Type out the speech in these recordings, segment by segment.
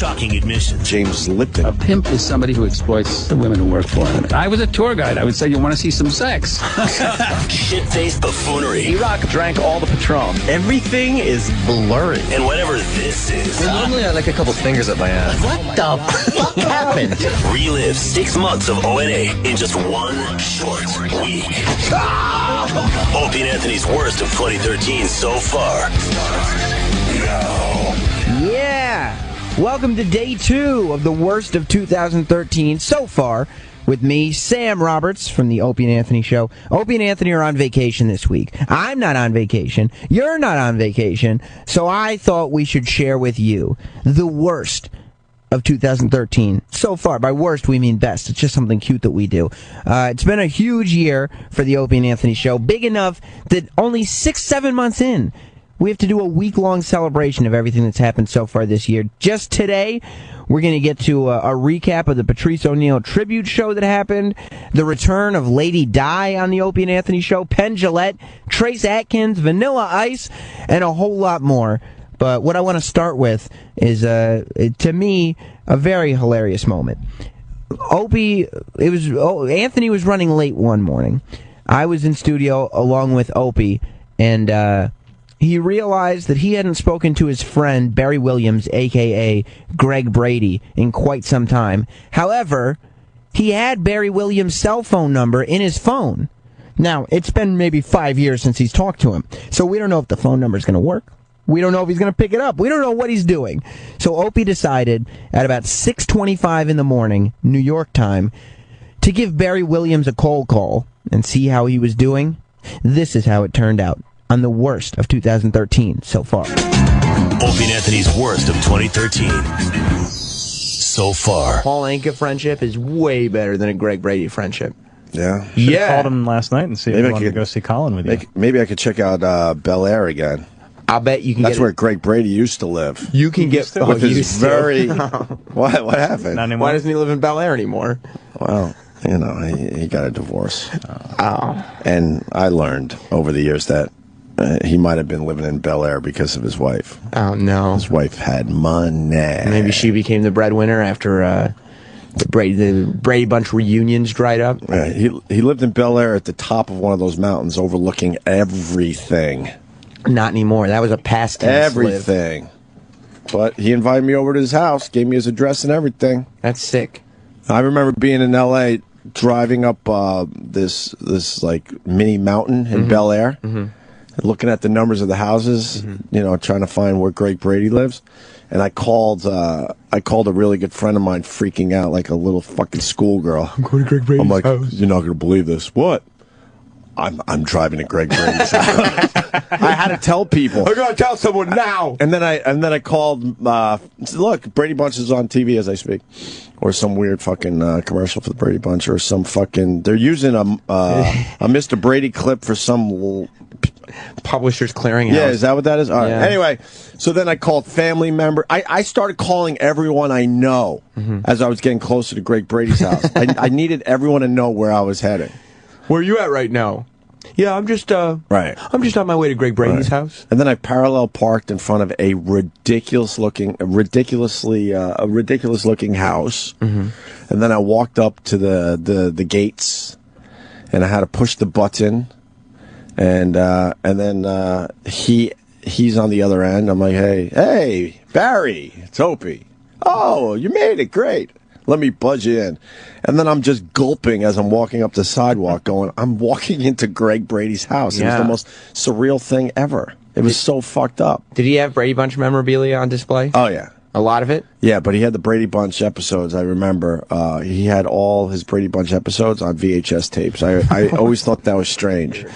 shocking admissions. James Lipton. A pimp is somebody who exploits the women who work for him. I was a tour guide. I would say you want to see some sex. Shit-faced buffoonery. E-Rock drank all the Patron. Everything is blurry. And whatever this is. Normally I like a couple fingers up my ass. What the fuck happened? Relive 6 months of O&A in just one short week. Opie and Anthony's worst of 2013 so far. Yeah! Welcome to day 2 of the worst of 2013 so far with me, Sam Roberts, from the Opie and Anthony Show. Opie and Anthony are on vacation this week. I'm not on vacation. You're not on vacation. So I thought we should share with you the worst of 2013 so far. By worst, we mean best. It's just something cute that we do. It's been a huge year for the Opie and Anthony Show, big enough that only 6-7 months in, we have to do a week-long celebration of everything that's happened so far this year. Just today, we're going to get to a recap of the Patrice O'Neal tribute show that happened, the return of Lady Di on the Opie and Anthony Show, Penn Jillette, Trace Atkins, Vanilla Ice, and a whole lot more. But what I want to start with is, to me, a very hilarious moment. Anthony was running late one morning. I was in studio along with Opie, and he realized that he hadn't spoken to his friend Barry Williams, a.k.a. Greg Brady, in quite some time. However, he had Barry Williams' cell phone number in his phone. Now, it's been maybe 5 years since he's talked to him, so we don't know if the phone number is going to work. We don't know if he's going to pick it up. We don't know what he's doing. So Opie decided at about 6:25 in the morning, New York time, to give Barry Williams a cold call and see how he was doing. This is how it turned out on the worst of 2013 so far. Opie and Anthony's worst of 2013 so far. Paul Anka friendship is way better than a Greg Brady friendship. Yeah. Should've called him last night and see if he wanted to go see Colin with you. Maybe I could check out Bel Air again. I'll bet you can. That's where Greg Brady used to live. You can get with his very. What happened? Why doesn't he live in Bel Air anymore? Well, you know, he got a divorce. And I learned over the years that he might have been living in Bel Air because of his wife. Oh no, his wife had money. Maybe she became the breadwinner after the Brady Bunch reunions dried up. He lived in Bel Air at the top of one of those mountains, overlooking everything. Not anymore. That was a past tense. Everything. But he invited me over to his house, gave me his address and everything. That's sick. I remember being in L.A., driving up this like mini mountain in Bel Air, looking at the numbers of the houses, you know, trying to find where Greg Brady lives. And I called a really good friend of mine, freaking out like a little fucking schoolgirl. I'm going to Greg Brady's house. You're not going to believe this. What? I'm driving to Greg Brady's house. I had to tell people. I gotta tell someone now. And then I called. Said, look, Brady Bunch is on TV as I speak, or some weird fucking commercial for the Brady Bunch, or some fucking. They're using a Mr. Brady clip for some Publishers Clearinghouse. Yeah, is that what that is? All right. Yeah. Anyway, so then I called family member. I started calling everyone I know as I was getting closer to Greg Brady's house. I needed everyone to know where I was heading. Where are you at right now? Yeah, I'm just on my way to Greg Brady's house. And then I parallel parked in front of a ridiculous looking house. And then I walked up to the gates, and I had to push the button, and then he's on the other end. I'm like, hey, Barry, it's Opie. Oh, you made it, great. Let me budge you in. And then I'm just gulping as I'm walking up the sidewalk going, I'm walking into Greg Brady's house. It was the most surreal thing ever. It was so fucked up. Did he have Brady Bunch memorabilia on display? Oh, yeah. A lot of it? Yeah, but he had the Brady Bunch episodes, I remember. He had all his Brady Bunch episodes on VHS tapes. I always thought that was strange.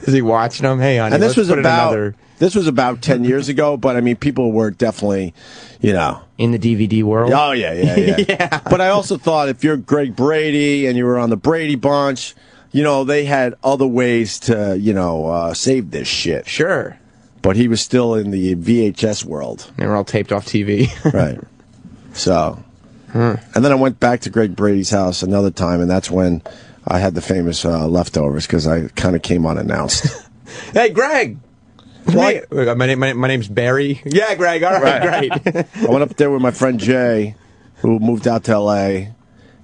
Is he watching them? Hey, honey, and this was about 10 years ago, but I mean, people were definitely, you know. In the DVD world? Oh, yeah. Yeah. But I also thought if you're Greg Brady and you were on the Brady Bunch, you know, they had other ways to, you know, save this shit. Sure. But he was still in the VHS world. They were all taped off TV. Right. So. And then I went back to Greg Brady's house another time, and that's when I had the famous leftovers, because I kind of came unannounced. Hey, Greg! Hey, my name's Barry. Yeah, Greg. All right, great. I went up there with my friend Jay, who moved out to L.A.,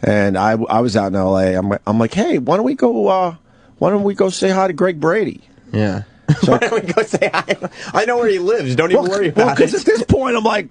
and I was out in L.A. I'm like, hey, why don't we go say hi to Greg Brady? Yeah. So why don't we go say hi? I know where he lives. Don't even worry about it. Because at this point, I'm like,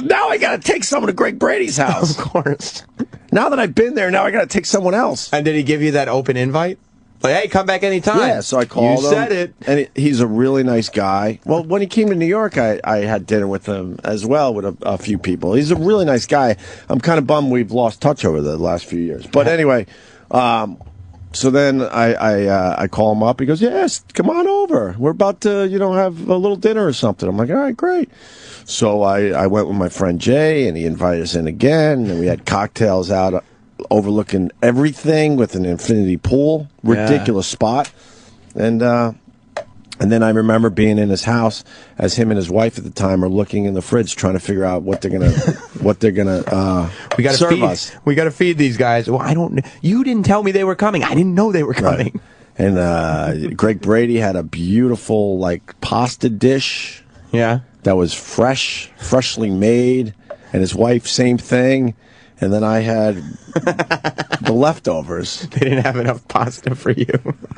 now I got to take someone to Greg Brady's house. Of course. Now that I've been there, now I got to take someone else. And did he give you that open invite? Like, hey, come back anytime. Yeah, so I called him. You said it. And he's a really nice guy. Well, when he came to New York, I had dinner with him as well with a few people. He's a really nice guy. I'm kind of bummed we've lost touch over the last few years. But anyway, so then I call him up. He goes, yes, come on over. We're about to, have a little dinner or something. I'm like, all right, great. So I went with my friend Jay, and he invited us in again, and we had cocktails out overlooking everything with an infinity pool, ridiculous spot, and then I remember being in his house as him and his wife at the time are looking in the fridge trying to figure out what they're gonna we gotta serve feed us. We gotta feed these guys. Well, you didn't tell me they were coming. I didn't know they were coming. Right. And Greg Brady had a beautiful pasta dish. Yeah. That was freshly made, and his wife same thing. And then I had the leftovers. They didn't have enough pasta for you.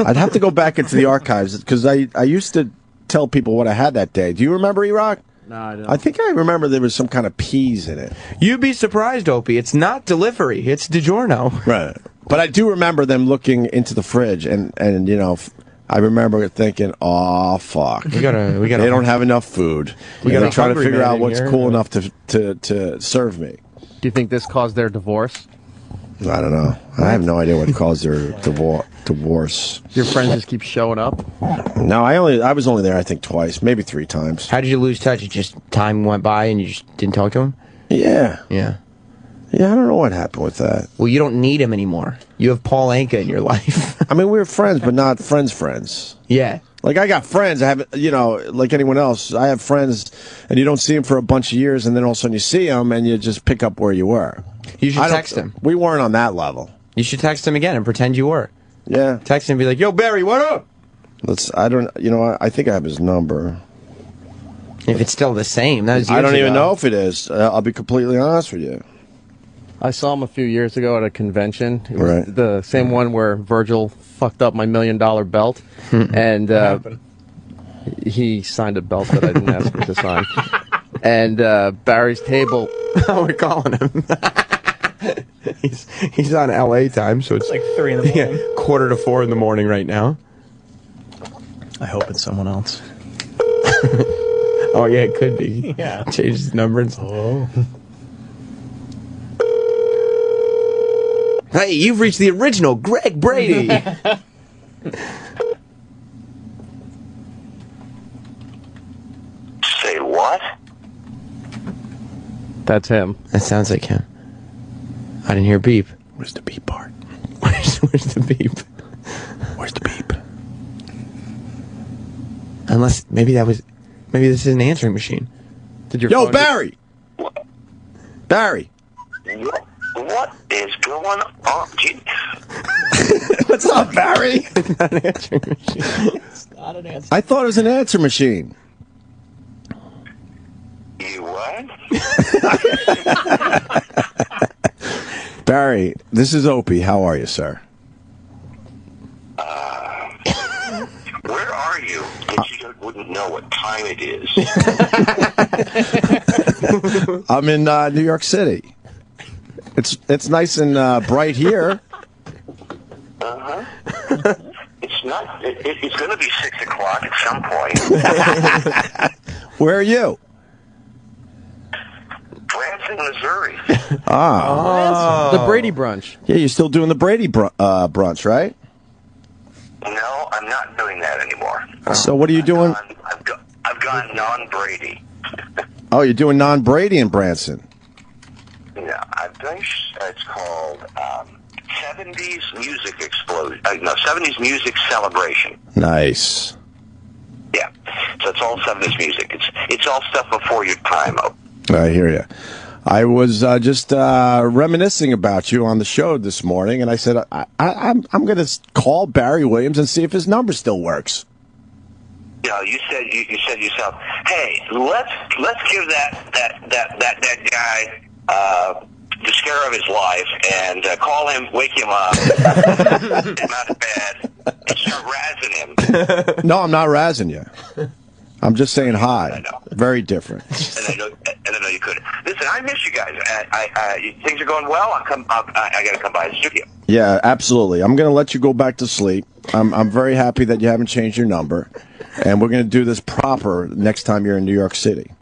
I'd have to go back into the archives because I used to tell people what I had that day. Do you remember, E-Rock? No, I don't. I think I remember there was some kind of peas in it. You'd be surprised, Opie. It's not delivery. It's DiGiorno. Right. But I do remember them looking into the fridge, and I remember thinking, "Oh fuck, we gotta. They don't have enough food. They're trying to figure out what's cool enough to serve me." Do you think this caused their divorce? I don't know. I have no idea what caused their divorce. Your friends just keep showing up? No, I was only there, I think, twice, maybe 3 times. How did you lose touch? It just time went by and you just didn't talk to him? Yeah. Yeah. Yeah, I don't know what happened with that. Well, you don't need him anymore. You have Paul Anka in your life. I mean, we were friends, but not friends. Yeah. Like, I got friends. I have, like anyone else, I have friends, and you don't see them for a bunch of years, and then all of a sudden you see them, and you just pick up where you were. You should text him. We weren't on that level. You should text him again and pretend you were. Yeah. Text him and be like, yo, Barry, what up? I think I have his number. If it's still the same, that was years I don't even ago. know if it is. I'll be completely honest with you. I saw him a few years ago at a convention. It was the same one where Virgil fucked up my $1 million belt, and he signed a belt that I didn't ask him to sign. And Barry's table. Oh, we're calling him. he's on LA time, so it's like 3 in the morning. Yeah, 3:45 in the morning right now. I hope it's someone else. Oh yeah, it could be. Yeah. Change his number. Oh. Hey, you've reached the original Greg Brady. Say what? That's him. That sounds like him. I didn't hear beep. Where's the beep part? Where's the beep? Where's the beep? Unless maybe this is an answering machine. Yo, Barry! Barry! What is going on? What's up, Barry? It's not an answering machine. It's not an answer. I thought it was an answer machine. You what? Barry, this is Opie. How are you, sir? Where are you? You wouldn't know what time it is. I'm in New York City. It's nice and bright here. It's not. It's going to be 6 o'clock at some point. Where are you? Branson, Missouri. The Brady brunch. Yeah, you're still doing the Brady brunch, right? No, I'm not doing that anymore. So what are you doing? I've gone non-Brady. Oh, you're doing non-Brady in Branson. No, I've done. It's called 70s Music Explosion. No, 70s Music Celebration. Nice. Yeah, so it's all 70s music. It's all stuff before your time. I hear you. I was just reminiscing about you on the show this morning, and I said I'm going to call Barry Williams and see if his number still works. Yeah, you said to yourself, hey, let's give that guy the scare of his life and call him, wake him up, out of bed, and start razzing him. No, I'm not razzing you. I'm just saying hi. Very different. And I know you couldn't. Listen, I miss you guys. Things are going well. I got to come by the studio. Yeah, absolutely. I'm going to let you go back to sleep. I'm very happy that you haven't changed your number, and we're going to do this proper next time you're in New York City.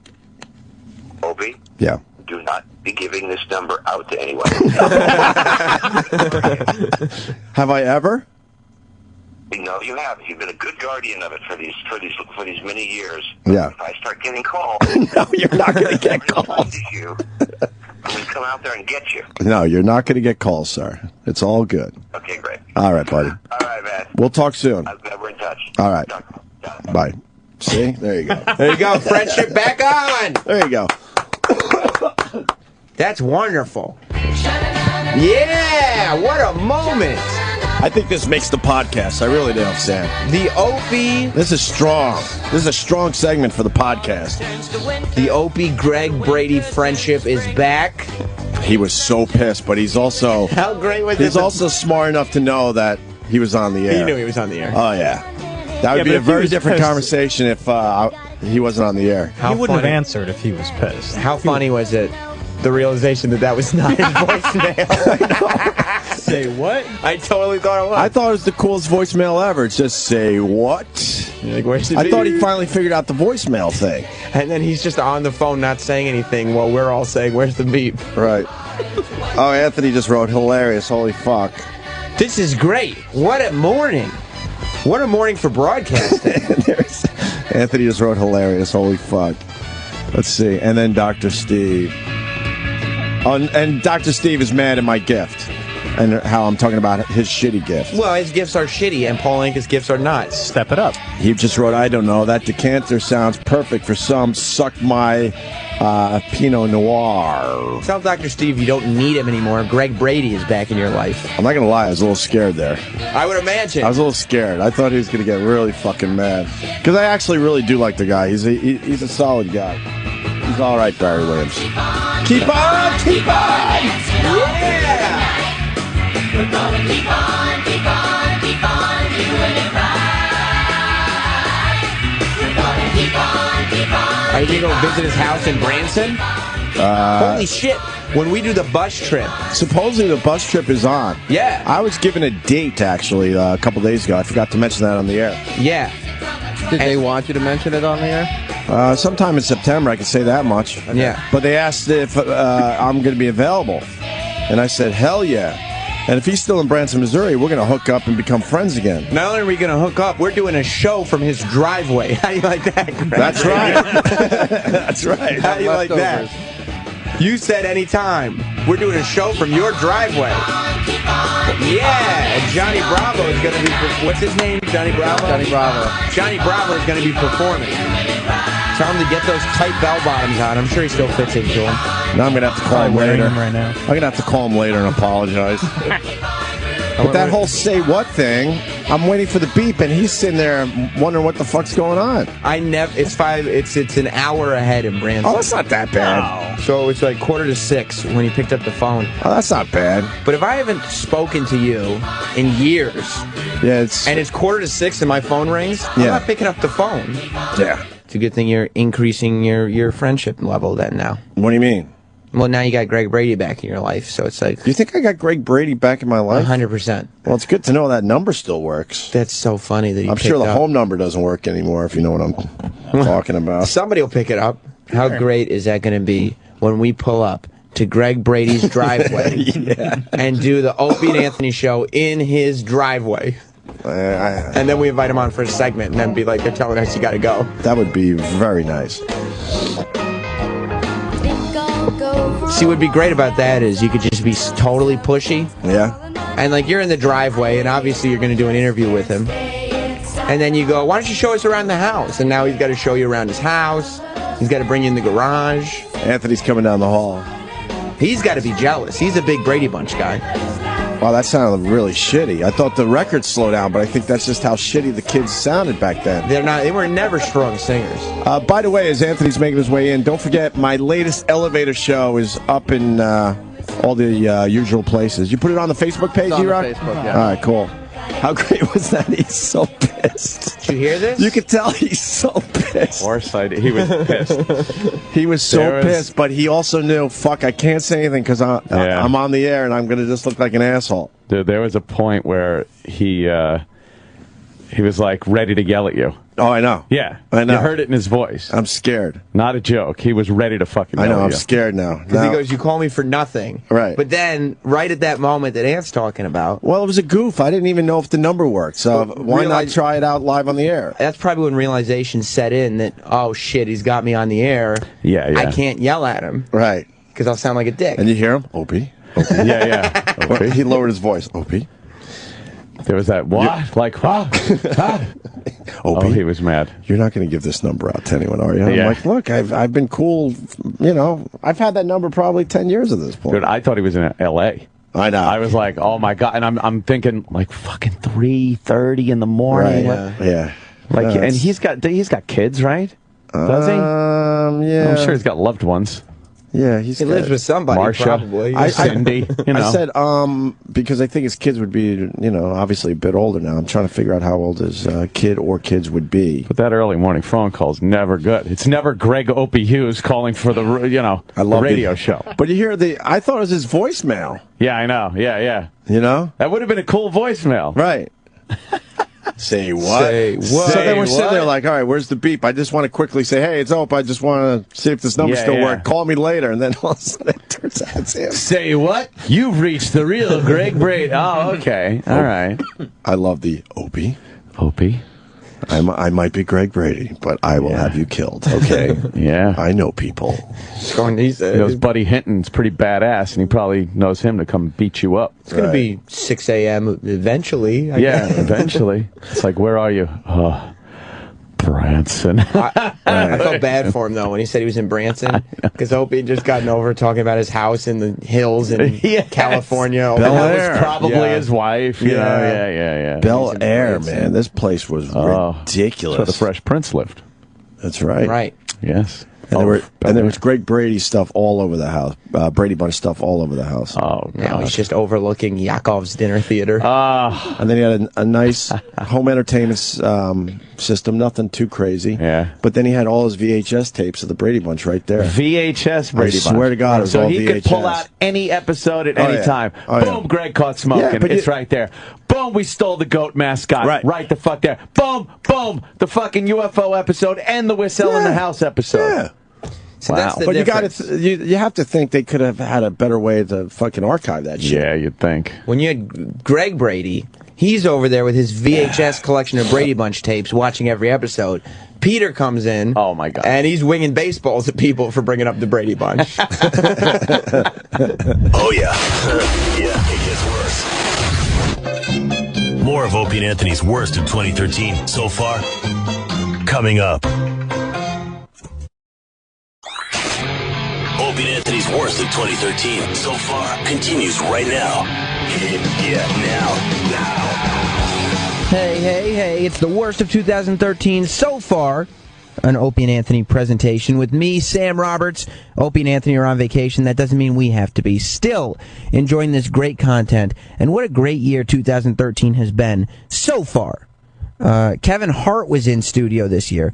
Opie? Yeah. Do not be giving this number out to anyone. Have I ever? No, you haven't. You've been a good guardian of it for these many years. Yeah. If I start getting calls, no, you're not going to get calls. I'm going to come out there and get you. No, you're not going to get calls, sir. It's all good. Okay, great. All right, buddy. All right, man. We'll talk soon. We're in touch. All right. Bye. See? There you go. There you go. Friendship back on. There you go. That's wonderful. Yeah, what a moment. I think this makes the podcast. I really do, Sam. The Opie. This is strong. This is a strong segment for the podcast. The Opie Greg Brady friendship is back. He was so pissed, but he's also How great was he's it? also smart enough to know that he was on the air. He knew he was on the air. Oh yeah, that would be a very different conversation if he wasn't on the air. He wouldn't have answered if he was pissed. How funny was it? The realization that was not his voicemail. Say what? I totally thought it was. I thought it was the coolest voicemail ever. It's just say what? Like, where's the I thought he beep? finally figured out the voicemail thing. And then he's just on the phone not saying anything while we're all saying, where's the beep? Right. Oh, Anthony just wrote, hilarious, holy fuck. This is great. What a morning. What a morning for broadcasting. Anthony just wrote, hilarious, holy fuck. Let's see. And then Dr. Steve. Oh, and Dr. Steve is mad at my gift. And how I'm talking about his shitty gift. Well, his gifts are shitty, and Paul Anka's gifts are not. Step it up. He just wrote, I don't know, that decanter sounds perfect for some. Suck my Pinot Noir. Tell Dr. Steve you don't need him anymore. Greg Brady is back in your life. I'm not going to lie, I was a little scared there. I would imagine. I was a little scared. I thought he was going to get really fucking mad. Because I actually really do like the guy. He's a solid guy. He's all right, Barry Williams. Keep on, keep on! Yeah! We're gonna keep on, keep on, keep on doing it right. We're gonna keep on. Are you going to go visit his house in Branson? Holy shit. When we do the bus trip. Supposedly the bus trip is on. Yeah. I was given a date, actually, a couple days ago. I forgot to mention that on the air. Yeah. Did they want you to mention it on the air? Sometime in September, I can say that much. Okay. Yeah. But they asked if I'm going to be available. And I said, hell yeah. And if he's still in Branson, Missouri, we're going to hook up and become friends again. Not only are we going to hook up, we're doing a show from his driveway. How do you like that, Greg? That's right. That's right. How do you like that? You said anytime. We're doing a show from your driveway. Yeah, and Johnny Bravo is going to be... What's his name? Johnny Bravo? Johnny Bravo. Johnny Bravo is going to be performing. Tell him to get those tight bell-bottoms on. I'm sure he still fits into them. Now I'm going to have to call him wearing later. them right now. I'm going to have to call him later and apologize. But that whole say what thing, I'm waiting for the beep, and he's sitting there wondering what the fuck's going on. It's an hour ahead in Branson. Oh, that's not that bad. So it's like 5:45 when he picked up the phone. Oh, that's not bad. But if I haven't spoken to you in years, yeah, and it's 5:45 and my phone rings, I'm not picking up the phone. Yeah. It's a good thing you're increasing your friendship level then now. What do you mean? Well, now you got Greg Brady back in your life, so it's like... Do you think I got Greg Brady back in my life? 100%. Well, it's good to know that number still works. That's so funny that I'm sure the home number doesn't work anymore, if you know what I'm talking about. Somebody will pick it up. How great is that going to be when we pull up to Greg Brady's driveway and do the Opie and Anthony show in his driveway? And then we invite him on for a segment and then be like, they're telling us you got to go. That would be very nice. See, what would be great about that is you could just be totally pushy. Yeah. And like you're in the driveway and obviously you're going to do an interview with him. And then you go, why don't you show us around the house? And now he's got to show you around his house. He's got to bring you in the garage. Anthony's coming down the hall. He's got to be jealous. He's a big Brady Bunch guy. Wow, that sounded really shitty. I thought the record slowed down, but I think that's just how shitty the kids sounded back then. They were never strong singers. By the way, as Anthony's making his way in, don't forget my latest elevator show is up in all the usual places. You put it on the Facebook page, on D-Rock? Facebook, yeah. All right, cool. How great was that? He's so pissed. Did you hear this? You could tell he's so pissed. Of course, he was pissed. He was so pissed, but he also knew, fuck, I can't say anything because I'm on the air and I'm going to just look like an asshole. Dude, there was a point where he was like ready to yell at you. Oh, I know. Yeah, I know. You heard it in his voice. I'm scared. Not a joke. He was ready to fucking yell I know, at I'm you. scared now. Because he goes, you call me for nothing. Right. But then, right at that moment that Ant's talking about... Well, it was a goof. I didn't even know if the number worked, so why not try it out live on the air? That's probably when realization set in that, oh shit, he's got me on the air. Yeah. I can't yell at him. Right. Because I'll sound like a dick. And you hear him? Opie. Yeah. Opie. He lowered his voice. Opie. There was that, what? Like, what? Opie, oh, he was mad. You're not going to give this number out to anyone, are you? Yeah. I'm like, look, I've been cool, I've had that number probably 10 years at this point. Dude, I thought he was in L.A. I know. I was like, oh my God. And I'm thinking, like, fucking 3:30 in the morning. Right, yeah. Like, and he's got kids, right? Does he? Yeah. I'm sure he's got loved ones. Yeah, he lives with somebody, Marsha, probably. Cindy, I said, because I think his kids would be, obviously a bit older now. I'm trying to figure out how old his kid or kids would be. But that early morning phone call is never good. It's never Greg Opie Hughes calling for the, I love radio show. But you hear I thought it was his voicemail. Yeah, I know. Yeah. That would have been a cool voicemail. Right. Say what? Say what? So then we're sitting there like, all right, where's the beep? I just want to quickly say, hey, it's Ope. I just want to see if this number still works. Call me later. And then all of a sudden it turns out it's him. Say what? You've reached the real Greg Brady. Oh, okay. All right. I love the Opie. Opie. I might be Greg Brady, but I will have you killed, okay? Yeah. I know people. He knows Buddy Hinton's pretty badass, and he probably knows him to come beat you up. It's going to be 6 a.m. eventually. I guess. Eventually. It's like, where are you? Branson. I felt bad for him, though, when he said he was in Branson, because Opie had just gotten over talking about his house in the hills in California. Bel That Air. was probably his wife. You know? Yeah. Bel Air, man. This place was ridiculous. That's where the Fresh Prince lived. That's right. Right. Yes. And there was Greg Brady stuff all over the house. Brady Bunch stuff all over the house. Oh, God. Now he's just overlooking Yakov's dinner theater. And then he had a nice home entertainment system, nothing too crazy. Yeah. But then he had all his VHS tapes of the Brady Bunch right there. VHS Brady Bunch. I swear to God, it was so all he VHS. could pull out any episode at any time. Boom, Greg caught smoking. It's right there. Boom, we stole the goat mascot. Right the fuck there. Boom, the fucking UFO episode and the We're Selling the House episode. Yeah. So that's the but difference. you have to think they could have had a better way to fucking archive that shit. Yeah, you'd think. When you had Greg Brady, he's over there with his VHS collection of Brady Bunch tapes, watching every episode. Peter comes in. Oh, my God. And he's winging baseballs at people for bringing up the Brady Bunch. Oh, yeah. Yeah, it gets worse. More of Opie and Anthony's worst of 2013 so far. Coming up. Opie and Anthony's worst of 2013 so far continues right now. Yeah, now. Hey, it's the worst of 2013 so far. An Opie and Anthony presentation with me, Sam Roberts. Opie and Anthony are on vacation. That doesn't mean we have to be. Still enjoying this great content. And what a great year 2013 has been so far. Kevin Hart was in studio this year.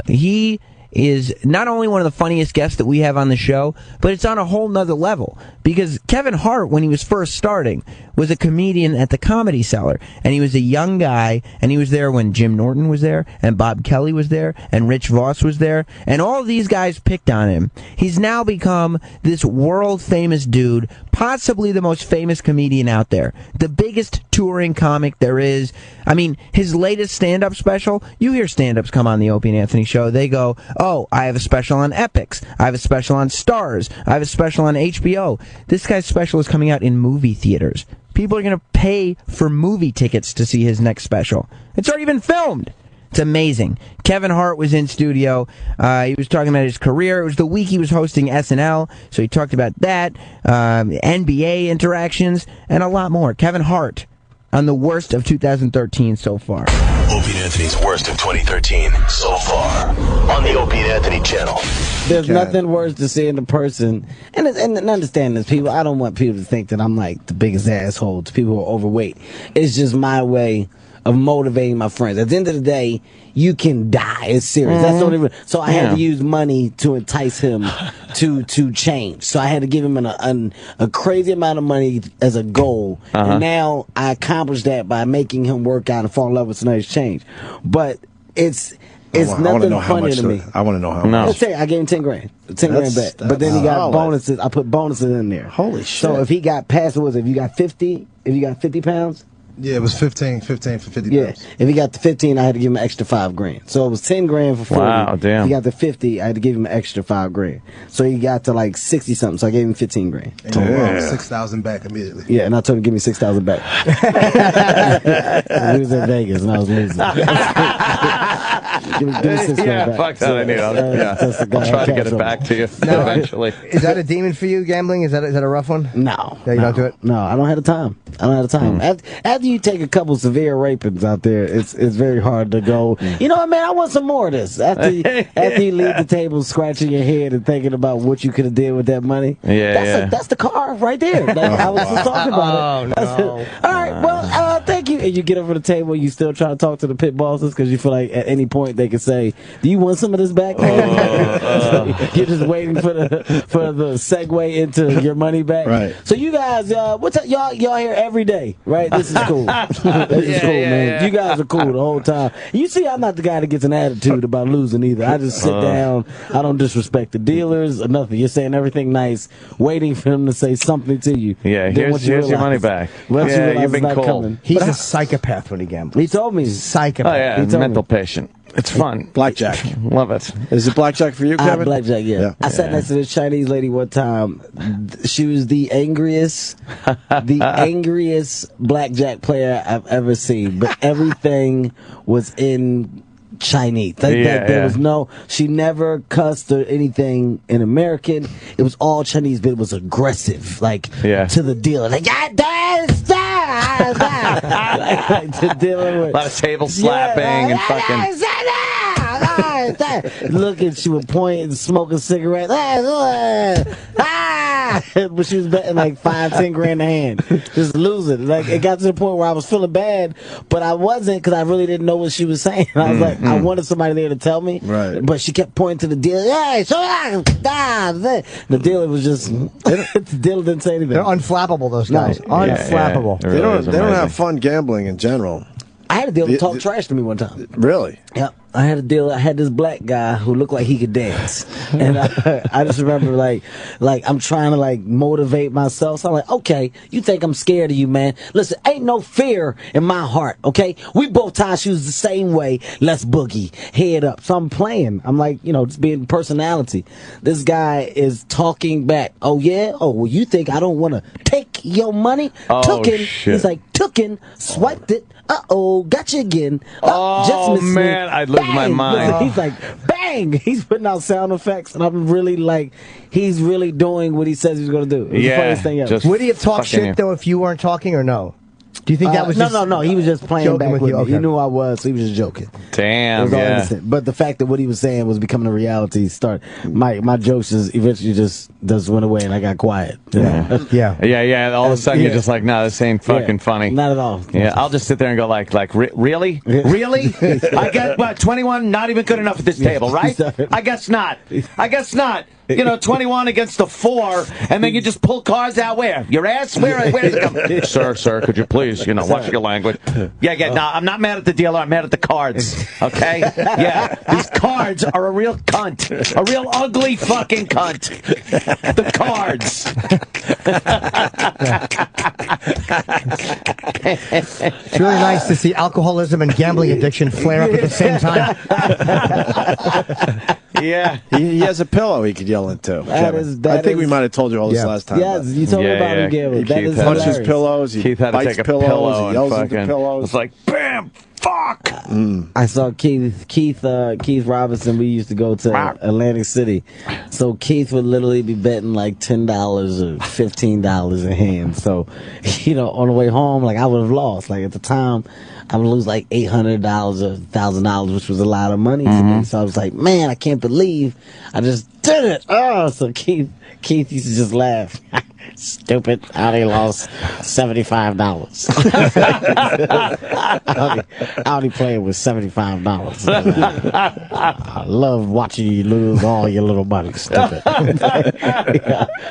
He is not only one of the funniest guests that we have on the show, but it's on a whole nother level. Because Kevin Hart, when he was first starting, was a comedian at the Comedy Cellar. And he was a young guy, and he was there when Jim Norton was there, and Bob Kelly was there, and Rich Voss was there, and all of these guys picked on him. He's now become this world-famous dude, possibly the most famous comedian out there. The biggest touring comic there is. I mean, his latest stand-up special, you hear stand-ups come on the Opie and Anthony show, they go, oh, I have a special on Epix, I have a special on Stars, I have a special on HBO. This guy's special is coming out in movie theaters. People are going to pay for movie tickets to see his next special. It's already been filmed. It's amazing. Kevin Hart was in studio. He was talking about his career. It was the week he was hosting SNL, so he talked about that, NBA interactions, and a lot more. Kevin Hart on the worst of 2013 so far. Opie and Anthony's worst of 2013 so far on the Opie and Anthony channel. There's nothing worse to seeing the person, and understand this, people. I don't want people to think that I'm like the biggest asshole to people who are overweight. It's just my way of motivating my friends. At the end of the day, you can die. It's serious. That's the only reason. So I had to use money to entice him to change. So I had to give him a crazy amount of money as a goal. And now I accomplished that by making him work out and fall in love with somebody's change. But it's nothing funny to me. I want to know how much. Let's say I gave him 10 grand. 10 grand back. But then he got bonuses. I put bonuses in there. Holy shit. So if he got past, what was it? If you got 50 pounds? Yeah, it was 15 for 50 pounds. Yeah, if he got the 15, I had to give him an extra 5 grand. So it was 10 grand for 40. Wow, damn. If he got the 50, I had to give him an extra 5 grand. So he got to like 60 something. So I gave him 15 grand. And 6,000 back immediately. Yeah, and I told him to give me 6,000 back. We was in Vegas and I was losing. give me 6 grand back. Fuck that idea. I'll try to get it back to you eventually. Is that a demon for you, gambling? Is that a rough one? No. Yeah, you don't do it? No, I don't have the time. After you take a couple severe rapings out there, it's very hard to go, you know what, man, I want some more of this. After you leave the table scratching your head and thinking about what you could have did with that money. That's the car right there. Like, I was just talking about it. All right, well, thank you. And you get over the table, you still try to talk to the pit bosses because you feel like at any point they could say, do you want some of this back? You're just waiting for the segue into your money back. Right. So you guys, y'all here every day, right? This is cool. This is cool, man. Yeah. You guys are cool the whole time. You see, I'm not the guy that gets an attitude about losing either. I just sit down. I don't disrespect the dealers or nothing. You're saying everything nice, waiting for them to say something to you. Yeah, here's your money back. You've been cold. He's a psychopath when he gambles. He told me. Psychopath. Oh, yeah, he mental patient. It's fun. Blackjack. Love it. Is it blackjack for you, Kevin? Blackjack, yeah. I sat next to this Chinese lady one time. She was the angriest blackjack player I've ever seen. But everything was in Chinese. There was she never cussed or anything in American. It was all Chinese, but it was aggressive, like to the dealer. Like, to dealing with a lot of table slapping and fucking. Looking, she would point and smoke a cigarette. But she was betting like 5-10 grand a hand, just losing. Like, it got to the point where I was feeling bad, but I wasn't because I really didn't know what she was saying. I was like, I wanted somebody there to tell me, but she kept pointing to the dealer. The dealer was just the dealer didn't say anything. They're unflappable, those guys. Unflappable. They don't have fun gambling in general. I had a dealer talk trash to me one time. Really? Yep. I had a dealer. I had this black guy who looked like he could dance, and I just remember like I'm trying to like motivate myself. So I'm like, okay, you think I'm scared of you, man? Listen, ain't no fear in my heart. Okay, we both tie shoes the same way. Let's boogie, head up. So I'm playing. I'm like, just being personality. This guy is talking back. Oh yeah. Oh well, you think I don't want to take your money? Tooken. Shit. He's like tooken. Swiped it. Got you again. Oh just man, I'd lose my mind. Listen, he's like, bang! He's putting out sound effects, and I'm really like, he's really doing what he says he's going to do. It's the funniest thing ever. Would he have talked shit though if you weren't talking or no? Do you think that was no? He was just playing back with me. Okay. He knew I was, so he was just joking. Damn, it was all innocent. But the fact that what he was saying was becoming a reality started. My jokes just eventually just went away, and I got quiet. Yeah. All of a sudden, you're just like, no, this ain't fucking funny. Not at all. Yeah, I'll just sit there and go like, really? Really? I got 21, not even good enough at this table, right? I guess not. 21 against the 4, and then you just pull cards out where? Your ass? Where does it come? Sir, could you please, watch your language. Yeah, no, I'm not mad at the dealer, I'm mad at the cards, okay? Yeah, these cards are a real cunt. A real ugly fucking cunt. The cards. It's really nice to see alcoholism and gambling addiction flare up at the same time. Yeah, he has a pillow he could yell into. I think we might have told you all this last time. Yes, you told me about him gambling. He punches pillows, he bites pillows, he yells into pillows. It's like, bam! fuck. I saw Keith Robinson. We used to go to Atlantic City, so Keith would literally be betting like $10 or $15 a hand. So, on the way home, like I would have lost. Like at the time, I would lose like $800 or $1,000, which was a lot of money to me. So I was like, man, I can't believe I just did it. Oh, so Keith used to just laugh. Stupid. I only lost $75. I only played with $75. I love watching you lose all your little money. Stupid.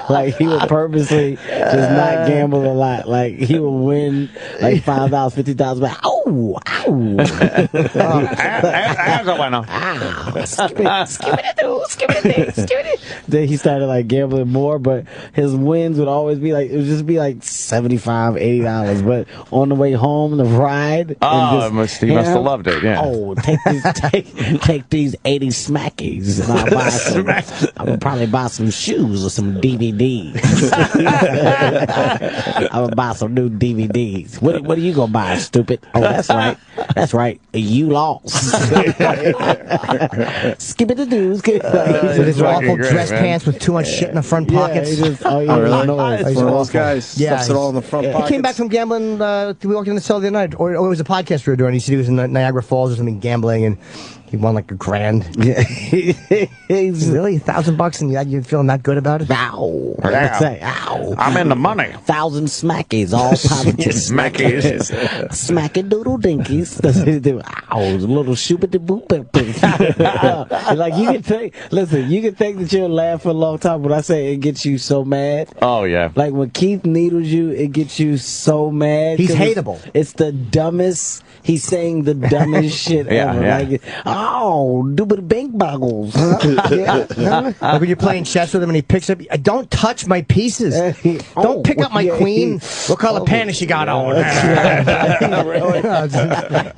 Like he would purposely just not gamble a lot. Like he would win like $5, $50, but ow. Then he started like gambling more, but his wins would always be like, it would just be like $75, $80. But on the way home, the ride. He must have loved it. Yeah. Oh, take these 80 smackies, and I would probably buy some shoes or some DVDs. I would buy some new DVDs. What are you gonna buy, stupid? Oh, that's right. You lost. Skip it to dudes. With his awful dress pants with too much shit in the front pockets. He's one of those guys. Yeah, stuffs it all in the front pockets. He came back from gambling. We walked in the cell the other night, or it was a podcast we were doing. He said he was in Niagara Falls or something gambling, and he won like $1,000. Yeah, really $1,000, and you're feeling that good about it? Ow! Ow! I'm in the money. 1,000 smackies, all positive smackies, smacking doodle dinkies. Ow! Little shoop at the boop. Like you can think that you'll laugh for a long time, but I say it gets you so mad. Oh yeah. Like when Keith needles you, it gets you so mad. He's hateable. It's the dumbest. He's saying the dumbest shit ever. Yeah. Like, oh, doobity bank boggles. Like when you're playing chess with him and he picks up, don't touch my pieces. Don't pick up my queen. What color pants you got on?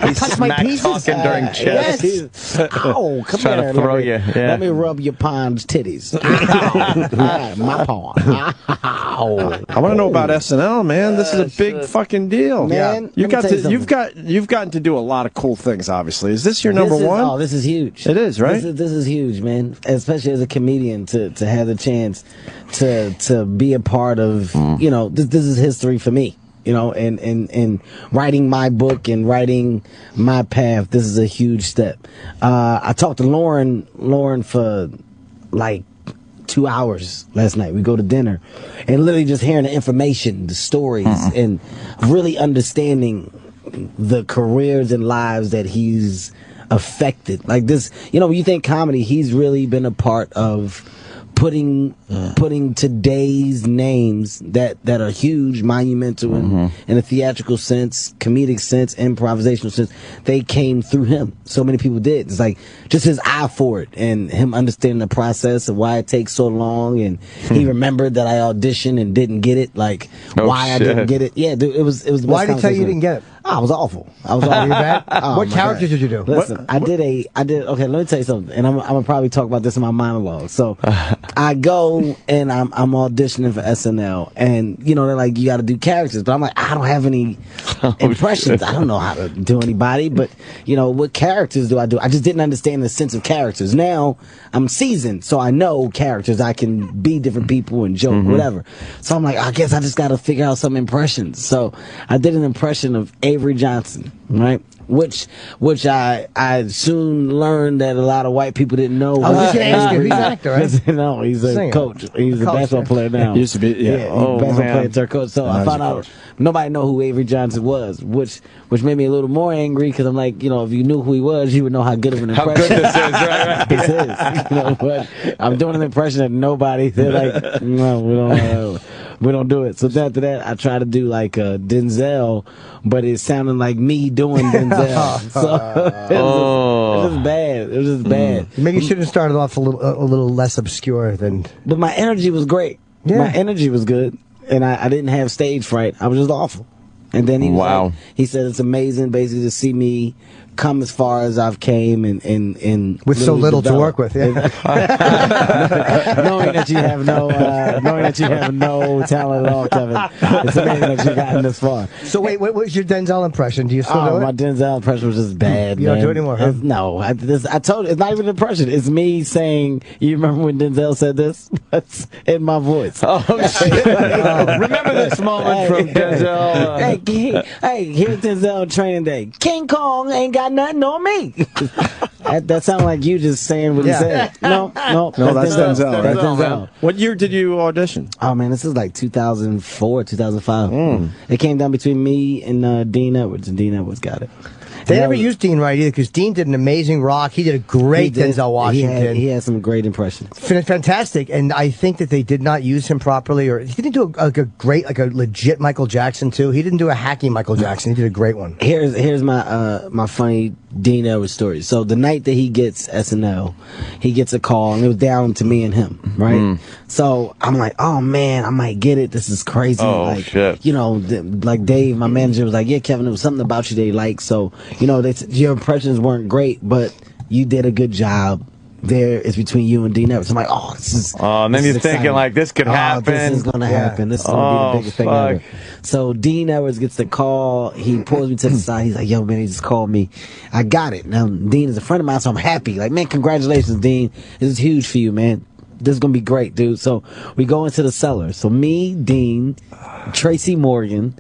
He's touch my pieces. talking during chess. Yes. Ow, come trying here. to throw you. Yeah. Let me rub your pawn's titties. Ow. My pawn. Ow. I want to know about SNL, man. This is a big fucking deal. Man, you've gotten to do a lot of cool things. Obviously, is this your number one? Oh, this is huge. It is, right? This is huge, man. Especially as a comedian, to have the chance to be a part of. This is history for me. And writing my book and writing my path, this is a huge step. I talked to Lauren for like 2 hours last night. We go to dinner and literally just hearing the information, the stories, and really understanding the careers and lives that he's affected. Like this, when you think comedy, he's really been a part of putting today's names that are huge, monumental in a theatrical sense, comedic sense, improvisational sense. They came through him. So many people did. It's like just his eye for it and him understanding the process of why it takes so long. And he remembered that I auditioned and didn't get it. Like I didn't get it. Yeah, dude, it was the best. Why did he tell you didn't get it? I was awful. You bad? What characters did you do? Listen, I did. Okay, let me tell you something, and I'm gonna probably talk about this in my monologue. So, I go and I'm auditioning for SNL, and they're like, you got to do characters, but I'm like, I don't have any impressions. I don't know how to do anybody, but what characters do I do? I just didn't understand the sense of characters. Now I'm seasoned, so I know characters. I can be different people and joke, whatever. So I'm like, I guess I just got to figure out some impressions. So I did an impression of Avery Johnson, right? Which I soon learned that a lot of white people didn't know. I was just going to ask you, he's an actor, right? No, he's a coach. He's a basketball player now. He used to be, he's a basketball player, turned coach. So I found out nobody know who Avery Johnson was, which made me a little more angry because I'm like, if you knew who he was, you would know how good of an impression. How good this is, right? This is. But I'm doing an impression that nobody. They're like, no, we don't do it. So after that, I try to do like Denzel, but it sounded like me doing Denzel. So it was just bad. It was just bad. Maybe you should have started off a little less obscure than. But my energy was great. Yeah. My energy was good, and I didn't have stage fright. I was just awful. And then he said it's amazing basically to see me come as far as I've came and with so little to work with. Yeah. knowing that you have no talent at all, Kevin. It's amazing that you've gotten this far. So wait, what was your Denzel impression? Do you still do it? My Denzel impression was just bad. You don't do it anymore, huh? No, I told you, it's not even an impression. It's me saying, you remember when Denzel said this? That's in my voice. Oh, shit. Remember this moment from Denzel. Hey, here's Denzel Training Day. King Kong ain't got nothing on me. That sounded like you just saying what he said. No, that's Denzel. That's Denzel. What year did you audition? Oh man, this is like 2004, 2005. It came down between me and Dean Edwards, and Dean Edwards got it. They never used Dean right either, because Dean did an amazing Rock. He did a great Denzel Washington. He had some great impressions. Fantastic, and I think that they did not use him properly, or he didn't do a great, like a legit Michael Jackson too. He didn't do a hacky Michael Jackson. He did a great one. Here's my my funny Dean Edwards story. So the night that he gets SNL, he gets a call, and it was down to me and him, right? So I'm like, oh man, I might get it. This is crazy. Oh, like, shit. You know, like Dave, my manager, was like, yeah, Kevin, there was something about you they like. So, you know, your impressions weren't great, but you did a good job. There is between you and Dean Edwards. I'm like, oh, this is. Oh, and then you're thinking like, this could happen. This is gonna happen. This is gonna be the biggest thing ever. So Dean Edwards gets the call. He pulls me to the side. He's like, yo, man, he just called me. I got it. Now Dean is a friend of mine, so I'm happy. Like, man, congratulations, Dean. This is huge for you, man. This is gonna be great, dude. So we go into the cellar. So me, Dean, Tracy Morgan,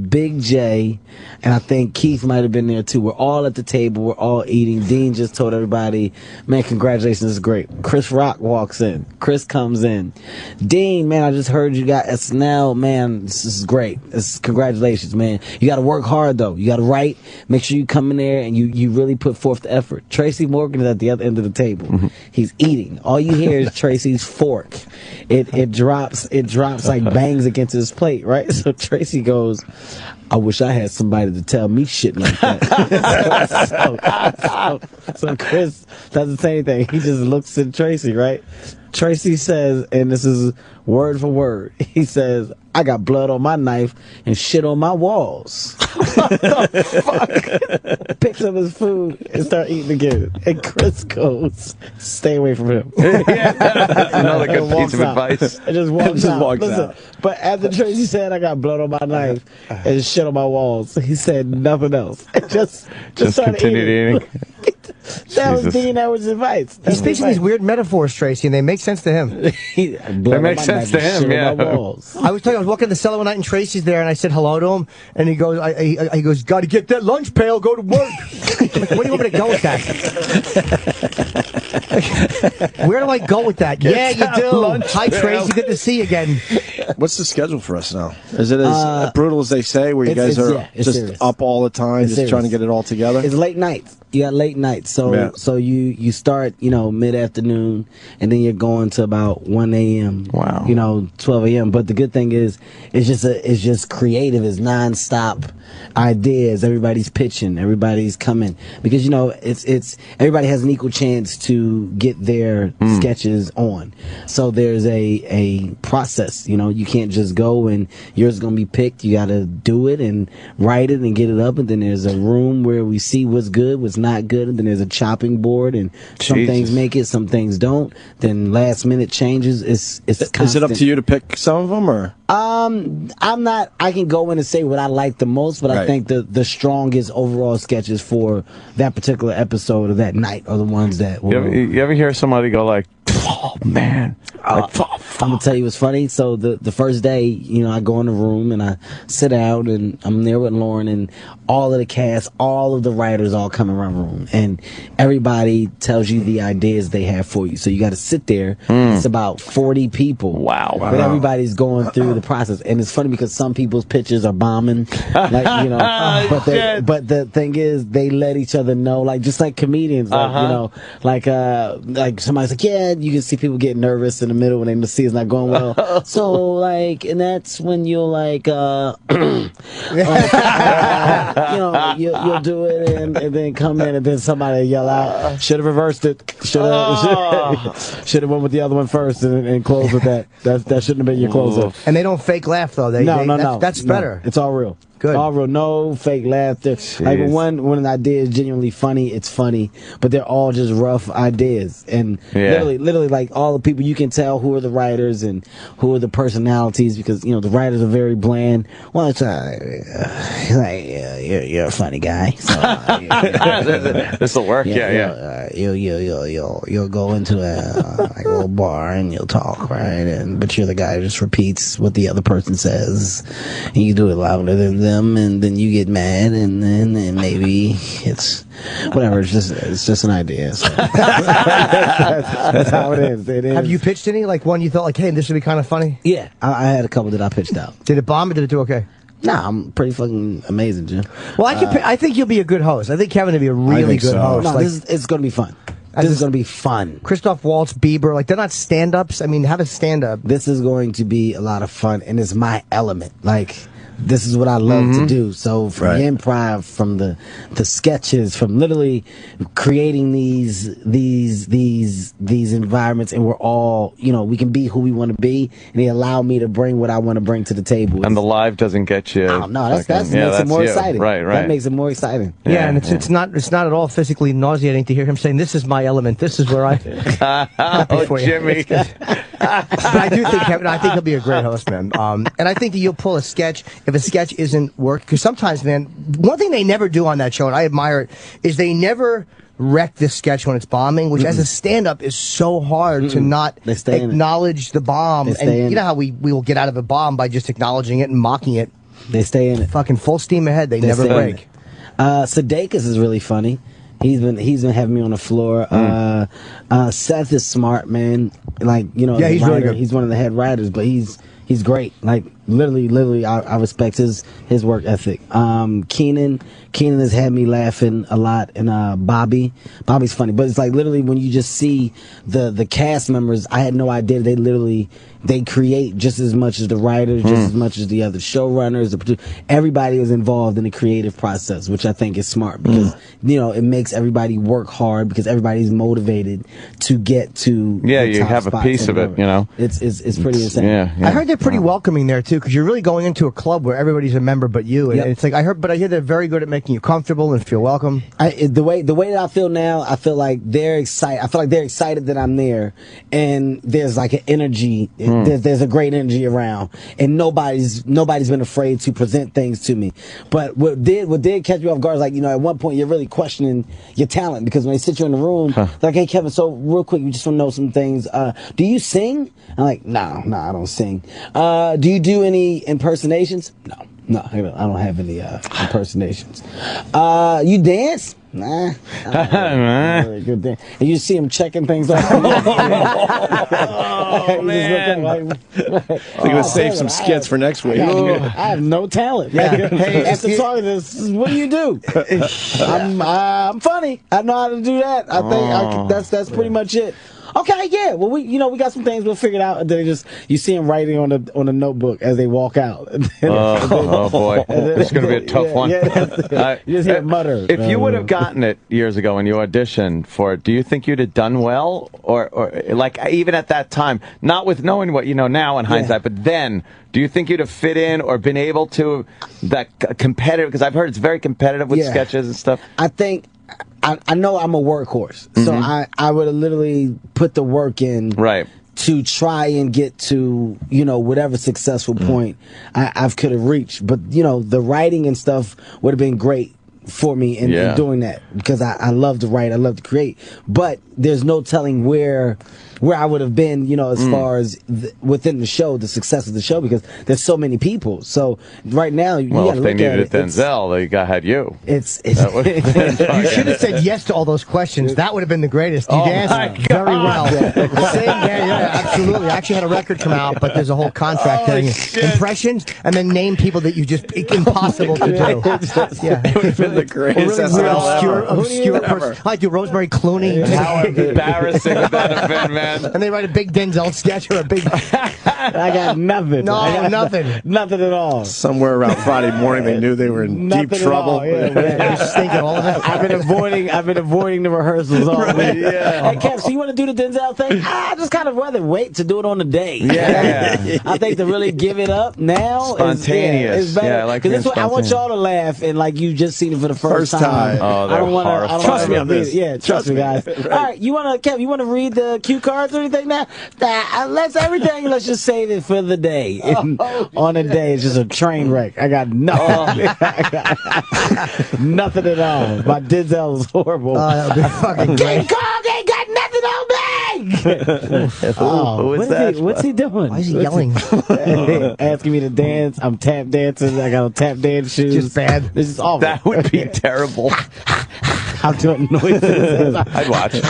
Big J, and I think Keith might have been there too. We're all at the table. We're all eating. Dean just told everybody, man, congratulations, this is great. Chris Rock walks in. Chris comes in. Dean, man, I just heard you got SNL. Man, this is great. Congratulations, man. You got to work hard, though. You got to write. Make sure you come in there and you really put forth the effort. Tracy Morgan is at the other end of the table. He's eating. All you hear is Tracy's fork. It drops like bangs against his plate, right? So Tracy goes, I wish I had somebody to tell me shit like that. so Chris doesn't say anything. He just looks at Tracy, right? Tracy says, and this is word for word, he says, I got blood on my knife and shit on my walls. What the fuck? Picks up his food and start eating again. And Chris goes, stay away from him. Another good piece of advice. And just walks out. But after Tracy said, I got blood on my knife and shit on my walls, he said nothing else. Just continued eating. That was Dean Edwards' advice. He speaks in these weird metaphors, Tracy, and they make sense to him. They make sense to him, yeah. I was walking in the cellar one night, and Tracy's there, and I said hello to him, and he goes, he goes, got to get that lunch pail, go to work. Like, where do you want me to go with that? Where do I go with that? Yeah, you do. Hi, Tracy, good to see you again. What's the schedule for us now? Is it as brutal as they say, where you guys are just serious. Up all the time, just serious. Trying to get it all together? It's late nights. You got late nights. So you start, mid-afternoon, and then you're going to about 1 a.m. Wow. 12 a.m. But the good thing is, it's just creative. It's nonstop ideas. Everybody's pitching. Everybody's coming. Because, it's everybody has an equal chance to get their sketches on. So there's a process, you can't just go and yours is going to be picked. You got to do it and write it and get it up. And then there's a room where we see what's good, what's not good. And then there's a chopping board, and some things make it, some things don't. Then last minute changes. It's constant. Is it up to you to pick some of them, or? I'm not. I can go in and say what I like the most, but I think the strongest overall sketches for that particular episode of that night are the ones that. You ever hear somebody go like, "Oh man"? I'm gonna tell you what's funny. So the first day, I go in the room and I sit down and I'm there with Lauren, and all of the cast, all of the writers all come around the room, and everybody tells you the ideas they have for you. So you got to sit there. It's about 40 people. Wow. But everybody's going through the process, and it's funny because some people's pitches are bombing, but the thing is, they let each other know, like just like comedians, like somebody's like, yeah, you can see people get nervous in the middle when they see it's not going well. So and that's when you'll you'll do it and then come in and then somebody yell out, should have reversed it, should have went with the other one first and closed with that. That shouldn't have been your closer. And they don't fake laugh though. No. That's better. It's all real. Good. All real, no fake laughter. Like when an idea is genuinely funny, it's funny, but they're all just rough ideas. And literally, like all the people, you can tell who are the writers and who are the personalities because the writers are very bland. Well, it's you're a funny guy. So, this will work. You'll go into a little bar and you'll talk, right? But you're the guy who just repeats what the other person says, and you do it louder than them, and then you get mad, and maybe it's whatever. It's just an idea. So. that's how it is. Have you pitched any? Like one you thought like, hey, this would be kind of funny? Yeah, I had a couple that I pitched out. Did it bomb or did it do okay? Nah, I'm pretty fucking amazing, Jim. Well, I think you'll be a good host. I think Kevin will be a really good host. No, it's going to be fun. This is going to be fun. Christoph Waltz, Bieber, like they're not stand-ups. I mean, have a stand-up. This is going to be a lot of fun, and it's my element. Like, this is what I love to do. So from the improv, from the sketches, from literally creating these environments, and we're all, we can be who we want to be, and they allow me to bring what I want to bring to the table. And the live doesn't get you. Oh, no, that makes it more exciting. Right. That makes it more exciting. Yeah, and it's not at all physically nauseating to hear him saying, "This is my element. This is where I." Jimmy. I do think Kevin. I think he'll be a great host, man. And I think that you'll pull a sketch if a sketch isn't work. Because sometimes, man, one thing they never do on that show, and I admire it, is they never wreck the sketch when it's bombing, which as a stand-up is so hard to not acknowledge the bomb. And you know how we will get out of a bomb by just acknowledging it and mocking it. They stay in it. Fucking full steam ahead. They never break. Sudeikis is really funny. He's been having me on the floor. Seth is smart, man. Like, he's really good. He's one of the head writers, but he's great. Like, literally, I respect his work ethic. Keenan has had me laughing a lot, and Bobby's funny. But it's like literally when you just see the cast members, I had no idea they create just as much as the writers, just as much as the other showrunners, the producers. Everybody is involved in the creative process, which I think is smart because it makes everybody work hard because everybody's motivated to get to you have a piece of it. It's pretty insane. Yeah. I heard they're pretty welcoming there too because you're really going into a club where everybody's a member but you. And it's like I hear they're very good at making you comfortable and feel welcome. The way that I feel now, I feel like they're excited. I feel like they're excited that I'm there, and there's like an energy. There's a great energy around, and nobody's been afraid to present things to me. But what did catch me off guard is like at one point you're really questioning your talent because when they sit you in the room, they're like, hey Kevin, so real quick, we just want to know some things. Do you sing? I'm like, no, I don't sing. Do you do any impersonations? No, I don't have any impersonations. You dance? Nah. Really good dance. And you see him checking things off. Oh, man. We're going to save some skits for next week. I have no talent. Hey, after talking this, what do you do? I'm funny. I know how to do that. I think that's pretty much it. Okay, yeah. Well, we got some things we'll figure it out. And then you see them writing on a notebook as they walk out. Oh boy, this is going to be a tough one. You just hear mutter. If you would have gotten it years ago when you auditioned for it, do you think you'd have done well, or like even at that time, not with knowing what you know now in hindsight, but then, do you think you'd have fit in or been able to that competitive? Because I've heard it's very competitive with sketches and stuff. I think. I know I'm a workhorse, so I would have literally put the work in to try and get to whatever successful point I could have reached. But the writing and stuff would have been great for me in doing that because I love to write, I love to create. But there's no telling where I would have been, as far as within the show, the success of the show, because there's so many people. So right now, you got to look at it. Well, if they needed Denzel, they had you. You should have said yes to all those questions. That would have been the greatest. You danced very well. Absolutely. I actually had a record come out, but there's a whole contract thing. Impressions, and then name people that you just impossible to do. the greatest obscure person. I like do Rosemary Clooney. How embarrassing would that have been, man? And they write a big Denzel sketch or a big. I got nothing. No, nothing. Nothing at all. Somewhere around Friday morning, they knew they were in deep trouble. Thinking all of it. I've been avoiding the rehearsals all week. Yeah. Hey, Kev, so you want to do the Denzel thing? I just kind of rather wait to do it on the day. Yeah. I think to really give it up now Spontaneous. is better. Yeah, I like Because being I want y'all to laugh and like you just seen it for the first time. Oh, I don't want to. Trust me on this. Yeah, trust me, guys. Right. All right, Kev, you want to read the cue cards or anything now? Let's just save it for the day. On a day, it's just a train wreck. I got nothing. Nothing at all. My Denzel is horrible. That'll be fucking King great. Kong ain't got nothing on me. Who is that? What's he doing? Why is he yelling? Asking me to dance. I'm tap dancing. I got on tap dance shoes. Just bad. This is awful. That would be terrible. I'm doing noises. I'd watch.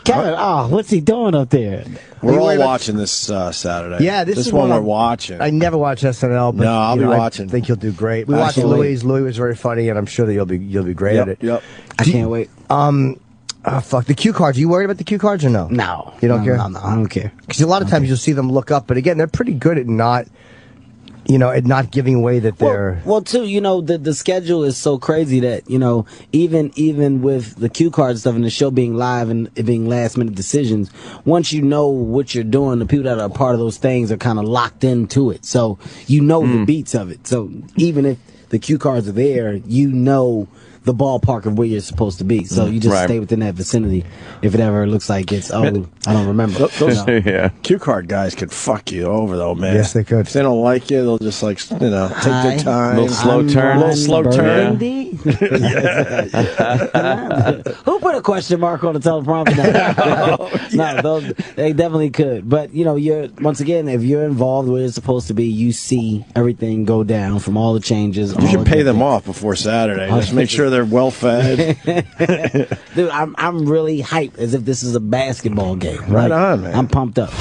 Kevin, what's he doing up there? We're all watching this Saturday. Yeah, this is one one we're watching. I never watch SNL, but No, I'll be watching. I think you'll do great. We watched Louis. Louis was very funny, and I'm sure that you'll be great at it. Yep. I can't wait. Fuck the cue cards. Are you worried about the cue cards or no? No, you don't care. No, I don't care. Because a lot of times you'll see them look up, but again, they're pretty good at not. At not giving away that they're... Well, too, the schedule is so crazy that, even with the cue card stuff and the show being live and it being last-minute decisions, once you know what you're doing, the people that are a part of those things are kind of locked into it. So, the beats of it. So, even if the cue cards are there, the ballpark of where you're supposed to be. So, you just stay within that vicinity. If it ever looks like it's, I don't remember. Those cue card guys could fuck you over, though, man. Yes, they could. If they don't like you, they'll just, take their time. Little slow turn. Little slow turn. Who put a question mark on the teleprompter? No, they definitely could. But, once again, if you're involved where it's supposed to be, you see everything go down from all the changes. You should pay them off before Saturday. Just make sure they're well fed. Dude, I'm really hyped as if this is a basketball game. Right on, man. I'm pumped up.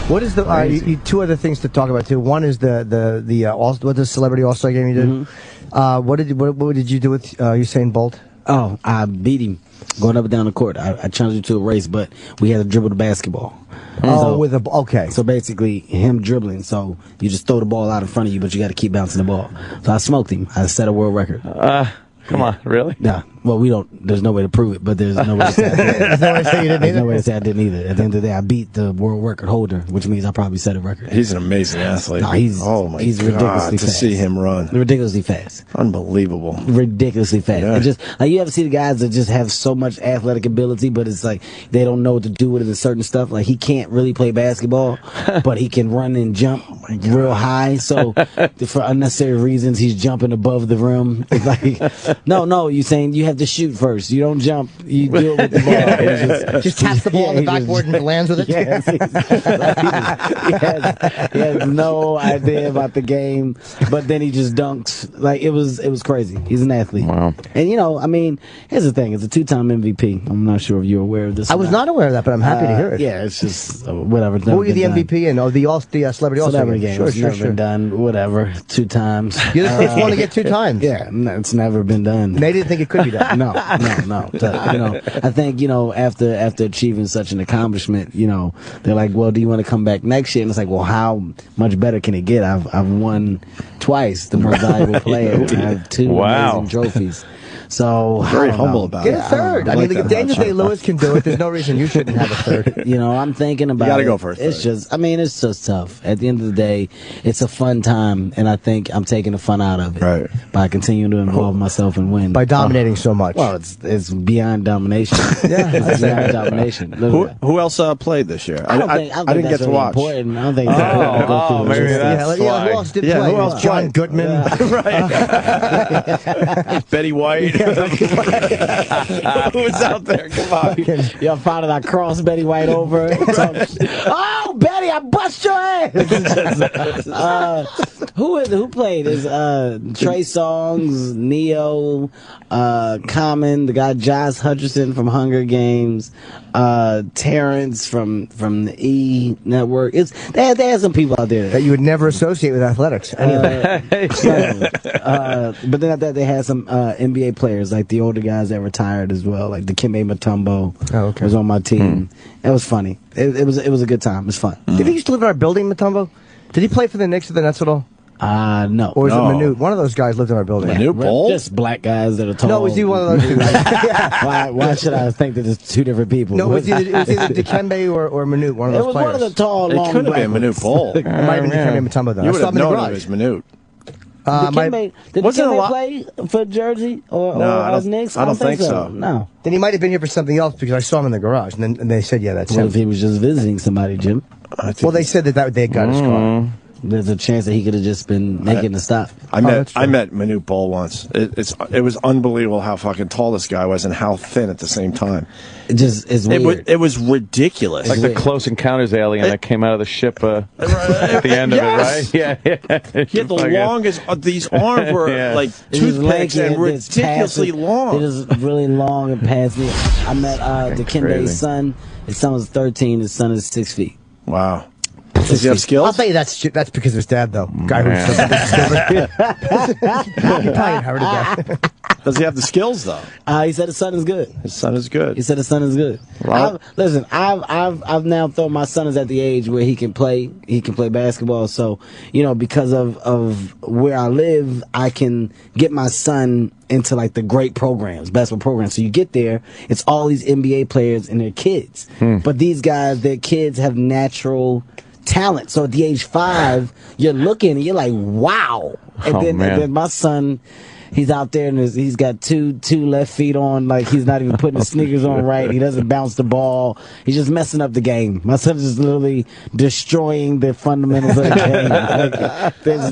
What is the two other things to talk about too? One is the Celebrity All-Star game you did. Mm-hmm. What did you do with Usain Bolt? Oh, I beat him going up and down the court. I challenged him to a race, but we had to dribble the basketball. Okay. So basically, him dribbling. So you just throw the ball out in front of you, but you got to keep bouncing the ball. So I smoked him. I set a world record. Come on, really? Yeah. Well, there's no way to prove it, but there's no way to say I didn't. There's no way to say you didn't There's no way to say I didn't either. At the end of the day, I beat the world record holder, which means I probably set a record. He's an amazing athlete. No, he's ridiculously fast. To see him run. Ridiculously fast. Unbelievable. Ridiculously fast. Yeah. It just, you ever see the guys that just have so much athletic ability, but it's like they don't know what to do with it and certain stuff. Like he can't really play basketball, but he can run and jump real high. So for unnecessary reasons, he's jumping above the rim. It's like, no, you're saying you have to shoot first. You don't jump. You do it with the ball. Just taps the ball on the backboard and lands with it. Yes, he has no idea about the game, but then he just dunks. Like it was crazy. He's an athlete. Wow. And here's the thing: it's a 2-time MVP. I'm not sure if you're aware of this. I was not aware of that, but I'm happy to hear it. Yeah, it's just whatever. What were you the MVP in? Oh, the Celebrity All-Star game. Sure, It's never been done. Whatever. 2 times. You're the first one to get 2 times. Yeah, it's never been done. They didn't think it could be done. No. I think after achieving such an accomplishment, they're like, well, do you want to come back next year? And it's like, well, how much better can it get? I've won twice the most valuable player. I have 2 amazing trophies. So very humble about it. Get a third. I mean, if Daniel Day-Lewis can do it, there's no reason you shouldn't have a third. I'm thinking about. You got to go for it. It's just tough. At the end of the day, it's a fun time, and I think I'm taking the fun out of it by continuing to involve myself and win by dominating so much. Well, it's beyond domination. It's beyond domination. Who else played this year? I didn't get to watch. Important. I don't think. Maybe that's why. Who else did play? Who else? John Goodman. Betty White. Who was out there? Come on. Y'all found out I crossed Betty White over. Betty, I bust your ass. Who played? Is Trey Songz, Neo, Common, the guy Josh Hutcherson from Hunger Games, Terrence from the E Network. They had some people out there that you would never associate with athletics. But then after that, they had some NBA players, like the older guys that retired as well, like the Dikembe Mutombo was on my team. It was funny. It was a good time. It was fun. Did he used to live in our building, Mutombo? Did he play for the Knicks or the Nets at all? No. Or was it Manute? One of those guys lived in our building. Manute Bol? Just black guys that are tall. No, was he one of those two guys? Why should I think that it's two different people? No, it was either Dikembe or Manute, one of those players. It was one of the tall, long It could have been Manute Bol. It might have been Dikembe Mutombo, though. You I would saw have him in the known garage. it was Manute. Did Dikembe play for Jersey or Knicks? I don't think so. so. No. Then he might have been here for something else because I saw him in the garage, and then they said, "Yeah, that's What him." if he was just visiting somebody, Jim? Well, they said that they got his car. There's a chance that he could have just been making the stop. I met Manute Bol once. It was unbelievable how fucking tall this guy was and how thin at the same time. It's weird. It was ridiculous. Like the Close Encounters alien that came out of the ship at the end of it, right? Yeah. He had the longest. These arms were like toothpicks and ridiculously long. It is really long and past me. I met Dikembe's son. His son was 13. His son is 6 feet. Wow. Does he have skills? I'll tell you that's because of his dad, though. Guy who's he probably inherited that. Does he have the skills though? He said his son is good. His son is good. He said his son is good. Right. I've now thought my son is at the age where he can play. He can play basketball. So because of where I live, I can get my son into like the great programs, basketball programs. So you get there, it's all these NBA players and their kids. But these guys, their kids have natural talent. So at the age 5, you're looking and you're like, wow. And then my son, he's out there and he's got two left feet on, like he's not even putting his sneakers on right. He doesn't bounce the ball. He's just messing up the game. My son is just literally destroying the fundamentals of the game. Like, there's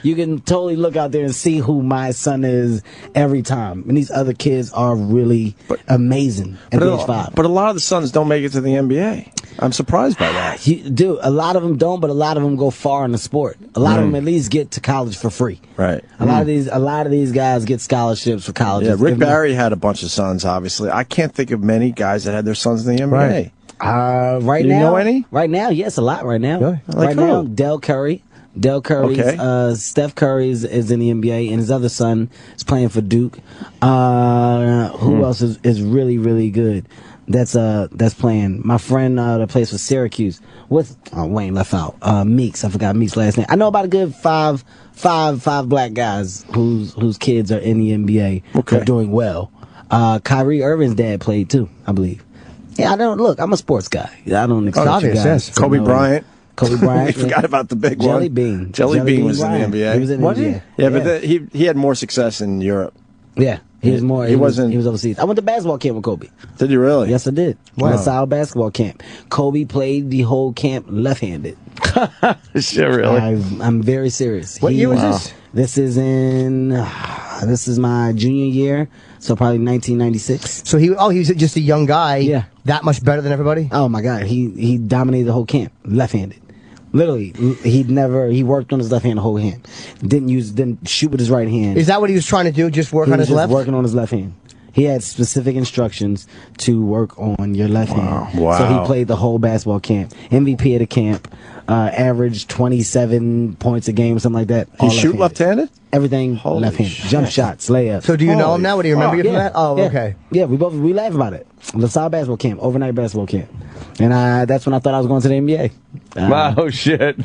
you can totally look out there and see who my son is every time. And these other kids are really amazing at age 5. But a lot of the sons don't make it to the NBA. I'm surprised by that. Dude, a lot of them don't, but a lot of them go far in the sport. A lot of them at least get to college for free. Right. A lot of these guys get scholarships for colleges. Yeah, Rick Barry had a bunch of sons, obviously. I can't think of many guys that had their sons in the NBA. Right Do now. you know any? Right now, yes, a lot right now. Really? Right now, Del Curry. Steph Curry is in the NBA, and his other son is playing for Duke. Who else is really, really good? That's playing. My friend that plays for Syracuse with Wayne left out. Meeks, I forgot Meeks' last name. I know about a good five black guys whose kids are in the NBA. They're doing well. Kyrie Irving's dad played too, I believe. Yeah, I'm a sports guy. I don't expect you guys. Kobe Bryant. Kobe Bryant. We forgot about the big Jelly one. Bean. Jelly Bean was in the NBA. He was in the NBA. Yeah, but he had more success in Europe. Yeah. He was more. He was wasn't. overseas. I went to basketball camp with Kobe. Did you really? Yes, I did. Wow. LaSalle basketball camp. Kobe played the whole camp left-handed. Shit, really? I'm very serious. What year was this? This is my junior year, so probably 1996. So he was just a young guy. Yeah. That much better than everybody. Oh my God, he dominated the whole camp left-handed. Literally, he worked on his left hand the whole hand. Didn't shoot with his right hand. Is that what he was trying to do? Just work on his left? Working on his left hand. He had specific instructions to work on your left hand. Wow. So he played the whole basketball camp. MVP of the camp, averaged 27 points a game, something like that. He shoot left-handed? Everything left-handed. Jump shots, layups. So do you know him now? What do you remember you from that? Oh, yeah. okay. Yeah, we laugh about it. LaSalle basketball camp, overnight basketball camp. And that's when I thought I was going to the NBA. Wow, shit.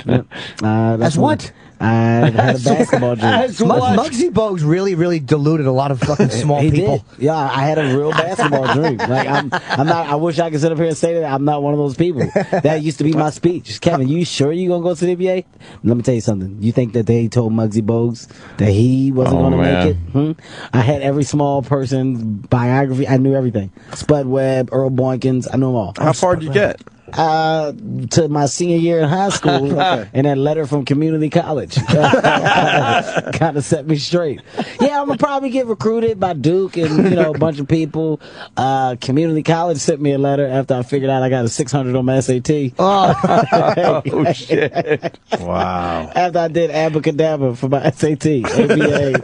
That's what? I had a basketball dream. Muggsy Bogues really, really deluded a lot of fucking small people. Did. Yeah, I had a real basketball dream. Like I'm not. I wish I could sit up here and say that I'm not one of those people. That used to be my speech. Kevin, you sure you gonna go to the NBA? Let me tell you something. You think that they told Muggsy Bogues that he wasn't gonna make it? I had every small person's biography. I knew everything. Spud Webb, Earl Boykins. I knew them all. How far did you get? to my senior year in high school, and that letter from community college kind of set me straight. Yeah, I'm gonna probably get recruited by Duke and a bunch of people. Community college sent me a letter after I figured out I got a 600 on my SAT. Oh shit! Wow. After I did abracadabra for my SAT, ABA,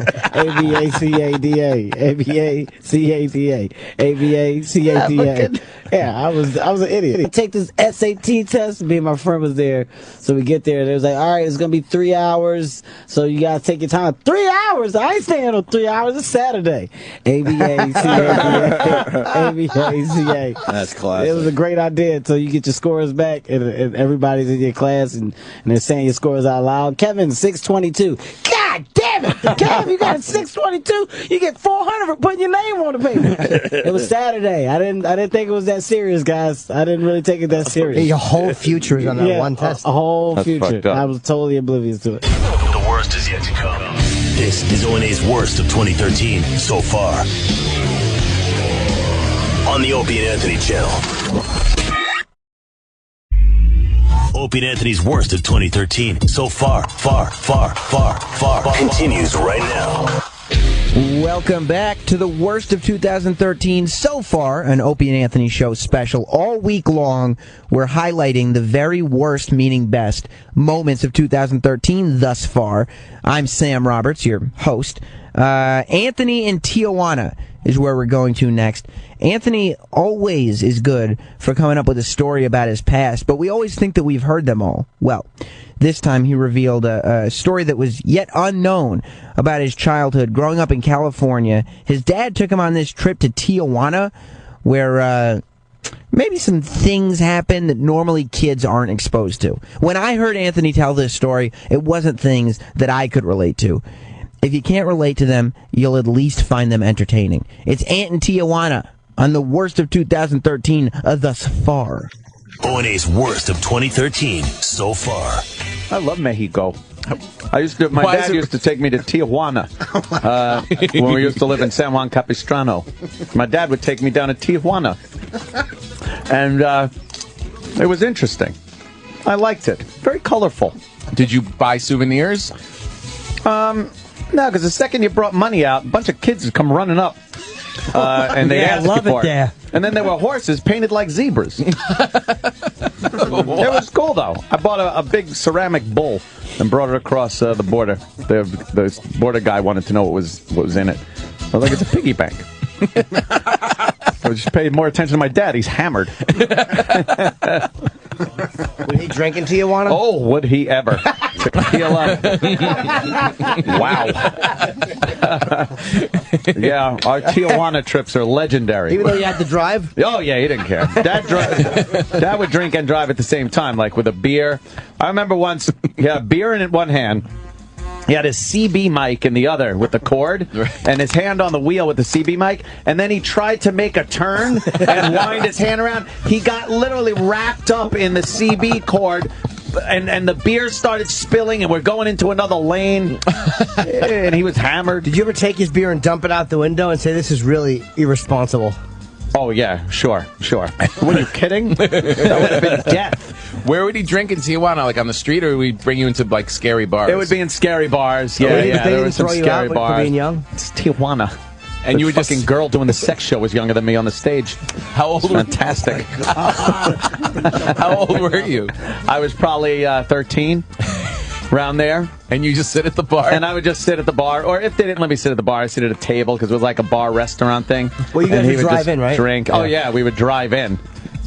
Yeah, I was an idiot. I take this SAT test. Me and my friend was there, so we get there. And it was like, all right, it's gonna be 3 hours, so you gotta take your time. 3 hours? I ain't staying on 3 hours. It's Saturday. ABA. That's classic. It was a great idea until you get your scores back and everybody's in your class and they're saying your scores out loud. Kevin, 622. God damn it! Kev, you got a 622. You get 400 for putting your name on the paper. It was Saturday. I didn't think it was that serious, guys. I didn't really take it that serious. Your whole future is on that one test. A whole future. I was totally oblivious to it. The worst is yet to come. This is O&A's worst of 2013 so far. On the Opie and Anthony channel. Opie and Anthony's worst of 2013 so far continues right now. Welcome back to the worst of 2013 so far, an Opie and Anthony show special. All week long, we're highlighting the very worst, meaning best, moments of 2013 thus far. I'm Sam Roberts, your host. Anthony in Tijuana is where we're going to next. Anthony always is good for coming up with a story about his past, but we always think that we've heard them all. Well, this time he revealed a story that was yet unknown about his childhood growing up in California. His dad took him on this trip to Tijuana where maybe some things happen that normally kids aren't exposed to. When I heard Anthony tell this story, it wasn't things that I could relate to. If you can't relate to them, you'll at least find them entertaining. It's Ant in Tijuana on the worst of 2013 thus far. O&A's worst of 2013 so far. I love Mexico. My dad used to take me to Tijuana when we used to live in San Juan Capistrano. My dad would take me down to Tijuana, and it was interesting. I liked it. Very colorful. Did you buy souvenirs? No, because the second you brought money out, a bunch of kids would come running up. And they asked love you for it there. And then there were horses painted like zebras. It was cool, though. I bought a big ceramic bull and brought it across the border. The border guy wanted to know what was in it. I was like, it's a piggy bank. I just paid more attention to my dad. He's hammered. Would he drink in Tijuana? Oh, would he ever? Tequila. Wow. Yeah, our Tijuana trips are legendary. Even though you had to drive? Oh, yeah, he didn't care. Dad would drink and drive at the same time, like with a beer. I remember once he had a beer in one hand. He had his CB mic in the other with the cord, and his hand on the wheel with the CB mic, and then he tried to make a turn and wind his hand around. He got literally wrapped up in the CB cord, and the beer started spilling, and we're going into another lane, and he was hammered. Did you ever take his beer and dump it out the window and say, this is really irresponsible? Oh, yeah, sure. Were you kidding? That would have been death. Where would he drink in Tijuana? Like on the street, or would he bring you into like scary bars? It would be in scary bars. Yeah, there were some scary bars. For being young? It's Tijuana. And you were fucking just girl doing the sex show was younger than me on the stage. How old? Fantastic. How old were you? I was probably 13. Around there. And you just sit at the bar? And I would just sit at the bar. Or if they didn't let me sit at the bar, I'd sit at a table because it was like a bar restaurant thing. Well, you guys would drive in, right? Drink. Yeah. Oh, yeah, we would drive in.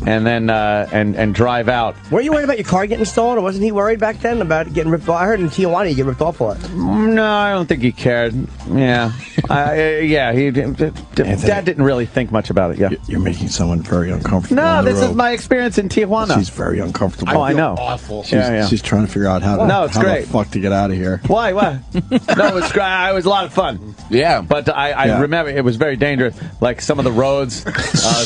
And then and drive out. Were you worried about your car getting stolen, or wasn't he worried back then about getting ripped off? I heard in Tijuana you get ripped off for it. No, I don't think he cared. Yeah. Dad didn't really think much about it. Yeah. You're making someone very uncomfortable. No, this is my experience in Tijuana. She's very uncomfortable. Oh, I know. Awful. She's trying to figure out how the fuck to get out of here. Why? What? No, it's great. It was a lot of fun. Yeah. But I remember it was very dangerous. Like some of the roads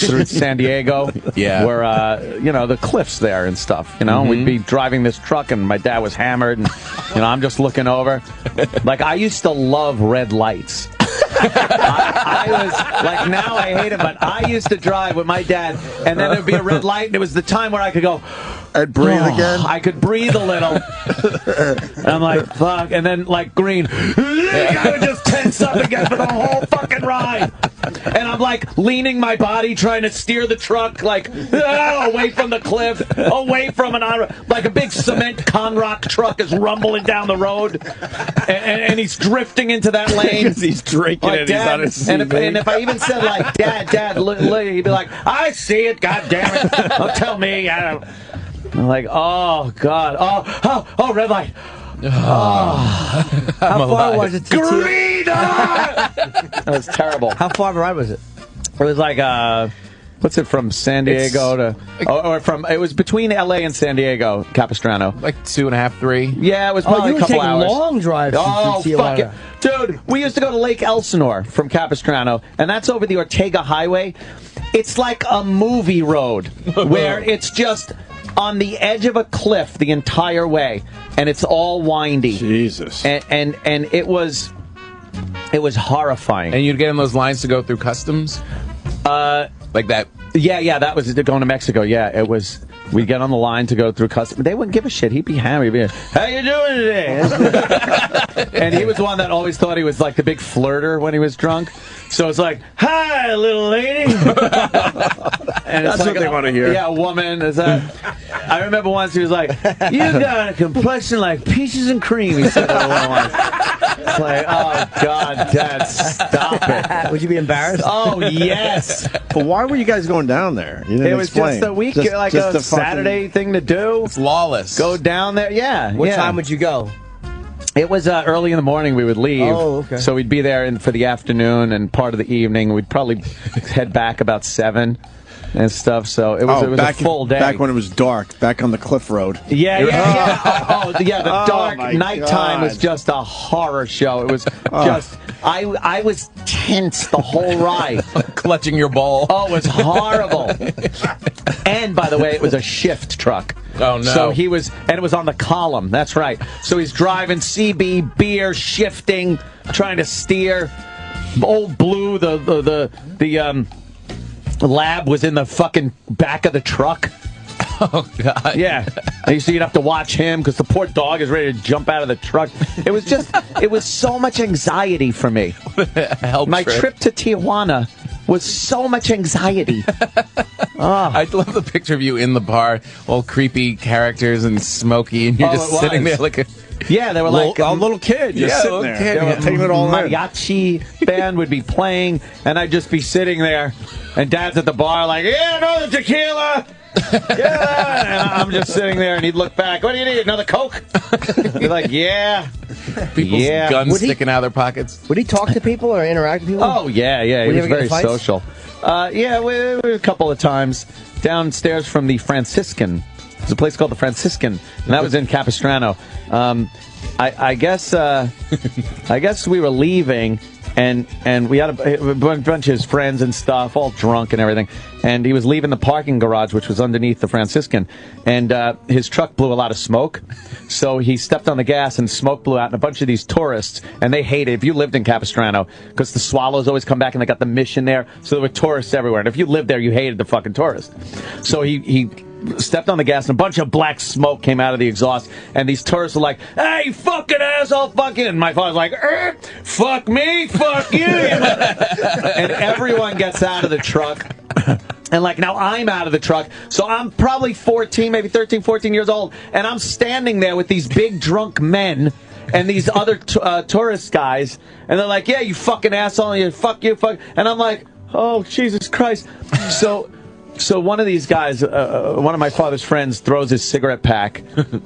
through San Diego. Yeah. Where, the cliffs there and stuff. We'd be driving this truck and my dad was hammered and, I'm just looking over. Like, I used to love red lights. I was like, now I hate him, but I used to drive with my dad, and then there'd be a red light, and it was the time where I could go, I'd breathe again. I could breathe a little. And I'm like, fuck. And then, like, green. I would just tense up again for the whole fucking ride. And I'm, like, leaning my body, trying to steer the truck, like, away from the cliff, away from like a big cement Conrock truck is rumbling down the road. And he's drifting into that lane. Because he's drinking like, and he's on his CV. And if I even said, like, Dad, look, he'd be like, I see it, goddammit. Don't tell me. I'm like, oh, God. Oh, red light. How far was it to Green! That was terrible. How far of a ride was it? It was like, what's it, from San Diego to... it was between L.A. and San Diego, Capistrano. Like 2.5, 3? Yeah, it was probably a couple hours. Long drives. Oh, fuck it. Dude, we used to go to Lake Elsinore from Capistrano, and that's over the Ortega Highway. It's like a movie road where it's just on the edge of a cliff the entire way, and it's all windy. Jesus. And it was horrifying. And you'd get in those lines to go through customs? Like that? Yeah, that was going to Mexico. Yeah, it was. We'd get on the line to go through customs. They wouldn't give a shit. He'd be hammered. He'd be like, how you doing today? And he was the one that always thought he was like the big flirter when he was drunk. So it's like, hi, little lady. And That's what they want to hear. Yeah, a woman. Is that? I remember once he was like, you got a complexion like peaches and cream. He said that one once. It's like, oh, God, Dad, stop it. Would you be embarrassed? Oh, yes. But why were you guys going down there? You didn't It was explain. just a week, Just like a a Saturday thing to do. It's lawless. Go down there. Yeah. What time would you go? It was early in the morning we would leave. Oh, okay. So we'd be there for the afternoon and part of the evening. We'd probably head back about 7 and stuff. So it was a full day. Back when it was dark, back on the cliff road. Yeah. The dark nighttime God. was just a horror show. It was just... I was tense the whole ride. Clutching your ball. Oh, it was horrible. And, by the way, it was a shift truck. Oh, no. So he was, and it was on the column. That's right. So he's driving CB, beer, shifting, trying to steer. Old Blue, the lab was in the fucking back of the truck. Oh, God. Yeah. So you'd have to watch him because the poor dog is ready to jump out of the truck. It was just, it was so much anxiety for me. My trip to Tijuana was so much anxiety. I love the picture of you in the bar, all creepy characters and smoky, and you're just sitting there like a... Yeah, they were like a little kid just sitting there. Kid, yeah, taking it all in. Mariachi band would be playing, and I'd just be sitting there, and Dad's at the bar like, yeah, another tequila. Yeah, and I'm just sitting there, and he'd look back. What do you need? Another Coke? Be like, yeah. People's guns sticking out of their pockets. Would he talk to people or interact with people? Oh yeah. He was very social. Yeah, we a couple of times downstairs from the Franciscan. There's a place called the Franciscan, and that was in Capistrano. I guess we were leaving. And we had a bunch of his friends and stuff, all drunk and everything. And he was leaving the parking garage, which was underneath the Franciscan. And his truck blew a lot of smoke. So he stepped on the gas and smoke blew out. And a bunch of these tourists, and they hate it. If you lived in Capistrano, because the swallows always come back and they got the mission there. So there were tourists everywhere. And if you lived there, you hated the fucking tourists. So he stepped on the gas, and a bunch of black smoke came out of the exhaust, and these tourists were like, hey, fucking asshole, fucking, and my father's like, fuck me, fuck you, and everyone gets out of the truck, and like, now I'm out of the truck, so I'm probably 14, maybe 13, 14 years old, and I'm standing there with these big drunk men, and these other tourist guys, and they're like, yeah, you fucking asshole, and fuck you, fuck, and I'm like, oh, Jesus Christ, So one of these guys, one of my father's friends, throws his cigarette pack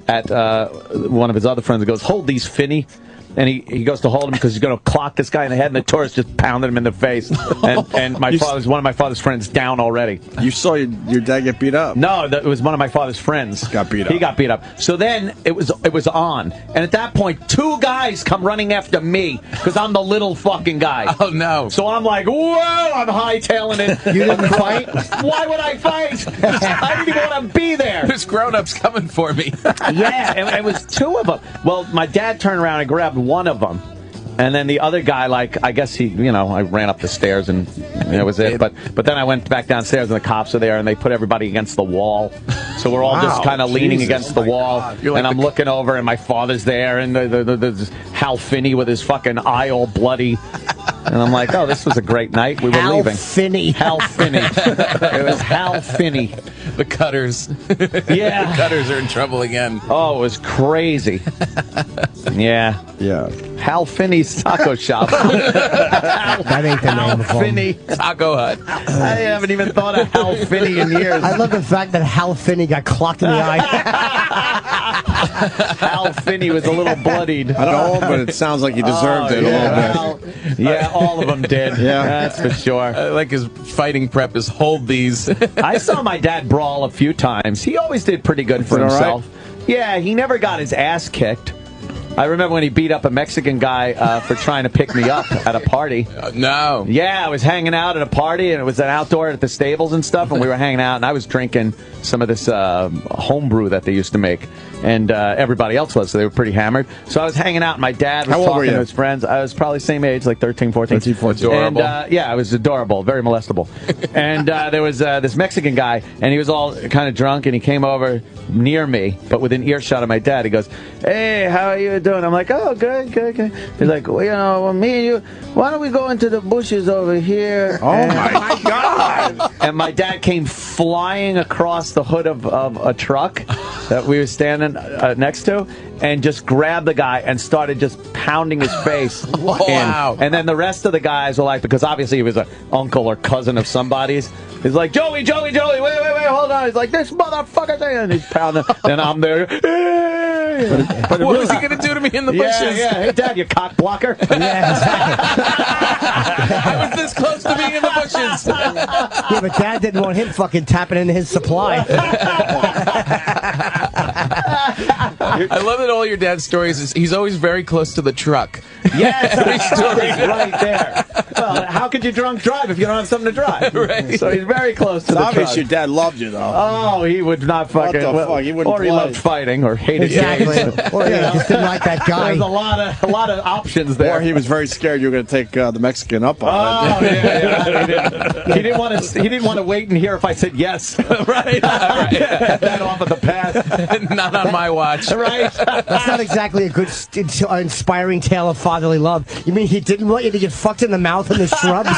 at one of his other friends and goes, hold these, Finney. And he goes to hold him because he's going to clock this guy in the head, and the tourist just pounded him in the face. And one of my father's friends down already. You saw your dad get beat up? No, it was one of my father's friends. Got beat up. He got beat up. So then it was on. And at that point, 2 guys come running after me because I'm the little fucking guy. Oh, no. So I'm like, whoa, I'm hightailing it. You didn't fight? Why would I fight? I didn't even want to be there. There's grown-ups coming for me. Yeah, it was 2 of them. Well, my dad turned around and grabbed one of them, And then the other guy, like, I guess I ran up the stairs and that was it. But then I went back downstairs and the cops are there and they put everybody against the wall. So we're all just kind of leaning against the wall. And I'm looking over and my father's there and there's Hal Finney with his fucking eye all bloody. And I'm like, oh, this was a great night. We were leaving. Hal Finney. It was Hal Finney. The Cutters. Yeah. The Cutters are in trouble again. Oh, it was crazy. Yeah. Hal Finney's Taco Shop. That ain't the name of Hal Finney Taco Hut. I haven't even thought of Hal Finney in years. I love the fact that Hal Finney got clocked in the eye. Hal Finney was a little bloodied. I don't know, but it sounds like he deserved it a little bit. Yeah, all of them did. Yeah. That's for sure. Like his fighting prep is hold these. I saw my dad brawl a few times. He always did pretty good for himself. Yeah, he never got his ass kicked. I remember when he beat up a Mexican guy for trying to pick me up at a party. No. Yeah, I was hanging out at a party, and it was an outdoor at the stables and stuff, and we were hanging out, and I was drinking some of this homebrew that they used to make, and everybody else was, so they were pretty hammered. So I was hanging out, and my dad was talking to his friends. I was probably same age, like 13, 14. Adorable. And, yeah, I was adorable, very molestable. And there was this Mexican guy, and he was all kind of drunk, and he came over near me, but within earshot of my dad. He goes, "Hey, how are you doing?" I'm like, "Oh, good. He's like, "Well, me and you, why don't we go into the bushes over here?" Oh, my God. And my dad came flying across the hood of a truck that we were standing next to and just grabbed the guy and started just pounding his face in. Wow. And then the rest of the guys were like, because obviously he was an uncle or cousin of somebody's, he's like, Joey, wait, hold on. He's like, this motherfucker thing. And he's pounding. And I'm there. But what was he going to do to me in the bushes? Yeah. Hey, Dad, you cock blocker. Yeah, exactly. I was this close to being in the bushes. Yeah, but Dad didn't want him fucking tapping into his supply. I love that all your dad's stories is he's always very close to the truck. Yes, he's right there. Well, how could you drunk drive if you don't have something to drive? Right. So he's very close to the obvious truck. your dad loved you, though. Oh, he would not fucking. What the fuck? He wouldn't or he play. loved fighting, or hated Exactly. gays. Or he just didn't like that guy. There's a lot of options there. Or he was very scared you were going to take the Mexican up on Oh yeah. He didn't want to. He didn't want to wait and hear if I said yes. Right. Get that off of the path. Not on my watch. Right. That's not exactly a good, inspiring tale of fatherly love. You mean he didn't want you to get fucked in the mouth in the shrubs?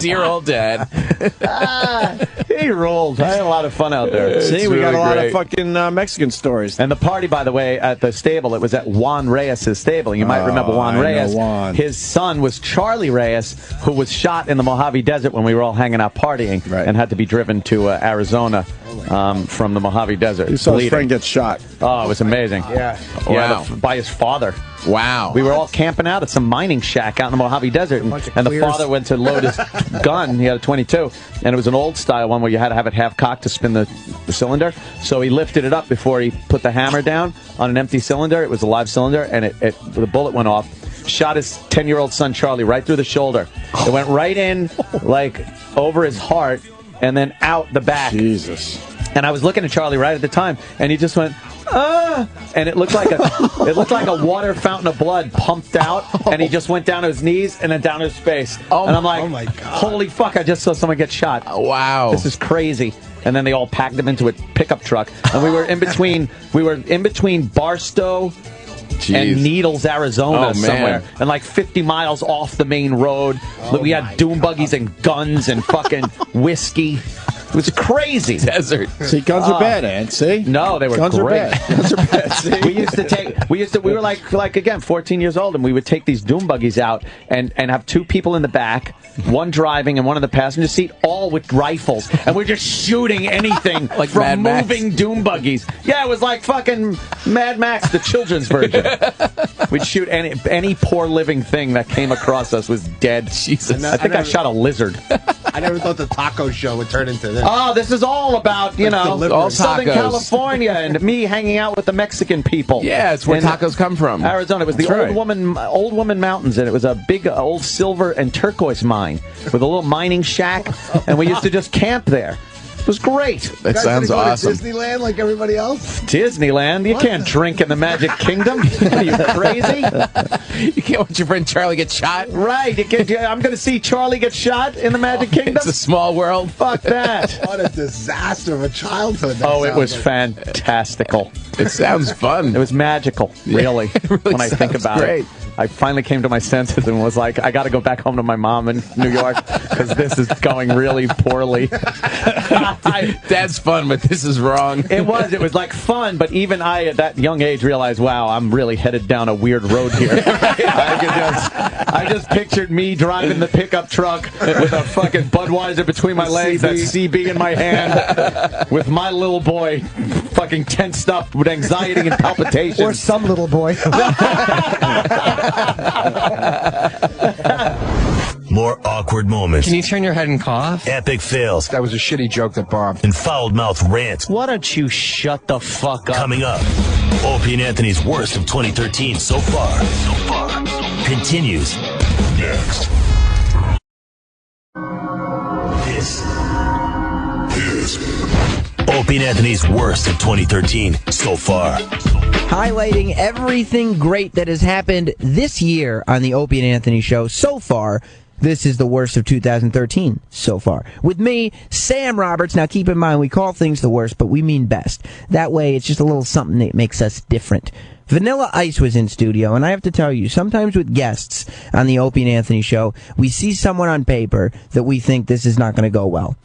Dear old dad. He rolled. I had a lot of fun out there. See, we got a lot of fucking Mexican stories. And the party, by the way, at the stable, it was at Juan Reyes' stable. You might remember Juan Reyes. Juan. His son was Charlie Reyes, who was shot in the Mojave Desert when we were all hanging out partying and had to be driven to Arizona from the Mojave Desert. You saw his friend get shot. Oh, it was amazing. Yeah. Wow. By his father. Wow. We were all camping out at some mining shack out in the Mojave Desert, and the father went to load his gun. He had a .22, and it was an old style one where you had to have it half cocked to spin the cylinder. So he lifted it up before he put the hammer down on an empty cylinder. It was a live cylinder, and the bullet went off. Shot his 10-year-old son Charlie right through the shoulder. It went right in, like over his heart, and then out the back. Jesus. And I was looking at Charlie right at the time, and he just went, and it looked like a water fountain of blood pumped out, and he just went down to his knees and then down to his face. And I'm like, oh my God. Holy fuck, I just saw someone get shot. Wow. This is crazy. And then they all packed him into a pickup truck, and we were in between Barstow and Needles, Arizona, somewhere, and like 50 miles off the main road. We had doom buggies and guns and fucking whiskey. It was crazy. Desert. See, guns are bad, Ant. See? No, they were guns great. Are bad. Guns are bad. See? We were like again, 14 years old, and we would take these doom buggies out and have two people in the back, one driving and one in the passenger seat, all with rifles, and we're just shooting anything like from Mad moving Max. doom buggies. Yeah, it was like fucking Mad Max, the children's version. We'd shoot any poor living thing that came across us was dead. Jesus, I think I shot a lizard. I never thought the taco show would turn into this. Oh, this is all about, all Southern California and me hanging out with the Mexican people. Yeah, it's where tacos come from. Arizona. It was the Old Woman Mountains, and it was a big old silver and turquoise mine with a little mining shack, and we used to just camp there. It was great. That sounds awesome. Disneyland like everybody else? Disneyland? You can't drink in the Magic Kingdom. Are you crazy? You can't watch your friend Charlie get shot? Right. I'm going to see Charlie get shot in the Magic Kingdom? It's a small world. Fuck that. What a disaster of a childhood. It was fantastical. It sounds fun. It was magical, really, when I think about it. I finally came to my senses and was like, I got to go back home to my mom in New York because this is going really poorly. That's fun, but this is wrong. It was like fun, but even I at that young age realized, wow, I'm really headed down a weird road here. I just pictured me driving the pickup truck with a fucking Budweiser between my legs, that CB in my hand, with my little boy fucking tensed up with anxiety and palpitations. Or some little boy. More awkward moments. Can you turn your head and cough? Epic fails. That was a shitty joke that bombed. And foul-mouthed rants. Why don't you shut the fuck up? Coming up, Opie and Anthony's worst of 2013 so far. Continues next. This is Opie and Anthony's worst of 2013 so far. Highlighting everything great that has happened this year on the Opie and Anthony show so far. This is the worst of 2013 so far. With me, Sam Roberts. Now keep in mind, we call things the worst, but we mean best. That way, it's just a little something that makes us different. Vanilla Ice was in studio, and I have to tell you, sometimes with guests on the Opie and Anthony show, we see someone on paper that we think this is not going to go well.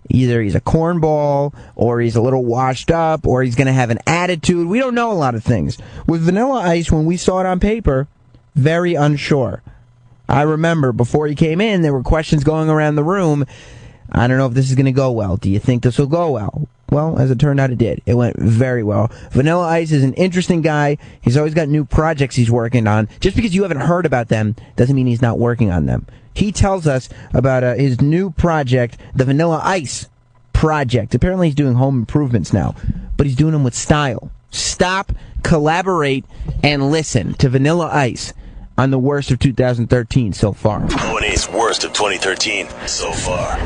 Either he's a cornball, or he's a little washed up, or he's going to have an attitude. We don't know a lot of things. With Vanilla Ice, when we saw it on paper, very unsure. I remember before he came in, there were questions going around the room. I don't know if this is going to go well. Do you think this will go well? Well, as it turned out, it did. It went very well. Vanilla Ice is an interesting guy. He's always got new projects he's working on. Just because you haven't heard about them doesn't mean he's not working on them. He tells us about his new project, the Vanilla Ice Project. Apparently he's doing home improvements now, but he's doing them with style. Stop, collaborate, and listen to Vanilla Ice on the worst of 2013 so far. O&A's worst of 2013 so far.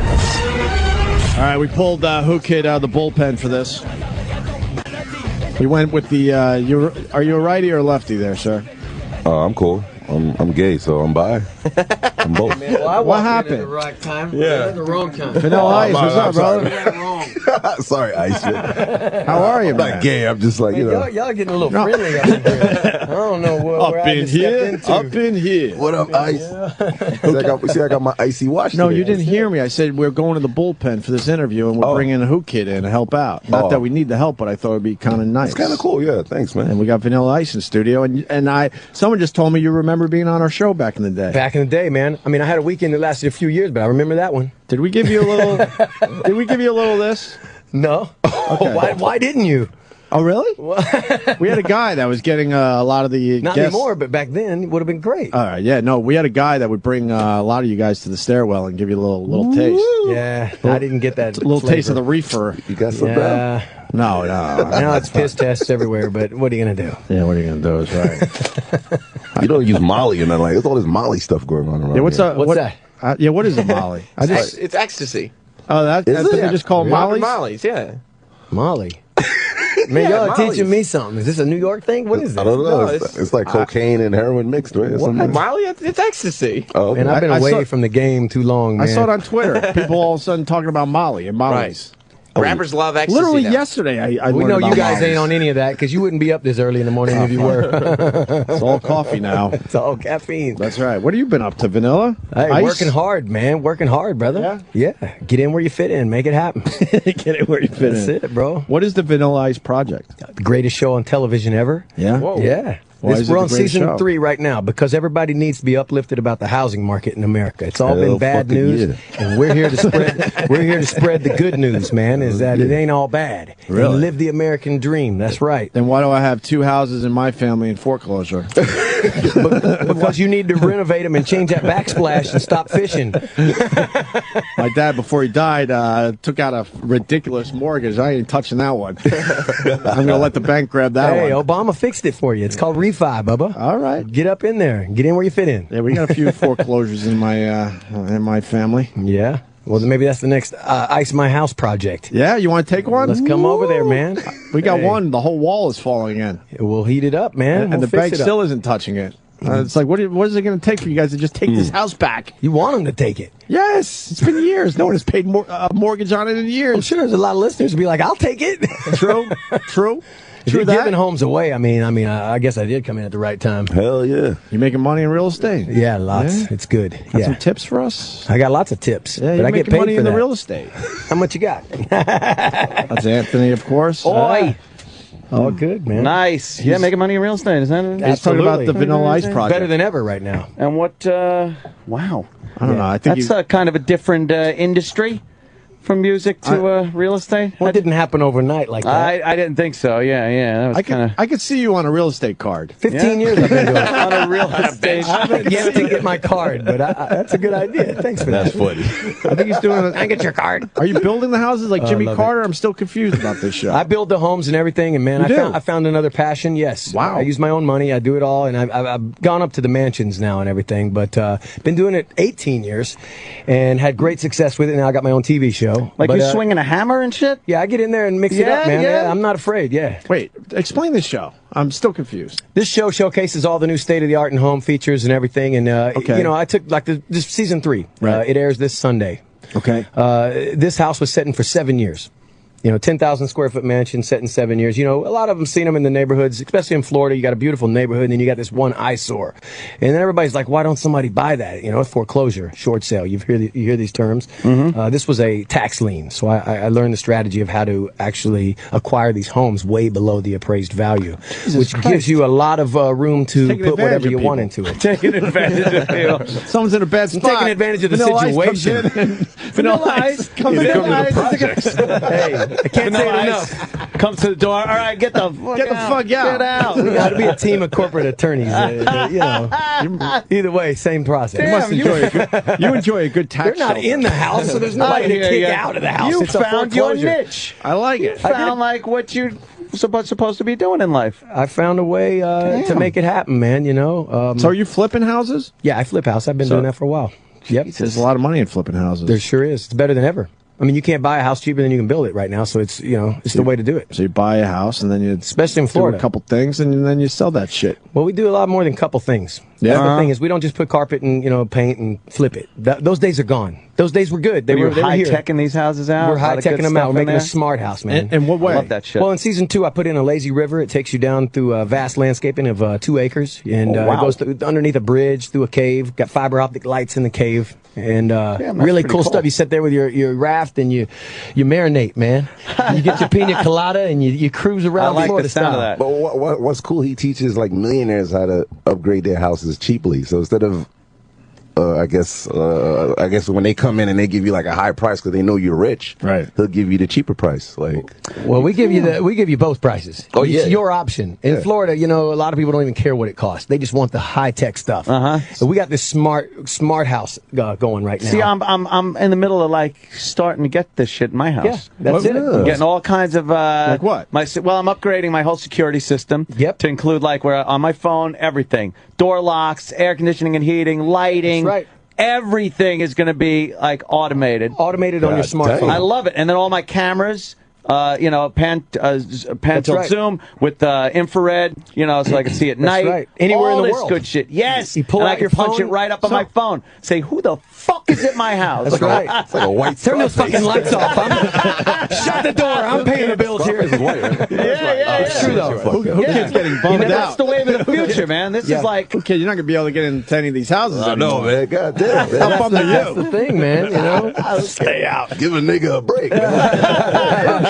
All right, we pulled Who Kid out of the bullpen for this. We went with the, are you a righty or a lefty there, sir? I'm cool. I'm gay, so I'm bi. I'm both. Man, well, what happened? At the right time. Yeah. At the wrong time. Vanilla Ice, what's up, brother? Sorry, Ice. How are you, I'm man? not gay. I'm just like, you know. Y'all getting a little friendly up in here. I don't know where I just stepped into. Up in here. What up, Ice? See, I got my icy watch. No, today. you didn't hear me. I said we're going to the bullpen for this interview, and we're bringing a Who Kid in to help out. Not that we need the help, but I thought it'd be kind of nice. It's kind of cool, yeah. Thanks, man. And we got Vanilla Ice in studio, and someone just told me you remember being on our show back in the day. Back in the day, man. I mean, I had a weekend that lasted a few years, but I remember that one. Did we give you a little? Did we give you a little of this? No. Okay. Why didn't you? Oh, really? We had a guy that was getting a lot of the Not guests. anymore, but back then it would have been great. All right, yeah, no, we had a guy that would bring a lot of you guys to the stairwell and give you a little taste. Yeah, I didn't get that. A little taste of the reefer. You got some? Yeah. No. Now it's piss tests everywhere, but what are you going to do? Yeah, what are you going to do? Is right. You don't use Molly and then like there's all this Molly stuff going on around. Yeah, what's here. that? Yeah, what is a Molly? It's ecstasy. Oh, that's what they just call Molly's? Molly's, yeah. Molly. Man, y'all are teaching me something. Is this a New York thing? What is this? I don't know. No, it's like cocaine and heroin mixed, right? Molly, it's ecstasy. Oh, okay. Man, I've been away from the game too long, man. I saw it on Twitter. People all of a sudden talking about Molly and Molly's. Rappers love ecstasy. Literally now. yesterday, I we learned know about you guys Molly's. ain't on any of that because you wouldn't be up this early in the morning if you were. It's all coffee now. It's all caffeine. That's right. What have you been up to, Vanilla? Hey, Ice? working hard, man. Working hard, brother. Yeah. Get in where you fit in. Make it happen. Get it where you fit That's in. it, bro. What is the Vanilla Ice Project? The greatest show on television ever. Yeah? Whoa. Yeah. Why is it We're the on greatest season show? 3 right now because everybody needs to be uplifted about the housing market in America. It's all Hell been bad fucking news, yeah. and we're here to spread the good news, man. Is that it ain't all bad. Really? And live the American dream. That's right. Then why do I have 2 houses in my family in foreclosure? Because you need to renovate them and change that backsplash and stop fishing. My dad, before he died, took out a ridiculous mortgage. I ain't touching that one. I'm going to let the bank grab that Hey, one. Obama fixed it for you. It's called refi, Bubba. All right. Get up in there. Get in where you fit in. Yeah, we got a few foreclosures in my family. Yeah. Well, then maybe that's the next Ice My House project. Yeah, you want to take one? Let's come over there, man. We got one. The whole wall is falling in. We'll heat it up, man. And the bank still isn't touching it. It's like, what is it going to take for you guys to just take this house back? You want them to take it? Yes. It's been years. No one has paid mortgage on it in years. I'm sure there's a lot of listeners who be like, I'll take it. True. If you're giving homes away, I guess I did come in at the right time. Hell yeah. You making money in real estate? Yeah, lots. Yeah? It's good. Got some tips for us? I got lots of tips. Yeah, but I get paid money for in that. the real estate. How much you got? That's Anthony, of course. Oi. Oh, good, man. Nice. Yeah, making money in real estate, is that it? He's talking about the Vanilla Ice project. Better than ever right now. And what, wow. I don't know. I think that's kind of a different industry from music to real estate. Well, it didn't happen overnight like that. I didn't think so. Yeah. That was I could see you on a real estate card. 15 years I've been doing it. On a real estate. I haven't yet to get my card, but that's a good idea. Thanks for that. That's funny. I think he's doing it. I get your card. Are you building the houses like Jimmy love Carter? I'm still confused about this show. I build the homes and everything, and man, I found another passion. Yes, wow. I use my own money. I do it all, and I've gone up to the mansions now and everything. But been doing it 18 years, and had great success with it. Now I got my own TV show. Like you're swinging a hammer and shit? Yeah, I get in there and mix it up, man. Yeah. I'm not afraid. Yeah. Wait, explain this show. I'm still confused. This show showcases all the new state-of-the-art and home features and everything. And I took this season 3. Right. It airs this Sunday. Okay. This house was set in for 7 years. 10,000 square foot mansion set in 7 years. A lot of them seen them in the neighborhoods, especially in Florida. You got a beautiful neighborhood, and then you got this one eyesore. And then everybody's like, why don't somebody buy that? Foreclosure, short sale. You hear these terms. Mm-hmm. This was a tax lien. So I learned the strategy of how to actually acquire these homes way below the appraised value, which gives you a lot of room to put whatever you want into it. Taking advantage of people. Someone's in a bad spot. Taking advantage of the situation. Vanilla Ice comes in. Hey. I can't say it enough. Comes to the door. All right, get the fuck out. Get out. We got to be a team of corporate attorneys. Either way, same process. You enjoy a good tax. They're not in the house, so there's nobody to kick out of the house. You It's a found your foreclosure. niche. I like it. You found like what you're supposed to be doing in life. I found a way to make it happen, man. So are you flipping houses? Yeah, I flip house. I've been doing that for a while. Yep. There's a lot of money in flipping houses. There sure is. It's better than ever. I mean, you can't buy a house cheaper than you can build it right now, so it's it's the way to do it. So you buy a house and then you especially in do Florida a couple things and then you sell that shit. Well, we do a lot more than a couple things. Yeah. The thing is, we don't just put carpet and paint and flip it. Those days are gone. Those days were good. They were high here. teching these houses out. We're high teching them out. We're making a smart house, man. In what way? I love that shit. Well, in season 2, I put in a lazy river. It takes you down through a vast landscaping of 2 acres, and it goes underneath a bridge, through a cave. Got fiber optic lights in the cave, and really cool stuff. You sit there with your raft and you marinate, man. You get your pina colada and you cruise around. I like Florida the sound style. of that. But what's cool, he teaches like millionaires how to upgrade their houses cheaply. So instead of I guess when they come in and they give you like a high price because they know you're rich, right? He'll give you the cheaper price. Well, we give you both prices. Oh, It's yeah. your option. In Florida, a lot of people don't even care what it costs. They just want the high tech stuff. So we got this smart house going right now. See, I'm in the middle of like starting to get this shit in my house. Yeah, that's it. I'm getting all kinds of like what? I'm upgrading my whole security system. Yep. To include like where on my phone, everything, door locks, air conditioning and heating, lighting. Right. Everything is going to be like automated. Automated on your smartphone. I love it. And then all my cameras, pan tilt zoom with infrared, so I can see at night. Right. Anywhere all in the this world. good shit. Yes. You pull and out I can your punch phone. it right up on my phone. Say, who the fuck is at my house? That's right. It's like a white Turn those fucking lights off. Shut the door. I'm paying the bills here. It's true though. Who kid's getting bummed out? That's the wave of the future, man. This is like, okay, you're not gonna be able to get into any of these houses. I know, man. God damn. How bummed are That's you? the thing, man. Stay out. Give a nigga a break.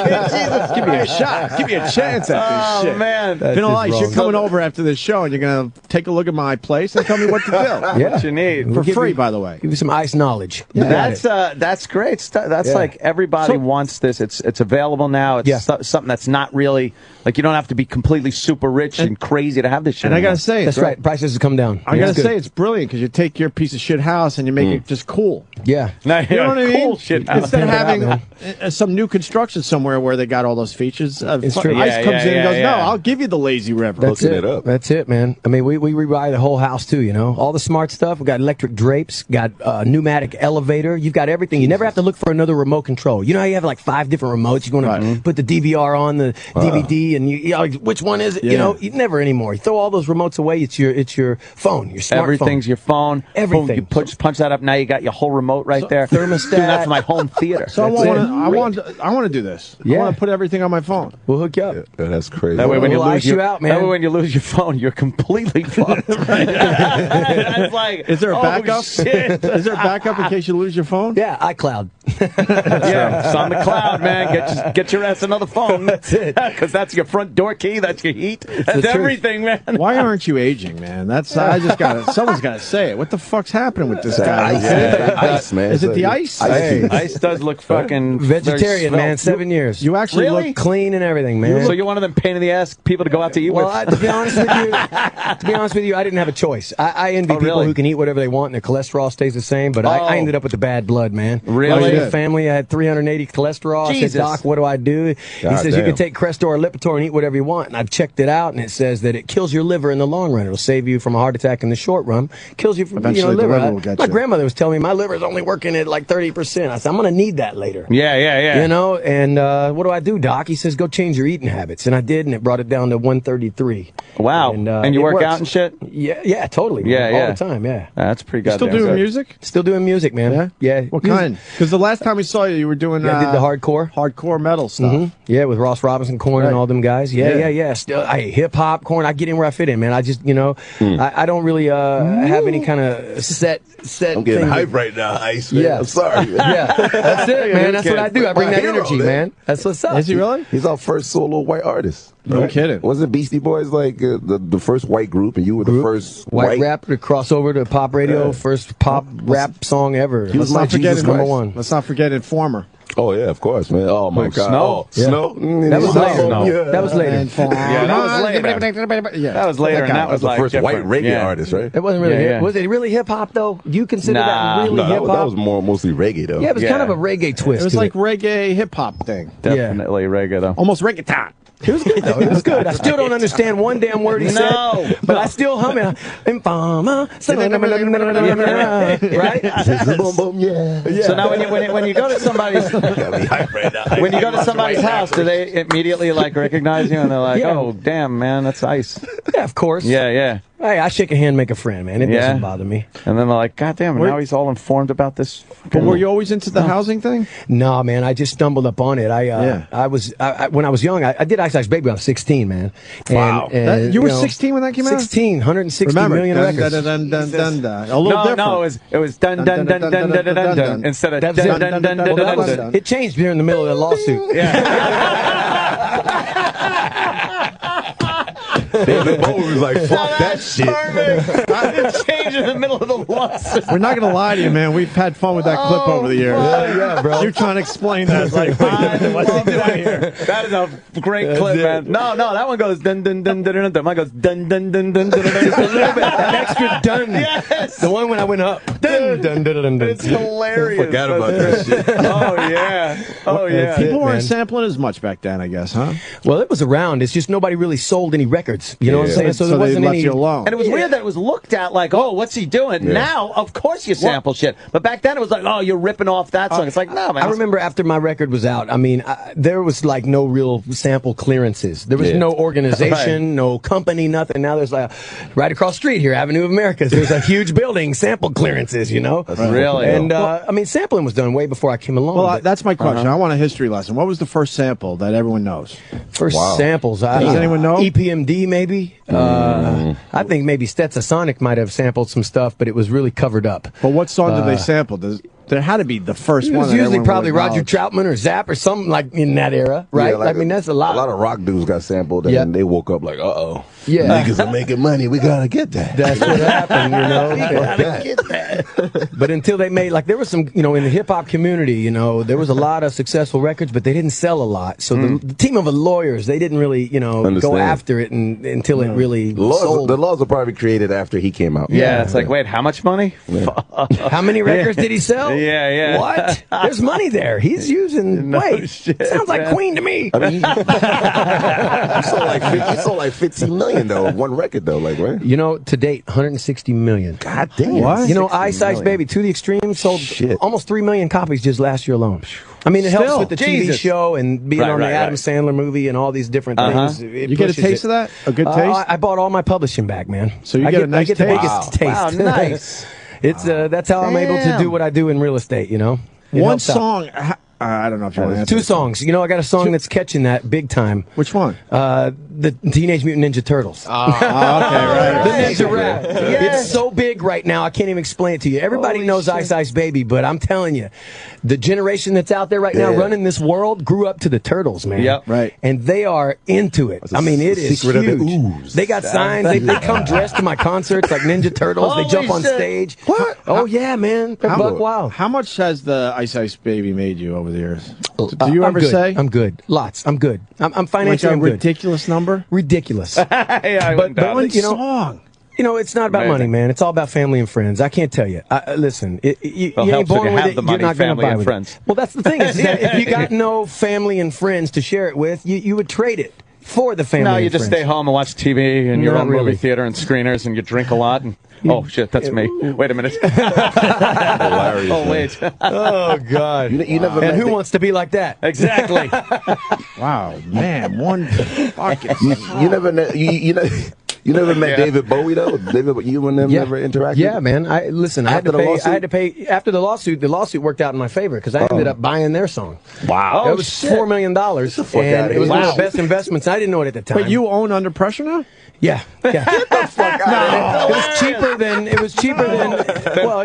Jesus, give me a shot. Give me a chance at this shit. Man. Vanilla Ice, you're coming over after this show and you're gonna take a look at my place and tell me what to do. Yeah. What you need. For free, by the way. Give you some ice knowledge. That's great stuff. That's like everybody wants this. It's available now. It's something that's not really like you don't have to be completely super rich and crazy to have this shit. And I gotta say, That's right. Prices have come down. I gotta say, it's brilliant because you take your piece of shit house and you make it just cool. Yeah. You know what I mean? Cool shit house. Instead of having some new construction somewhere where they got all those features, It's true. Ice comes in and goes, yeah. no, I'll give you the lazy river. That's it. That's it, man. I mean, we rebuy the whole house too. All the smart stuff. We got electric drapes. Got pneumatic automatic elevator. You've got everything. You never have to look for another remote control. You know how you have like 5 different remotes? You're going to put the DVR on the DVD, and you know, which one is it? You know, you never anymore. You throw all those remotes away. It's your phone, your smartphone. Everything's your phone. Everything. Boom, you punch that up. Now you got your whole remote right there. Thermostat. Doing that for my home theater. So I want to do this. I want to put everything on my phone. We'll hook you up. Yeah, that's crazy. That way, when you We'll lose ice you out, man. That way, when you lose your phone, you're completely fucked. It's like, is there a oh, backup? shit. Is there a backup in case you lose your phone? Yeah, iCloud. Yeah, it's on the cloud, man. Get your ass another phone. That's it. Because that's your front door key. That's your heat. That's the everything, man. Why aren't you aging, man? I just got someone's got to say it. What the fuck's happening with this guy? Ice, man. Is it the ice? Ice does look fucking Vegetarian, very man. 7 years. You actually Really? look clean and everything, man. So you're one of them pain in the ass people to go out to eat Well, with? to be honest with you, I didn't have a choice. I envy people really? who can eat whatever they want and their cholesterol stays the same. But I ended up with the bad blood, man. Really? My family, I had 380 cholesterol. Jesus. I said, Doc, what do I do? He says you can take Crestor or Lipitor and eat whatever you want. And I've checked it out, and it says that it kills your liver in the long run. It'll save you from a heart attack in the short run. Kills you from Eventually, the liver. liver will get My you. grandmother was telling me my liver's only working at like 30%. I said I'm going to need that later. Yeah. You know, and what do I do, Doc? He says, go change your eating habits. And I did, and it brought it down to 133. Wow. And you it work works. out and shit? Yeah, totally. Yeah, All yeah. the time, yeah. That's pretty Still goddamn doing good. music? Still doing music, man. Yeah. What kind? Because the last time we saw you, you were doing I did the hardcore metal stuff. Yeah, with Ross Robinson, Korn, and all them guys. Yeah. Still, hip hop, Korn. I get in where I fit in, man. I just, I don't really have any kind of set. I'm getting thing hype right now, Ice. Man. Yeah. I'm sorry. Man. Yeah, that's it, man. That's what I do. I bring that energy, man. That's what's up. Is he really? He's our first solo white artist. No kidding. Wasn't Beastie Boys like the first white group, and you were the first white rap to cross over to pop radio, first pop rap song ever. He was my Jesus number Christ. one. Let's not forget Informer. Oh yeah, of course, man. Oh my God, Snow? Oh, Snow. That was later. Yeah. That was later. Yeah, that was later. Yeah. That was later, and that was the like first white different. reggae Yeah. artist, right? It wasn't really. Yeah. Was it really hip hop though? Do you consider Nah. that really No, hip hop? that was mostly reggae though. Yeah, it was kind of a reggae twist. It was to like reggae hip hop thing. Definitely reggae, though. Almost reggaeton. It was good though. It was good. I still don't understand one damn word he said, but I still hum it. Informer, right? Boom, boom, yeah. So now when you go to somebody's when you go to somebody's house, do they immediately like recognize you and they're like, Yeah. "Oh, damn, man, that's Ice." Yeah, of course. Yeah. Hey, I shake a hand, make a friend, man. It Yeah. doesn't bother me. And then they're like, "God damn, now he's all informed about this." But were you always into the housing thing? No, man, I just stumbled up on it. I was when I was young. I did Ice Ice Baby when I was 16, man. And, Wow. You were 16 when that came out? 16, 160 Remember, million dun, records. dun, dun, dun, dun, dun. A little different. No, it was dun dun dun dun dun dun dun dun instead of dun That was dun it. dun dun Well, that dun was- dun. It changed during the middle of the lawsuit. David Bowie was like, fuck that shit. It changed in the middle of the lawsuit. We're not going to lie to you, man. We've had fun with that clip over the years. Yeah, bro. You're trying to explain that. It's like, what's he doing here? That is a great clip, man. No, that one goes dun dun dun dun dun dun. Mine goes dun dun dun dun dun dun. Just a little bit. That extra dun. Yes. The one when I went up. Dun, dun, dun, dun, dun. It's hilarious. Forgot about that shit. Oh yeah. Oh yeah. People weren't man. sampling as much back then, I guess, huh? Well, it was around. It's just nobody really sold any records. You know what I'm saying? So there they wasn't left any. you alone. And it was weird that it was looked at like, oh, what's he doing? Yeah. Now, of course, you sample shit. But back then, it was like, oh, you're ripping off that song. It's like, no, man. I remember after my record was out, I mean, there was like no real sample clearances. There was no organization, no company, nothing. Now there's like, right across the street here, Avenue of Americas, there's a huge building, sample clearances, you know? Really? And, I mean, sampling was done way before I came along. Well, but that's my question. I want a history lesson. What was the first sample that everyone knows? first samples. Does anyone know? EPMD, maybe? I think maybe Stetsasonic might have sampled some stuff, but it was really covered up. But what song did they sample? There had to be the first It one. was that usually everyone probably would Roger acknowledge. Troutman or Zapp or something like in that era, right? Yeah, like I mean, that's a lot. A lot of rock dudes got sampled, and they woke up like, uh-oh. Yeah. Niggas are making money. We gotta get that. That's what happened, you know. Fuck that. But until they made, like, there was some, you know, in the hip hop community, you know, there was a lot of successful records, but they didn't sell a lot. So the team of lawyers, they didn't really, you know, Understand. go after it until it really sold. The laws were probably created after he came out. Yeah, it's like, wait, how much money? How many records did he sell? Yeah. What? There's money there. He's using. Wait, sounds like Queen to me. I mean, you sold like 15 million though, one record though, like what? You know, to date, 160 million. God damn. What? You know, Ice Ice Baby, To the Extreme, sold almost 3 million copies just last year alone. I mean, it helps with the TV show and being on the Adam Sandler movie and all these different things. You get a taste of that? A good taste? I bought all my publishing back, man. So you get a nice taste. I get the biggest taste. Wow, nice. It's that's how I'm able to do what I do in real estate. You know, One song. I don't know if you want to answer. 2 songs. You know, I got a song that's catching that big time. Which one? The Teenage Mutant Ninja Turtles. Okay, right. The Ninja Rap. It's so big right now, I can't even explain it to you. Everybody knows Ice Ice Baby, but I'm telling you, the generation that's out there right now running this world grew up to the Turtles, man. Yep. Right. And they are into it. I mean, it is huge. They got signs. They come dressed to my concerts like Ninja Turtles. They jump on stage. What? Oh, yeah, man. They're buck wild. How much has the Ice Ice Baby made you over the years? Do you ever good. say? I'm good. Lots. I'm good. I'm financially like a I'm good. ridiculous number? Ridiculous. But one song. You know, it's not about money, man. It's all about family and friends. I can't tell you. Listen, you ain't born with it. You're not going to buy with it. Well, that's the thing. Is that if you got no family and friends to share it with, you would trade it for the family. No, you and just friends. stay home and watch TV and your Not own really. movie theater and screeners and you drink a lot. And oh shit, that's me. Wait a minute. Hilarious. Oh wait. Oh God. You never and met who wants to be like that? Exactly. Wow, man. One fucking you never you never met David Bowie though? David, you and them never interacted? Yeah, man. I had to pay after the lawsuit. The lawsuit worked out in my favor because I ended up buying their song. Wow. It was $4 million, and it was one of the best investments. I didn't know it at the time. But you own Under Pressure now? Yeah. Get the fuck out. It was cheaper than. It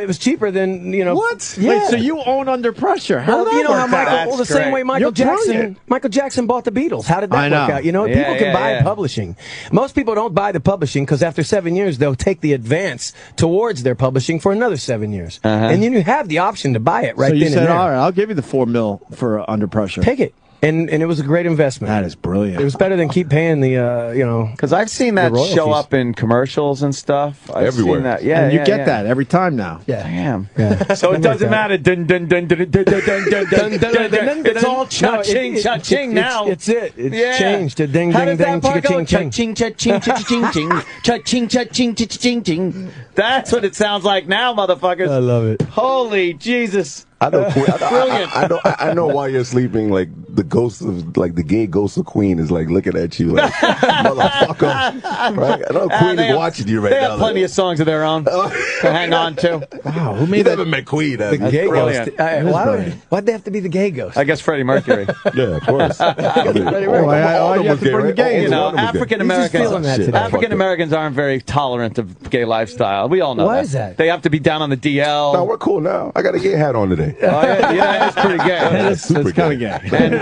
was cheaper than you know. What? Yeah. Wait, so you own Under Pressure? How Well, you know how Michael. Well, the same way Michael You're Jackson. brilliant. Michael Jackson bought the Beatles. How did that work out? You know, Yeah, people can yeah, buy yeah. publishing. Most people don't buy the publishing because after 7 years they'll take the advance towards their publishing for another 7 years, and then you have the option to buy it right so you then said, and there. all right, I'll give you the $4 million for Under Pressure. Take it. And it was a great investment. That is brilliant. It was better than keep paying the you know. Because I've seen that royalties. show up in commercials and stuff. I've Everywhere. Seen that. Yeah, and you yeah, get yeah. that every time now. Yeah. Damn. Yeah. So it doesn't matter. Dun, dun, dun, dun, dun, dun, dun, dun, dun, dun, dun. It's all cha-ching, cha-ching now. It's it. It's Yeah. changed to ding, How ding, does ding, that part go? ching, ching. Cha-ching, cha-ching, cha-ching, cha-ching, cha-ching, cha-ching, cha-ching, cha-ching. That's what it sounds like now, motherfuckers. I love it. Holy Jesus. I know, Brilliant. I know why you're sleeping. Like the ghost of, like the gay ghost of Queen is like looking at you, like motherfucker. Right? I know Queen is watching you right they now. have plenty of songs of their own to hang on to. Wow, who made You that? never met Queen. The gay brilliant. ghost. Why'd they have to be the gay ghost? I guess Freddie Mercury. Yeah, of course. I mean, you have to bring the gay You in. know, All of them were gay. African He's just feeling that Americans. today. African Americans aren't very tolerant of gay lifestyle. We all know Why that. is that? They have to be down on the DL. No, we're cool now. I got a gay hat on today. Oh, yeah, it's pretty gay. Super kind of gay. And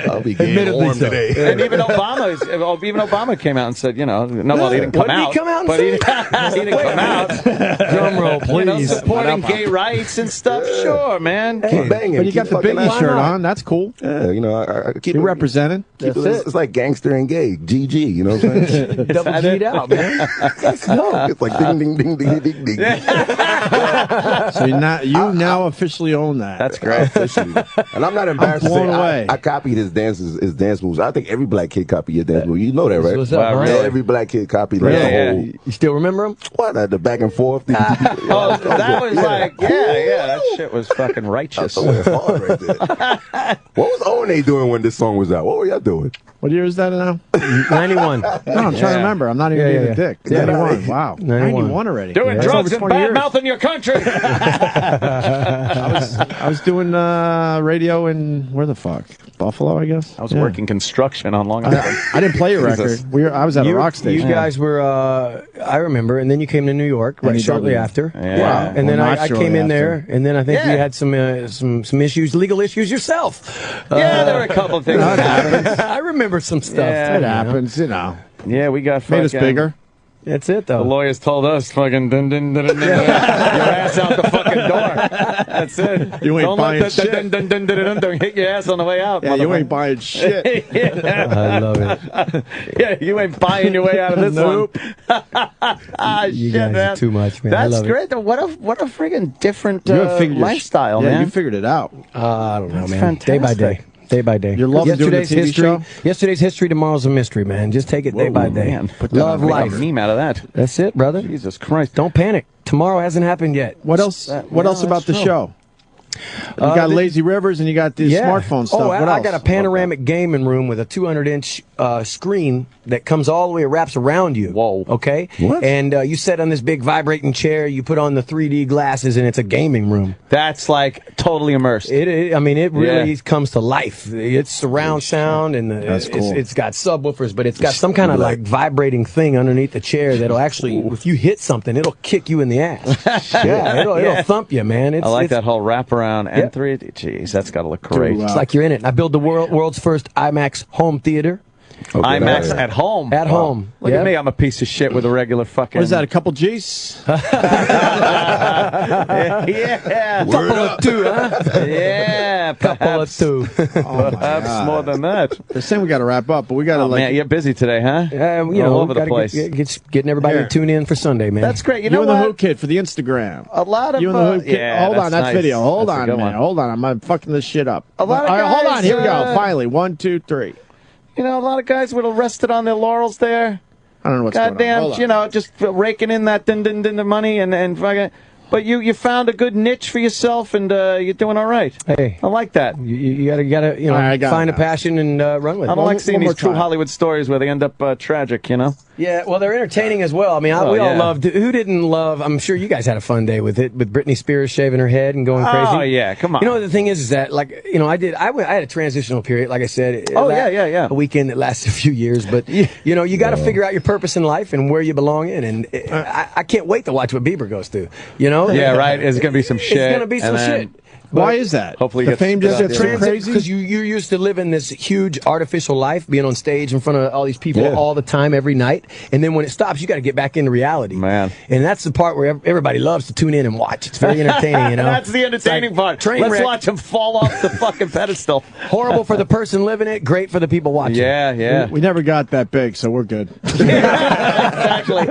I'll be gay and warm today. and even Obama came out and said, you know, no, well, he didn't come What did out. he come out and but say? he didn't come out. Drum roll, You know, please. supporting gay rights and stuff. Sure, man. Keep banging. But you got keep the fucking Biggie out. shirt on. That's cool. Yeah, you know, I keep You it represented. keep it, it's like gangster and gay. GG, you know what I'm saying? Double G'd out, man. It's like ding, ding, ding, ding, ding, ding. So you now officially own that. That's great. Officially. And I'm not embarrassed to blown say away. I copied his dance moves. I think every black kid copied your dance moves. You know that, right? What's up, Wow, Brian? really? Every black kid copied like Yeah, the yeah. whole You still remember him? what? The back and forth. Oh, that was like, yeah, that shit was fucking righteous. That's the way hard right there. What was O&A doing when this song was out? What were y'all doing? What year is that now? 91. No, I'm trying to remember. I'm not even being a dick. Yeah, 91. Wow. 91. 91 already. Doing That's drugs over and 20 years. bad mouthing your country. I was doing radio in where the fuck? Buffalo, I guess. I was working construction on Long Island. I didn't play your Jesus. record. I was at a rock station. You guys were, I remember, and then you came to New York right NEW. shortly after. Yeah. Wow. And then Well, not I shortly came in after. there, and then I think you had some issues, legal issues yourself. Yeah, there were a couple of things. That happens. I remember some stuff. Yeah, It happens, you know. Yeah, we got Made us fucking- bigger. That's it, though. The lawyers told us, fucking, dun, dun, dun, dun, dun, your ass out the fucking door. That's it. You ain't Don't buying let shit. Dun, dun, dun, dun, dun, dun, hit your ass on the way out. Yeah, you ain't buying shit. I love it. Yeah, you ain't buying your way out of this Nope. one. You Shit, guys man. are too much, man. I That's love it. great. What a friggin' different You have figured your lifestyle, yeah, man. you figured it out. I don't know, That's man. Day by day. fantastic. Day by day. You're loving doing the Yesterday's TV history. show? Yesterday's history. Tomorrow's a mystery, man. Just take it day by day. Man, put that Love on, life. make a meme out of that. That's it, brother. Jesus Christ. Don't panic. Tomorrow hasn't happened yet. What else? What else about the show? You got Lazy Rivers and you got the smartphone stuff. What I else? got a panoramic gaming room with a 200-inch screen that comes all the way, wraps around you. Whoa. Okay? What? And you sit on this big vibrating chair, you put on the 3D glasses, and it's a gaming room. That's like totally immersed. It really comes to life. It's surround sound, and That's cool. it's got subwoofers, but it's got some kind of like vibrating thing underneath the chair that'll actually, if you hit something, it'll kick you in the ass. It'll thump you, man. I like that whole wraparound and 3D. Jeez, that's got to look great. It's like you're in it. I built the world's first IMAX home theater. IMAX at home. At home. Look at me. I'm a piece of shit with a regular fucking. What is that? A couple G's? Yeah. Couple of two, huh? Yeah. Couple of two. Perhaps more than that. They're saying we got to wrap up, but we got to Man, you're busy today, huh? All over the place. Getting everybody Here. to tune in for Sunday, man. That's great. You You know and the what? Who Kid for the Instagram. A lot of You and the Who Kid. yeah, Hold on, that's nice. video. Hold That's a on, good man. one. Hold on. I'm fucking this shit up. A lot of All right, hold guys, on. Here we go. Finally, 1, 2, 3. You know, a lot of guys would have rested on their laurels there. I don't know what's going on. Goddamn, Hold on. you know, just raking in that din money and fucking. But you found a good niche for yourself, and you're doing all right. Hey, I like that. You gotta All right, I got find it a now. passion and run with it. I don't like seeing one more these true try. Hollywood stories where they end up tragic, you know? Yeah, well, they're entertaining as well. I mean, we all loved. Who didn't love? I'm sure you guys had a fun day with it, with Britney Spears shaving her head and going crazy. Oh yeah, come on. You know, the thing is that, like, you know, I had a transitional period, like I said. Yeah. A weekend that lasted a few years, but you know, you got to figure out your purpose in life and where you belong in. And I can't wait to watch what Bieber goes through. You know? Yeah, right. It's gonna be some shit. It's gonna be some and then- shit. Why is that? Hopefully the he gets fame just spit gets out so the crazy? Because you used to live in this huge artificial life, being on stage in front of all these people all the time, every night. And then when it stops, you got to get back into reality. Man. And that's the part where everybody loves to tune in and watch. It's very entertaining, you know? That's the entertaining part. train Let's wreck. watch him fall off the fucking pedestal. Horrible for the person living it, great for the people watching. Yeah. We never got that big, so we're good. Exactly.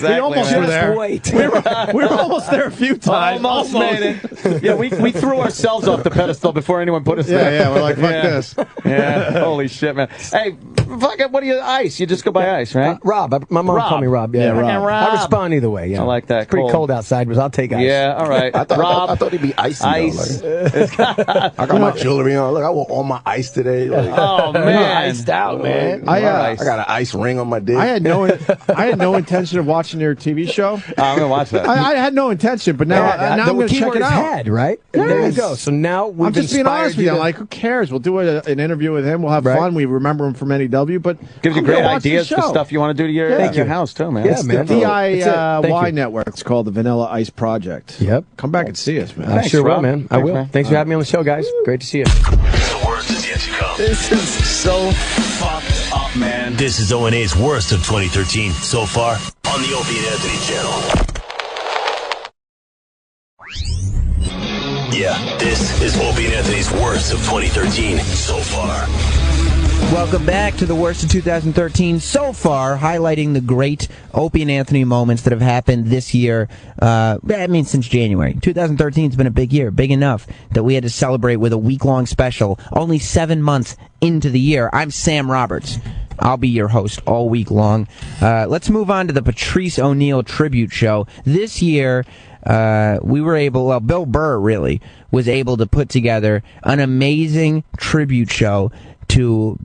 We almost man. were there. Wait. We were almost there a few times. Almost made it. Yeah, we threw ourselves off the pedestal before anyone put us there. Yeah, we're like, fuck this. Yeah, holy shit, man. Hey, fuck it, what do you, Ice? You just go by Ice, right? Rob. My mom called me Rob. Yeah, Rob. I respond either way. Yeah. I like that. It's pretty cold outside, but I'll take ice. Yeah, all right. I Rob. thought it'd be icy. Ice. Like, I got my jewelry on. Look, I wore all my ice today. Like, Oh, man. Iced out, man. I got an ice ring on my dick. I had no intention of watching your TV show. I'm gonna watch that. I had no intention, but now I'm the going to check keyword it is out. had, right? Yes. There you go. So now we've I'm just being honest with you. to- Like, who cares? We'll do an interview with him. We'll have fun. We remember him from NEW, but Gives you I'm great gonna watch the ideas for show. stuff you want to do to your house, too, man. Yeah, It's man. the That's it. Thank DIY you. network. It's called the Vanilla Ice Project. Yep. Come back and see us, man. I sure will, Rob. man. I Thanks, will. man. Thanks for having me on the show, guys. Great to see you. The worst is yet to come. This is so fucked up, man. This is O&A's worst of 2013 so far on the Opie and Anthony channel. Yeah, this is Opie and Anthony's worst of 2013 so far. Welcome back to the worst of 2013 so far, highlighting the great Opie and Anthony moments that have happened this year. Since January. 2013 has been a big year, big enough that we had to celebrate with a week-long special, only 7 months into the year. I'm Sam Roberts. I'll be your host all week long. Let's move on to the Patrice O'Neal tribute show. This year, we were able, Bill Burr really was able to put together an amazing tribute show to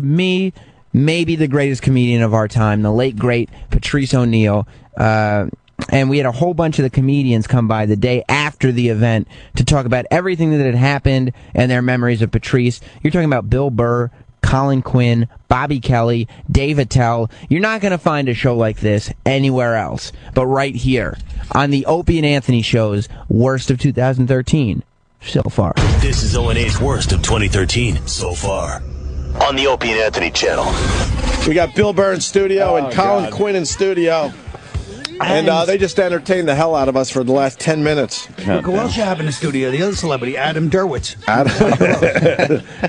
me, maybe the greatest comedian of our time, the late, great Patrice O'Neal. And we had a whole bunch of the comedians come by the day after the event to talk about everything that had happened and their memories of Patrice. You're talking about Bill Burr, Colin Quinn, Bobby Kelly, Dave Attell. You're not going to find a show like this anywhere else, but right here on the Opie and Anthony show's worst of 2013 so far. This is O&A's worst of 2013 so far. on the Opie and Anthony channel. We got Bill Burr in studio and Colin Quinn in studio. And they just entertained the hell out of us for the last 10 minutes. Look who else you have in the studio, the other celebrity, Adam Derwitz.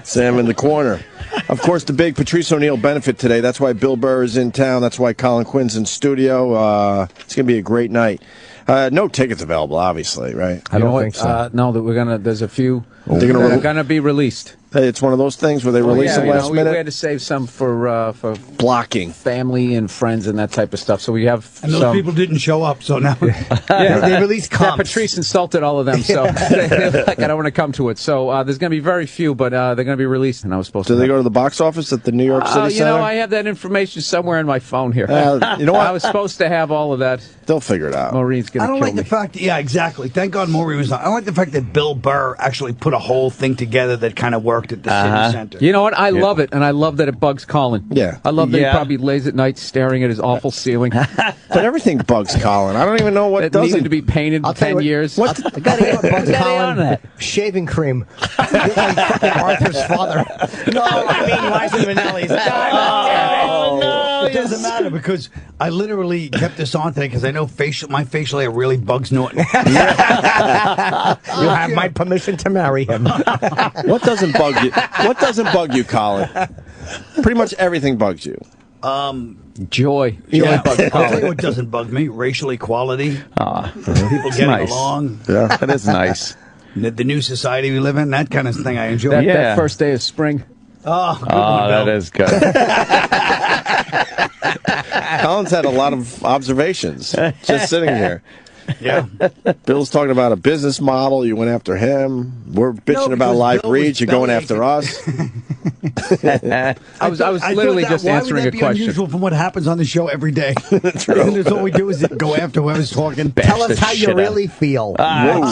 Sam in the corner. Of course, the big Patrice O'Neal benefit today. That's why Bill Burr is in town. That's why Colin Quinn's in studio. It's going to be a great night. No tickets available, obviously, right? I don't think so. No, that we're gonna. There's a few that are gonna be released. It's one of those things where they release them last minute. We had to save some for blocking, family and friends and that type of stuff. So we have. And those people didn't show up, so now they released comps. Patrice insulted all of them, so they're like, I don't want to come to it. So there's going to be very few, but they're going to be released. And I was supposed to. Do they go to the box office at the New York City Center? I have that information somewhere in my phone here. You know what? I was supposed to have all of that. They'll figure it out. Maureen's going to kill me. I don't like the fact. Yeah, exactly. Thank God Maureen was not. I like the fact that Bill Burr actually put a whole thing together that kind of worked at the City Center. You know what? I love it, and I love that it bugs Colin. Yeah. I love that he probably lays at night staring at his awful ceiling. But everything bugs Colin. I don't even know what doesn't. Needed to be painted in 10 years. I gotta get what bugs Colin. Shaving cream. Like fucking Arthur's father. No, I mean Liza Minnelli's. No, it doesn't matter because I literally kept this on today because I know my facial hair really bugs Norton. You have my permission to marry him. What doesn't bug you? What doesn't bug you, Colin? Pretty much everything bugs you. Joy. Yeah. Bugs I'll tell you Colin. what doesn't bug me: racial equality. People It's getting nice. along. Yeah, That is nice. The new society we live in, that kind of thing I enjoy. That first day of spring. Oh, good one, that Bill. is good. Colin's had a lot of observations just sitting here. Yeah. Bill's talking about a business model. You went after him. We're bitching about because live Bill reads. was You're going after us. I was literally just answering a Why would that be question. unusual from what happens on the show every day? That's all we do is go after whoever's talking. Tell us how you really feel.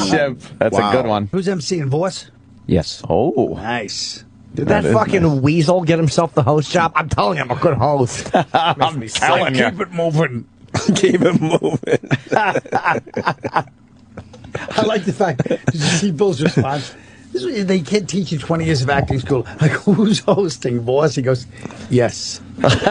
Chip. That's a good one. Who's emceeing, Voss? Yes. Oh. Nice. Did that fucking weasel get himself the host job? I'm telling you, I'm a good host. I'm telling you. Keep it moving. Keep it moving. I like the fact. Did you see Bill's response? They can't teach you 20 years of acting school. Like, who's hosting, boss? He goes, yes. No, because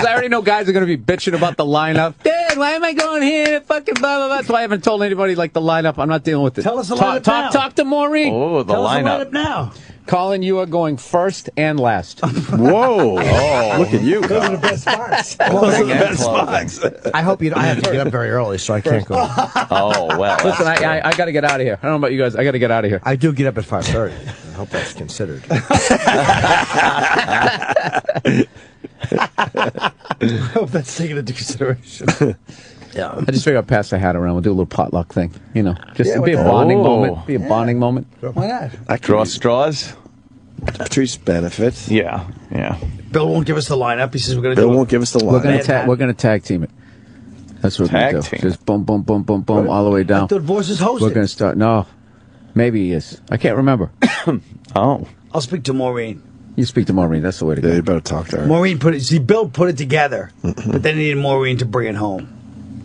I already know guys are going to be bitching about the lineup. Dad, why am I going here? Fucking blah, blah, blah. That's why I haven't told anybody, like, the lineup. I'm not dealing with it. Tell us the lineup now. Talk to Maureen. Oh, the Tell lineup. us the lineup now. Colin, you are going first and last. Whoa. Oh, look at you. Those are the best spots. Those are the best spots. I hope you. I have to get up very early, so I can't go. Oh, well. Listen, I got to get out of here. I don't know about you guys. I got to get out of here. I do get up at 5:30. I hope that's considered. I hope that's taken into consideration. Yeah. I just figured I'd pass the hat around. We'll do a little potluck thing. You know, just Yeah, be a what the- bonding Oh. moment. Be a bonding moment. Why not? Draw straws? Patrice benefits. Yeah. Bill won't give us the lineup. He says we're going to Bill do won't give us the We're line. gonna tag team it. That's what we're Tag gonna do. team. Just boom, boom, boom, boom, boom, all the way I down. thought Voice is hosting. We're gonna start. No, maybe he is. I can't remember. Oh. I'll speak to Maureen. You speak to Maureen. That's the way to go. Yeah, you better talk to her. Maureen Bill put it together, but then he needed Maureen to bring it home.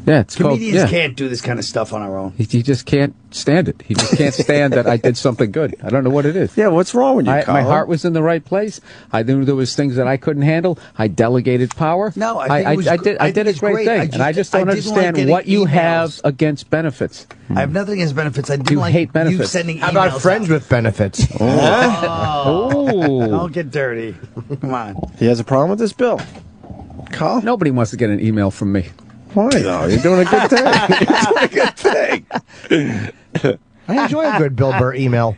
Yeah, it's called. Comedians Yeah. can't do this kind of stuff on our own. He just can't stand it. He just can't stand that I did something good. I don't know what it is. Yeah, what's wrong with you, My Colin? heart was in the right place. I knew there was things that I couldn't handle. I delegated power. No, I think it was I gr- did. I I did think a it's great great. thing, I and I just- just don't I didn't like understand getting what you emails. have against benefits. I have nothing against benefits. I didn't You like hate you benefits. sending emails. How about friends with benefits? Oh, Don't get dirty. Come on. He has a problem with this bill. Colin? nobody wants to get an email from me. Why, though? You're doing a good thing. You're doing a good thing. I enjoy a good Bill Burr email.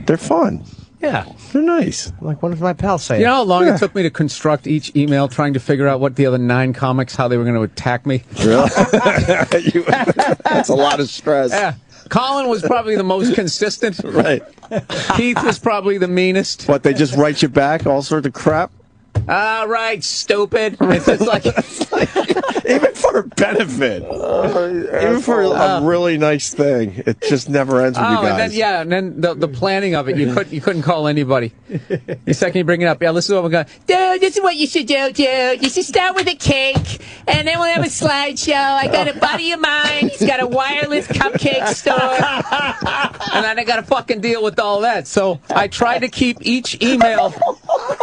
They're fun. Yeah, They're nice. like one of my pals say. You know how long it took me to construct each email, trying to figure out what the other 9 comics, how they were going to attack me? Really? That's a lot of stress. Yeah. Colin was probably the most consistent. Right. Keith was probably the meanest. What, they just write you back all sorts of crap? All right, stupid. It's just like even for a benefit, even for a really nice thing, it just never ends with you guys. And then the planning of it, you couldn't call anybody. The second you bring it up, this is what we're going. Dude, this is what you should do, dude. You should start with a cake, and then we'll have a slideshow. I got a buddy of mine. He's got a wireless cupcake store, and then I got to fucking deal with all that. So I tried to keep each email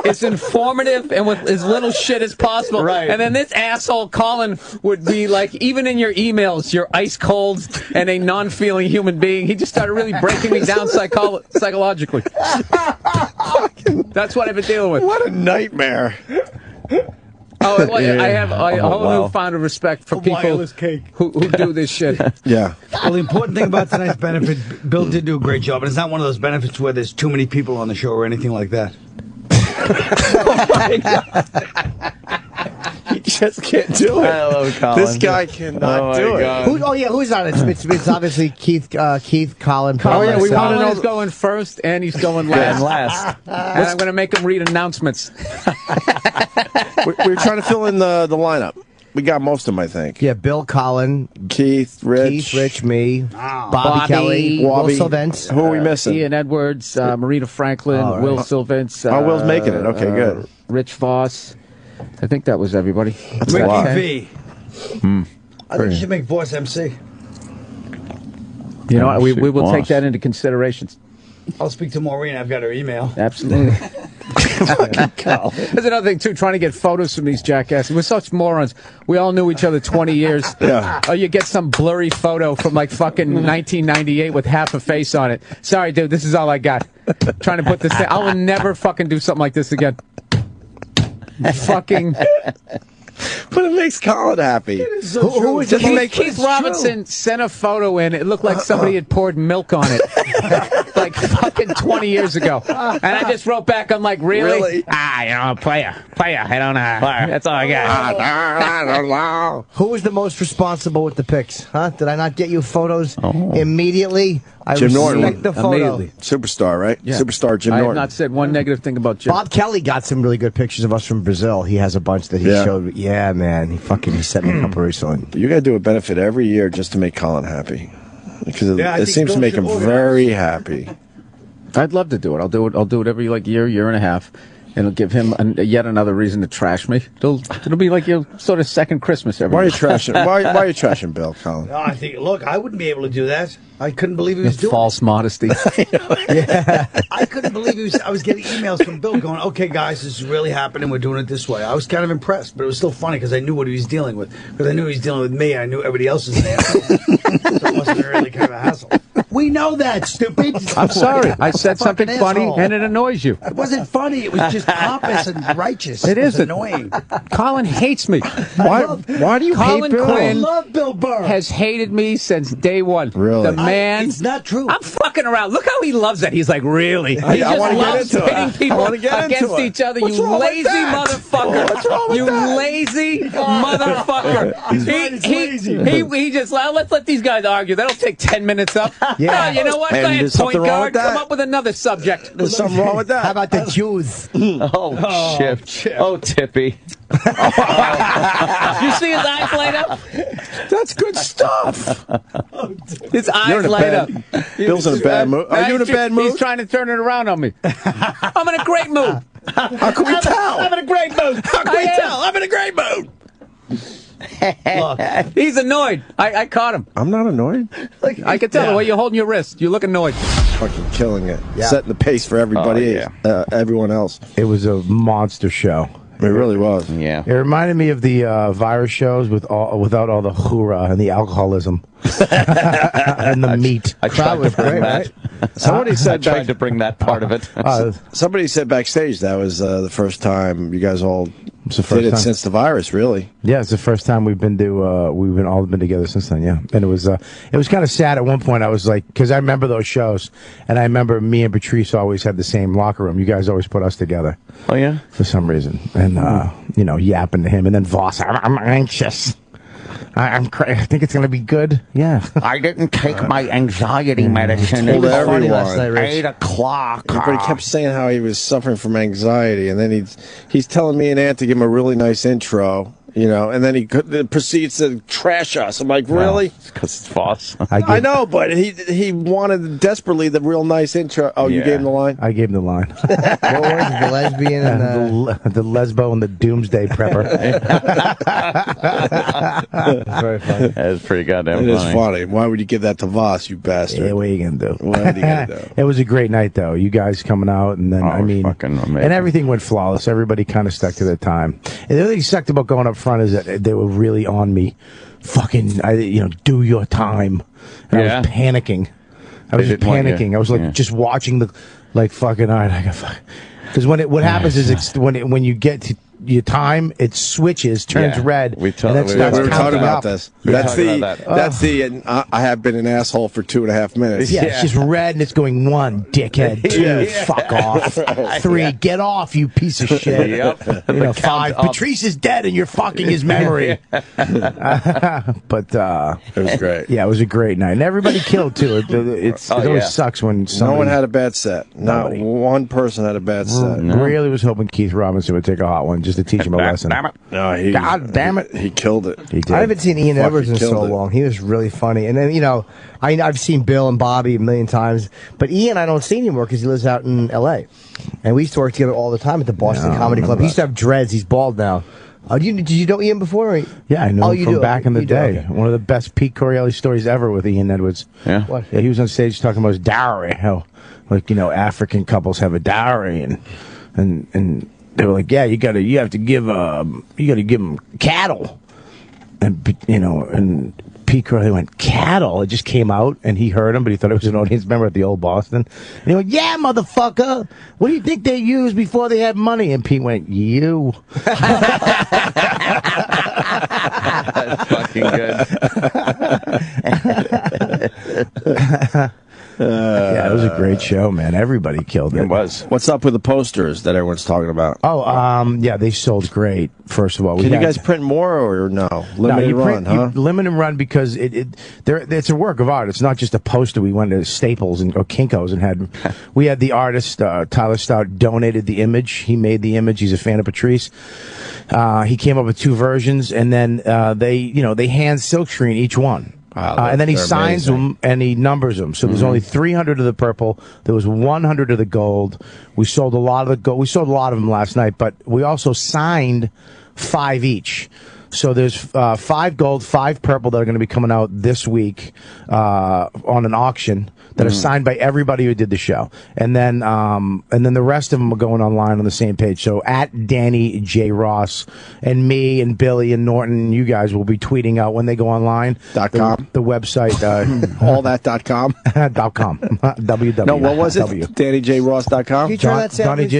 as informative and with as little shit as possible. Right. And then this asshole Colin would be like, even in your emails, you're ice cold and a non-feeling human being. He just started really breaking me down psychologically. That's what I've been dealing with. What a nightmare. I have a whole newfound respect for people wireless cake. who do this shit. Yeah. Well, the important thing about tonight's benefit, Bill did do a great job, and it's not one of those benefits where there's too many people on the show or anything like that. Oh my God. He just can't do it. I love Colin. This guy cannot do it. Who's on it? It's obviously Keith, Colin. Colin we want to know. He's going first and he's going last. And I'm going to make him read announcements. We're trying to fill in the lineup. We got most of them, I think. Yeah, Bill, Colin, Keith, Rich, me, Bobby Kelly, Will Sylvance. Who are we missing? Ian Edwards, Marina Franklin, Will Sylvance. Will's making it. Okay, good. Rich Voss. I think that was everybody. That's a lot. Ricky V. I think you should make Voice MC. You know what? We will take that into consideration. I'll speak to Maureen. I've got her email. Absolutely. There's another thing, too, trying to get photos from these jackasses. We're such morons. We all knew each other 20 years. Yeah. Oh, you get some blurry photo from, like, fucking 1998 with half a face on it. Sorry, dude, this is all I got. Trying to put this thing. I will never fucking do something like this again. Fucking... But it makes Colin happy. Who was it? Keith Robinson sent a photo in. It looked like somebody had poured milk on it. Like fucking 20 years ago. And I just wrote back, I'm like, really? Player. I don't know. That's all I got. I don't know. Who was the most responsible with the pics? Huh? Did I not get you photos immediately? Jim Norton. The photo. Superstar, right? Yeah. Superstar Jim I Norton. have not said one negative thing about Jim. Bob Kelly got some really good pictures of us from Brazil. He has a bunch that he showed. Yeah, man. He sent me a couple recently. You got to do a benefit every year just to make Colin happy. Because it seems to make him very happy. I'd love to do it. I'll do it every year and a half. And it'll give him yet another reason to trash me. It'll be like your sort of second Christmas every Why are you year. trashing? Why are you trashing Bill, Colin? No, I think. Look, I wouldn't be able to do that. I couldn't believe he was doing false modesty. Yeah, I couldn't believe I was getting emails from Bill going, "Okay, guys, this is really happening. We're doing it this way." I was kind of impressed, but it was still funny because I knew what he was dealing with. Because I knew he was dealing with me. I knew everybody else was an asshole, so it wasn't really kind of a hassle. We know that, stupid. I'm sorry. I said something funny asshole. and it annoys you. It wasn't funny. It was just pompous and righteous. It is annoying. Colin hates me. Why do you Colin hate Bill? Quinn I love Bill Burr. has hated me since day one. Really? The man. It's not true. I'm fucking around. Look how he loves it. He's like, really? He I just wanna get loves into it. pitting people I wanna get into against it. each other. What's you wrong with lazy that? motherfucker. What's wrong with you that? lazy motherfucker. He just, let's let these guys argue. That'll take 10 minutes up. Yeah. You know what? And Go ahead, there's point something wrong guard. with that? Come up with another subject. There's something wrong with that. How about the Jews? Oh, Chip. Oh, Tippy. You see his eyes light up? That's good stuff. His eyes light up. Bill's in a bad mood. Are you in a bad mood? He's trying to turn it around on me. I'm in a great mood. How can we tell? I'm in a great mood. How can we tell? I'm in a great mood. Look, he's annoyed. I caught him. I'm not annoyed. I can tell the way you're holding your wrist. You look annoyed. Fucking killing it. Setting the pace for everybody, everyone else. It was a monster show. It really was. Yeah. It reminded me of the virus shows without all the hoorah and the alcoholism and the meat. I tried to bring that. Somebody said tried to bring that part of it. Somebody said backstage that was the first time you guys all It's the did first it time. since the virus, really. Yeah, it's the first time we've all been together since then. Yeah, and it was kind of sad at one point. I was like, because I remember those shows, and I remember me and Patrice always had the same locker room. You guys always put us together. Oh yeah, for some reason, and yapping to him, and then Voss, I'm anxious. I think it's going to be good. Yeah. I didn't take my anxiety medicine. Told It was everyone. last night, 8 o'clock. Everybody kept saying how he was suffering from anxiety, and then he's telling me and Ant to give him a really nice intro, and then he proceeds to trash us. I'm like, really? Because it's Voss. I know, but he wanted desperately the real nice intro. Oh, you gave him the line? I gave him the line. What was it, the lesbian and the lesbo and the doomsday prepper. It's very funny. That's pretty goddamn It funny. is funny. Why would you give that to Voss, you bastard? Yeah, what are you going to do? What are you going to do? It was a great night, though. You guys coming out, and then, fucking amazing. and everything went flawless. Everybody kind of stuck to their time. And the other thing sucked about going up front is that they were really on me. Fucking, do your time. And I was panicking. I was just panicking. I was just watching fucking, all right, I got fuck. Because what happens is when you get to your time, it switches, turns red. We were talking about this. That's the I have been an asshole for 2.5 minutes. Yeah, it's just red and it's going 1, dickhead, 2, fuck off, 3, get off, you piece of shit. Yep. 5, Patrice is dead and you're fucking his memory. But it was great. Yeah, it was a great night, and everybody killed too. It always sucks when no one had a bad set. Not one person had a bad set. Really was hoping Keith Robinson would take a hot one just to teach him a lesson. Damn it. No, God damn it. He killed it. He did. I haven't seen Ian Edwards in so killed it. long. He was really funny. And then, I've seen Bill and Bobby a million times, but Ian I don't see anymore because he lives out in L.A. And we used to work together all the time at the Boston Comedy Club. He used to have dreads. He's bald now. Did you know Ian before? Or? Yeah, I know him from back in the day. Okay. One of the best Pete Correale stories ever with Ian Edwards. Yeah. What? Yeah, he was on stage talking about his dowry. How, African couples have a dowry, and they were like, yeah, you got to give them cattle, and Pete Correale went, cattle. It just came out, and he heard him, but he thought it was an audience member at the old Boston. And he went, yeah, motherfucker. What do you think they used before they had money? And Pete went, you. That's fucking good. Yeah, it was a great show, man. Everybody killed it. It was. What's up with the posters that everyone's talking about? Oh, yeah, they sold great. First of all, Can you guys print more or no? Limited run, huh? Limited run because it's a work of art. It's not just a poster. We went to Staples or Kinko's and we had the artist Tyler Stout donated the image. He made the image. He's a fan of Patrice. He came up with 2 versions, and then they hand silkscreen each one. And then he signs them and he numbers them. So there's only 300 of the purple. There was 100 of the gold. We sold a lot of the gold. We sold a lot of them last night, but we also signed 5 each. So there's 5 gold, 5 purple that are going to be coming out this week on an auction that are signed by everybody who did the show, and then the rest of them are going online on the same page. So at Danny J. Ross and me and Billy and Norton, you guys will be tweeting out when they go online. .com. The website. All that .com. .com. www. No, what was it? DannyJRoss.com. Can you try that sound? What is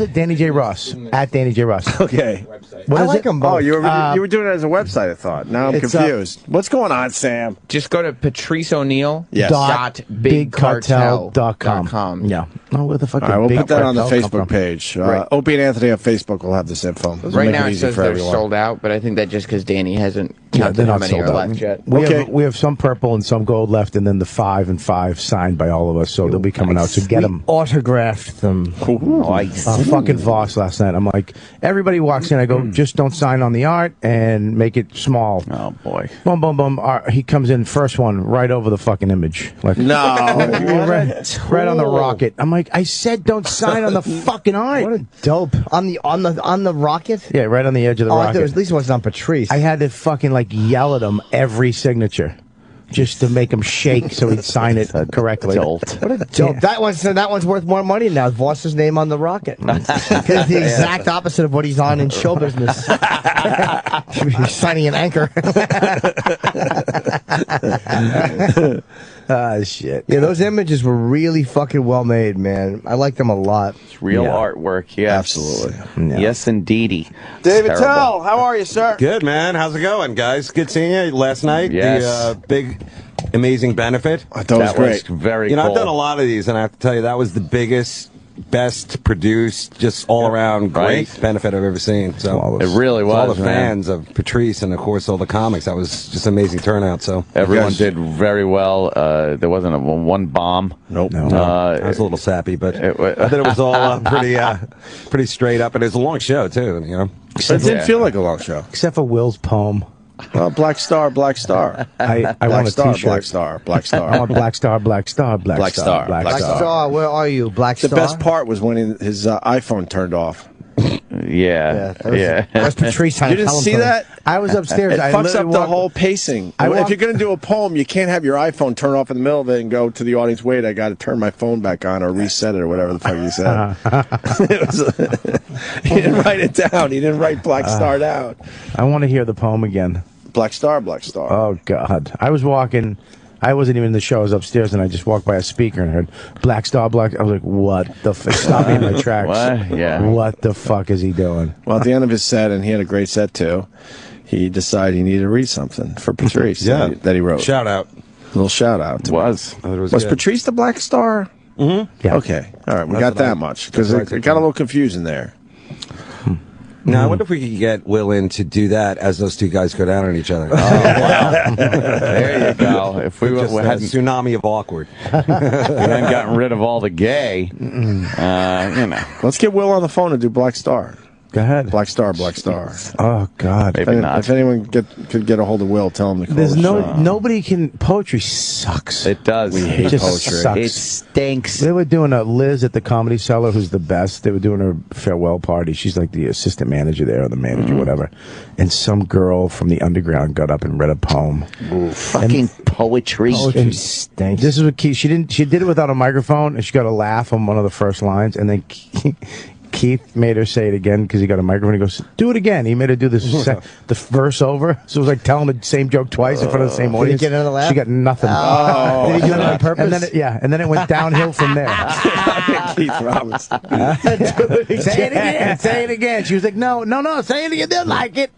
it? Danny J. Ross. At Danny J. Ross. Okay. What I is like it? them both. Oh, you were doing it as a website, I thought. Now I'm It's, confused. What's going on, Sam? Just go to Patrice O'Neill. Yes. BigCartel.com. Yeah. Oh, what the fuck? All right, we'll Big put that on the Cartel come Facebook from? page. Right. Opie and Anthony on Facebook will have this info. Right now it says they're sold out, but I think that just because Danny hasn't counted they're how not many sold are out. left yet. We have some purple and some gold left, and then the 5 and 5 signed by all of us, so they'll be coming out. So get them. Autographed them. Nice. Fucking Voss last night. I'm like, everybody walks in. I go, just don't sign on the art and make it small. Oh boy. Boom, boom, boom. He comes in first one right over the fucking image. Like No. right on the rocket. I'm like, I said don't sign on the fucking art. What a dope. On the rocket? Yeah, right on the edge of the rocket. At least it wasn't on Patrice. I had to fucking yell at him every signature, just to make him shake so he'd sign it correctly. What a dope. That one's worth more money now. Voss's name on the rocket. Because it's the exact opposite of what he's on in show business. He's signing an anchor. Shit. Yeah, those images were really fucking well made, man. I like them a lot. It's real artwork, yes. Absolutely. Yeah. Yes, indeedy. David Tell, how are you, sir? Good, man. How's it going, guys? Good seeing you last night. Yes. The big, amazing benefit. I thought it was great. Very cool. I've done a lot of these, and I have to tell you, that was the biggest best produced, just all around great benefit I've ever seen. So it really was. All the fans of Patrice and of course all the comics. That was just amazing turnout. So everyone did very well. There wasn't one bomb. Nope. I was a little sappy, but I thought it was all pretty straight up, and it was a long show too. You know, it didn't feel like a long show, except for Will's poem. Black Star, Black Star. I Black want a Star, t-shirt. Black Star, Black Star. I want Black Star, Black Star, Black Star, Black Black Star. Star. Where are you, Black Star? The best part was when his iPhone turned off. Yeah. That was Patrice trying You to didn't tell him see something. that? I was upstairs. It I fucks literally up the walked- whole pacing. I If walked- you're going to do a poem, you can't have your iPhone turn off in the middle of it and go to the audience, wait, I got to turn my phone back on or reset it or whatever the fuck you said. He didn't write it down. He didn't write Black Star down. I want to hear the poem again. Black Star, Black Star. Oh, God. I was walking. I wasn't even in the show. I was upstairs, and I just walked by a speaker and heard Black Star, Black. I was like, what the fuck? Stop me in my tracks. What? Yeah. What the fuck is he doing? Well, at the end of his set, and he had a great set too, he decided he needed to read something for Patrice that he wrote. Shout out. A little shout out. To was was Patrice the Black Star? Mm-hmm. Yeah. Okay. All right. We That's got what that I- much because that's what I it got a little confusing there. Now, I wonder if we could get Will in to do that as those two guys go down on each other. There you go. If we Just a hadn't tsunami of awkward. we hadn't gotten rid of all the gay, you know. Let's get Will on the phone and do Black Star. Go ahead. Black Star, Black Star. Oh, God. Maybe not. If anyone could get a hold of Will, tell him to call There's the no show. nobody can. Poetry sucks. It does. We hate It just poetry. sucks. It stinks. They were doing a Liz at the Comedy Cellar, who's the best. They were doing her farewell party. She's like the assistant manager there, or the manager, whatever. And some girl from the underground got up and read a poem. Fucking poetry. Poetry stinks. This is what Keith. She did it without a microphone, and she got a laugh on one of the first lines, and then Keith made her say it again because he got a microphone. He goes, "Do it again." He made her do the verse over, so it was like telling the same joke twice in front of the same Did he audience. get another laugh? She got nothing. Did he do it on purpose? And then and then it went downhill from there. Keith Robinson. Say it again. Say it again. She was like, "No, say it again. They'll like it."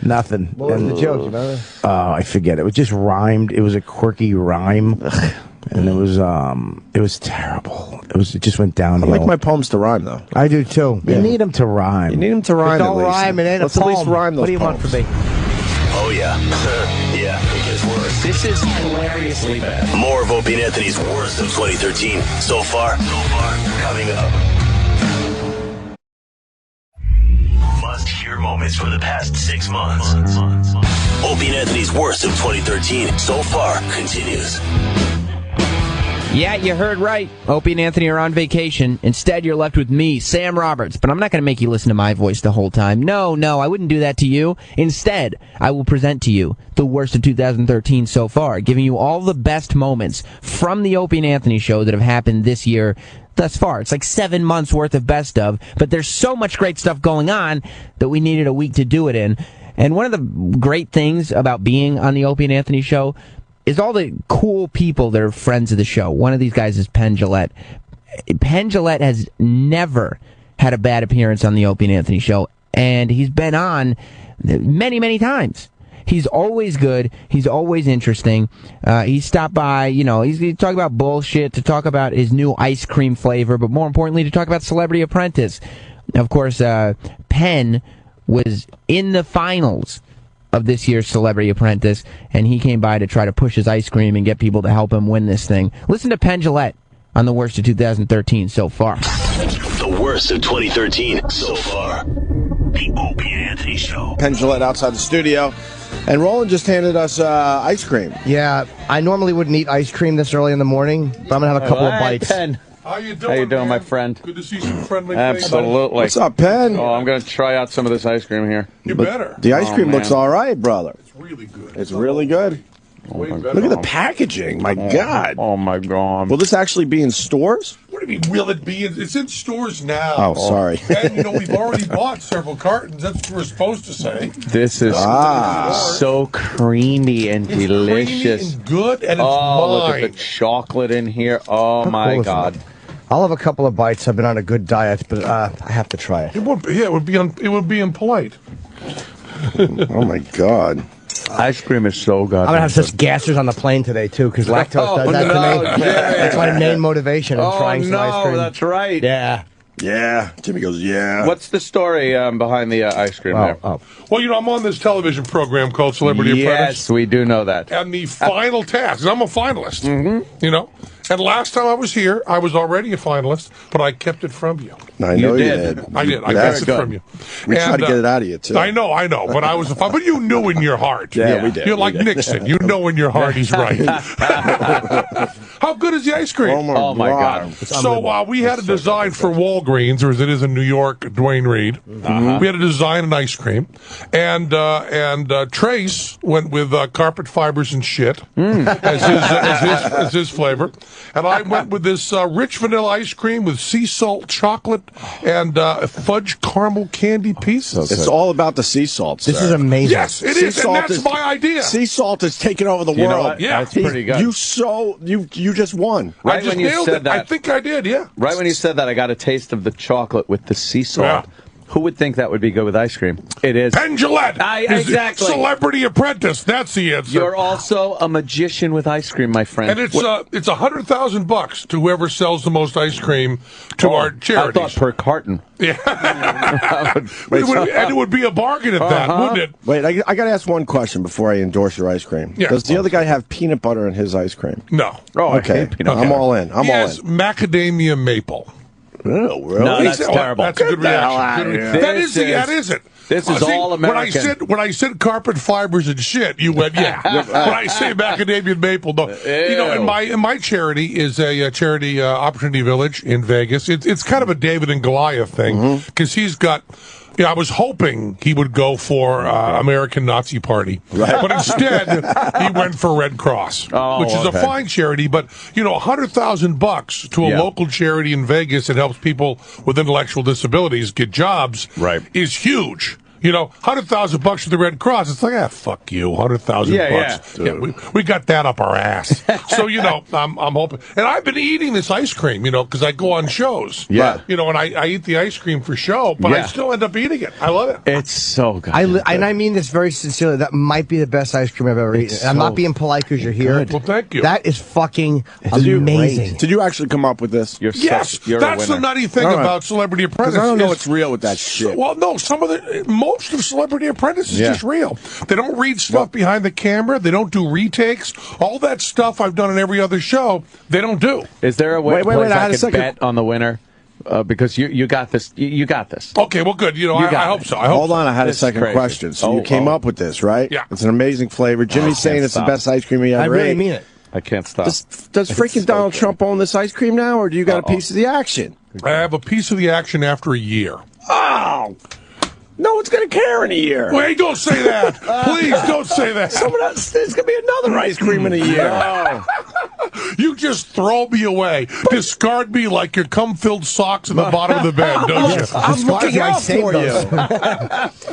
Nothing. What was the joke? You remember? Oh, I forget. It was just rhymed. It was a quirky rhyme, and it was terrible. It just went I downhill. like my poems to rhyme, though. I do too. You need them to rhyme. You need them to rhyme. Don't at least. rhyme, it ain't a Let's at least poem. rhyme those What do you want poems. from me? Oh, yeah. Yeah, it gets worse. This is hilariously bad. More of Opie and Anthony's worst of 2013 so far coming up. Must-hear moments from the past 6 months. Opie and Anthony's worst of 2013 so far continues. Yeah, you heard right. Opie and Anthony are on vacation. Instead, you're left with me, Sam Roberts. But I'm not going to make you listen to my voice the whole time. No, I wouldn't do that to you. Instead, I will present to you the worst of 2013 so far, giving you all the best moments from the Opie and Anthony show that have happened this year thus far. It's like 7 months worth of best of, but there's so much great stuff going on that we needed a week to do it in. And one of the great things about being on the Opie and Anthony show is all the cool people that are friends of the show. One of these guys is Penn Jillette. Penn Jillette has never had a bad appearance on the Opie and Anthony show, and he's been on many, many times. He's always good. He's always interesting. He stopped by, he's to talk about bullshit, to talk about his new ice cream flavor, but more importantly, to talk about Celebrity Apprentice. Of course, Penn was in the finals of this year's Celebrity Apprentice, and he came by to try to push his ice cream and get people to help him win this thing. Listen to Penn Jillette on the worst of 2013 so far. The worst of 2013 so far. The Opie and Anthony Show. Penn Jillette outside the studio. And Roland just handed us ice cream. Yeah, I normally wouldn't eat ice cream this early in the morning, but I'm going to have a couple of bites. Penn. How you How you doing, my friend? Good to see some friendly Absolutely. What's up, Penn? Oh, I'm going to try out some of this ice cream here. You better. The ice cream looks man. all right, brother. It's really good. It's really good. Way better. Look at the packaging. My God. Oh, my God. Will this actually be in stores? What do you mean, will it be? It's in stores now. Oh, sorry. And, we've already bought several cartons. That's what we're supposed to say. This is so creamy and It's delicious. creamy and good, and it's look mine. at the chocolate in here. Oh, my God. I'll have a couple of bites. I've been on a good diet, but I have to try it. It would be impolite. Oh, my God. Ice cream is so good. I'm gonna have such gassers on the plane today too, because lactose does that to me. That's my main motivation in trying some ice cream. That's right. Yeah. Yeah. Jimmy goes, yeah. What's the story behind the ice cream there? Well, I'm on this television program called Celebrity Apprentice. Yes, we do know that. And the final task, I'm a finalist, And last time I was here, I was already a finalist, but I kept it from you. I know you did. I did. I kept it from you. We tried to get it out of you, too. I know. But I was a but you knew in your heart. Yeah, we did. You're like Nixon. You know in your heart he's right. How good is the ice cream? Oh, my God. So we had a design for Walgreens, or as it is in New York, Dwayne Reed. We had to design an ice cream. And Trace went with carpet fibers and shit as his flavor. And I went with this rich vanilla ice cream with sea salt chocolate and fudge caramel candy pieces. It's all about the sea salt, sir. This is amazing. Yes, it is, and that's my idea. Sea salt is taking over the You know world. what? Yeah, that's pretty good. You just won. Right I just when you nailed said it. that, I think I did, yeah. Right when you said that, I got a taste of the chocolate with the sea salt. Yeah. Who would think that would be good with ice cream? It is. Penn Jillette. Exactly. Celebrity Apprentice. That's the answer. You're also a magician with ice cream, my friend. And it's $100,000 to whoever sells the most ice cream to our charities. I thought per carton. Yeah. And it would be a bargain at that, wouldn't it? Wait, I got to ask one question before I endorse your ice cream. Yeah. Does the other guy have peanut butter in his ice cream? No. Oh, okay. I'm all in. He has macadamia maple. Oh, really? No, that's terrible. That's a good reaction. That is it. This is all American. When I said carpet fibers and shit, you went, yeah. When I say macadamia maple, no. In my charity is a charity Opportunity Village in Vegas. It's kind of a David and Goliath thing because he's got. Yeah, I was hoping he would go for American Nazi Party, but instead he went for Red Cross, which is a fine charity. But $100,000 to a local charity in Vegas that helps people with intellectual disabilities get jobs is huge. $100,000 to the Red Cross. It's like, fuck you, $100,000. Yeah, we got that up our ass. So I'm hoping, and I've been eating this ice cream, because I go on shows. Yeah, and I eat the ice cream for show, but I still end up eating it. I love it. It's so good. And I mean this very sincerely. That might be the best ice cream I've ever eaten. And I'm not being polite because you're here. Well, thank you. That is fucking amazing. Did you actually come up with this? You're that's the nutty thing about Celebrity Apprentice. I don't know what's real with that shit. Well, no, most of Celebrity Apprentice is just real. They don't read stuff behind the camera. They don't do retakes. All that stuff I've done in every other show, they don't do. Is there a way I could bet on the winner? Because you got this. You got this. Okay, well, good. I hope so. Hold on, I had a second question. So you came up with this, right? Yeah. It's an amazing flavor. Jimmy's saying it's the best ice cream he ever ate. I really mean it. I can't stop. Does freaking Donald Trump own this ice cream now, or do you got a piece of the action? I have a piece of the action after a year. Oh! No one's going to care in a year. Wait, don't say that. Please don't say that. There's going to be another ice cream in a year. You just throw me away. Discard me like your cum-filled socks in the bottom of the bed, don't you? I'm looking out for you.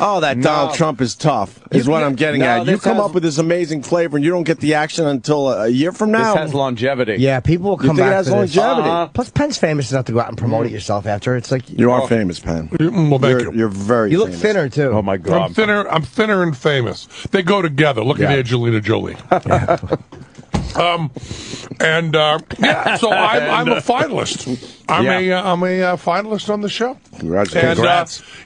Oh, that Donald Trump is tough, is what I'm getting at. You come up with this amazing flavor, and you don't get the action until a year from now. This has longevity. Yeah, people will come back it has for this. longevity? Plus, Penn's famous enough to go out and promote it yourself after. It's like you are famous, Penn. Well, thank you. You're very. You look thinner too. Oh my God. I'm thinner and famous. They go together. Look at Angelina Jolie. So I'm a finalist. I'm a finalist on the show. Congrats.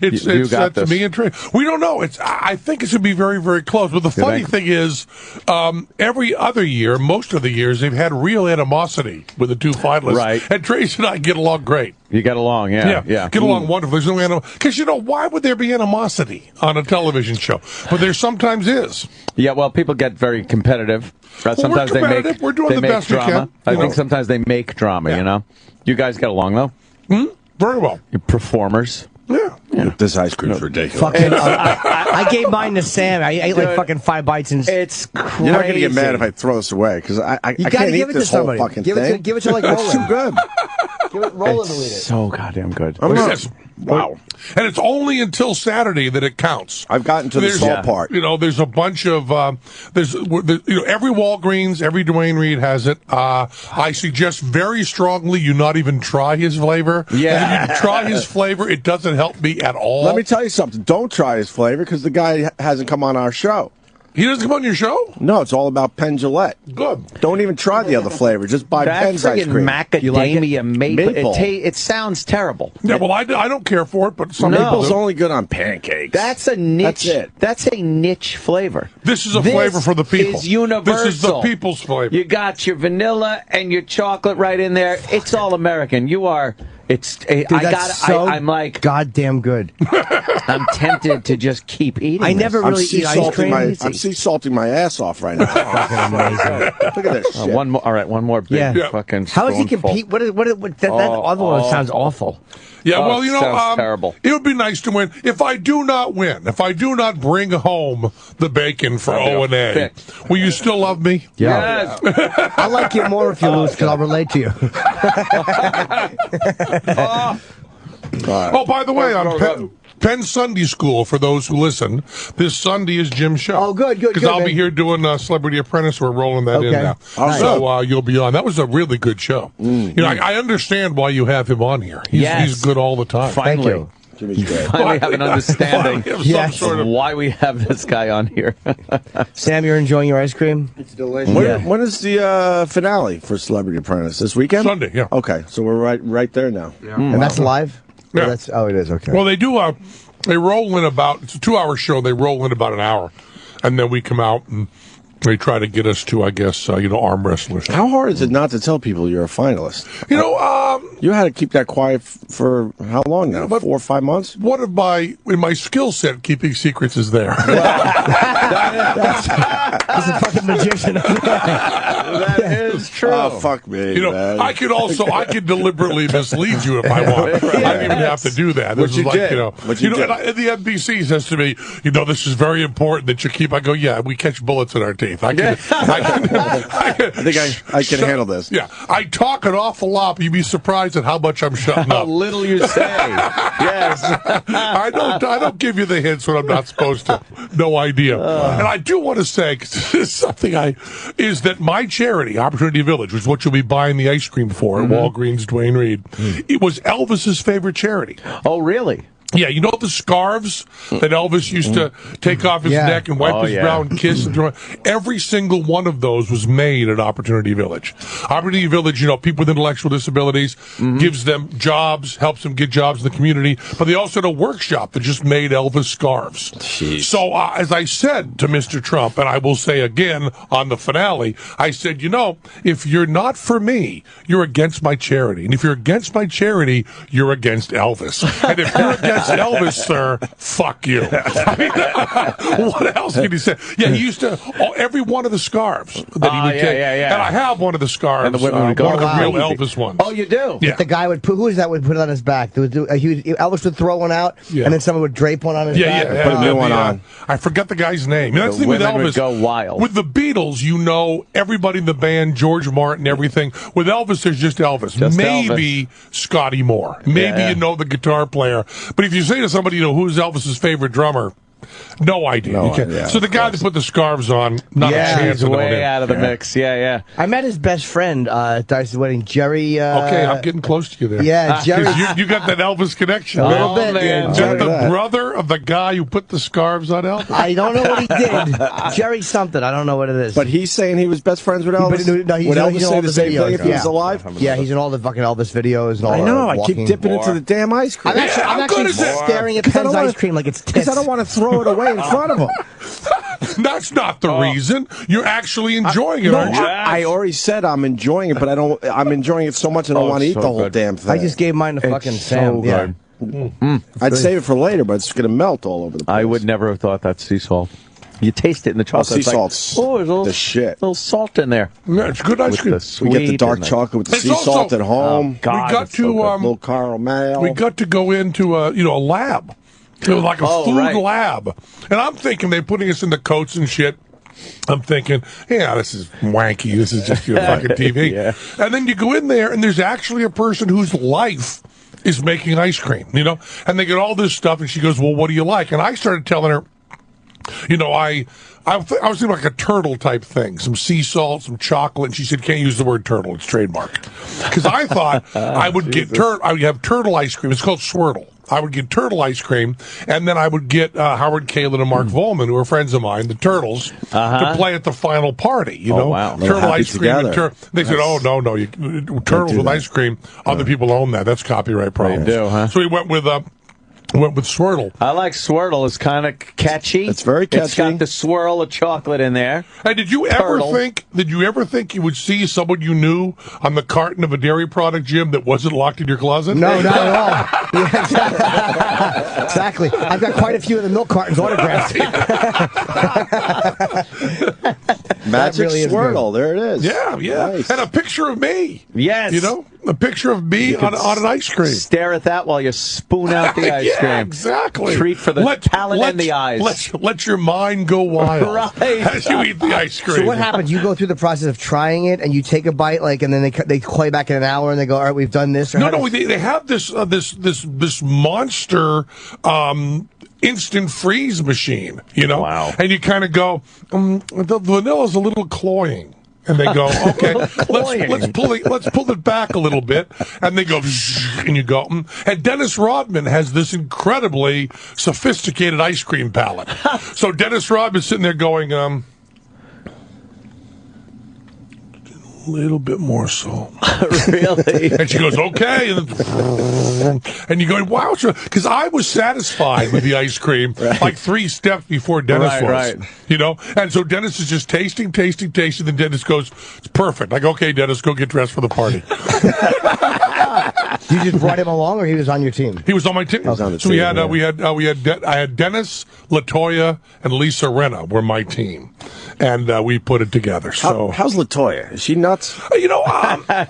And it's me and Trey. We don't know. I think it's going to be very, very close. But the funny thing is, every other year, most of the years, they've had real animosity with the two finalists. Right. And Trace and I get along great. You get along, yeah. Get along wonderfully. There's no animosity. Because, why would there be animosity on a television show? But there sometimes is. Yeah, well, people get very competitive. Right? Sometimes we're competitive. We're doing the best drama. we can. I think sometimes they make drama, You guys get along, though? Very well. You're performers. Yeah. This ice cream's ridiculous. Fucking, I gave mine to Sam. I ate like fucking 5 bites and it's crazy. You're not going to get mad if I throw this away because I can't eat this whole fucking thing. Give it to like Roland. It's too good. Give it Roland to eat it. So goddamn good. Wow. And it's only until Saturday that it counts. I've gotten to the salt part. There's a bunch of there's every Walgreens, every Dwayne Reed has it. I suggest very strongly you not even try his flavor. Yeah. If you try his flavor, it doesn't help me at all. Let me tell you something. Don't try his flavor because the guy hasn't come on our show. He doesn't come on your show? No, it's all about Penn Gillette. Good. Don't even try the other flavor. Just buy That Penn's ice friggin' cream. macadamia maple. Maple. It sounds terrible. Yeah, well, I don't care for it, but some Maple's people do. only good on pancakes. That's a niche. That's it. That's a niche flavor. This is a flavor for the people. Is universal. This is the people's flavor. You got your vanilla and your chocolate right in there. It's all American. You are. It's. Dude, I'm like goddamn good. I'm tempted to just keep eating. I never really eat ice cream. I'm sea salting my ass off right now. Fucking amazing. Look at this shit. One more. All right, one more big fucking. How does he spoonful. compete? That other one sounds awful. Yeah, Oh, well, you know, sounds terrible. It would be nice to win. If I do not win, if I do not bring home the bacon for O&A, will you still love me? Yeah. I like you more if you lose because I'll relate to you. Oh, by the way, on Penn Sunday School, for those who listen, this Sunday is Jim's show. Oh, good. Because I'll be here doing Celebrity Apprentice. We're rolling that in now. So you'll be on. That was a really good show. You know, I understand why you have him on here. He's good all the time. Finally. Thank you. Jimmy's great. Finally have an understanding Yes. of why we have this guy on here. Sam, you're enjoying your ice cream? It's delicious. When is the finale for Celebrity Apprentice? This weekend? Sunday, yeah. Okay, so we're right there now. Yeah. And that's live? Yeah. It is, okay. Well, they do. They roll in about. It's a 2-hour show. They roll in about an hour, and then we come out and they try to get us to, I guess, arm wrestlers. How hard is it not to tell people you're a finalist? You know, you had to keep that quiet for how long now? 4 or 5 months? What of my skill set, keeping secrets is there. He's a fucking magician. That is true. Oh, fuck me, You know, man. I could deliberately mislead you if I want. I didn't even have to do that. This What is you like, did. you know, What you did. and the NBC says to me, this is very important that you keep. I go, yeah, we catch bullets in our teeth. I think I can handle this. Yeah, I talk an awful lot, but you'd be surprised at how much I'm shutting How up. little you say. Yes. I don't give you the hints when I'm not supposed to. No idea. And I do want to say, 'cause this is something is that my charity, Opportunity Village, which is what you'll be buying the ice cream for at Walgreens, Dwayne Reed, it was Elvis's favorite charity. Oh, really? Yeah, you know the scarves that Elvis used to take off his neck and wipe his brow and kiss? Every single one of those was made at Opportunity Village. Opportunity Village, people with intellectual disabilities, gives them jobs, helps them get jobs in the community, but they also had a workshop that just made Elvis scarves. Jeez. So, as I said to Mr. Trump, and I will say again on the finale, I said, if you're not for me, you're against my charity. And if you're against my charity, you're against Elvis. And if you're against Elvis, sir, fuck you. I mean, what else can he say? Yeah, he used to, every one of the scarves that he would take. And I have one of the scarves, And the women would go one of the real crazy. Elvis ones. Oh, you do? Yeah. The guy would put, who is that would put it on his back? Elvis would throw one out, and then someone would drape one on his back. Put a new one on. I forget the guy's name. That's the thing with women would Elvis. go wild. With the Beatles, everybody in the band, George Martin, everything. With Elvis, there's just Elvis. Just Maybe Scotty Moore. Maybe the guitar player. But if you say to somebody, who's Elvis's favorite drummer, no idea. So the guy that put the scarves on, not a chance. He's way out of the mix. Yeah. I met his best friend at Darcy's wedding, Jerry. Okay, I'm getting close to you there. Yeah, Jerry. 'Cause you got that Elvis connection. A man. little bit, man. Is that the brother of the guy who put the scarves on Elvis? I don't know what he did. Jerry something. I don't know what it is. But he's saying he was best friends with Elvis? No, Would Elvis he's in say all the the same videos. thing if he was alive? Yeah, he's in all the fucking Elvis videos and all I know. I walking. keep dipping into the damn ice cream. I'm actually staring at Penn's ice cream like it's tits. Because I don't want to throw it away in front of him. That's not the reason. You're actually enjoying it, aren't you? I already said I'm enjoying it, but I'm enjoying it so much I don't want to eat the whole damn thing. I just gave mine to fucking Sam. good. I'd save it for later, but it's going to melt all over the place. I would never have thought that's sea salt. You taste it in the chocolate. Sea it's like, salt's there's a little, the shit. little salt in there. Yeah, it's good ice With cream. the We sweet get the dark and chocolate with the It's sea also- salt at home. God, we got it's so to good. Little caramel. we got to go into a lab, like a food lab, and I'm thinking they're putting us in the coats and shit. I'm thinking, this is wanky. This is just your fucking TV. And then you go in there, and there's actually a person whose life is making ice cream, and they get all this stuff, and she goes, well, what do you like? And I started telling her, I was thinking like a turtle type thing, some sea salt, some chocolate. And she said, can't use the word turtle. It's trademarked. Because I thought I would I would have turtle ice cream. It's called Swirtle. I would get turtle ice cream, and then I would get Howard Kalin and Mark Volman, who are friends of mine, the Turtles, to play at the final party. You know, wow. turtle ice cream. And they said, "Oh no, turtles with ice cream. Other people own that. That's copyright problems." They do, huh? So we went with Swirtle. I like Swirtle. It's kind of catchy. It's very catchy. It's got the swirl of chocolate in there. Hey, did you ever think you would see someone you knew on the carton of a dairy product, Jim, that wasn't locked in your closet? No, not at all. Yeah, exactly. I've got quite a few of the milk cartons autographed. Magic really Swirl. There it is. Yeah. Nice. And a picture of me. Yes. You know, a picture of me on an ice cream. Stare at that while you spoon out the ice cream. Yeah, exactly. Treat for the talent and the eyes. Let your mind go wild Right. as you eat the ice cream. So what happens? You go through the process of trying it, and you take a bite, and then they call you back in an hour, and they go, "All right, we've done this." Or They have this monster instant freeze machine, you know. Wow. And you kind of go, the vanilla's a little cloying. And they go, okay, let's pull it back a little bit. And they go, and you go, and Dennis Rodman has this incredibly sophisticated ice cream palette. So Dennis Rodman's sitting there going, a little bit more salt. Really? And she goes, okay. And you go, wow. Because I was satisfied with the ice cream like 3 steps before Dennis was. Right. You know? And so Dennis is just tasting. Then Dennis goes, it's perfect. Like, okay, Dennis, go get dressed for the party. You just brought him along, or he was on your team? He was on my team. On the so team, I had Dennis, LaToya, and Lisa Rinna were my team, and we put it together. So how's LaToya? Is she nuts? You know,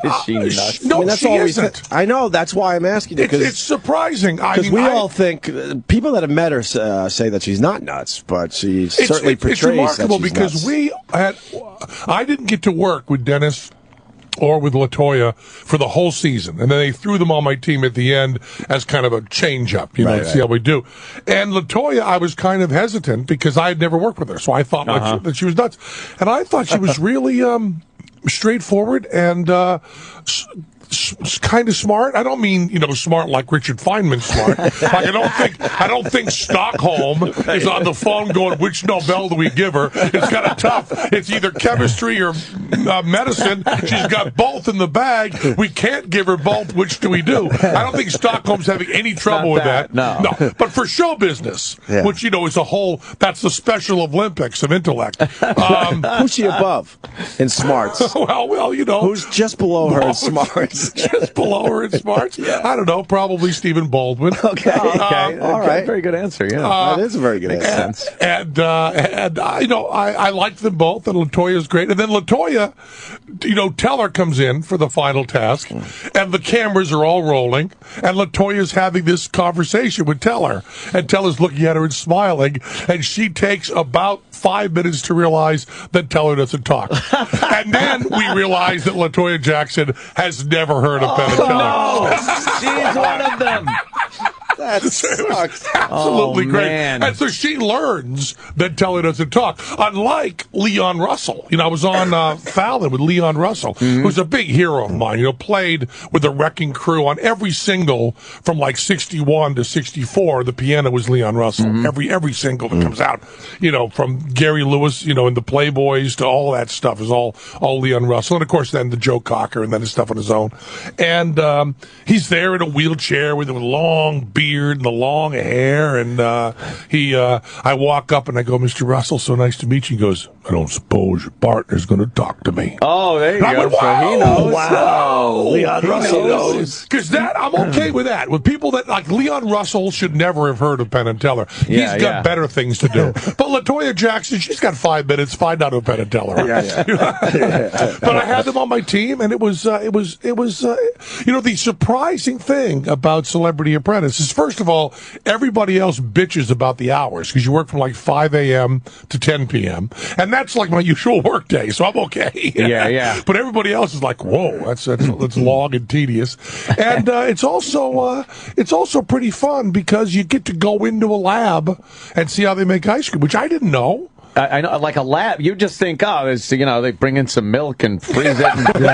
is she nuts? No, that's she all isn't. I know. That's why I'm asking you. It's surprising. Because we all think people that have met her say that she's not nuts, but she certainly portrays that she's remarkable because nuts. I didn't get to work with Dennis or with LaToya for the whole season. And then they threw them on my team at the end as kind of a change-up, see how we do. And LaToya, I was kind of hesitant because I had never worked with her, so I thought that she was nuts. And I thought she was really straightforward and kind of smart. I don't mean, smart like Richard Feynman smart. Like I don't think Stockholm is on the phone going, which Nobel do we give her? It's kind of tough. It's either chemistry or medicine. She's got both in the bag. We can't give her both. Which do we do? I don't think Stockholm's having any trouble with that. No. But for show business, which, is that's the Special Olympics of intellect. Who's she above in smarts? Well, Who's just below her in smarts? Just below her in smarts? I don't know. Probably Stephen Baldwin. Okay. All right. Very good answer. Yeah, that is a very good answer. And I like them both, and LaToya's great. And then LaToya, Teller comes in for the final task, and the cameras are all rolling, and LaToya's having this conversation with Teller, and Teller's looking at her and smiling, and she takes about 5 minutes to realize that Teller doesn't talk. And then we realize that LaToya Jackson has never heard of Penn and Teller. No, she's one of them. That sucks. Absolutely great. Man. And so she learns that Teller doesn't talk. Unlike Leon Russell. I was on Fallon with Leon Russell, who's a big hero of mine. Played with the Wrecking Crew on every single from like 61 to 64. The piano was Leon Russell. Every single that comes out. From Gary Lewis, in the Playboys to all that stuff is all Leon Russell. And of course then the Joe Cocker and then his stuff on his own. And he's there in a wheelchair with a long beard and the long hair, and I walk up and I go, Mr. Russell, so nice to meet you. He goes, I don't suppose your partner's going to talk to me. Oh, there you and go. I went, wow, so he knows. Wow. Leon Russell knows. Because I'm okay with that. With people that, like Leon Russell should never have heard of Penn and Teller. He's got better things to do. But LaToya Jackson, she's got 5 minutes. Find out who Penn and Teller are. But I had them on my team, and it was the surprising thing about Celebrity Apprentice is, first of all, everybody else bitches about the hours because you work from like 5 a.m. to 10 p.m. And that's like my usual work day, so I'm okay. Yeah. But everybody else is like, whoa, that's long and tedious. And it's also pretty fun because you get to go into a lab and see how they make ice cream, which I didn't know. I know, like a lab, you just think, they bring in some milk and freeze it. And, you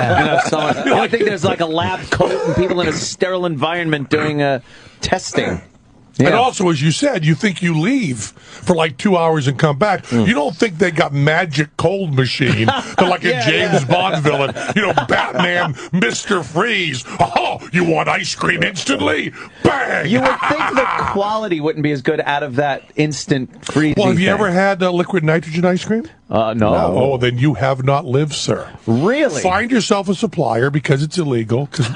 don't think there's like a lab coat and people in a sterile environment doing testing. And also, as you said, you think you leave for like 2 hours and come back. You don't think they got magic cold machine. They're like a James Bond villain. You know, Batman, Mr. Freeze. Oh, you want ice cream instantly? Bang! You would think the quality wouldn't be as good out of that instant freezing. Well, have you ever had liquid nitrogen ice cream? No. Oh, then you have not lived, sir. Really? Find yourself a supplier because it's illegal. Because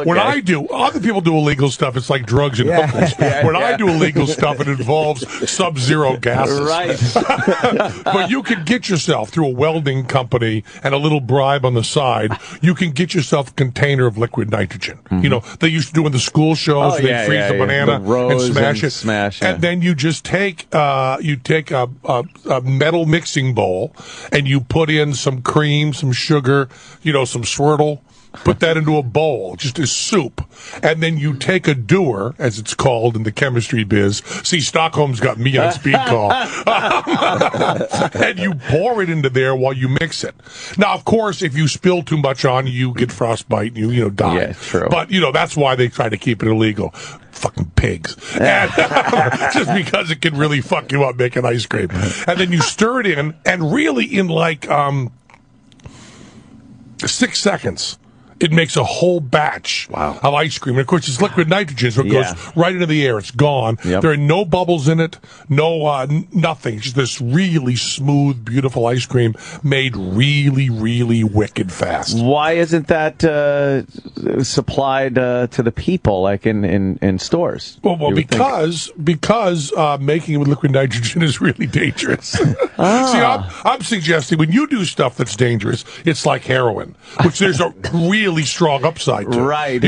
when I do, other people do illegal stuff. It's like drugs and hookers. When I do illegal stuff, it involves sub-zero gases. Right. But you can get yourself through a welding company and a little bribe on the side. You can get yourself a container of liquid nitrogen. You know they used to do in the school shows. They freeze the banana and smash it, and then you just take a metal mixing bowl. And you put in some cream, some sugar, some Swirtle. Put that into a bowl, just as soup. And then you take a Dewar, as it's called in the chemistry biz. See, Stockholm's got me on speed call. And you pour it into there while you mix it. Now, of course, if you spill too much on you get frostbite and you die. Yeah, true. But, that's why they try to keep it illegal. Fucking pigs. And, just because it can really fuck you up making ice cream. And then you stir it in, and really in like 6 seconds, it makes a whole batch of ice cream. And, of course, it's liquid nitrogen, so it goes right into the air. It's gone. There are no bubbles in it, no nothing. Just this really smooth, beautiful ice cream made really, really wicked fast. Why isn't that supplied to the people, like in stores? Well, because making it with liquid nitrogen is really dangerous. See, I'm suggesting when you do stuff that's dangerous, it's like heroin, which there's a really strong upside to. Right.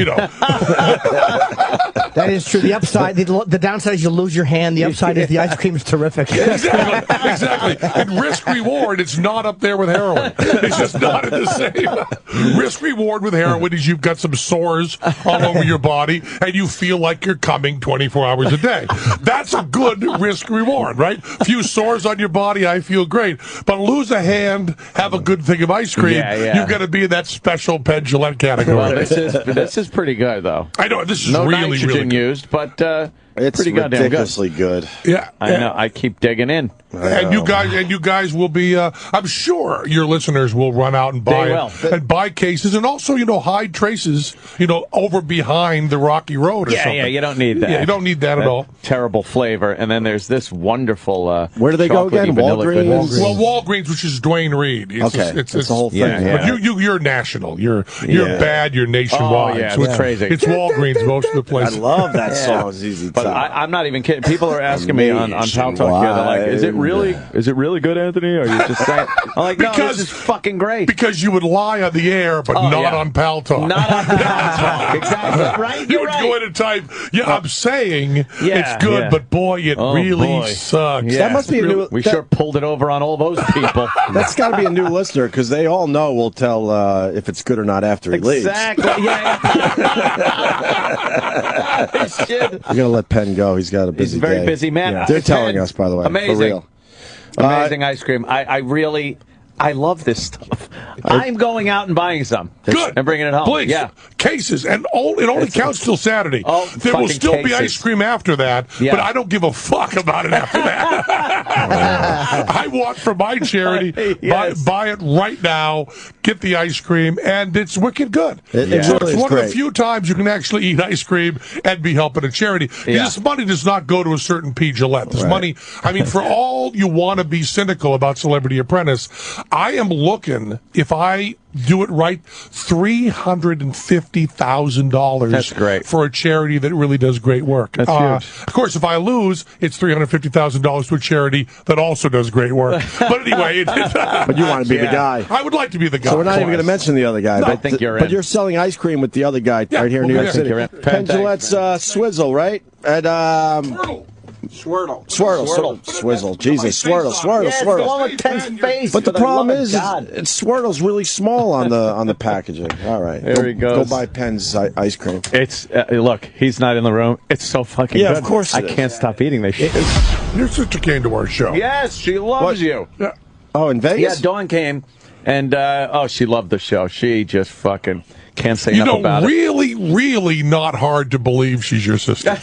That is true. The upside, the downside is you lose your hand. The upside is the ice cream is terrific. Exactly. And risk reward, it's not up there with heroin. It's just not in the same. Risk reward with heroin is you've got some sores all over your body and you feel like you're coming 24 hours a day. That's a good risk reward, right? Few sores on your body, I feel great. But lose a hand, have a good thing of ice cream, you've got to be in that special Penn Jillette category. Well, this is pretty good, though. I know, this is no really, nitrogen really good. used, but it's pretty goddamn ridiculously good. Yeah, I know. I keep digging in. And you guys will be. I'm sure your listeners will run out and buy it and buy cases, and also hide traces, over behind the rocky road or something. Yeah, you don't need that. Yeah, you don't need that at all. Terrible flavor, and then there's this wonderful. Where do they go again? Walgreens. Well, Walgreens, which is Dwayne Reed. It's the whole thing. But you're national. You're bad. You're nationwide. Oh, yeah, so it's crazy. It's Walgreens most of the places. I love that song. It's easy. But I'm not even kidding. People are asking me on Pal Talk here. They're like, "Is it really good, Anthony? Or are you just saying?" I'm like, "No, this is fucking great." Because you would lie on the air, but not on Pal Talk. Not on Pal Talk. Exactly. Right. You would go in and type, I'm saying it's good, but boy, it really sucks. Yeah. That must be a new. We sure pulled it over on all those people. That's got to be a new listener because they all know we'll tell if it's good or not after he leaves. Exactly. Yeah. We're gonna let Penn go. He's got a busy day. He's very busy man. Yeah. They're telling us, by the way. Amazing. For real. Amazing ice cream. I love this stuff. I'm going out and buying some. Good. And bringing it home. Please. Yeah. Cases. And it only counts till Saturday. There will still be ice cream after that, but I don't give a fuck about it after that. I want for my charity, buy it right now, get the ice cream, and it's wicked good. It's one of the few times you can actually eat ice cream and be helping a charity. This money does not go to a certain P. Gillette. This money, for all you want to be cynical about Celebrity Apprentice, I am looking, if I do it right, $350,000. That's great. For a charity that really does great work. That's huge. Of course, if I lose, it's $350,000 to a charity that also does great work. But anyway, but you want to be the guy. I would like to be the guy. So we're not even going to mention the other guy. No, but I think you're But in. you're selling ice cream with the other guy right here in New York City. Penn Jillette's Swizzle, right? And Swirtle. Swizzle. Jesus, Swirtle. It's the one with Penn's face. But the problem is, Swirtle's really small on the packaging. All right. There he goes. Go buy Penn's ice cream. It's look, he's not in the room. It's so fucking good. Yeah, of course I can't stop eating this shit. Your sister came to our show. Yes, she loves you. Yeah. Oh, in Vegas? Yeah, Dawn came, and she loved the show. She just fucking can't say enough about it. Really, really not hard to believe she's your sister.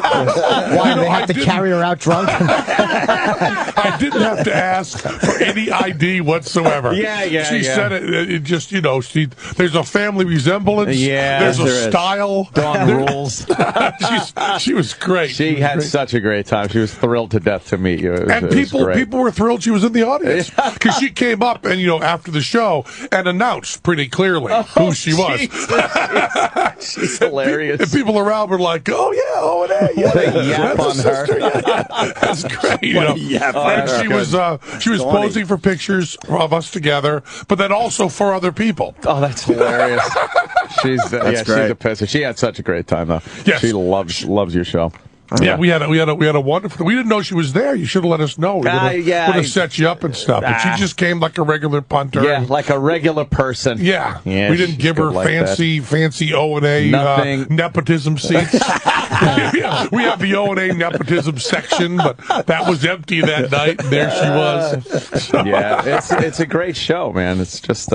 Why do they have to carry her out drunk? I didn't have to ask for any ID whatsoever. She said it just, there's a family resemblance. Yeah, there's there a is. style. Dawn rules. She was great. She had such a great time. She was thrilled to death to meet you. And people were thrilled she was in the audience because she came up and after the show and announced pretty clearly who she was. She's hilarious. And people around were like, "Oh yeah, O&A, yeah, What a yap that's on a sister, her. yeah. That's great." What a yap on And her. she was posing for pictures of us together, but then also for other people. Oh, that's hilarious. She's great. she's a pisser. She had such a great time though. Yes. She loves your show. Yeah, we had a wonderful. We didn't know she was there. You should have let us know. We would have set you up and stuff. But she just came like a regular punter. Yeah, like a regular person. Yeah, Yeah, we didn't she's give her good like fancy O&A Nothing. nepotism seats. We have the O&A nepotism section, but that was empty that night. And there she was. So. Yeah, it's a great show, man. It's just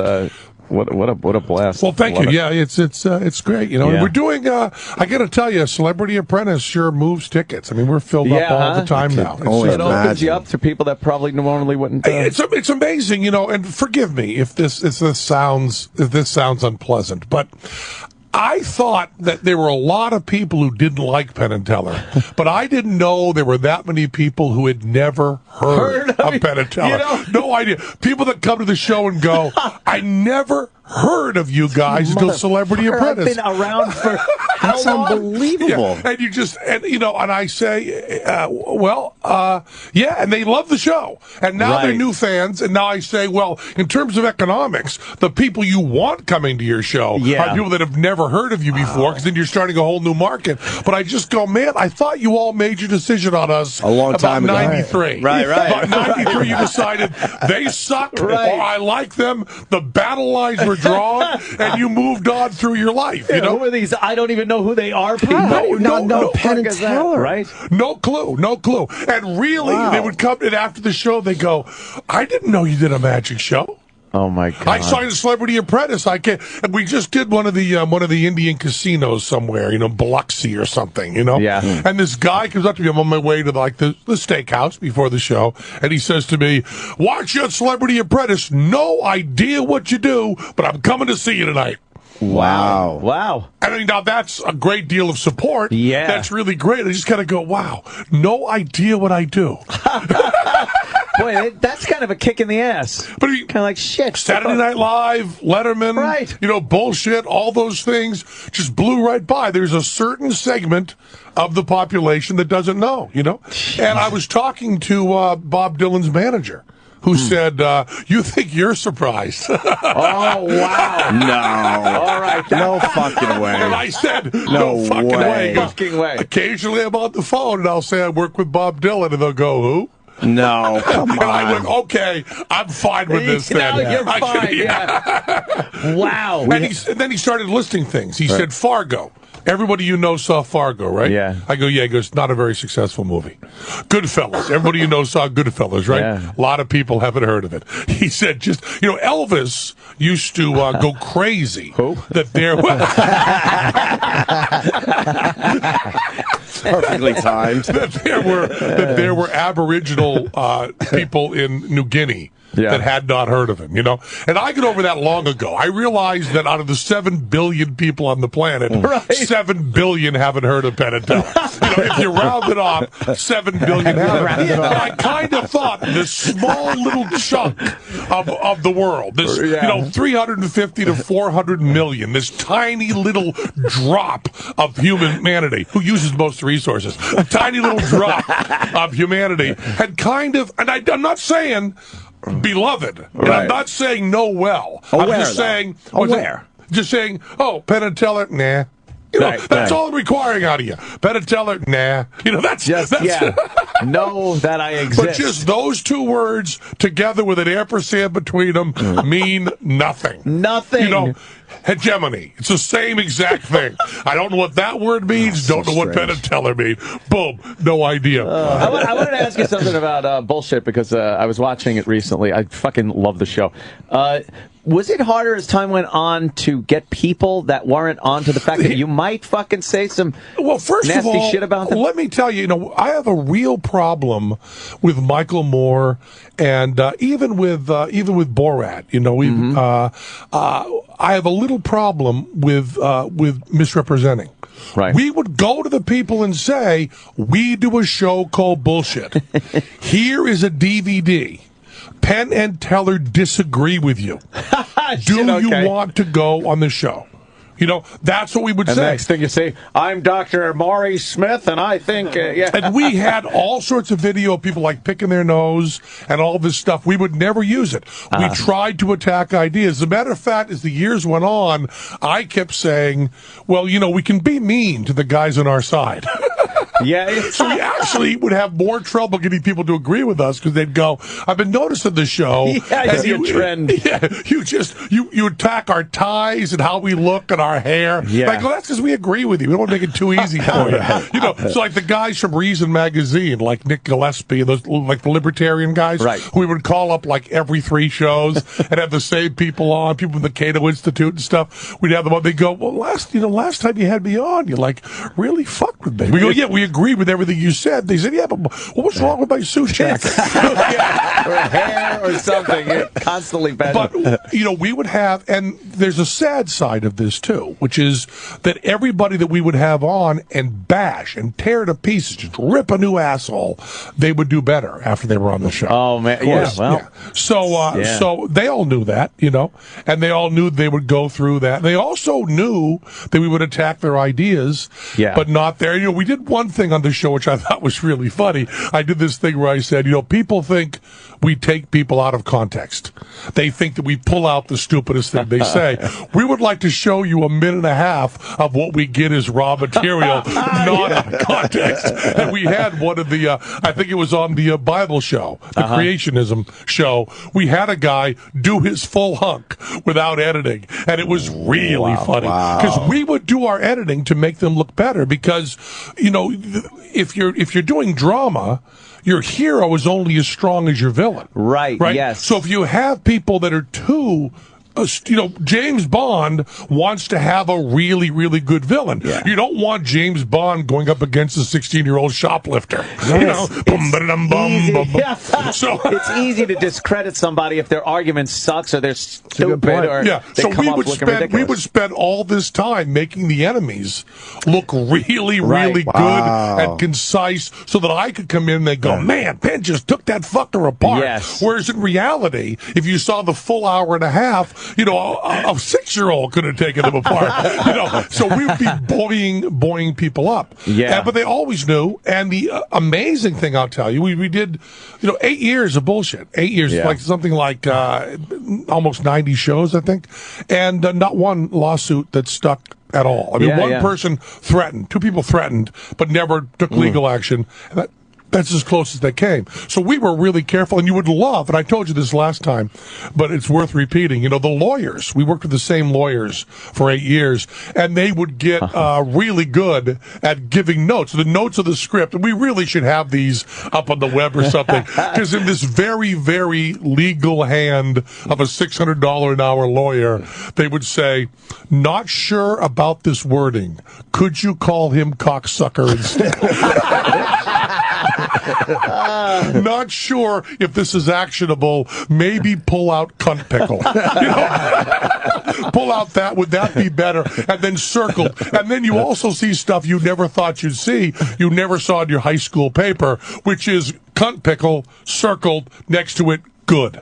what a blast. Well, thank you. Yeah, it's great. Yeah. And we're doing. I got to tell you, Celebrity Apprentice sure moves tickets. I mean, we're filled up all the time now. It opens you up to people that probably normally wouldn't. It's amazing, and forgive me if this sounds unpleasant, but I thought that there were a lot of people who didn't like Penn and Teller, but I didn't know there were that many people who had never heard of Penn and Teller. No idea. People that come to the show and go, "I never heard of you guys until Celebrity Apprentice." I've been around for That's unbelievable. Yeah. And you just, and I say, yeah, and they love the show. And now they're new fans. And now I say, well, in terms of economics, the people you want coming to your show are people that have never heard of you before, because then you're starting a whole new market. But I just go, man, I thought you all made your decision on us a long time about ago. 93. Right. About 93, you decided they suck or I like them. The battle lines were drawn, and you moved on through your life. Who are these? I don't even know who they are. People. No Penn and Teller, right? No clue. And really, they would come in after the show. They go, "I didn't know you did a magic show." Oh my God! I signed a Celebrity Apprentice. And we just did one of the Indian casinos somewhere, Biloxi or something, Yeah. And this guy comes up to me. I'm on my way to the steakhouse before the show, and he says to me, "Watch your Celebrity Apprentice. No idea what you do, but I'm coming to see you tonight." Wow. I mean, now that's a great deal of support. Yeah. That's really great. I just kind of go, wow, no idea what I do. Boy, that's kind of a kick in the ass. But kind of like shit. Saturday Night Live, Letterman, bullshit, all those things just blew right by. There's a certain segment of the population that doesn't know, And I was talking to Bob Dylan's manager, who said, "You think you're surprised?" Oh, wow. No. All right. No fucking way. And I said, no fucking way. He goes, fucking way. Occasionally I'm on the phone and I'll say I work with Bob Dylan, and they'll go, "Who?" No, come and I went, "Okay, I'm fine with this then." No, you're fine, yeah. Wow. And then he started listing things. He said, "Fargo. Everybody you know saw Fargo, right?" Yeah. I go, "Yeah." He goes, "Not a very successful movie." Goodfellas. Everybody you know saw Goodfellas, right? Yeah. A lot of people haven't heard of it. He said, Elvis used to go crazy. Who? That there was... Perfectly timed. that there were Aboriginal people in New Guinea that had not heard of him, And I got over that long ago. I realized that out of the 7 billion people on the planet, 7 billion haven't heard of Penn and Teller. If you round it off, 7 billion haven't. And I kind of thought this small little chunk of the world, this 350 to 400 million, this tiny little drop of humanity, who uses most resources, a tiny little drop of humanity, had kind of, and I'm not saying beloved, and I'm not saying know well. I'm just saying aware. Just saying, Penn and Teller, nah. That's all I'm requiring out of you. Penn and Teller, nah. That's Know that I exist. But just those two words together with an ampersand between them mean nothing. Nothing. You know, hegemony. It's the same exact thing. I don't know what that word means. Don't know what Penn and Teller mean. Boom. No idea. I wanted to ask you something about bullshit because I was watching it recently. I fucking love the show. Was it harder as time went on to get people that weren't onto the fact that you might fucking say some first nasty of all, shit about them? Let me tell you, I have a real problem with Michael Moore and even with Borat. I have a little problem with misrepresenting. Right. We would go to the people and say, we do a show called Bullshit. Here is a DVD. Penn and Teller disagree with you. Do you want to go on the show? That's what we would say. Next thing you say, I'm Dr. Maury Smith, and I think, And we had all sorts of video of people like picking their nose and all this stuff. We would never use it. We tried to attack ideas. As a matter of fact, as the years went on, I kept saying, well, we can be mean to the guys on our side. Yeah. So we actually would have more trouble getting people to agree with us because they'd go, I've been noticing the show. Yeah, I see a trend. Yeah, you attack our ties and how we look and our hair. Yeah. Like, well, that's because we agree with you. We don't want to make it too easy for you. So like the guys from Reason Magazine, like Nick Gillespie, those like the libertarian guys, right? Who we would call up like every 3 shows and have the same people on, people from the Cato Institute and stuff. We'd have them on. They go, well, last time you had me on, you like really fucked with me. We go, yeah, we agree with everything you said. They said, yeah, but what's wrong with my suit jacket? Or hair or something. You're constantly bad. But, we would have, and there's a sad side of this too, which is that everybody that we would have on and bash and tear to pieces, just rip a new asshole, they would do better after they were on the show. Oh, man. Yeah, well. Yeah. So they all knew that, and they all knew they would go through that. They also knew that we would attack their ideas, but not there. We did one thing on the show which I thought was really funny. I did this thing where I said, people think we take people out of context. They think that we pull out the stupidest thing they say. We would like to show you a minute and a half of what we get as raw material, not out of context. And we had one of the, I think it was on the Bible show, the creationism show. We had a guy do his full hunk without editing. And it was really funny. Because we would do our editing to make them look better because, if you're doing drama, your hero is only as strong as your villain. Right? Yes. So if you have people that are too... James Bond wants to have a really, really good villain. Yeah. You don't want James Bond going up against a 16-year-old shoplifter. Yes, So it's easy to discredit somebody if their argument sucks or they're stupid or they come up looking ridiculous. We would spend all this time making the enemies look really, really good and concise so that I could come in and they go, man, Ben just took that fucker apart. Yes. Whereas in reality, if you saw the full hour and a half, a 6-year-old could have taken them apart. So we would be buoying people up. Yeah. But they always knew. And the amazing thing, I'll tell you, we did, 8 years of bullshit. 8 years, like something like almost 90 shows, I think, and not one lawsuit that stuck at all. I mean, one person threatened, 2 people threatened, but never took legal action. And that's as close as they came. So we were really careful, and you would love, and I told you this last time, but it's worth repeating, the lawyers, we worked with the same lawyers for 8 years, and they would get really good at giving notes, the notes of the script, and we really should have these up on the web or something, because in this very, very legal hand of a $600 an hour lawyer, they would say, not sure about this wording. Could you call him cocksucker instead? Not sure if this is actionable. Maybe pull out cunt pickle. Pull out that. Would that be better? And then circled. And then you also see stuff you never thought you'd see. You never saw in your high school paper, which is cunt pickle circled next to it. Good.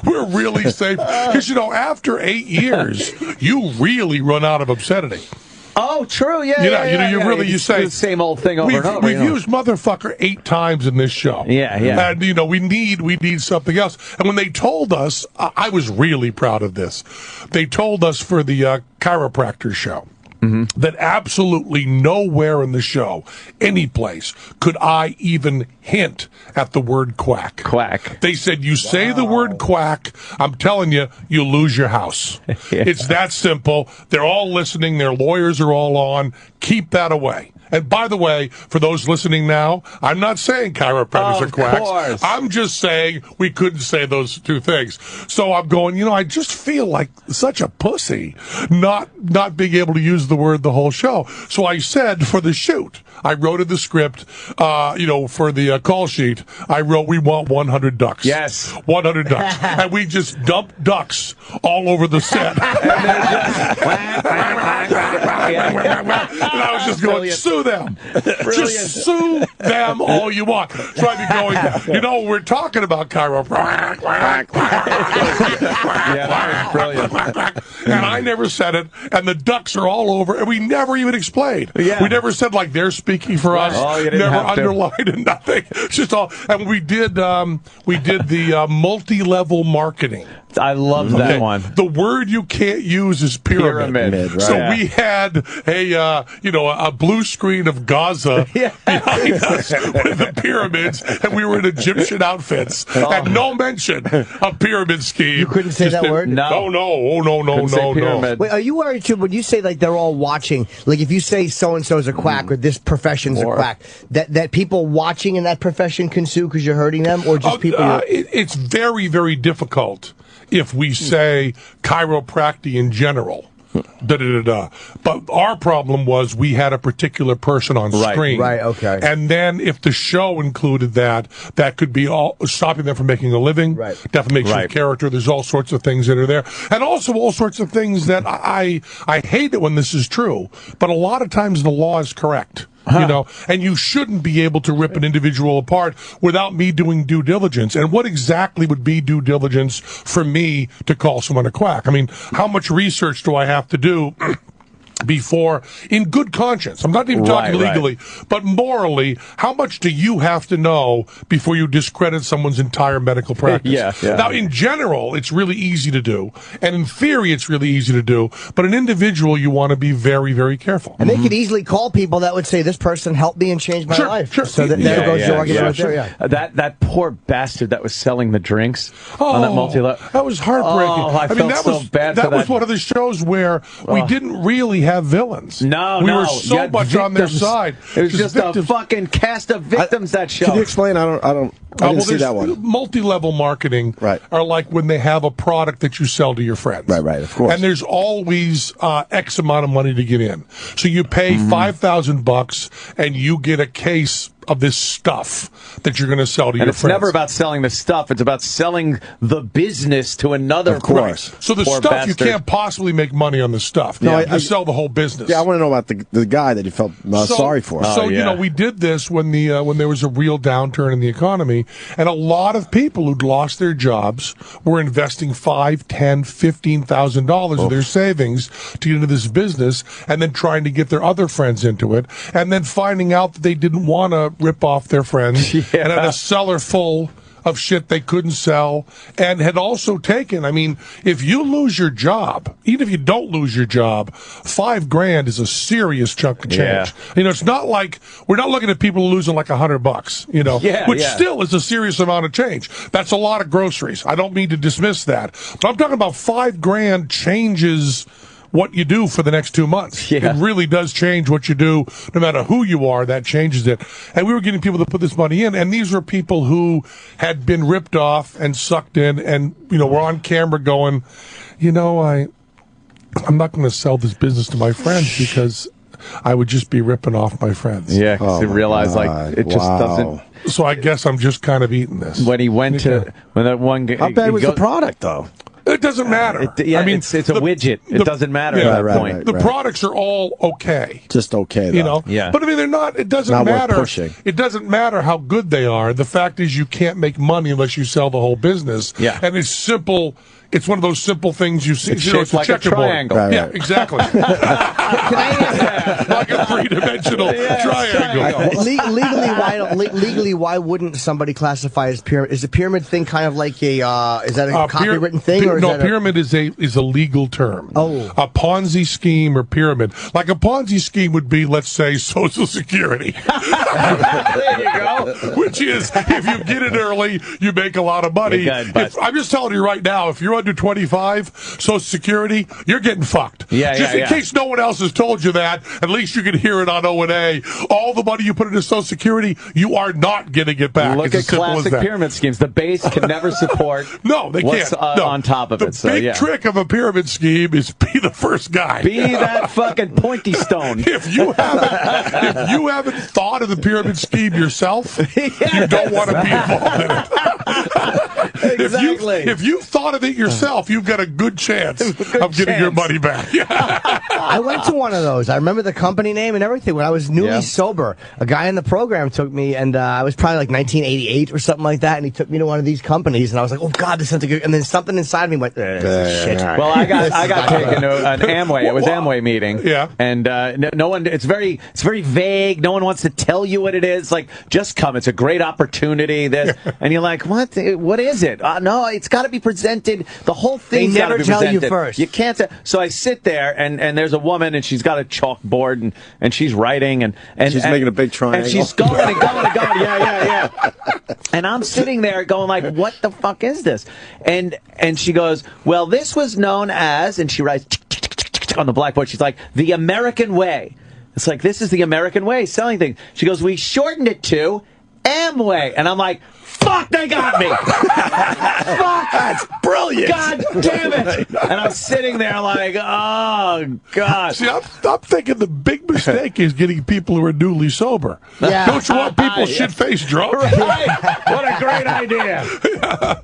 We're really safe. Because, after 8 years, you really run out of obscenity. Oh, true. You say the same old thing over and over. We've used motherfucker 8 times in this show. Yeah. And we need something else. And when they told us, I was really proud of this. They told us for the chiropractor show. that absolutely nowhere in the show, any place, could I even hint at the word quack. Quack. They said, you say the word quack, I'm telling you, you lose your house. It's that simple. They're all listening. Their lawyers are all on. Keep that away. And by the way, for those listening now, I'm not saying chiropractors are quacks. Course. I'm just saying we couldn't say those two things. So I'm going, I just feel like such a pussy not being able to use the word the whole show. So I said for the shoot, I wrote in the script, for the call sheet, I wrote, we want 100 ducks. Yes. 100 ducks. And we just dumped ducks all over the set. And I was just going, sue them. Just sue them all you want. So I'd be going, we're talking about chiropractic. Yeah, that was brilliant. And I never said it, and the ducks are all over, and we never even explained. Yeah. We never said, they're speaking for us. Oh, you didn't never have to. underlined and nothing. Just all, and we did the multi-level marketing. I loved that one. The word you can't use is pyramid. Right. So we had a blue screen of Gaza behind us with the pyramids, and we were in Egyptian outfits, and no mention of pyramid scheme. You couldn't say that word? No. No. Wait, are you worried too when you say they're all watching? Like if you say so and so's a quack or this profession's a quack, that people watching in that profession can sue because you're hurting them, or just people? It's very, very difficult if we say chiropractic in general. But our problem was we had a particular person on screen. Right, okay. And then if the show included that could be all stopping them from making a living, defamation of character. There's all sorts of things that are there. And also all sorts of things that I hate it when this is true, but a lot of times the law is correct. And you shouldn't be able to rip an individual apart without me doing due diligence. And what exactly would be due diligence for me to call someone a quack? I mean, how much research do I have to do before, in good conscience, I'm not even talking legally, but morally, how much do you have to know before you discredit someone's entire medical practice? Yeah. Now, in general, it's really easy to do, and in theory, it's really easy to do, but an individual, you want to be very, very careful. And they could easily call people that would say, this person helped me and changed my life. Sure. So there goes your argument right there. Yeah. That poor bastard that was selling the drinks on that multi-level. That was heartbreaking. I felt that so was, bad that for that. was one of the shows where we didn't really have villains. No, we were so much on their side. It was just a fucking cast of victims. That show. Can you explain? I didn't see that one. Multi-level marketing are like when they have a product that you sell to your friends. Right, of course. And there's always X amount of money to get in. So you pay $5,000 and you get a case of this stuff that you're going to sell to your friends. And it's never about selling the stuff. It's about selling the business to another course. person. So the Poor stuff, bastard. you can't possibly make money on the stuff. No, you sell the whole business. Yeah, I want to know about the guy that you felt sorry for. We did this when there was a real downturn in the economy, and a lot of people who'd lost their jobs were investing $5,000, $10,000, $15,000 of their savings to get into this business, and then trying to get their other friends into it, and then finding out that they didn't want to rip off their friends, and had a cellar full of shit they couldn't sell, and had also taken, if you lose your job, even if you don't lose your job, $5,000 is a serious chunk of change. It's not like, we're not looking at people losing like $100, which still is a serious amount of change. That's a lot of groceries. I don't mean to dismiss that, but I'm talking about $5,000 changes what you do for the next 2 months. It really does change what you do. No matter who you are, that changes it. And we were getting people to put this money in, and these were people who had been ripped off and sucked in, and were on camera going, I'm not going to sell this business to my friends because I would just be ripping off my friends. Yeah, because they realized it just doesn't. So I guess I'm just kind of eating this. When he went when that one guy, how bad was the product though? It doesn't matter. It's a widget. It doesn't matter at that point. The products are all okay. Just okay, though. But they're not. It doesn't matter. Worth pushing. It doesn't matter how good they are. The fact is, you can't make money unless you sell the whole business. Yeah. And it's simple. It's one of those simple things you see. It's you know, shaped like a triangle. Yeah, exactly. Like a three-dimensional triangle. Legally, why wouldn't somebody classify as pyramid? Is the pyramid thing kind of like a is that a copywritten thing? Or is that pyramid is a legal term. Oh, a Ponzi scheme or pyramid. Like a Ponzi scheme would be, let's say, Social Security. There you go. Which is, if you get it early, you make a lot of money. I'm just telling you right now, if you're under 25, Social Security, you're getting fucked. Just in case no one else has told you that, at least you can hear it on O&A. All the money you put into Social Security, you are not getting it back. Look at classic pyramid schemes. The base can never support no, they what's can't. on top of it. The big trick of a pyramid scheme is be the first guy. Be that fucking pointy stone. If you haven't thought of the pyramid scheme yourself, you don't want to be involved in it. Exactly. If you thought of it yourself, you've got a good chance of getting your money back. I went to one of those. I remember the company name and everything. When I was newly sober, a guy in the program took me, and I was probably like 1988 or something like that, and he took me to one of these companies, and I was like, oh, God, this sounds good. And then something inside me went, shit. Well, I got taken to an Amway. It was Amway meeting. Yeah. And no one, it's very vague. No one wants to tell you what it is. Like, just come. It's a great opportunity. And you're like, what is it? No, it's got to be presented. The whole thing's got to be presented. They never tell you first. You can't. So I sit there, and there's a woman, and she's got a chalkboard, and she's writing, and she's making a big triangle. And she's going and going and going. Yeah. And I'm sitting there going like, what the fuck is this? And she goes, well, this was known as, and she writes on the blackboard. She's like, the American way. It's like, this is the American way, selling things. She goes, we shortened it to Amway. And I'm like, fuck, they got me. Fuck. That's brilliant. God damn it. And I'm sitting there like, oh, God. See, I'm thinking the big mistake is getting people who are newly sober. Yeah. Don't you want people shit-faced drunk? Right. What a great idea.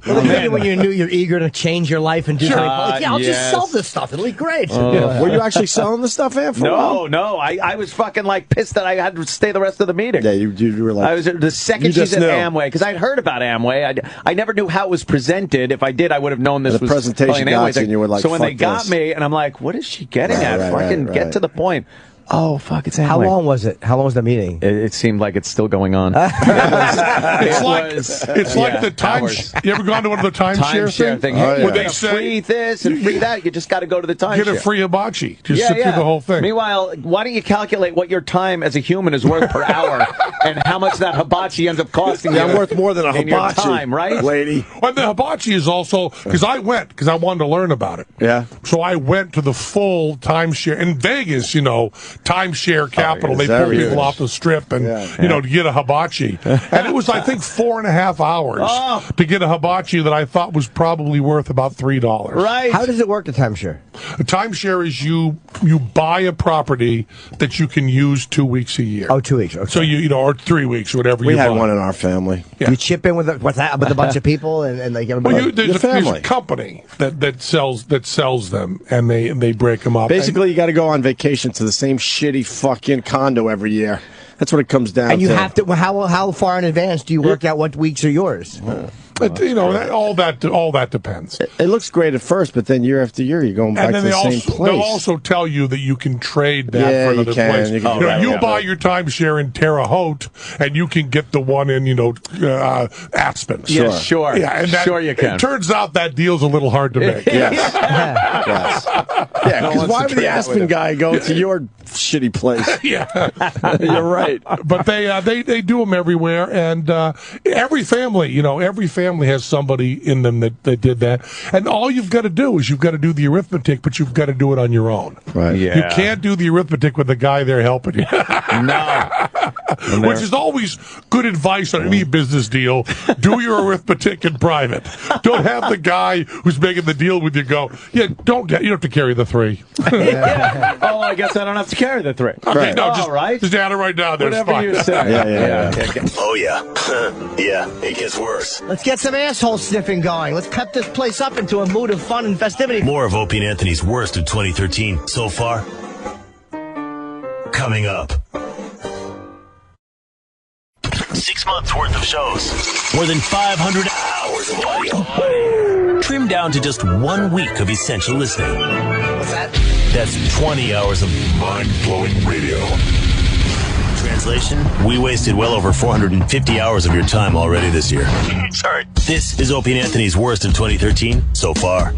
Well, when you're new, you're eager to change your life and do something. Like, I'll just sell this stuff. It'll be great. Were you actually selling the stuff, Ann? No. I was fucking like pissed that I had to stay the rest of the meeting. Yeah, you were like... I was the second she's at Amway, because I'd heard about Amway. I never knew how it was presented. If I did, I would have known this was presentation got you, and you were like, so when they got me, and I'm like, what is she getting at? Fucking get to the point. Oh, fuck, it's Amway. How long was it? How long was the meeting? It seemed like it's still going on. It's like the time. You ever gone to one of the timeshare thing? Where they say free this and free that. You just got to go to the timeshare. Get a free hibachi. Just sit through the whole thing. Meanwhile, why don't you calculate what your time as a human is worth per hour and how much that hibachi ends up costing you? I'm worth more than a hibachi, your time, right, lady? Well, the hibachi is also because I wanted to learn about it. Yeah. So I went to the full timeshare in Vegas. Timeshare capital. They pull people off the strip and to get a hibachi. And it was, I think, 4.5 hours to get a hibachi that I thought was probably worth about $3. Right. How does it work, the timeshare? A timeshare is you buy a property that you can use 2 weeks a year. Oh, 2 weeks. Okay. So or 3 weeks, whatever we you buy. We had one in our family. Yeah. You chip in with a bunch of people and like everybody. There's a company that sells them and they break them up. Basically, you got to go on vacation to the same shitty fucking condo every year. That's what it comes down to. And you have to. How far in advance do you work out what weeks are yours? All that depends. It looks great at first, but then year after year, you're going back to the same place. They'll also tell you that you can trade that for another place. You buy your timeshare in Terre Haute, and you can get the one in Aspen. Yes, sure. Yeah, and sure you can. It turns out that deal's a little hard to make. Yes. Because why would the Aspen guy go to your shitty place? Yeah, you're right. But they do them everywhere, and every family has somebody in them that did that. And all you've got to do is you've got to do the arithmetic, but you've got to do it on your own. Right. Yeah. You can't do the arithmetic with the guy there helping you. No. Which is always good advice on any business deal. Do your arithmetic in private. Don't have the guy who's making the deal with you go, you don't have to carry the 3. Yeah. Oh, I guess I don't have to carry the 3. Okay, right. No, just add it right down there. Whatever you say. Yeah. Oh, yeah. Yeah, it gets worse. Let's get some asshole sniffing going. Let's pep this place up into a mood of fun and festivity. More of Opie and Anthony's worst of 2013 so far. Coming up. 6 months worth of shows. More than 500 hours of audio. Trimmed down to just 1 week of essential listening. What's that? That's 20 hours of mind-blowing radio. Translation, we wasted well over 450 hours of your time already this year. Sorry. This is Opie and Anthony's worst of 2013 so far.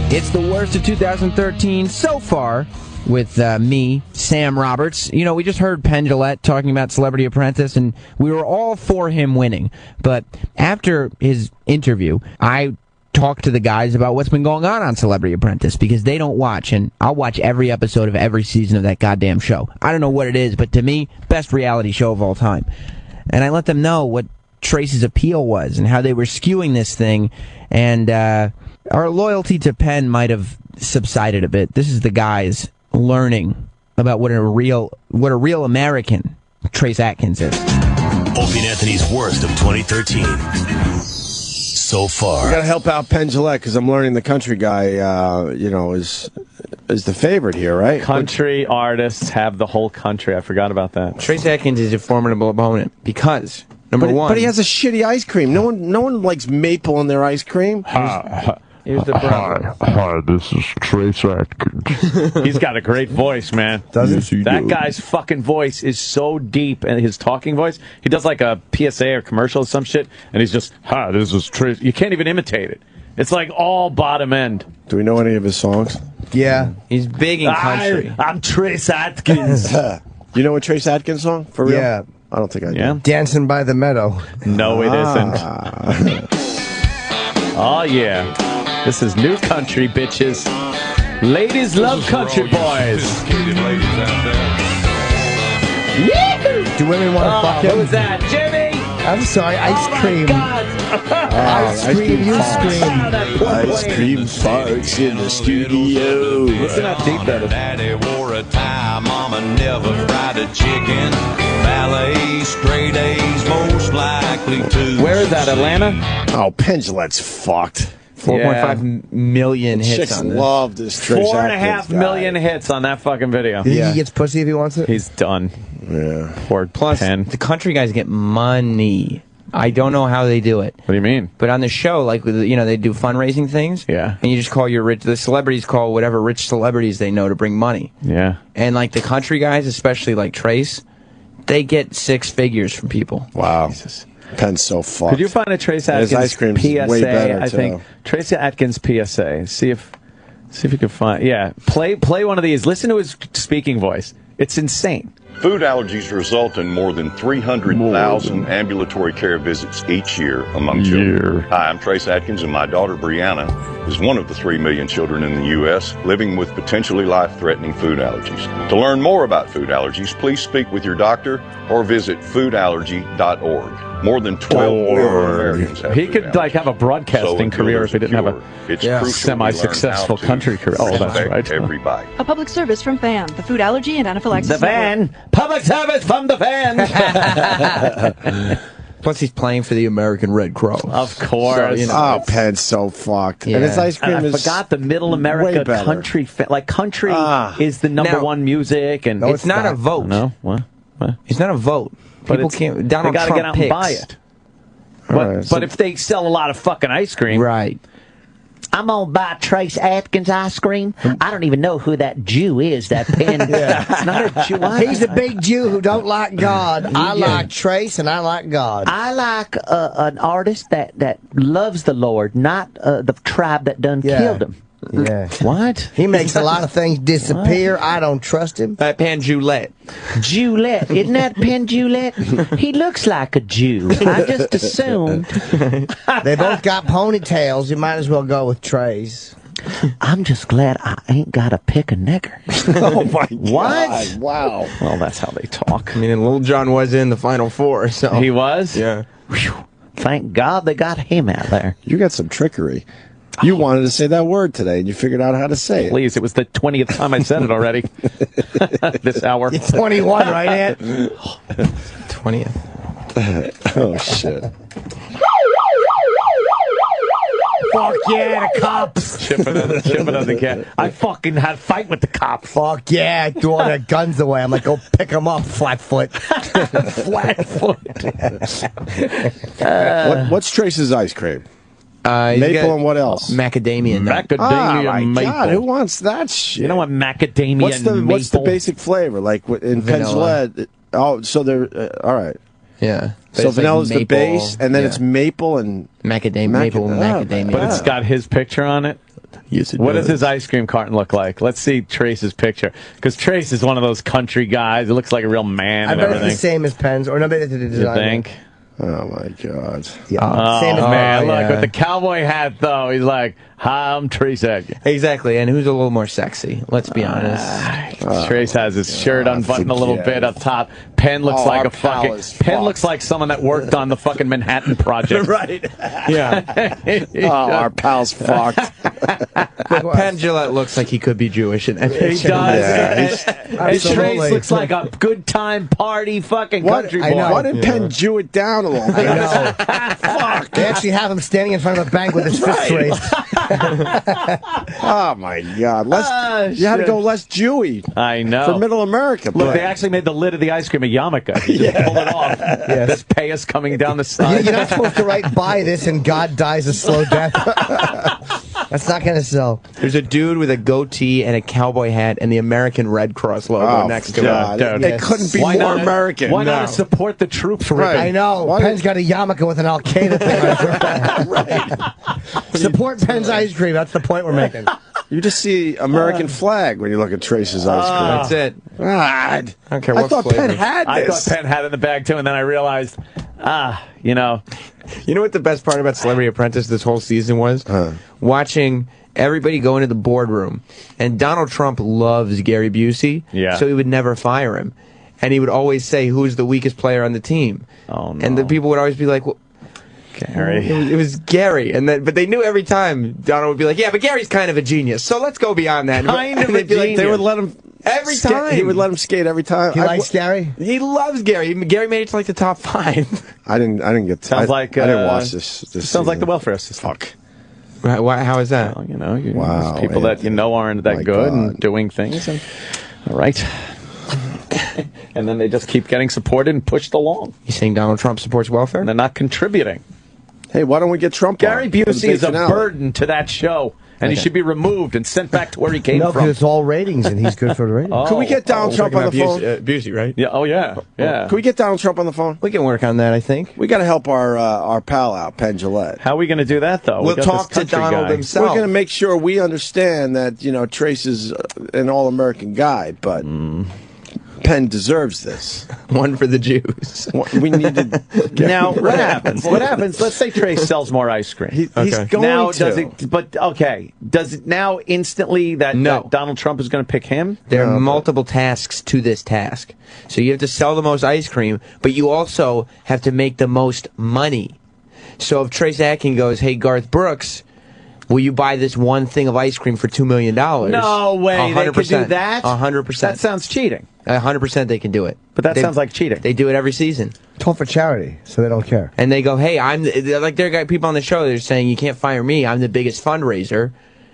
It's the worst of 2013 so far with me, Sam Roberts. You know, we just heard Penn Jillette talking about Celebrity Apprentice, and we were all for him winning. But after his interview, I talked to the guys about what's been going on Celebrity Apprentice, because they don't watch, and I'll watch every episode of every season of that goddamn show. I don't know what it is, but to me, best reality show of all time. And I let them know what Trace's appeal was and how they were skewing this thing, and our loyalty to Penn might have subsided a bit. This is the guys learning about what a real American Trace Atkins is. Opie and Anthony's worst of 2013 so far. I got to help out Penn Jillette because I'm learning the country guy, is the favorite here, right? Country artists have the whole country. I forgot about that. Trace Atkins is a formidable opponent because number one, but he has a shitty ice cream. No one likes maple in their ice cream. Here's the problem. Hi, this is Trace Atkins. He's got a great voice, man. Yes, he that do. guy's fucking voice is so deep, and his talking voice, he does like a PSA or commercial or some shit, and he's just, hi, this is Trace. You can't even imitate it. It's like all bottom end. Do we know any of his songs? Yeah. He's big in country. I'm Trace Atkins. You know a Trace Atkins song? For real? Yeah. I don't think I do. Yeah? Dancing by the Meadow. No, it isn't. Oh, yeah. This is new country, bitches. Ladies love country boys. Do women want to fuck him? Who was that? Jimmy! I'm sorry, ice cream. Ice cream, you scream. Ice cream farts in the studio. Listen how deep that is. Daddy wore a tie, mama never fried a chicken. Ballet, straight A's, most likely to. Where is that, Atlanta? Oh, Penn Jillette's fucked. 4.5 million hits Chicks on this. love this Trace 4.5 million hits on that fucking video. You think he gets pussy if he wants it? He's done. Yeah. Poor Plus, Penn. the country guys get money. I don't know how they do it. What do you mean? But on the show, like, they do fundraising things. Yeah. And you just call the celebrities call whatever rich celebrities they know to bring money. Yeah. And, like, the country guys, especially, like, Trace, they get 6 figures from people. Wow. Jesus. Penn's so fucked. Could you find a Trace His Atkins ice cream's PSA? way better, I think too. Trace Atkins PSA. See if you can find. Yeah, play one of these. Listen to his speaking voice. It's insane. Food allergies result in more than 300,000 ambulatory care visits each year among children. Hi, I'm Trace Atkins, and my daughter Brianna is one of the 3 million children in the U.S. living with potentially life-threatening food allergies. To learn more about food allergies, please speak with your doctor or visit foodallergy.org. More than 12 million Americans have He food could allergies. have a broadcasting So career if he didn't have a It's crucial semi-successful country career. Oh, that's respect right. every bite. A public service from FAN, the Food Allergy and Anaphylaxis The Fan. Public service from the Fan. Plus, he's playing for the American Red Cross. Of course. So, Oh, Penn's so fucked. And his ice cream And I is forgot the Middle America way better. country. Country is the number Now- one music, and No, it's not a vote. No, what? It's not a vote. But People it's- can't. Donald they gotta Trump get out picks. and buy it. All But, right, so- but if they sell a lot of fucking ice cream, right? I'm gonna buy Trace Atkins ice cream. I don't even know who that Jew is. That Penn. It's not a Jew. He's a big Jew who don't like God. I like Trace, and I like God. I like an artist that loves the Lord, not the tribe that done killed him. Yeah. What? He makes a lot of things disappear. I don't trust him. Penn Jillette. Jillette. Isn't that Penn Jillette? He looks like a Jew. I just assumed. They both got ponytails. You might as well go with Trace. I'm just glad I ain't got to pick a nigger. Oh, my God. What? Wow. Well, that's how they talk. I mean, and Lil Jon was in the Final Four, so He was? yeah. Thank God they got him out there. You got some trickery. You wanted to say that word today, and you figured out how to say it. Please, it was the 20th time I said it already this hour. 21, right, Ant? 20th. Oh, shit. Fuck yeah, the cops. Chip another cat. I fucking had a fight with the cops. Fuck yeah, I threw all their guns away. I'm like, go pick them up, Flatfoot. Flatfoot. What's Trace's ice cream? Maple and what else? Macadamia nut. Macadamia my maple. God, who wants that shit? You know what macadamia What's the maple? basic flavor? Like in Vanilla. Penn oh, so they're all right. Yeah. So vanilla's the base, and then it's maple and macadamia. Maple and macadamia. But it's got his picture on it. Yes, it What does. does his ice cream carton look like? Let's see Trace's picture. Because Trace is one of those country guys. It looks like a real man I and bet everything. it's the same as Penn's, or no, they did the You design. think? Oh my God! Yeah, Oh, same as man, yeah. look with the cowboy hat though. He's like, "Hi, I'm Trace Atkins." Exactly, and who's a little more sexy? Let's be honest. Trace has his shirt unbuttoned a little bit up top. Penn looks like our a pal fucking. is Penn fucked. looks like someone that worked on the fucking Manhattan Project. Right. Yeah. Oh, our pal's fucked. Penn Jillette looks like he could be Jewish. And He does. And Trace looks like a good time party fucking country boy. I know. Why didn't Penn Jew it down a little bit? I know. Fuck. They actually have him standing in front of a bank with his fist raised. Oh my God! You had to go less Jewy. I know. For Middle America. Look, they actually made the lid of the ice cream a yarmulke. You just pull it off. This payas coming down the side. You're not supposed to write buy this and God dies a slow death. That's not going to sell. there's a dude with a goatee and a cowboy hat and the American Red Cross logo next to God. him. It couldn't be Why more not- American. Why No. not support the troops? Right. I know. Penn's got a yarmulke with an Al Qaeda thing. Support Penn's ice cream. That's the point we're making. You just see American flag when you look at Trace's ice cream. That's it. God. I don't care what I thought flavor. Penn had I this. thought Penn had it in the bag too, and then I realized, you know. You know what the best part about Celebrity Apprentice this whole season was? Watching everybody go into the boardroom. And Donald Trump loves Gary Busey, so he would never fire him. And he would always say, who's the weakest player on the team? Oh, no. And the people would always be like, well, Gary. It was Gary, but they knew every time Donald would be like, "Yeah, but Gary's kind of a genius, so let's go beyond that." Kind of a they'd be like, genius. They would let him every time. He would let him skate every time. He likes Gary? He loves Gary. Gary made it to like the top 5. I didn't get. Sounds like I didn't watch this. Sounds like the welfare system. Fuck. How is that? Well, you know, Wow, people that you know aren't that My good God. and doing things. And, all right. And then they just keep getting supported and pushed along. You saying Donald Trump supports welfare? And they're not contributing. Hey, why don't we get Trump Gary on? For the Busey big is a finale? burden to that show, and he should be removed and sent back to where he came No, from. because it's all ratings, and he's good for the ratings. Oh. Could we get Donald Trump on the phone? Busey, right? Yeah. Oh yeah. Yeah. Can we get Donald Trump on the phone? We can work on that, I think. We got to help our pal out, Penn Jillette. How are we going to do that though? We'll We got this talk to country Donald guy. himself. We're going to make sure we understand that Trace is an all-American guy, but Penn deserves this. One for the Jews. We need to. Now, what happens? What happens? Let's say Trace sells more ice cream. He's going now, to. does it? But okay, does it now instantly that Donald Trump is going to pick him? There are multiple tasks to this task. So you have to sell the most ice cream, but you also have to make the most money. So if Trace Atkins goes, "Hey, Garth Brooks, will you buy this one thing of ice cream for $2 million?" No way. They could do that? 100%. That sounds cheating. 100% they can do it. But that sounds like cheating. They do it every season. It's all for charity, so they don't care. And they go, "Hey, they're like there are people on the show. They're saying you can't fire me. I'm the biggest fundraiser."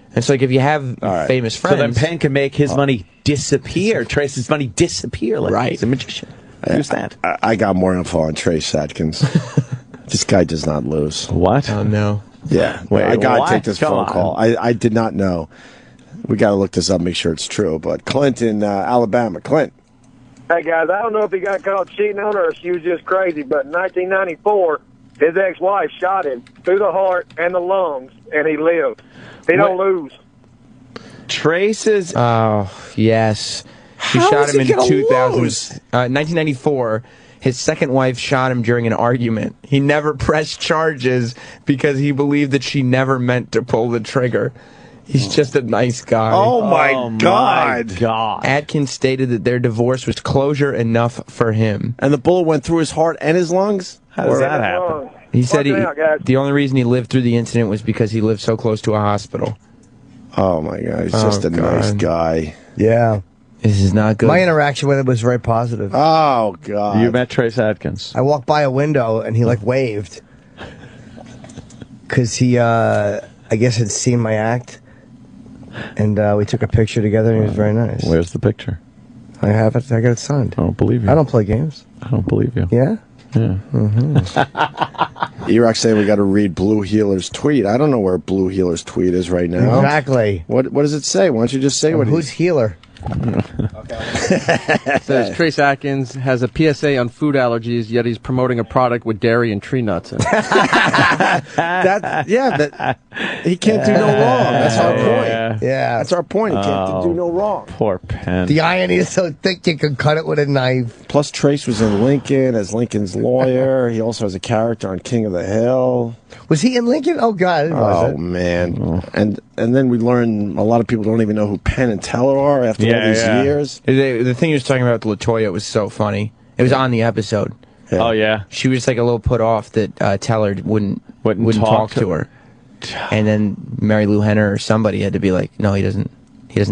And it's like if you have famous friends, So then Penn can make his money disappear. Trace's money disappear. Like he's a magician. Use that. I got more info on Trace Atkins. This guy does not lose. What? Oh no. Yeah. Wait, I got what? to take this Come phone on. call. I did not know. We got to look this up, make sure it's true. But Clint in Alabama. Clint. Hey, guys, I don't know if he got caught cheating on her or she was just crazy, but in 1994, his ex-wife shot him through the heart and the lungs, and he lived. He don't lose. Trace's... Oh, yes. She How shot is him he in gonna 2000. lose? 1994. His second wife shot him during an argument. He never pressed charges because he believed that she never meant to pull the trigger. He's just a nice guy. Oh, my God. My God. Atkins stated that their divorce was closure enough for him. And the bullet went through his heart and his lungs? How does that happen? He said Watch it out, guys. the only reason he lived through the incident was because he lived so close to a hospital. Oh, my God. He's just a nice guy. Yeah. This is not good. My interaction with him was very positive. Oh, God. You met Trace Atkins. I walked by a window and he waved because he, I guess, had seen my act, and we took a picture together. And he was very nice. Where's the picture? I have it. I got it signed. I don't believe you. I don't play games. I don't believe you. Yeah. Yeah. Mm-hmm. E-Rock saying we got to read Blue Healer's tweet. I don't know where Blue Healer's tweet is right now. Exactly. What does it say? Why don't you just say what who's Healer? It says Trace Atkins has a PSA on food allergies, yet he's promoting a product with dairy and tree nuts in it. He can't do no wrong. That's our point. Yeah. That's our point. He can't do no wrong. Poor Penn. The irony is so thick you can cut it with a knife. Plus, Trace was in Lincoln as Lincoln's lawyer. He also has a character on King of the Hill. Was he in Lincoln? Oh, God. I didn't realize that. Man. And then we learn a lot of people don't even know who Penn and Teller are after all these years. The thing he was talking about with LaToya was so funny. It was on the episode. Yeah. Oh, yeah? She was like a little put off that Teller wouldn't talk to her. And then Mary Lou Henner or somebody had to be like, no, he doesn't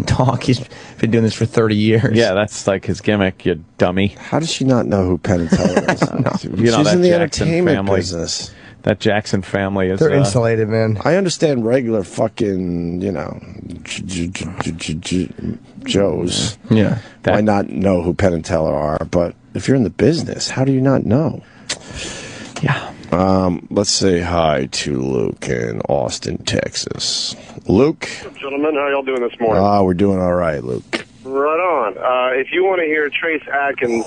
talk. He's been doing this for 30 years. Yeah, that's like his gimmick, you dummy. How does she not know who Penn and Teller is? You know, She's in the Jackson entertainment family. business. That Jackson family is... They're insulated, man. I understand regular fucking, Joes. Yeah. Why not know who Penn and Teller are? But if you're in the business, how do you not know? Yeah. Let's say hi to Luke in Austin, Texas. Luke? Gentlemen, how y'all doing this morning? We're doing all right, Luke. Right on. If you want to hear Trace Atkins'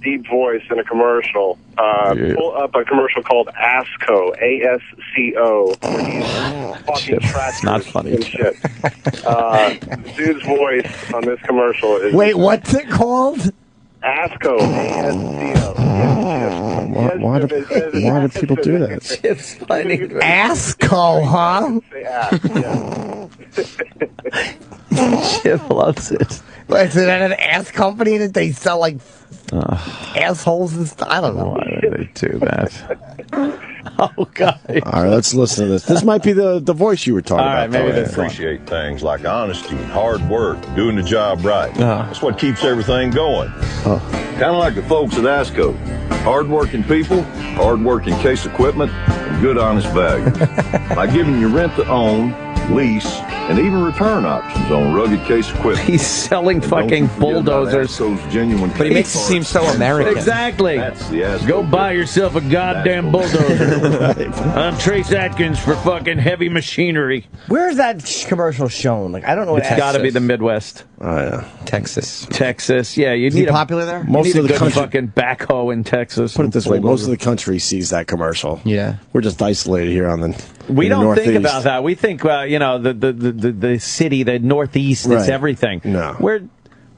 deep voice in a commercial, pull up a commercial called ASCO, A-S-C-O. It's not funny. And shit. Dude's voice on this commercial is... Wait, what's it called? ASCO, A-S-C-O. Why do people do that? ASCO, huh? Chip loves it. Wait, is that an ass company that they sell like assholes and stuff? I don't know. Why would they do that? Oh, God. All right, let's listen to this. This might be the voice you were talking about. Maybe they appreciate things like honesty, hard work, doing the job right. That's what keeps everything going. Kind of like the folks at ASCO. Hard-working people, hard-working case equipment, and good, honest value. By giving you rent to own, lease, and even return options on rugged case equipment. He's selling fucking bulldozers. Genuine but he makes it seem so American. Exactly. Go buy yourself a goddamn bulldozer. I'm Trace Atkins for fucking heavy machinery. Where's that commercial shown? Like, I don't know what it's got to be the Midwest. Oh, yeah. Texas. Yeah, you need popular there? Most of the country fucking backhoe in Texas. Put it this way, most of the country sees that commercial. Yeah. We're just isolated here on the We don't Northeast. think about that. We think, the city, the Northeast, it's everything. No.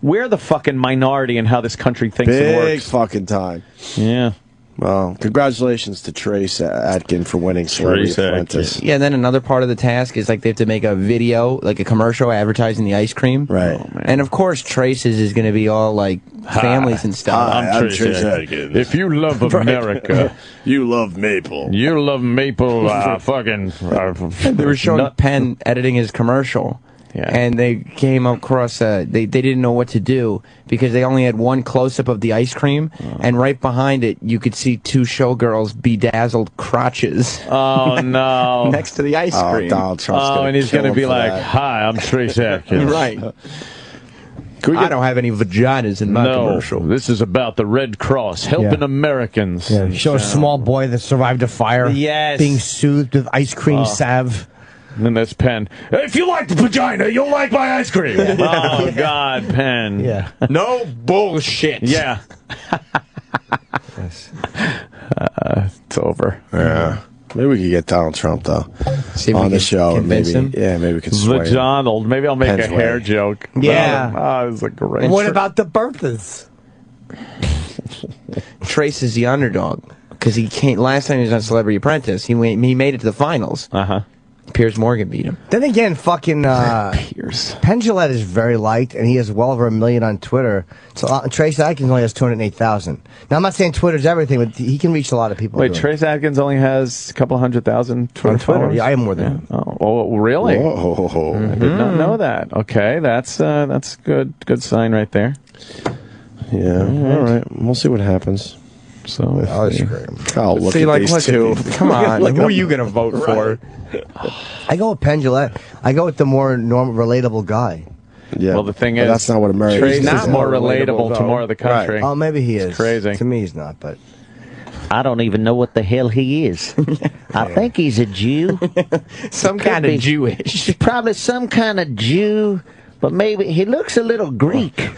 We're the fucking minority in how this country thinks it works. Big fucking time. Yeah. Well, congratulations to Trace Atkins for winning Celebrity Apprentice. Yeah, and then another part of the task is like they have to make a video, like a commercial advertising the ice cream. Right. And of course, Trace's is going to be all like families and stuff. I'm Trace Atkins. If you love America, you love Maple. You love Maple. Fucking. They were showing Penn editing his commercial. Yeah. And they came across, they didn't know what to do because they only had one close-up of the ice cream, and right behind it, you could see two showgirls' bedazzled crotches. Oh, no. Next to the ice cream. Donald Trump's and he's going to be like, hi, I'm Trace Atkins. Right. I don't have any vaginas in my commercial. This is about the Red Cross helping Americans. Yeah, show a small boy that survived a fire. Yes. Being soothed with ice cream salve. And then this Penn. If you like the vagina, you'll like my ice cream. Oh, God, Penn. Yeah. No bullshit. Yeah. It's over. Yeah. Maybe we could get Donald Trump, though, on the show. Convince him? Yeah, maybe we could sway him. Donald. Maybe I'll make Penn's a hair joke. Yeah. Oh, it's a great What about the Berthas? Trace is the underdog because he can't. Last time he was on Celebrity Apprentice, he made it to the finals. Piers Morgan beat him. Then again, fucking Piers. Penn Jillette is very liked, and he has well over 1 million on Twitter. So Trace Atkins only has 208,000. Now, I'm not saying Twitter's everything, but he can reach a lot of people. Wait, Trace Atkins only has a couple 100,000 Twitter followers? Yeah, I have more than him. Oh, really? Whoa. I did not know that. Okay, that's good sign right there. Yeah, all right. We'll see what happens. So I'll look See, at like, these two. Come on, who are you going to vote for? I go with Penn Jillette. I go with the more normal, relatable guy. Yeah. Well, the thing is, that's not what America Trace is. is more relatable to more of the country. Oh, maybe he is. It's crazy. To me, he's not, but... I don't even know what the hell he is. I think he's a Jew. Some kind of Jewish. Probably some kind of Jew, but maybe he looks a little Greek.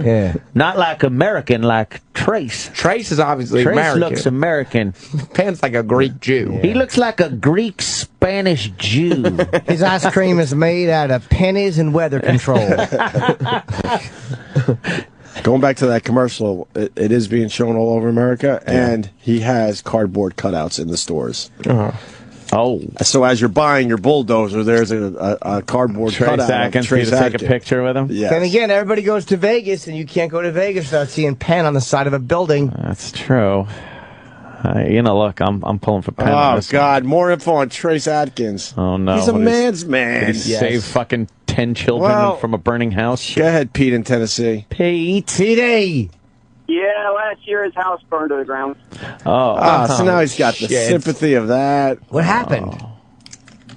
Yeah. Not like American, like Trace. Trace is obviously Trace American. looks American. Penn's like a Greek Jew. Yeah. He looks like a Greek Spanish Jew. His ice cream is made out of pennies and weather control. Going back to that commercial, it is being shown all over America, and he has cardboard cutouts in the stores. Oh. So as you're buying your bulldozer, there's a cardboard cutout. Atkins, for you to take a picture with him? Yes. And again, everybody goes to Vegas, and you can't go to Vegas without seeing Penn on the side of a building. That's true. Look, I'm pulling for Penn. Oh, God, more info on Trace Atkins. Oh, no. He's a man's man. Did he save fucking 10 children from a burning house? Go ahead, Pete in Tennessee. Pete. Yeah, last year his house burned to the ground. So now he's got the sympathy of that. What happened?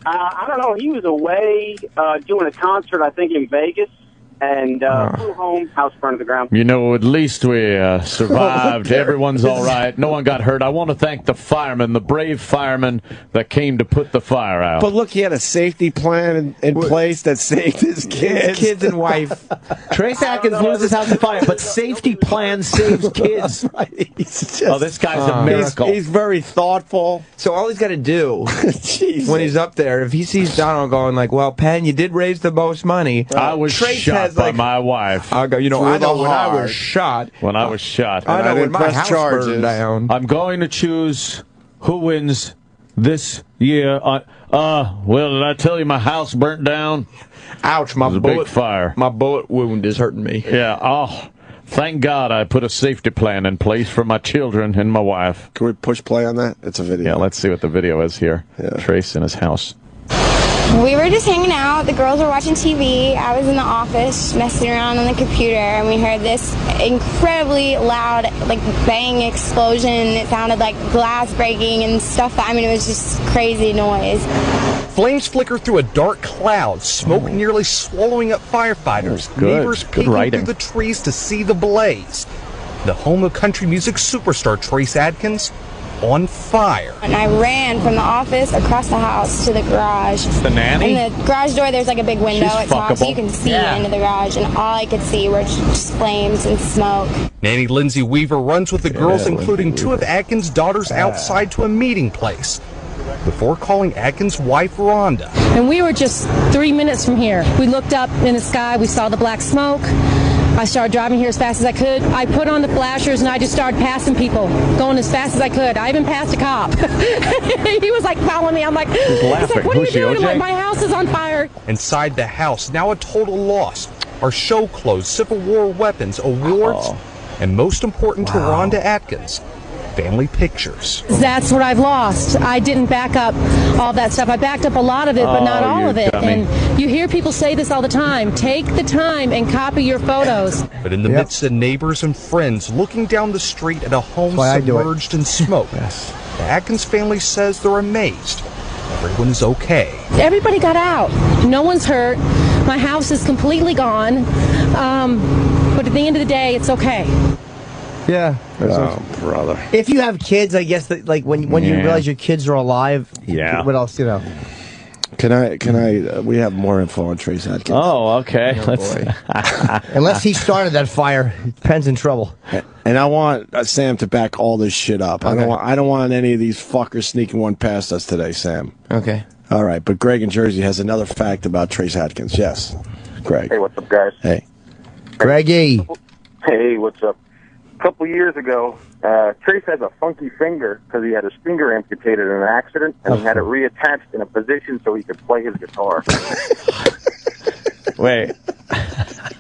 I don't know. He was away doing a concert, I think, in Vegas, and flew home, house burned to the ground. At least we survived. Everyone's all right. No one got hurt. I want to thank the firemen, the brave firemen that came to put the fire out. But look, he had a safety plan in place that saved his kids and wife. Trace Atkins loses his house on fire, but safety plan saves kids. This guy's a miracle. He's very thoughtful. So all he's got to do when he's up there, if he sees Donald going like, well, Penn, you did raise the most money. I was shot by my wife. I'll go, I know when I was shot. When I was shot. I know when my house burned down. I'm going to choose who wins this year. Well, did I tell you my house burnt down? Ouch, my big fire. My bullet wound is hurting me. Yeah, thank God I put a safety plan in place for my children and my wife. Can we push play on that? It's a video. Yeah, let's see what the video is here. Yeah. Trace in his house. We were just hanging out. The girls were watching TV. I was in the office messing around on the computer, and we heard this incredibly loud, bang explosion. It sounded like glass breaking and stuff. It was just crazy noise. Flames flicker through a dark cloud, smoke nearly swallowing up firefighters. Good. Neighbors Good peeking writing. through the trees to see the blaze. The home of country music superstar Trace Atkins on fire. And I ran from the office across the house to the garage. The nanny? In the garage door, there's a big window at top, so you can see into the garage, and all I could see were just flames and smoke. Nanny Lindsay Weaver runs with the girls, including two of Atkins' daughters, outside to a meeting place before calling Atkins' wife, Rhonda. And we were just 3 minutes from here. We looked up in the sky, we saw the black smoke. I started driving here as fast as I could. I put on the flashers and I just started passing people, going as fast as I could. I even passed a cop. He was following me. I'm like, he's like, what are you doing? I'm like, my house is on fire. Inside the house, now a total loss, are show clothes, Civil War weapons, awards, and most important to Rhonda Atkins, family pictures. That's what I've lost. I didn't back up all that stuff. I backed up a lot of it, but not all of it. dummy. And you hear people say this all the time. Take the time and copy your photos. But in the midst of neighbors and friends looking down the street at a home submerged in smoke, the Atkins family says they're amazed everyone is okay. Everybody got out. No one's hurt. My house is completely gone. But at the end of the day, it's okay. Yeah. Oh, brother. If you have kids, I guess that when you realize your kids are alive, what else, Can I, we have more info on Trace Atkins. Oh, okay. Unless he started that fire, Penn's in trouble. And I want Sam to back all this shit up. Okay. I don't want any of these fuckers sneaking one past us today, Sam. Okay. All right, but Greg in Jersey has another fact about Trace Atkins. Yes, Greg. Hey, what's up, guys? Hey. Greggy. Hey, what's up? A couple years ago, Trace has a funky finger because he had his finger amputated in an accident, and he had it reattached in a position so he could play his guitar. Wait.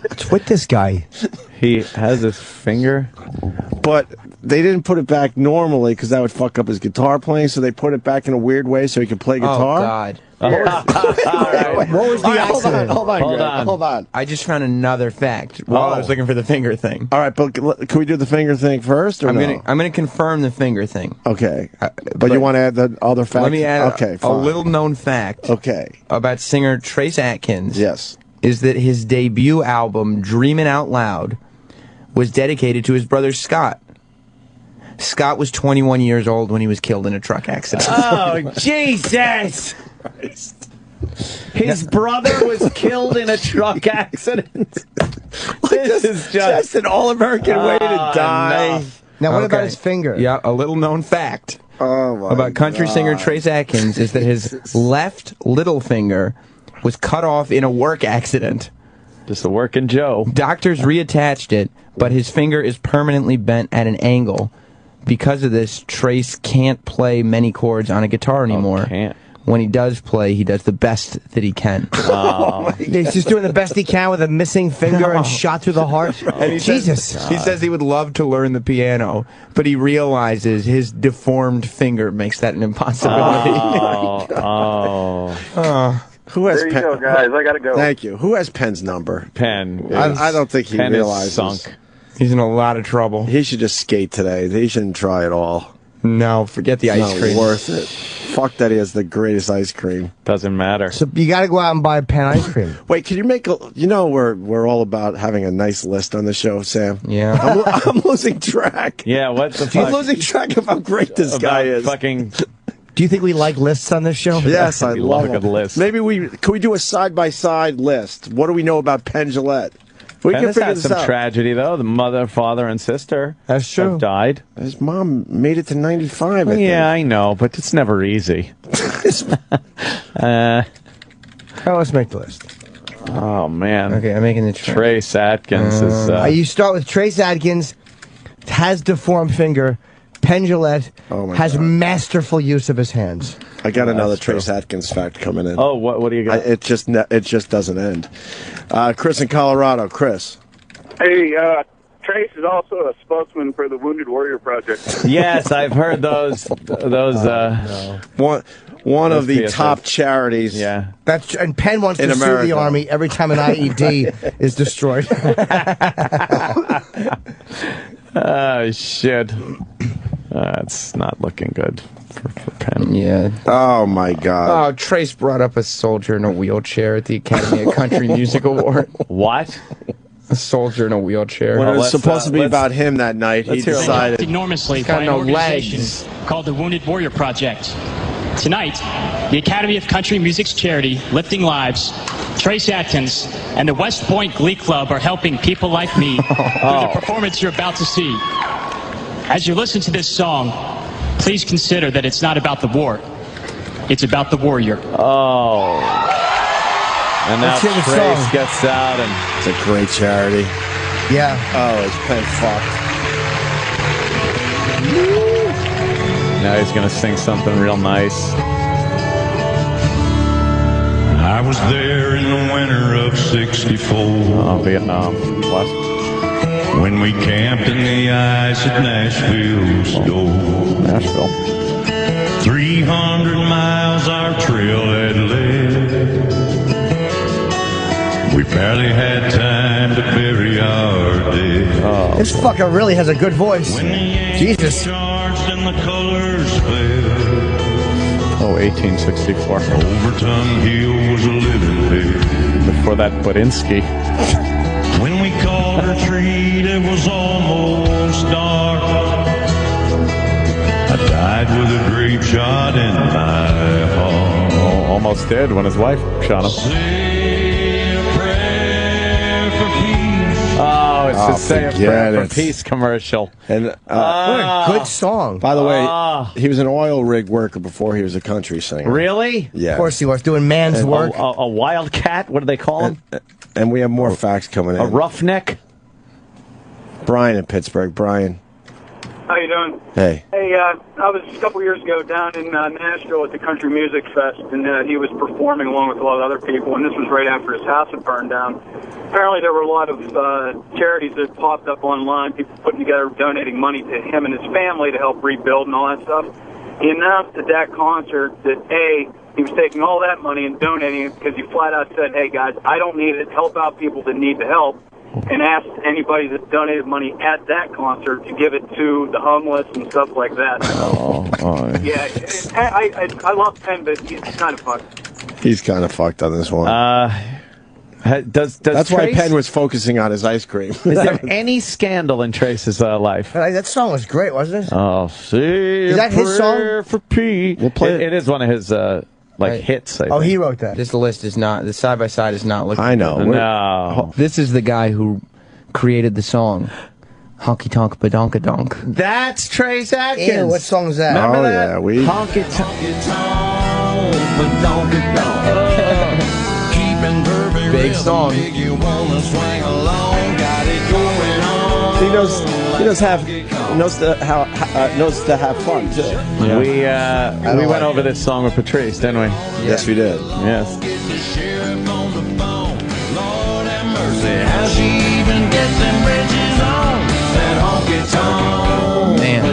What's with this guy? He has his finger? But they didn't put it back normally because that would fuck up his guitar playing, so they put it back in a weird way so he could play guitar. Oh, God. What was the accident? Hold on. I just found another fact while I was looking for the finger thing. All right, but can we do the finger thing first, or I'm no? gonna confirm the finger thing. Okay, but you want to add the other fact? Let me add a fine. little known fact. Okay, about singer Trace Atkins. Yes, is that his debut album "Dreamin' Out Loud" was dedicated to his brother Scott. Scott was 21 years old when he was killed in a truck accident. Oh, Jesus! His brother was killed in a truck accident. This is just an all-American way to die. enough. Now, what about his finger? Yeah, a little known fact about country God. singer Trace Atkins is that his left little finger was cut off in a work accident. Just a working Joe. Doctors reattached it, but his finger is permanently bent at an angle. Because of this, Trace can't play many chords on a guitar anymore. Can't. When he does play, he does the best that he can. He's just doing the best he can with a missing finger and shot through the heart. And he Jesus. Says he would love to learn the piano, but he realizes his deformed finger makes that an impossibility. Who has There you Penn? go, guys. I gotta go. Thank you. Who has Penn's number? Penn. I don't think he Penn is realizes. sunk. He's in a lot of trouble. He should just skate today. He shouldn't try at all. No, forget the ice Not cream. worth it. Fuck that he has the greatest ice cream. Doesn't matter. So you got to go out and buy Penn ice cream. Wait, can you make a... You know we're all about having a nice list on the show, Sam. Yeah. I'm losing track. Yeah, what the I'm fuck? losing track of how great this guy is. Fucking... Do you think we like lists on this show? Yes, I We love love a good them. list. Maybe can we do a side-by-side list? What do we know about Penn Jillette? We Penn can has figure had this some out. tragedy, though. The mother, father, and sister That's true. have died. His mom made it to 95, I think. Yeah, I know, but it's never easy. Oh, let's make the list. Oh, man. Okay, I'm making the choice. Trace Atkins is... You start with Trace Adkins, has deformed finger. Penn Jillette has masterful use of his hands. I got another Trace Atkins fact coming in. Oh, what do you got? It just doesn't end. Chris in Colorado. Chris. Hey, Trace is also a spokesman for the Wounded Warrior Project. Yes, I've heard those. One of the PSAs. top charities. Yeah. And Penn wants In to sue America. the Army every time an IED is destroyed. Oh, shit. It's not looking good for Penn. Yeah. Oh, my God. Oh, Trace brought up a soldier in a wheelchair at the Academy of Country Music Award. What? A soldier in a wheelchair. When it was supposed to be about him that night, he decided. Enormously He's got by no an organization legs. called the Wounded Warrior Project. Tonight, the Academy of Country Music's charity, Lifting Lives, Trace Atkins, and the West Point Glee Club are helping people like me through the performance you're about to see. As you listen to this song, please consider that it's not about the war. It's about the warrior. Oh. And now Let's hear the Trace song. gets out and... It's a great charity. Yeah. Oh, it's Penn fucked. Now he's going to sing something real nice. I was there in the winter of '64. Oh, Vietnam. What? When we camped in the ice at Nashville's door. Nashville. 300 miles our trail had led. We barely had time to bury our dead. This fucker really has a good voice. Jesus. Charged and the colors fell. Oh, 1864. Overton Hill was a living hell. Before that, Bodinsky. When we called retreat, it was almost dark. I died with a grape shot in my heart. Oh, almost dead when his wife shot him. Say a prayer for peace. Oh, it's to say a forget prayer it. for peace commercial. And What a good song. by the way, he was an oil rig worker before he was a country singer. Really? Yeah. Of course he was doing man's work. A wildcat? What do they call him? And we have more facts coming in. A roughneck? Brian in Pittsburgh. Brian. How you doing? Hey. Hey, I was a couple years ago down in Nashville at the Country Music Fest, and he was performing along with a lot of other people, and this was right after his house had burned down. Apparently there were a lot of charities that popped up online, people putting together, donating money to him and his family to help rebuild and all that stuff. He announced at that concert that, he was taking all that money and donating it because he flat out said, hey, guys, I don't need it. Help out people that need the help. And asked anybody that donated money at that concert to give it to the homeless and stuff like that. Yeah, I love Penn, but he's kind of fucked. He's kind of fucked on this one. That's why Penn was focusing on his ice cream. Is there any scandal in Trace's life? That song was great, wasn't it? Oh, see, is that his song? For Pete. We'll play it is one of his hits. I think. He wrote that. This list is not. The side by side is not looking. I know. No. This is the guy who created the song. Honky Tonk Badonka Donk. That's Trace Atkins. Ew, what song is that? Remember that? Yeah, Honky Tonk Badonka Donk. Big song. He knows to have fun too. Yeah. We went over this song with Patrice, didn't we? Yes, we did. Yes. Man,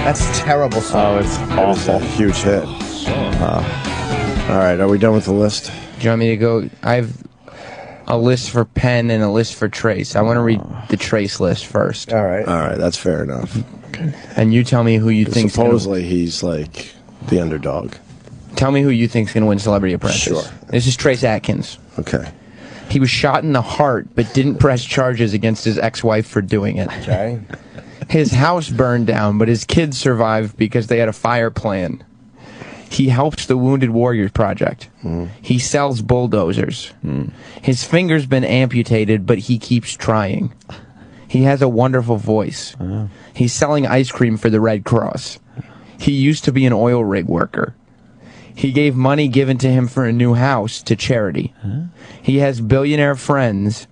that's a terrible song. Oh, it's awful. A huge hit. All right, are we done with the list? Do you want me to go? I have a list for Penn and a list for Trace. I want to read the Trace list first. All right, that's fair enough. Okay. And you tell me who you think. Supposedly he's like the underdog. Tell me who you think's going to win Celebrity Apprentice. Sure. This is Trace Atkins. Okay. He was shot in the heart, but didn't press charges against his ex-wife for doing it. Okay. His house burned down, but his kids survived because they had a fire plan. He helps the Wounded Warriors Project. He sells bulldozers. His finger's been amputated, but he keeps trying. He has a wonderful voice. He's selling ice cream for the Red Cross. He used to be an oil rig worker. He gave money given to him for a new house to charity. He has billionaire friends,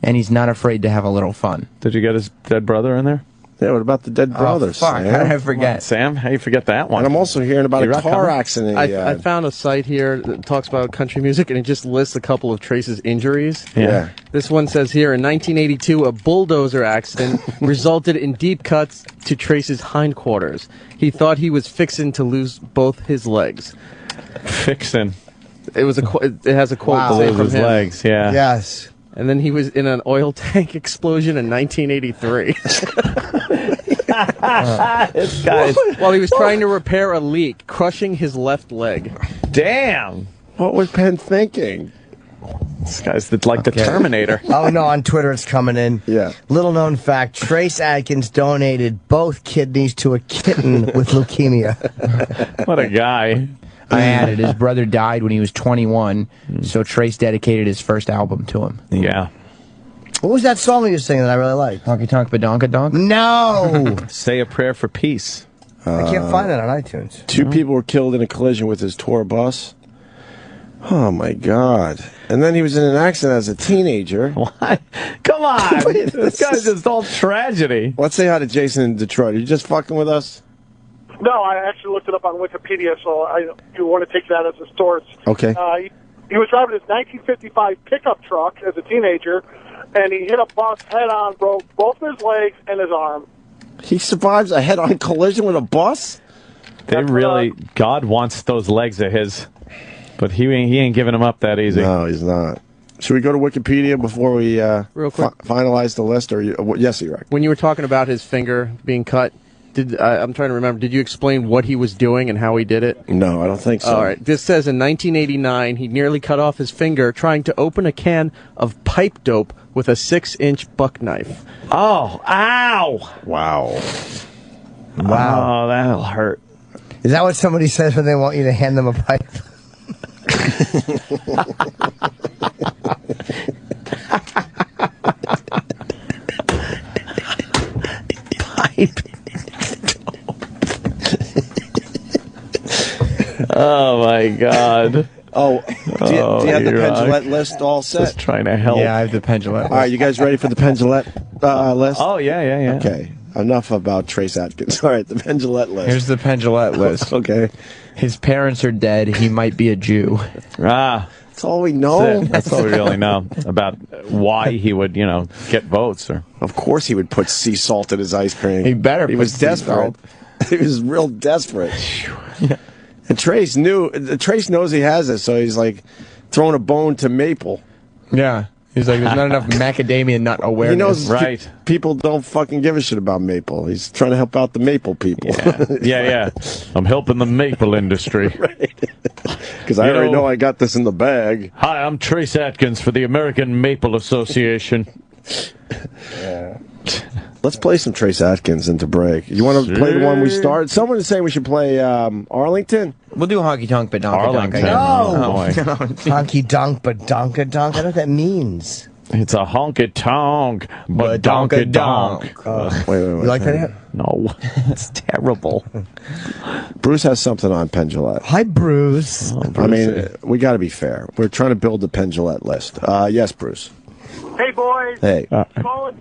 and he's not afraid to have a little fun. Did you get his dead brother in there? Yeah, what about the dead brothers? Fuck, Sam? how did I forget? Sam, how you forget that one? And I'm also hearing about a car accident. I found a site here that talks about country music, and it just lists a couple of Trace's injuries. Yeah. This one says here, in 1982, a bulldozer accident resulted in deep cuts to Trace's hindquarters. He thought he was fixing to lose both his legs. Fixing. It was it has a quote to from lose his him. legs, yeah. Yes. And then he was in an oil tank explosion in 1983. This guy's... While he was trying to repair a leak, crushing his left leg. Damn. What was Penn thinking? This guy's the Terminator. Oh, no, on Twitter it's coming in. Yeah. Little known fact, Trace Atkins donated both kidneys to a kitten with leukemia. What a guy. I added, his brother died when he was 21, so Trace dedicated his first album to him. Yeah. What was that song you were singing that I really liked? Honky Tonk Badonka Donk? No! Say a Prayer for Peace. I can't find that on iTunes. Two people were killed in a collision with his tour bus. Oh, my God. And then he was in an accident as a teenager. What? Come on. This guy's just all tragedy. Let's say hi to Jason in Detroit. Are you just fucking with us? No, I actually looked it up on Wikipedia, so you want to take that as a source. Okay. He was driving his 1955 pickup truck as a teenager, and he hit a bus head-on, broke both his legs and his arm. He survives a head-on collision with a bus? God wants those legs of his, but he ain't giving them up that easy. No, he's not. Should we go to Wikipedia before we real quick finalize the list? Or yes, Eric. When you were talking about his finger being cut, I'm trying to remember, did you explain what he was doing and how he did it? No, I don't think so. All right. This says in 1989, he nearly cut off his finger trying to open a can of pipe dope with a 6-inch buck knife. Oh, ow! Wow. Oh, that'll hurt. Is that what somebody says when they want you to hand them a pipe? Pipe. Oh, my God. Oh, do you have the Pendulette list all set? Just trying to help. Yeah, I have the Pendulette list. All right, you guys ready for the Pendulette list? Oh, yeah. Okay, enough about Trace Atkins. All right, the Pendulette list. Here's the Pendulette list. Okay. His parents are dead. He might be a Jew. That's all we know. That's all we really know about why he would, get votes. Of course he would put sea salt in his ice cream. He better. He was desperate. He was real desperate. Yeah. And Trace knows he has it, so he's like throwing a bone to Maple. Yeah. He's like, there's not enough macadamia nut awareness. He knows right. People don't fucking give a shit about Maple. He's trying to help out the Maple people. Yeah. I'm helping the maple industry. Right. because I already know I got this in the bag. Hi, I'm Trace Atkins for the American Maple Association. Yeah. Let's play some Trace Atkins into break. You want to play the one we started? Someone is saying we should play Arlington. We'll do honky tonk but donka donk. Arlington. Honky donk but donka donk. I don't know what that means. It's a honky tonk but donka donk. Wait. You like that? No, it's terrible. Bruce has something on Penn Jillette. Hi, Bruce. I mean, we got to be fair. We're trying to build the Penn Jillette list. Yes, Bruce. Hey, boys. Hey. Calling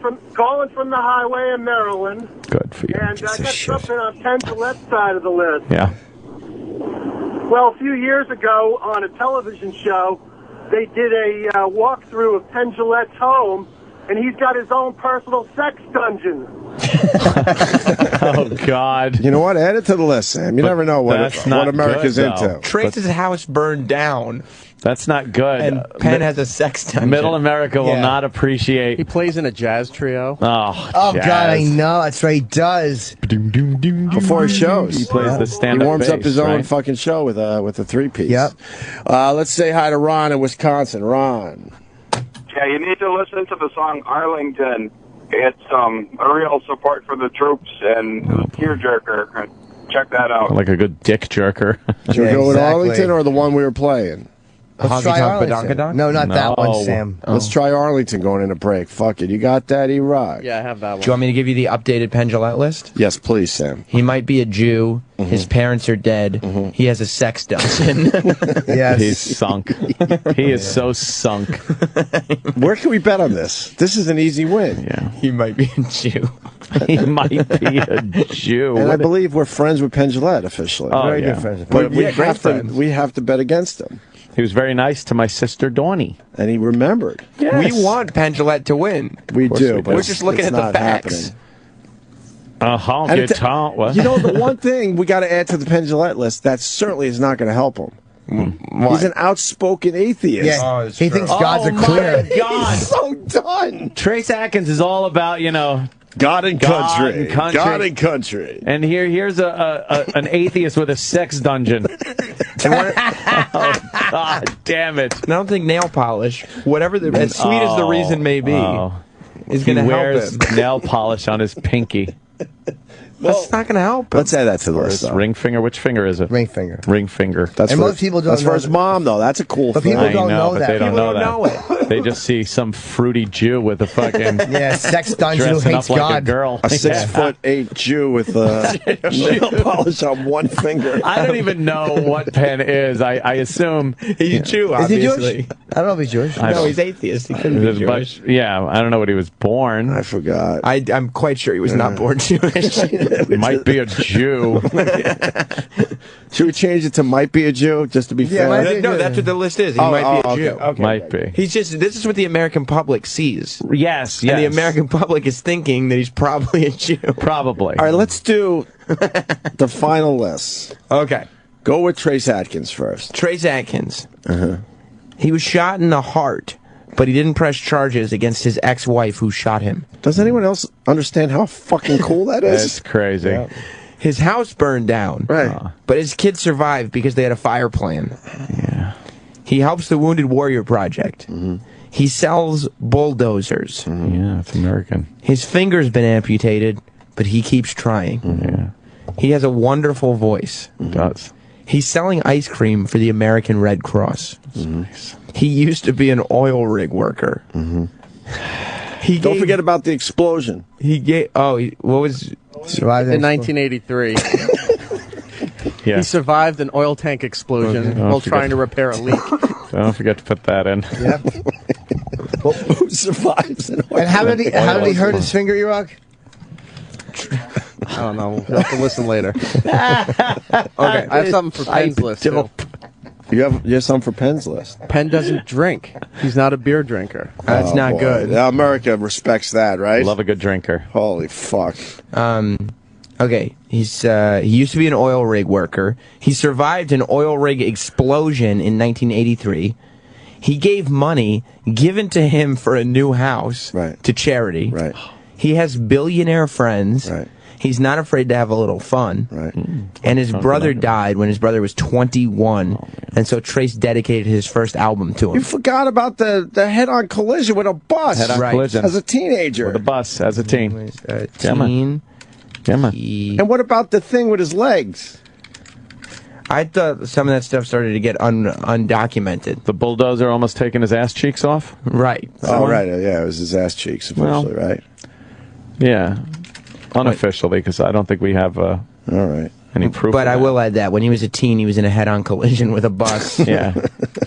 from the highway in Maryland. Good for you. And I got something on Penn Jillette's side of the list. Yeah. Well, a few years ago on a television show, they did a walkthrough of Penn Jillette's home, and he's got his own personal sex dungeon. Oh, God. You know what? Add it to the list, Sam. You never know what America's into. Trace's house burned down. That's not good. And Penn has a sex dungeon. Middle America will not appreciate. He plays in a jazz trio. Oh, jazz. God, I know. That's right, he does. Before he shows. He plays the stand-up He warms up bass, his own right? fucking show with a three-piece. Yep. Let's say hi to Ron in Wisconsin. Ron. Yeah, you need to listen to the song Arlington. It's a real support for the troops and a tearjerker. Check that out. Like a good dick jerker. Should we go with Arlington or the one we were playing? Let's try Arlington. No, not that one, Sam. Let's try Arlington going into break. Fuck it. You got that, E-Rock? Yeah, I have that one. Do you want me to give you the updated Penn Jillette list? Yes, please, Sam. He might be a Jew. His parents are dead. He has a sex dungeon. Yes. He's sunk. He is so sunk. Where can we bet on this? This is an easy win. Yeah. He might be a Jew. He might be a Jew. And I believe we're friends with Penn Jillette officially. Oh, Very yeah. good friends. But we Great have to bet against him. He was very nice to my sister Dawny. And he remembered. Yes. We want Penn Jillette to win. We do. But We're just looking at the facts. Honky tonk. What? You know, the one thing we got to add to the Penn Jillette list that certainly is not going to help him. He's an outspoken atheist. Yeah, he thinks gods are clear. My God. He's so done. Trace Atkins is all about, God and country. God and country. God and country. And here's an atheist with a sex dungeon. Oh, God damn it. I don't think nail polish, whatever as sweet as the reason may be, is going to help him. Nail polish on his pinky. That's not going to help him. Let's add that to the list. Ring finger. Which finger is it? Ring finger. Ring finger. That's And for, most people don't That's know for his that. mom, though. That's a cool But thing. people I don't know but that. they don't People know don't that. They just see some fruity Jew with a fucking Yeah, sex dungeon who dressing hates up like a God. girl. A 6'8" Jew with nail polish on one finger. I don't even know what Penn is. I assume He's a Jew, Is he obviously. Jewish? I don't know if he's Jewish. I No, don't- he's atheist. He couldn't be Jewish. Yeah, I don't know what he was born. I forgot. I'm quite sure he was not born Jewish. He might be a Jew. Should we change it to might be a Jew, just to be Yeah, might fair? be- No, that's what the list is. He might be a Jew. Okay. Might be. He's just, this is what the American public sees. Yes, And the American public is thinking that he's probably a Jew. Probably. All right, let's do the final list. Okay. Go with Trace Atkins first. Trace Atkins. He was shot in the heart, but he didn't press charges against his ex-wife who shot him. Does anyone else understand how fucking cool that is? That's crazy. Yeah. His house burned down, Right. but his kids survived because they had a fire plan. Yeah. He helps the Wounded Warrior Project. He sells bulldozers. Yeah, it's American. His finger's been amputated, but he keeps trying. Yeah. He has a wonderful voice. It does. He's selling ice cream for the American Red Cross. Nice. He used to be an oil rig worker. Don't forget about the explosion. He gave. What was? Survived In 1983. Yeah. He survived an oil tank explosion Okay. while Oh, forget- trying to repair a leak. Don't forget to put that in. Who survives? And how did he hurt his finger, E-Rock? I don't know. We'll have to listen later. Okay, I have something for Penn's list, too. You have something for Penn's list. Penn doesn't drink. He's not a beer drinker. That's not boy. good. Yeah, America respects that, right? Love a good drinker. Holy fuck. Okay, he used to be an oil rig worker. He survived an oil rig explosion in 1983. He gave money given to him for a new house to charity. Right. He has billionaire friends. Right. He's not afraid to have a little fun. Right. And his brother died when his brother was 21, and so Trace dedicated his first album to him. You forgot about the head-on collision with a bus. Head-on collision. As a teenager. With a bus, as a teen. Teen. And what about the thing with his legs? I thought some of that stuff started to get undocumented. The bulldozer almost taking his ass cheeks off? Right. Oh, right. Yeah, it was his ass cheeks, officially, right? Yeah. Unofficially, because I don't think we have any proof. But of I that. will add that when he was a teen, he was in a head-on collision with a bus. Yeah.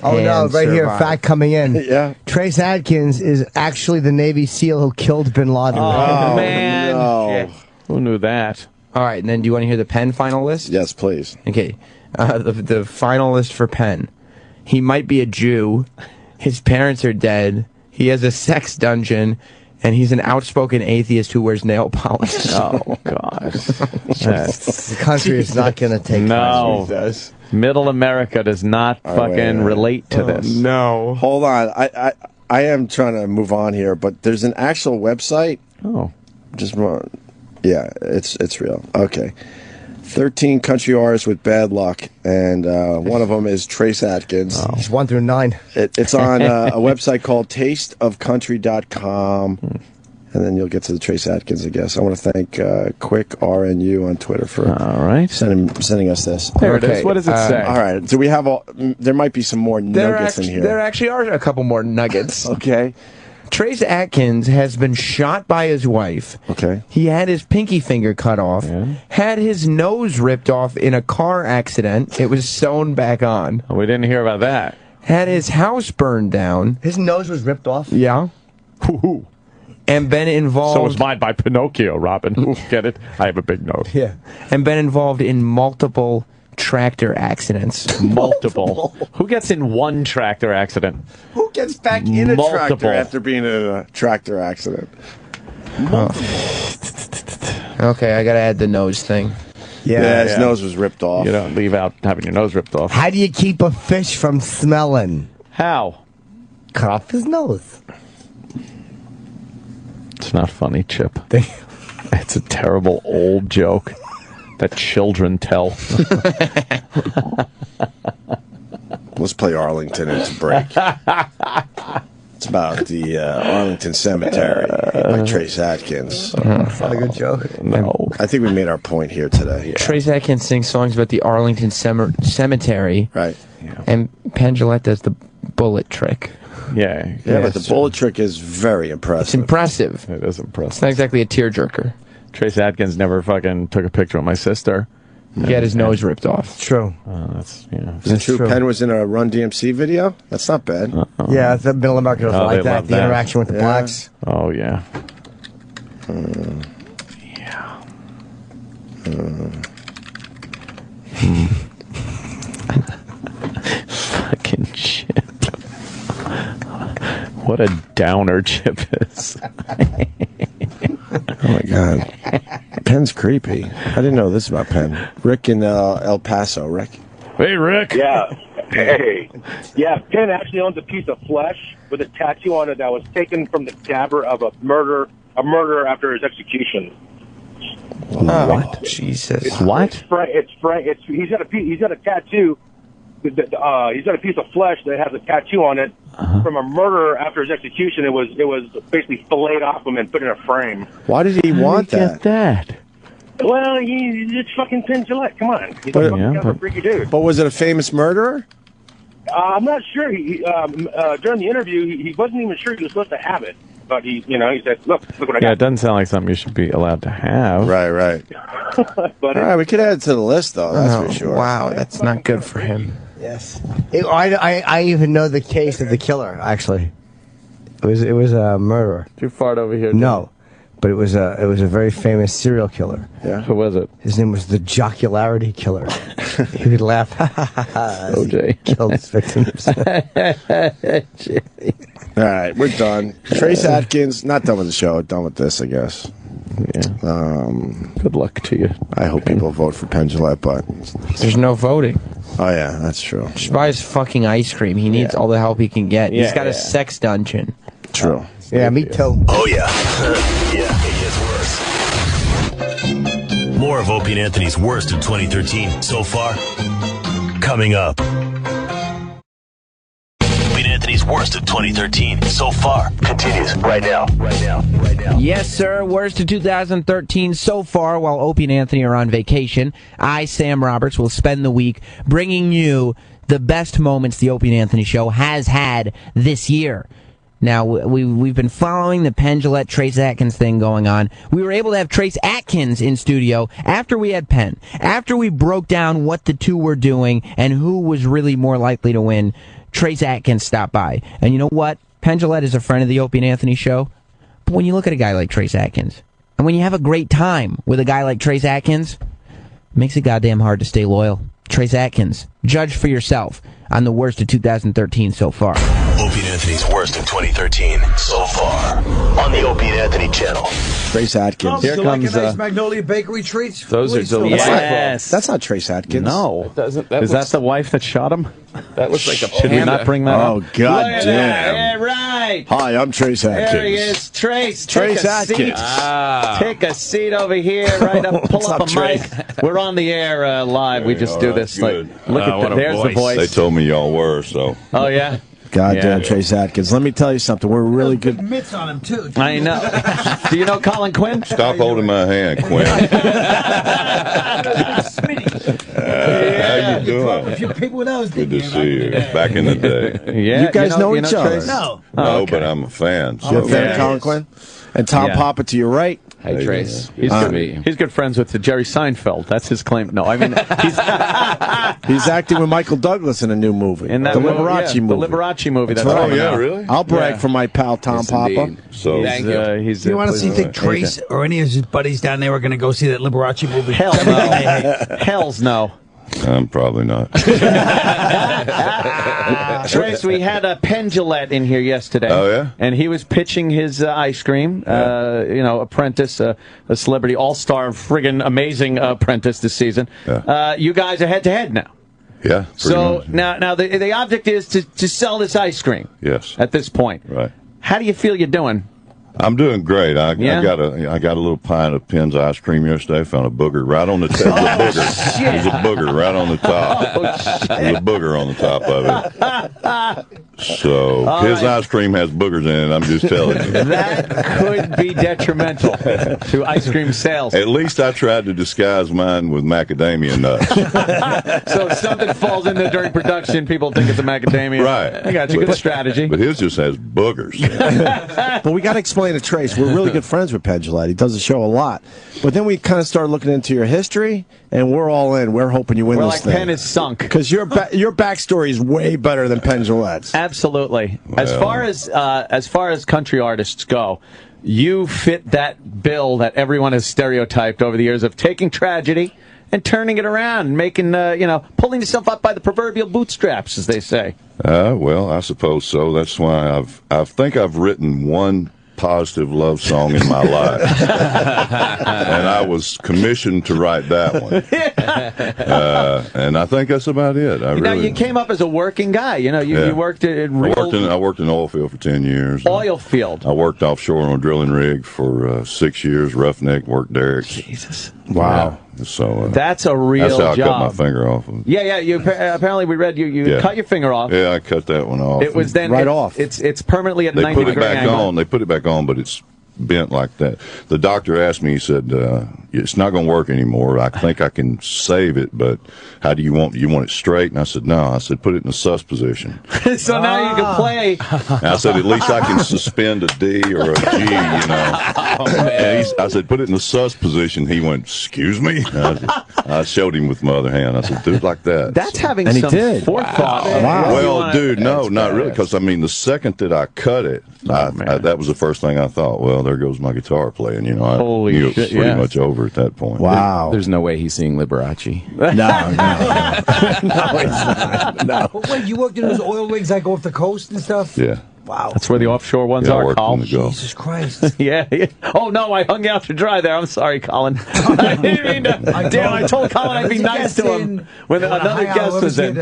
Oh no! And Right here, survived. fact coming in. Yeah. Trace Adkins is actually the Navy SEAL who killed Bin Laden. Oh, man. No. Who knew that? All right, and then do you want to hear the Penn final list? Yes, please. Okay. The final list for Penn. He might be a Jew. His parents are dead. He has a sex dungeon. And he's an outspoken atheist who wears nail polish. Oh, God. The country is not going to take No. Middle America does not fucking relate to this. No. Hold on. I am trying to move on here, but there's an actual website. Oh. Yeah, it's real. Okay. 13 country artists with bad luck, and one of them is Trace Adkins. He's 1 through 9. It's on a website called tasteofcountry.com, and then you'll get to the Trace Adkins, I guess. I want to thank Quick RNU on Twitter for sending us this. There it is. What does it say? All right. Do we have there might be some more nuggets in here. There actually are a couple more nuggets. Okay. Trace Adkins has been shot by his wife. Okay. He had his pinky finger cut off. Had his nose ripped off in a car accident. It was sewn back on. Oh, we didn't hear about that. Had his house burned down. His nose was ripped off? Yeah. Hoo-hoo. And been involved... So was mine by Pinocchio, Robin. Get it? I have a big nose. Yeah. And been involved in multiple tractor accidents. Multiple. Who gets in one tractor accident? Who gets back in a tractor after being in a tractor accident? Okay, I gotta add the nose thing. Yeah, his nose was ripped off. You don't leave out having your nose ripped off. How do you keep a fish from smelling? How? Cut off his nose. It's not funny, Chip. It's a terrible old joke that children tell. Let's play Arlington into break. It's about the Arlington Cemetery by Trace Atkins. Not a good joke. No. I think we made our point here today. Trace Atkins sings songs about the Arlington Cemetery. Right. And Penn Jillette does the bullet trick. Yeah. But the bullet trick is very It's impressive. impressive. It is impressive. It's not exactly a tearjerker. Trace Adkins never fucking took a picture of my sister. He had his nose ripped off. True. That's, yeah. Is it true Penn was in a Run DMC video? That's not bad. Yeah, the Middle America was Oh, like they that. love The that. interaction with the blacks. Oh, yeah. Fucking Chip. What a downer Chip is. Oh, my God. Penn's creepy. I didn't know this about Penn. Rick in El Paso. Rick? Hey, Rick. Yeah. Hey. Yeah, Penn actually owns a piece of flesh with a tattoo on it that was taken from the cadaver of a murderer after his execution. What? Jesus. What? He's got a tattoo. He's got a piece of flesh that has a tattoo on it from a murderer after his execution. It was basically filleted off him and put in a frame. Why did he want that? Get that? Well, it's fucking Penn Jillette. Come on, he's a fucking kind of a freaky dude. But was it a famous murderer? I'm not sure. During the interview, he wasn't even sure he was supposed to have it. But he said, "Look what I got." Yeah, it doesn't sound like something you should be allowed to have. Right. But all right, we could add it to the list, though. That's for sure. Wow, that's not good for him. Yes. I even know the case of the killer. Actually, it was a murderer. Too far over here. No, but it was a very famous serial killer. Yeah. Who was it? His name was the Jocularity Killer. He would laugh. OJ killed his victims. All right, we're done. Trace Atkins, not done with the show. Done with this, I guess. Yeah. Good luck to you. I hope people vote for Penn Jillette, but There's no voting. oh yeah, that's true. Just buy his fucking ice cream. He needs all the help he can get. He's got a sex dungeon. True. Yeah, me too. Oh yeah. Yeah, it gets worse. More of Opie and Anthony's worst of 2013 so far. Coming up. Opie and Anthony's worst of 2013 so far continues right now. Yes, sir. Worst of 2013 so far. While Opie and Anthony are on vacation, I, Sam Roberts, will spend the week bringing you the best moments the Opie and Anthony show has had this year. Now, we've been following the Penn Jillette Trace Atkins thing going on. We were able to have Trace Atkins in studio after we had Penn. After we broke down what the two were doing and who was really more likely to win, Trace Atkins stopped by. And you know what? Penn Jillette is a friend of the Opie and Anthony show. But when you look at a guy like Trace Atkins, and when you have a great time with a guy like Trace Atkins, it makes it goddamn hard to stay loyal. Trace Atkins, judge for yourself on the worst of 2013 so far. Opie and Anthony's worst of 2013 so far on the Opie and Anthony channel. Trace Atkins. Here comes like a nice Magnolia Bakery treats. Those are delicious. Yes. That's not Trace Atkins. No. Is that the wife that shot him? That looks like a Should we not bring that up? Oh, goddamn. Yeah, right. Hi, I'm Trace Atkins. There he is. Trace Atkins. Take a seat over here. Right up. Pull up a mic. We're on the air live. We just do this. Like, look at there's the voice. They told me y'all were, so. Oh, yeah? Goddamn, Trace Atkins. Let me tell you something. We're really good. Mitts on him, too. I know. Do you know Colin Quinn? Stop holding my hand, Quinn. How you doing? A few people knows. Good to see you. Back in the day. Yeah. You guys know each other? Trace? No. No, but I'm a fan. You're a fan of Colin Quinn? And Tom Papa to your right. Hey, Trace. He's good friends with Jerry Seinfeld. That's his claim. No, I mean, he's acting with Michael Douglas in a new movie. In that the Liberace movie. The Liberace movie. That's right. Oh, yeah, really? I'll brag for my pal Tom Papa. Indeed. So, Thank you. Do you want to think Trace or any of his buddies down there are going to go see that Liberace movie? Hell no. Hells no. I'm probably not. Trace, we had a Penn Jillette in here yesterday. Oh, yeah? And he was pitching his ice cream, apprentice, a celebrity all-star, friggin' amazing apprentice this season. Yeah. You guys are head-to-head now. Yeah. So much. now the object is to sell this ice cream. Yes. At this point. Right. How do you feel you're doing? I'm doing great. I got a little pint of Penn's ice cream yesterday. Found a booger right on the top. There's a booger right on the top. There's a booger on the top of it. So his ice cream has boogers in it. I'm just telling you. That could be detrimental to ice cream sales. At least I tried to disguise mine with macadamia nuts. So if something falls in there during production, people think it's a macadamia. Right. I got you. Good strategy. But his just has boogers. But we got to explain to Trace, we're really good friends with Penn Jillette. He does the show a lot. But then we kind of started looking into your history, and we're all in. We're hoping you win this thing. Penn is sunk. Because your backstory is way better than Penn Jillette's. Absolutely. Well. As far as country artists go, you fit that bill that everyone has stereotyped over the years of taking tragedy and turning it around and making, pulling yourself up by the proverbial bootstraps, as they say. Well, I suppose so. That's why I think I've written one positive love song in my life. And I was commissioned to write that one. And I think that's about it. You came up as a working guy. You worked in real... I worked in oil field for 10 years. Oil field? I worked offshore on a drilling rig for 6 years, roughneck, worked derricks. Jesus. Wow. So that's a real job. That's how I cut my finger off. Yeah. You apparently we read you cut your finger off. Yeah, I cut that one off. It was then off. It's permanently at 90 degree angle. They put it back on, but it's bent like that. The doctor asked me. He said, "It's not going to work anymore. I think I can save it, but how do you want? You want it straight?" And I said, "No." I said, "Put it in the sus position." So now you can play. And I said, "At least I can suspend a D or a G, you know." And I said, "Put it in the sus position." He went, "Excuse me?" I showed him with my other hand. I said, "Do it like that." That's having some forethought. Wow. Well, dude, no, not really, because I mean, the second that I cut it, that was the first thing I thought. Well, there goes my guitar playing. You know, I knew it was pretty much over at that point. Wow. There's no way he's seeing Liberace. No, it's not. No. But wait, you worked in those oil rigs like off the coast and stuff? Yeah. Wow. That's where the offshore ones Yeah, I are, worked Colin. in the Gulf. Jesus Christ. yeah. Oh, no, I hung you out to dry there. I'm sorry, Colin. I didn't mean to. I told Colin I'd be nice to him when another guest was in.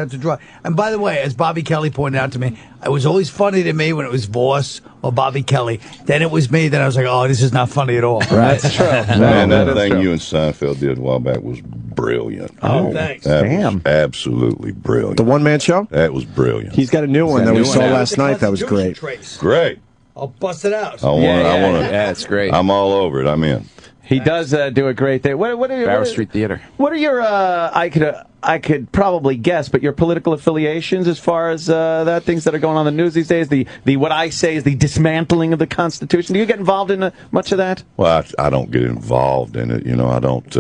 And by the way, as Bobby Kelly pointed out to me, it was always funny to me when it was Voss or Bobby Kelly. Then it was me. Then I was like, oh, this is not funny at all. Right. That's true. Man, that thing you and Seinfeld did a while back was brilliant. Oh, thanks. That Damn. was absolutely brilliant. The one-man show? That was brilliant. He's got a new one that we saw last night. That was great. Great. I'll bust it out. I want to. Yeah, it's great. I'm all over it. I'm in. He does do a great thing. What are Barrow Street Theater. What are your? I could probably guess, but your political affiliations as far as that things that are going on in the news these days. The what I say is the dismantling of the Constitution. Do you get involved in much of that? Well, I don't get involved in it. I don't.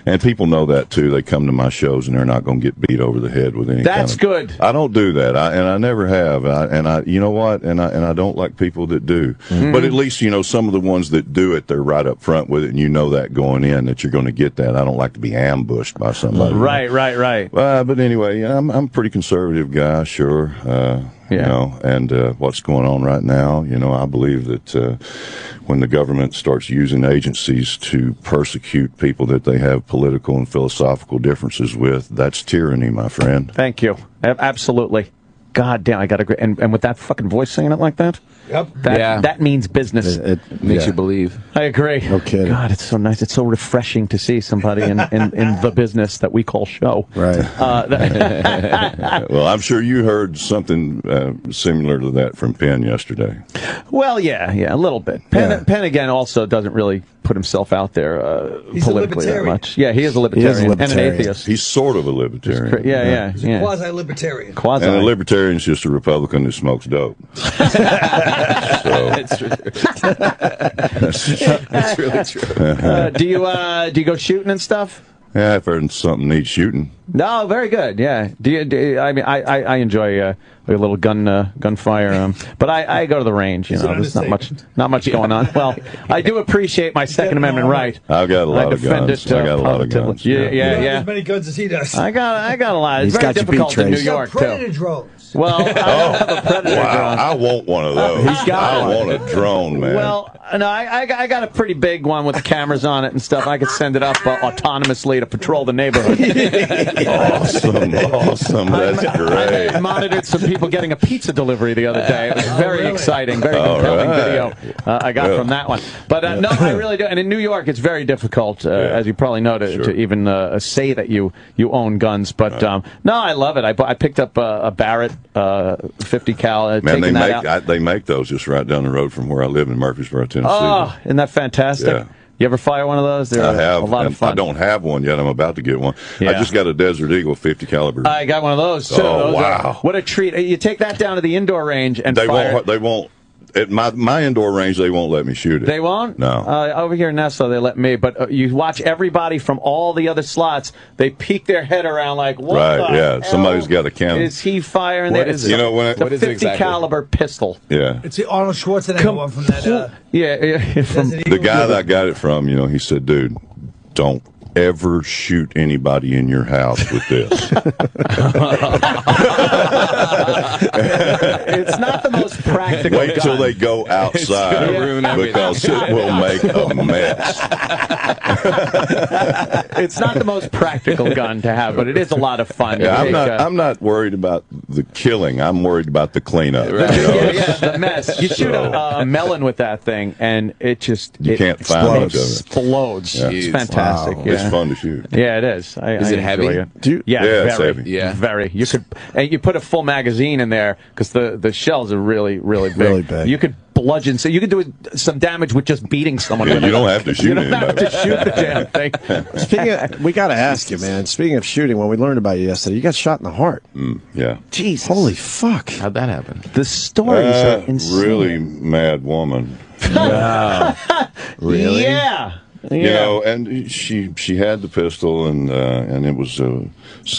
And people know that too. They come to my shows and they're not going to get beat over the head with any. That's good. I don't do that, and I never have. You know what? And I don't like people that do. Mm-hmm. But at least some of the ones that do it, they're right up front with it, and you know that going in that you're going to get that. I don't like to be ambushed by somebody. Right. But anyway, I'm a pretty conservative guy, sure. And what's going on right now, I believe that when the government starts using agencies to persecute people that they have political and philosophical differences with, that's tyranny, my friend. Thank you. Absolutely. God damn, I got to agree. And with that fucking voice singing it like that? Yep. That means business. It makes you believe. I agree. No kidding. God, it's so nice. It's so refreshing to see somebody in the business that we call show. Right. Well, I'm sure you heard something similar to that from Penn yesterday. Well, yeah, a little bit. Penn again also doesn't really put himself out there politically that much. Yeah, he is a libertarian and an atheist. He's sort of a libertarian. Yeah. He's a quasi-libertarian. And a libertarian is just a Republican who smokes dope. That's true. That's really true. Do you go shooting and stuff? Yeah, if there's something needs shooting. No, very good. Yeah. I mean, I enjoy a little gunfire. But I go to the range. There's not much going on. Well, I do appreciate my Second Amendment right. I've got a lot of guns. I got a lot of guns. Yeah. As many guns as he does. I got a lot. It's very difficult in New York too. Predator drones. Well, I don't have a Predator drone. I want one of those. I want a drone, man. Well, no, I got a pretty big one with the cameras on it and stuff. I could send it up autonomously to patrol the neighborhood. Awesome. That's great. I monitored some people getting a pizza delivery the other day. It was very exciting, very compelling video I got from that one. But no, I really do. And in New York, it's very difficult, as you probably know, to even say that you own guns. But no, I love it. I picked up a Barrett 50 cal. Man, they make those just right down the road from where I live in Murfreesboro, Tennessee. Oh, isn't that fantastic? Yeah. You ever fire one of those? They're I have. a lot of fun. I don't have one yet. I'm about to get one. Yeah. I just got a Desert Eagle 50 caliber. I got one of those too. Oh, wow. What a treat. You take that down to the indoor range and they fire. They won't. At my indoor range, they won't let me shoot it. They won't? No. Over here in Nassau, they let me. But you watch everybody from all the other slots. They peek their head around like, what the hell somebody's got a camera. Is he firing there? It's a 50 caliber pistol. Yeah. It's the Arnold Schwarzenegger one from that. From the guy that I got it from, he said, dude, don't ever shoot anybody in your house with this. It's not the most practical Wait till gun. they go outside because it will make a mess. It's not the most practical gun to have, but it is a lot of fun. Yeah, I'm not worried about the killing. I'm worried about the cleanup. Right. The mess. You shoot a melon with that thing, and it just can't find much of it. Explodes. Yeah. It's fantastic. Wow. Yeah. It's fun to shoot. Yeah, it is. Is it heavy? Yeah, it's very. heavy. Yeah. Very. You put a full magazine in there because the shells are really, really big. Really big. You could bludgeon, so you could do some damage with just beating someone. Yeah, with you it. don't have to shoot You don't have anybody. to shoot the damn thing. We got to ask you, man. Speaking of shooting, when we learned about you yesterday, you got shot in the heart. Yeah. Jesus. Holy fuck. How'd that happen? The stories are insane. Really mad woman. Wow. Really? Yeah. And she had the pistol, and it was.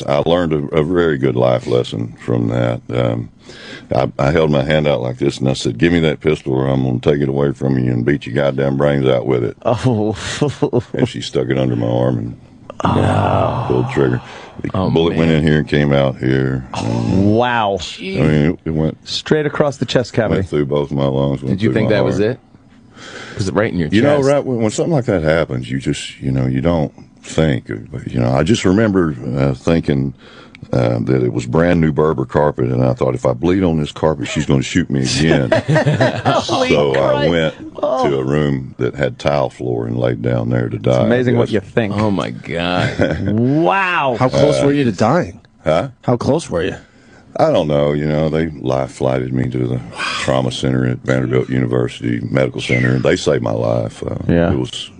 I learned a very good life lesson from that. I held my hand out like this, and I said, "Give me that pistol, or I'm going to take it away from you and beat your goddamn brains out with it." Oh. And she stuck it under my arm and pulled the trigger. The bullet went in here and came out here. Wow. I mean, it went straight across the chest cavity. Went through both my lungs. Did you think that was it? Was it right in your chest? You know, right when something like that happens, you just, you don't think. I just remember thinking that it was brand new Berber carpet, and I thought, if I bleed on this carpet, she's going to shoot me again. So I went to a room that had tile floor and laid down there to die. It's amazing what you think. Oh, my God. Wow. How close were you to dying? Huh? How close were you? I don't know. They life flighted me to the trauma center at Vanderbilt University Medical Center, and they saved my life. Yeah. It was.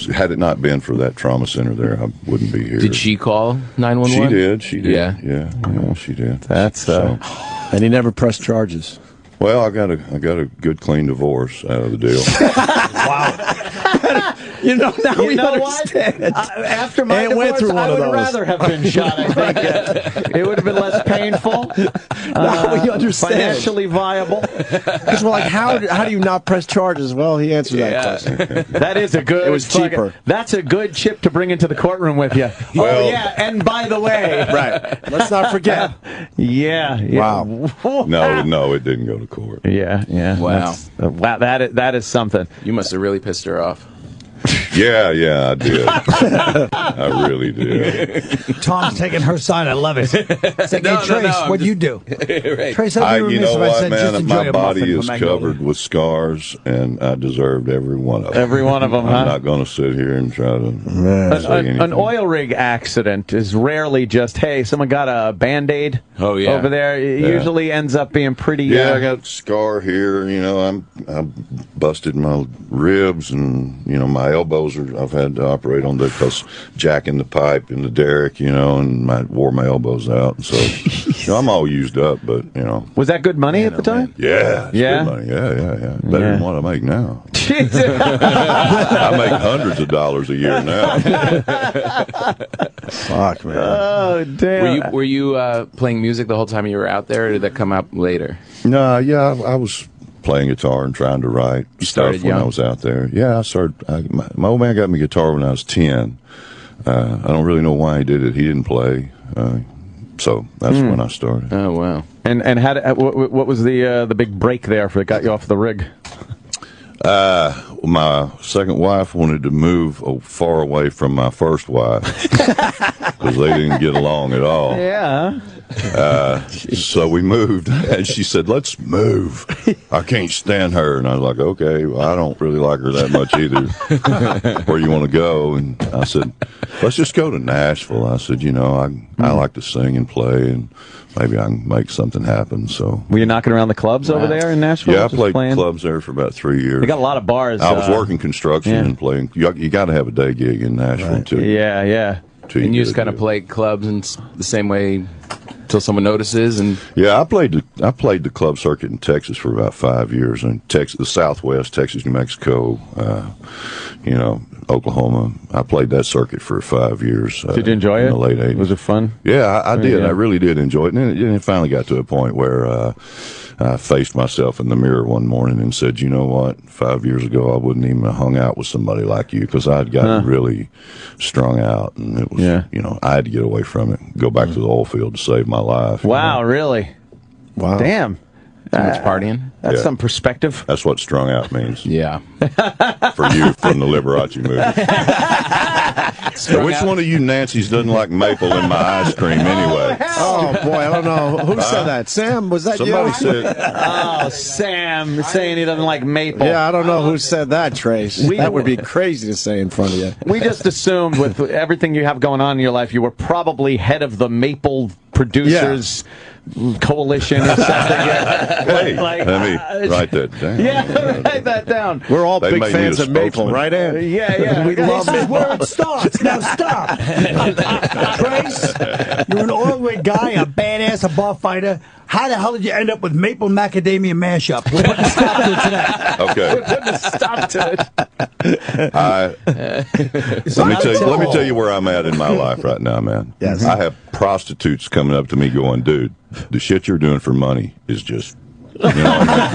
Had it not been for that trauma center there, I wouldn't be here. Did she call 911? She did. Yeah, she did. That's and he never pressed charges. Well, I got a good clean divorce out of the deal. Now we understand. After my divorce, went through one I of would those. rather have been shot. I think it would have been less painful. Now we understand. Financially viable. Because we're like, how do you not press charges? Well, he answered that question. That is a good. It was cheaper. That's a good chip to bring into the courtroom with you. Well, and by the way, right. Let's not forget. Yeah. Wow. No, it didn't go to court. Yeah. Wow. Wow. That is something. You must have really pissed her off. Yeah, I did. I really did. Tom's taking her side. I love it. It's like, hey, Trace, what'd you do? Right. Trace, I'd be remiss if I said just enjoy my a body muffin is from covered Magnolia. with scars, and I deserved every one of them. Every one of them, I'm huh? not going to sit here and try to say anything. An oil rig accident is rarely just, hey, someone got a Band-Aid over there. It usually ends up being pretty... I got a scar here. I busted my ribs, and, my elbows I've had to operate on because jacking the pipe in the derrick, and I wore my elbows out. So, I'm all used up, but, Was that good money at the time? Yeah. Yeah? Good money. Yeah. Better than what I make now. Jesus. I make hundreds of dollars a year now. Fuck, man. Oh, damn. Were you playing music the whole time you were out there, or did that come out later? No, I was playing guitar and trying to write stuff when I was out there. Yeah, I started. My old man got me a guitar when I was 10. I don't really know why he did it. He didn't play, so that's when I started. Oh wow! And what was the big break there that got you off the rig? My second wife wanted to move far away from my first wife because they didn't get along at all. Yeah. So we moved, and she said, "Let's move. I can't stand her." And I was like, "Okay, well, I don't really like her that much either. Where you want to go?" And I said, "Let's just go to Nashville." I said, I like to sing and play, and maybe I can make something happen." So, were you knocking around the clubs over there in Nashville? Yeah, I played clubs there for about 3 years. They got a lot of bars. I was working construction and playing. You got to have a day gig in Nashville too. Yeah. And you just kind of play clubs in the same way until someone notices. And I played the club circuit in Texas for about 5 years, in Texas, the Southwest, Texas, New Mexico, Oklahoma. I played that circuit for 5 years. Did you enjoy it? In the late 80s. Was it fun? Yeah, I did. Yeah. I really did enjoy it. And then it finally got to a point where I faced myself in the mirror one morning and said, "You know what? 5 years ago, I wouldn't even have hung out with somebody like you because I'd gotten really strung out, and it was, I had to get away from it, go back to the oil field to save my life." Wow, really? Wow. Damn. Too much partying. That's some perspective. That's what strung out means. Yeah. For you from the Liberace movie. Which one of you Nancy's doesn't like maple in my ice cream anyway? Oh, boy, I don't know. Who said that? Sam, was that Somebody you? said. Oh, Sam saying he doesn't like maple. Yeah, I don't know who said that, Trace. That would be crazy to say in front of you. We just assumed with everything you have going on in your life, you were probably head of the maple producers coalition or something. Hey, let me write that down. Yeah, write that down. We're all They big made me fans the of maple, spokesman. right, Ann? Yeah. We love This is maple. where it starts. Now stop. Trace, you're an oil rig guy, a badass, a bar fighter. How the hell did you end up with maple macadamia mashup? We're putting a stop to it tonight. Okay. We're putting a stop to it. Let me tell you where I'm at in my life right now, man. Yes. I have prostitutes coming up to me going, "Dude, the shit you're doing for money is just." You know what I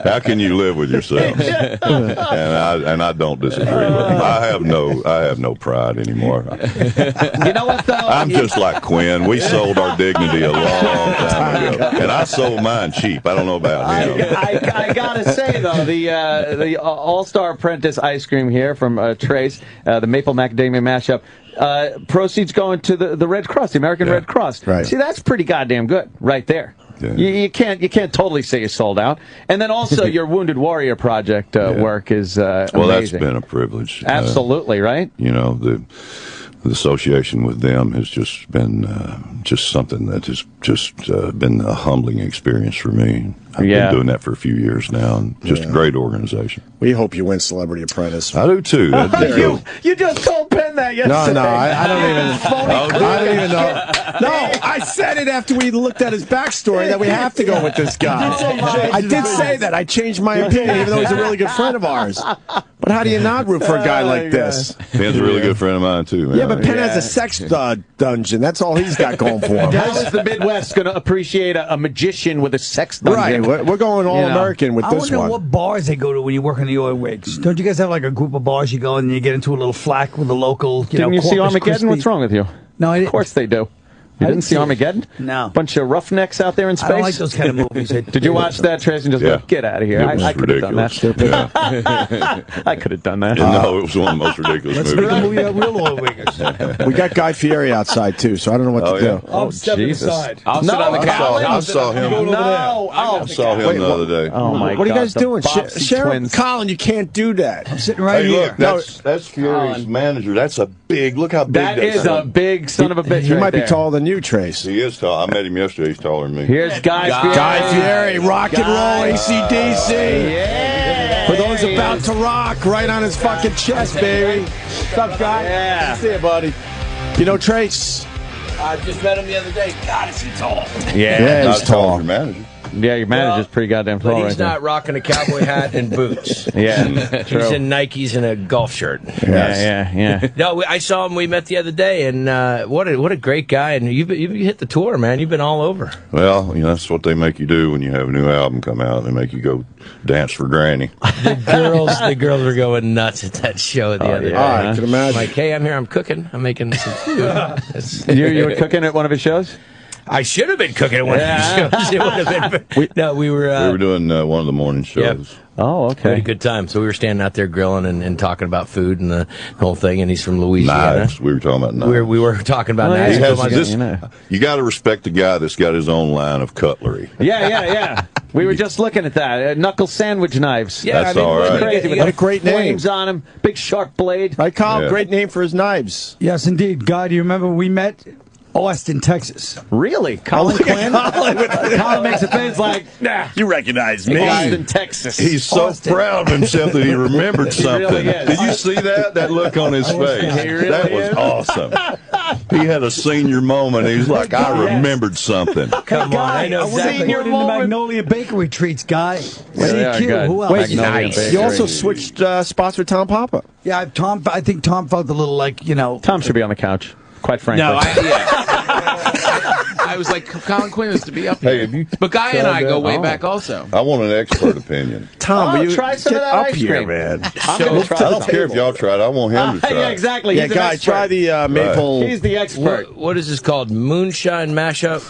How can you live with yourself? And I don't disagree with him. I have no pride anymore. You know what, though? I'm just like Quinn. We sold our dignity a long time ago, and I sold mine cheap. I don't know about him. I gotta say though, the All-Star Apprentice ice cream here from Trace, the Maple Macadamia mashup. Proceeds going to the Red Cross, the American Red Cross. Right. See, that's pretty goddamn good, right there. Yeah. You can't totally say you sold out. And then also your Wounded Warrior Project work is amazing. Well, that's been a privilege. Absolutely, right? You know, the association with them has just been just something that has just been a humbling experience for me. I've been doing that for a few years now, and just a great organization. We hope you win Celebrity Apprentice. I do too. You just told Penn that yesterday. No, I don't even know. No, I said it after we looked at his backstory that we have to go with this guy. I did say that. I changed my opinion, even though he's a really good friend of ours. But how do you not root for a guy like this? Penn's a really good friend of mine too, man. Yeah, but Penn has a sex dungeon. That's all he's got going for him. How is the Midwest going to appreciate a magician with a sex dungeon? Right. We're going all-American with this one. I wonder what bars they go to when you work in the oil rigs. Don't you guys have like a group of bars you go and you get into a little flack with the local, Didn't you see Armageddon? What's wrong with you? No, I didn't. Of course they do. You didn't see Armageddon? No. Bunch of roughnecks out there in space? I don't like those kind of movies. Did you watch that, Trace, and just go, get out of here? I could have done that. I could have done that. No, it was one of the most ridiculous movies. Let's make a movie about real oil riggers. We got Guy Fieri outside, too, so I don't know what to do. I'm stepping aside. I'll sit on the couch. I saw him. I saw him the other day. Oh, my God. What are you guys doing? Sharon, Colin, you can't do that. I'm sitting right here. Look, that's Fieri's manager. That's a big, look how big that is. That is a big son of a bitch. He right might there. be taller than you, Trace. He is tall. I met him yesterday. He's taller than me. Here's Guy Fieri. Guy Fieri, rock and roll, AC/DC. Yeah. For those about to rock, right on his fucking chest, baby. What's up, Guy? Yeah. See you, buddy. You know Trace? I just met him the other day. God, is he tall? Yeah, he's tall. Your manager. Yeah, your manager's pretty goddamn tall. But he's not rocking a cowboy hat and boots. Yeah, he's in Nikes and a golf shirt. Yeah. No, I saw him. We met the other day, and what a great guy. And you hit the tour, man. You've been all over. Well, that's what they make you do when you have a new album come out. They make you go dance for Granny. The girls were going nuts at that show the other day. I can imagine. Like, hey, I'm here. I'm cooking. I'm making some food. You were cooking at one of his shows? I should have been cooking at one of his shows. It would have been. We were doing one of the morning shows. Yep. Oh, okay. We had a good time. So we were standing out there grilling and talking about food and the whole thing. And he's from Louisiana. Knives. We were talking about knives. We were talking about knives. You got to respect the guy that's got his own line of cutlery. Yeah. We were just looking at that. Knuckle sandwich knives. Yeah, that's all right. Crazy. What a great name. Flames on them. Big sharp blade. Right, Kyle? Great name for his knives. Yes, indeed. Guy, do you remember we met? Austin, Texas. Really? Colin Quinn? Colin makes a face like, nah. You recognize me. Austin, Texas. He's so proud of himself that he remembered something. Really is. Did you see that? That look on his face. Really that was awesome. He had a senior moment. He's like, I remembered something. Come on, I know exactly. In the Magnolia Bakery treats, Guy. CQ, who else? Wait, nice. You also switched spots with Tom Papa. Yeah, I think Tom felt a little like, Tom should be on the couch. Quite frankly. No, I was like, Colin Quinn is to be up here. But Guy and I go way back also. I want an expert opinion. Tom, will you try some get of that up ice here, cream. man? I'm gonna try I don't care if y'all try it. I want him to try Yeah, exactly. Yeah, Guy, try the maple. He's the expert. What is this called? Moonshine mashup?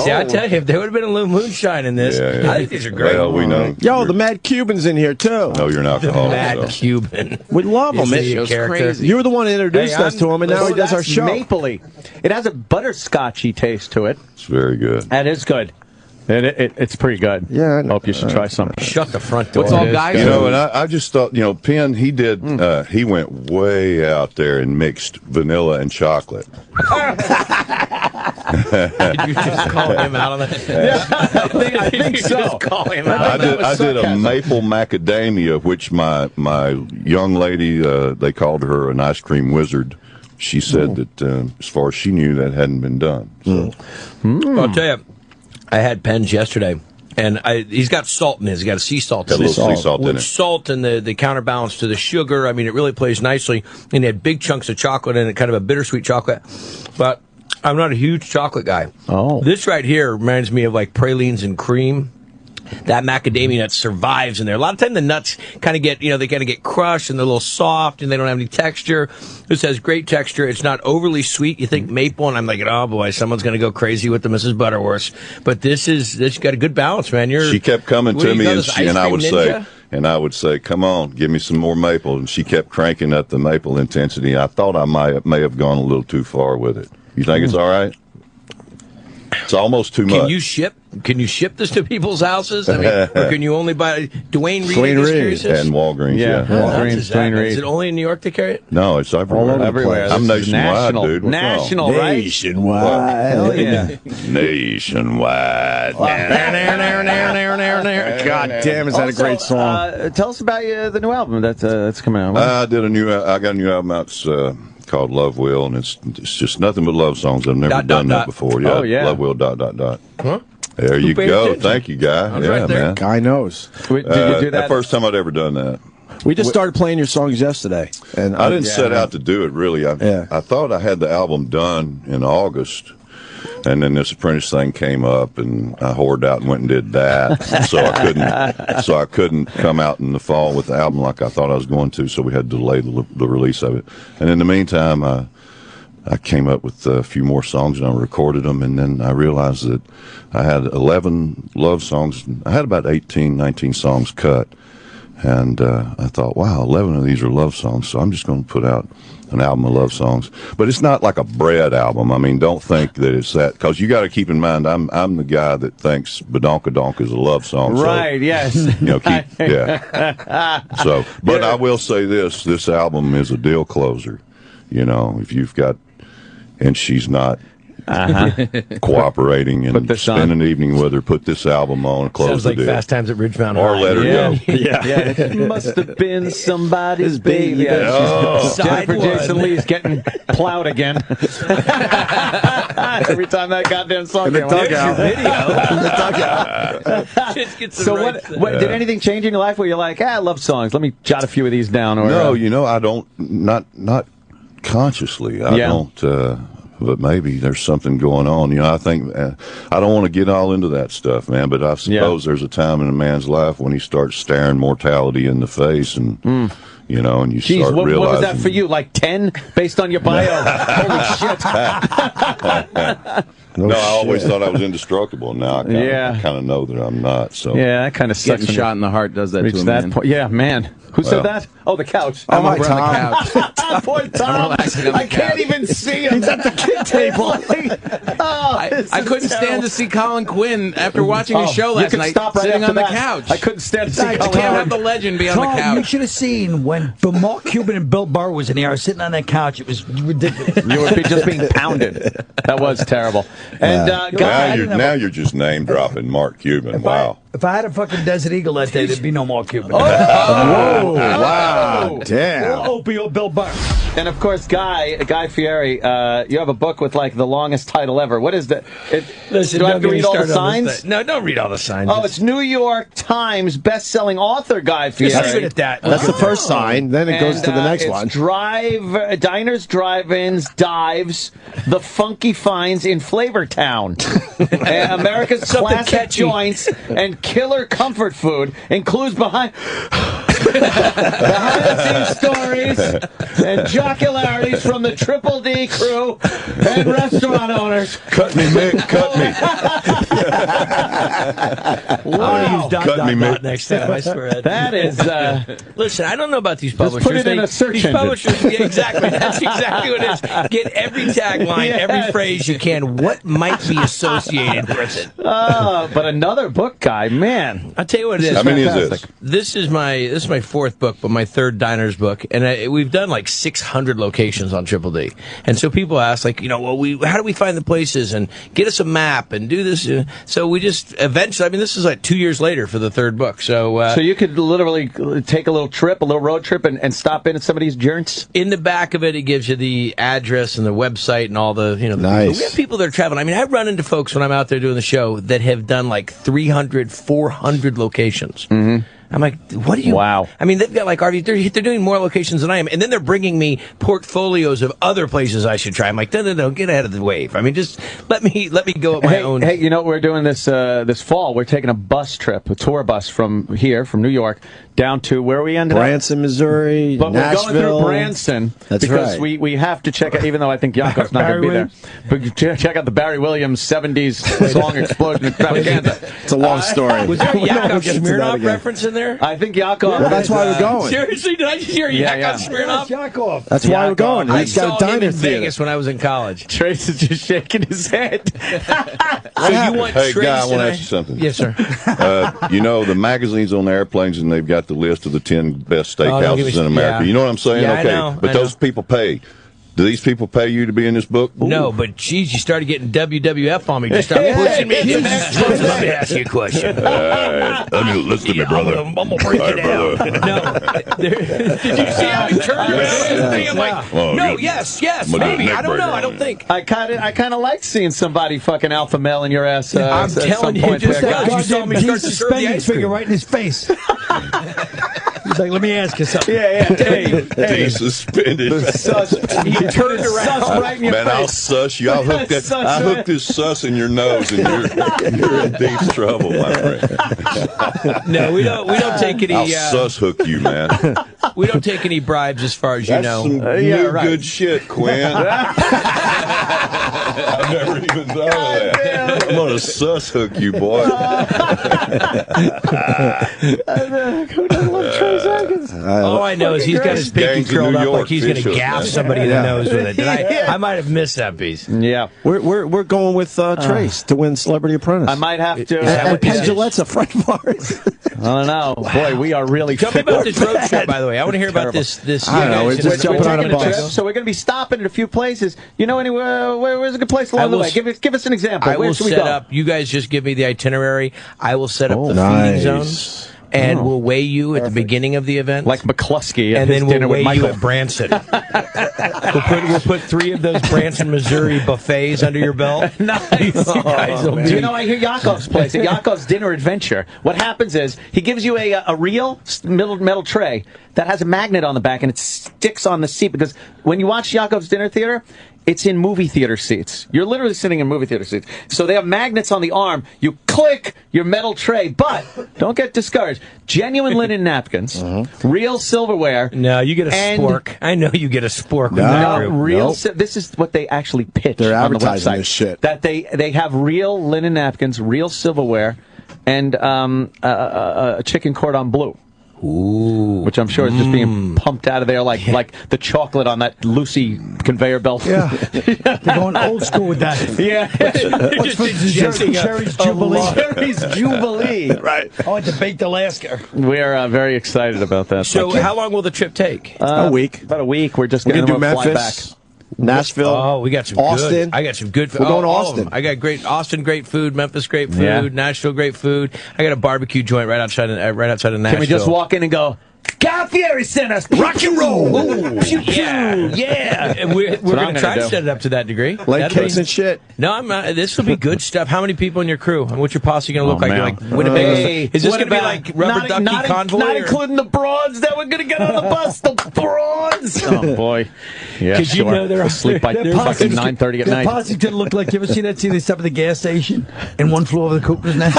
See, I tell you, if there would have been a little moonshine in this, I think these are great. Well, we know. Yo, the Mad Cuban's in here, too. No, you're not alcoholic. Mad Cuban. We love him. Crazy. You were the one who introduced us to him, and now he does our show. Mapley. It has a butterscotchy taste to it. It's very good. That is good. It's pretty good. Yeah, I hope you should try some. Shut the front door. What's all guys? And I just thought, Penn, he did. He went way out there and mixed vanilla and chocolate. Did you just call him out on that? Yeah, I think so. Just call him out. I did a maple macadamia, which my young lady, they called her an ice cream wizard. She said that as far as she knew, that hadn't been done. So. I'll tell you, I had Penn's yesterday, and he's got salt in his. He's got a sea salt in it. Sea salt in it. Salt and the counterbalance to the sugar. I mean, it really plays nicely. And it had big chunks of chocolate in it, kind of a bittersweet chocolate. But I'm not a huge chocolate guy. Oh. This right here reminds me of like pralines and cream. that macadamia nut survives in there. A lot of time the nuts kind of get, they kind of get crushed and they're a little soft and they don't have any texture. This has great texture. It's not overly sweet. You think maple, and I'm like, oh boy, someone's going to go crazy with the Mrs. Butterworth. But this got a good balance, man. She kept coming to me, and I would say, come on, give me some more maple. And she kept cranking up the maple intensity. I thought I may have gone a little too far with it. You think it's all right? It's almost too much. Can you ship this to people's houses? I mean, or can you only buy Duane Reade and Walgreens? Yeah. Walgreens, Duane Reade. Is it only in New York they carry it? No, it's everywhere. Everywhere. I'm nationwide, dude. What's national, right? Nationwide. Hell yeah. Nationwide. God damn, is that a great song? Tell us about the new album that's coming out. I got a new album out. It's called Love Will, and it's just nothing but love songs. I've never done that before. Yeah. Oh, yeah. Love Will, ... Huh? There you go. Thank you, Guy. Right there. Man. Guy knows. Did you do that? The first time I'd ever done that. We just started playing your songs yesterday, and I didn't set out to do it really. I thought I had the album done in August, and then this Apprentice thing came up, and I hoarded out and went and did that. So I couldn't come out in the fall with the album like I thought I was going to. So we had to delay the release of it. And in the meantime, I came up with a few more songs and I recorded them, and then I realized that I had 11 love songs. I had about 18, 19 songs cut, and I thought, wow, 11 of these are love songs, so I'm just going to put out an album of love songs. But it's not like a bread album. I mean, don't think that it's that, because you got to keep in mind, I'm the guy that thinks Badonkadonk is a love song. Right, so, yes. So, but I will say this album is a deal closer. If you've got, and she's not cooperating and spend an evening with her, put this album on and close Sounds the like deal. Fast Times at Ridgemont High. Or let her go. Yeah. It must have been somebody's baby. Jennifer Jason Leigh's getting plowed again. Every time that goddamn song in the came dugout. So what did anything change in your life where you're like, I love songs, let me jot a few of these down? Or no, I don't, not consciously. I don't, but maybe there's something going on. I think I don't want to get all into that stuff, man, but I suppose there's a time in a man's life when he starts staring mortality in the face, and and you start realizing. What was that for you? Like 10 based on your bio? Holy shit. No, I always thought I was indestructible. Now I kind of know that I'm not. So that kind of sucks. Getting shot in the heart does that to a man. Yeah, man. Who said that? Oh, the couch. Oh, my Tom. Poor Tom. I can't even see him. He's at the kid table. I couldn't stand to see Colin Quinn after watching his show last night sitting on the couch. I couldn't stand to see Colin Quinn. You can't have the legend be on the couch. You should have seen when Mark Cuban and Bill Burr was in here. I was sitting on that couch. It was ridiculous. You were just being pounded. That was terrible. And now you're just name dropping Mark Cuban. Wow. If I had a fucking Desert Eagle that day, there'd be no Mark Cuban. Oh, wow. Damn. Opie or Bill Burr. And of course, Guy Fieri, you have a book with like the longest title ever. What is that? Listen, do I have to read all the signs? No, don't read all the signs. Oh, it's New York Times best-selling author Guy Fieri. Just read it that. That's the first sign. Then it goes to the next one. Diners, drive-ins, dives, the funky finds in Flavortown, America's classic joints, and killer comfort food includes behind-the-scenes stories and jocularities from the Triple D crew and restaurant owners. Cut me, Mick. Cut me. Wow. Cut me, Mick. Next time, I swear. That is. Listen, I don't know about these publishers. Just put it in a search engine. Publishers, exactly. That's exactly what it is. Get every tagline, every phrase you can. What might be associated with it? But another book, Guy, man. I'll tell you what it is. How many is this? This is my fourth book, but my third Diners book, and we've done like 600 locations on Triple D. And so people ask, like, how do we find the places and get us a map and do this? So we just eventually. I mean, this is like 2 years later for the third book. So you could literally take a little road trip, and stop in at some of these joints. In the back of it, it gives you the address and the website and all the Nice. We have people that are traveling. I mean, I run into folks when I'm out there doing the show that have done like 300, 400 locations. Mm-hmm. I'm like, what do you? Wow. I mean, they've got like RV. They're doing more locations than I am, and then they're bringing me portfolios of other places I should try. I'm like, no, get ahead of the wave. I mean, just let me go at my own. Hey, you know what we're doing this fall? We're taking a bus trip, a tour bus from New York, down to where we ended Branson, Missouri, but Nashville. we're going through Branson because we have to check out, even though I think Yakov's not going to be there. But check out the Barry Williams 70s song explosion extravaganza. It's a long story. Was there a Yakov Smirnoff reference in there? I think Yakov. Well, that's why we're going. Seriously, did I just hear Yakov Smirnoff? Yakov. That's why we're going. I He's got saw a him diner in theater. Vegas when I was in college. Trace is just shaking his head. So you want Hey, Trace guy, I want to tonight? ask you something. Yes, sir. You know, the magazines on the airplanes, and they've got the list of the 10 best don't give steakhouses me- in America. yeah. You know what I'm saying? Yeah, I okay. know, But I those know. people pay. Do these people pay you to be in this book? No, but geez, you started getting WWF on me. Just started pushing me. Let me ask you a question. Listen to me, brother. I'm gonna break it down. No, did you see how he turned around? I'm like, no, yes, I'm gonna do a maybe. neck I don't know. breaker I don't on think. I kind of like seeing somebody fucking alpha male in your ass. I'm at some telling you, point just there. that you saw me start to serve the suspended ice finger cream. right in his face. He's like, let me ask you something. Yeah. Hey. Suspended. Sus, he turned around right in your Man, I'll face. suss you. I'll hook that. I hook this sus in your nose, and you're in deep trouble, my friend. No, we don't take any. I'll sus hook you, man. We don't take any bribes, as far as you That's know. some new good shit, Quinn. I never even thought of that. I'm gonna sus hook you, boy. Who doesn't love Trace Atkins? All I know is he's got his pinky Gangs in curled New up York, like he's going to fish hook, gaff man. somebody in the Yeah. nose with it. Did I might have missed that piece. Yeah. We're going with Trace to win Celebrity Apprentice. I might have to. And Penn Jillette's a friend of ours. I don't know. Boy, we are really. Tell me about this road trip, by the way. I want to hear about this. I don't know, we're just jumping on a taking bus. trip, so we're going to be stopping at a few places. You know anywhere? Where's a good place along the way? Give us an example. I Where will should we set go? up. You guys just give me the itinerary. I will set up the nice. feeding zones. And we'll weigh you at the beginning of the event, Like McCluskey at and his then dinner we'll with weigh you Michael. at Branson. we'll put 3 of those Branson, Missouri buffets under your belt. Nice. You guys will Do you be- know, I hear Yakov's place, at Yakov's Dinner Adventure. What happens is he gives you a real metal tray that has a magnet on the back, and it sticks on the seat, because when you watch Yakov's Dinner Theater, it's in movie theater seats. You're literally sitting in movie theater seats. So they have magnets on the arm. You click your metal tray, but don't get discouraged. Genuine linen napkins, real silverware. No, you get a and- spork. I know you get a spork. with No. that No, group. real. Nope. This is what they actually pitch. They're on the advertising website. this shit. That they have real linen napkins, real silverware, and a chicken cordon bleu. Ooh. Which I'm sure is just being pumped out of there like the chocolate on that Lucy conveyor belt. Yeah. They're going old school with that. Yeah. What's for dessert? Cherry's Jubilee. Cherry's Jubilee. Right. I went to Baked Alaska. We're very excited about that. So, how long will the trip take? A week. About a week. We're just We're going going to to do fly Memphis, back. Nashville. Oh, we got some Austin. Good. I got some good food. We're going to all of Austin. them. I got great Austin, great food. Memphis, great food. Yeah. Nashville, great food. I got a barbecue joint right outside of Nashville. Can we just walk in and go, Guy Fieri sent us rock and roll? Ooh, Pew, pew. Yeah. And we're what I'm going to try gonna to do. set it up to that degree. Like That'd cakes be- and shit. No, I'm not. This will be good stuff. How many people in your crew? And what's your posse going to look like? man. You're like Winnebago. Hey, Is this what going to be about- like Rubber Ducky not, Convoy? Not or- including the broads that we're going to get on the bus. The broads. Oh, boy. Yeah, 'Cause you sure. know they're- We'll sleep by they're fucking 9:30 at Their night. posse's going to look like, you ever seen that scene they stop at the gas station and one flew over the cuckoo's nest?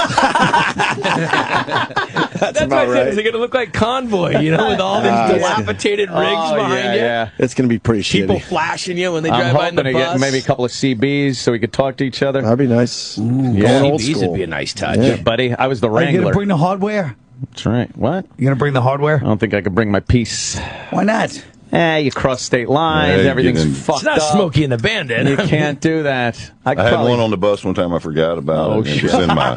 That's what I said. Is it going to look like Convoy, with all these dilapidated rigs behind you? Yeah. It's going to be pretty People shitty. flashing you when they I'm drive by in hoping the to bus. get maybe a couple of CBs so we could talk to each other. That'd be nice. Yeah. Going old CBs school. would be a nice touch. Yeah. Buddy, I was the Are you going wrangler. to bring the hardware? That's right. What? You going to bring the hardware? I don't think I could bring my piece. Why not? You cross state lines, Yeah, everything's you can- fucked It's not up. Smokey and the Bandit. You can't do that. I had one on the bus one time I forgot about it. It was in my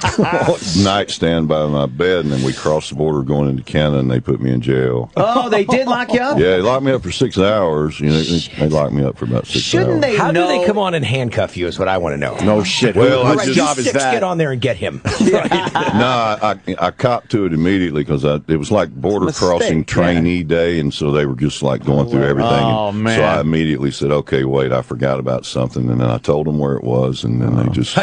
nightstand by my bed, and then we crossed the border going into Canada, and they put me in jail. Oh, they did lock you up? Yeah, they locked me up for 6 hours. They locked me up for about 6 hours. How do they come on and handcuff you is what I want to know. No shit. Well, Whose I just- job is Six, that? get on there and get him. No, I copped to it immediately because it was like border crossing trainee day, and so they were just like going through everything. Oh, And man. So I immediately said, "Okay, wait, I forgot about something," and then I told them where it was, and then they just.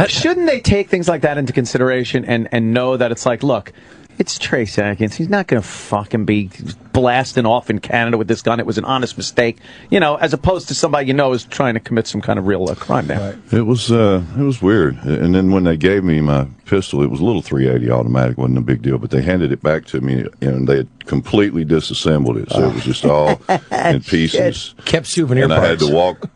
Shouldn't they take things like that into consideration and know that it's like, look, It's Trace Atkins. He's not going to fucking be blasting off in Canada with this gun. It was an honest mistake, as opposed to somebody is trying to commit some kind of real crime there. Right. It was weird. And then when they gave me my pistol, it was a little .380 automatic, wasn't a big deal. But they handed it back to me, and they had completely disassembled it, so it was just all in pieces. Kept souvenir parts.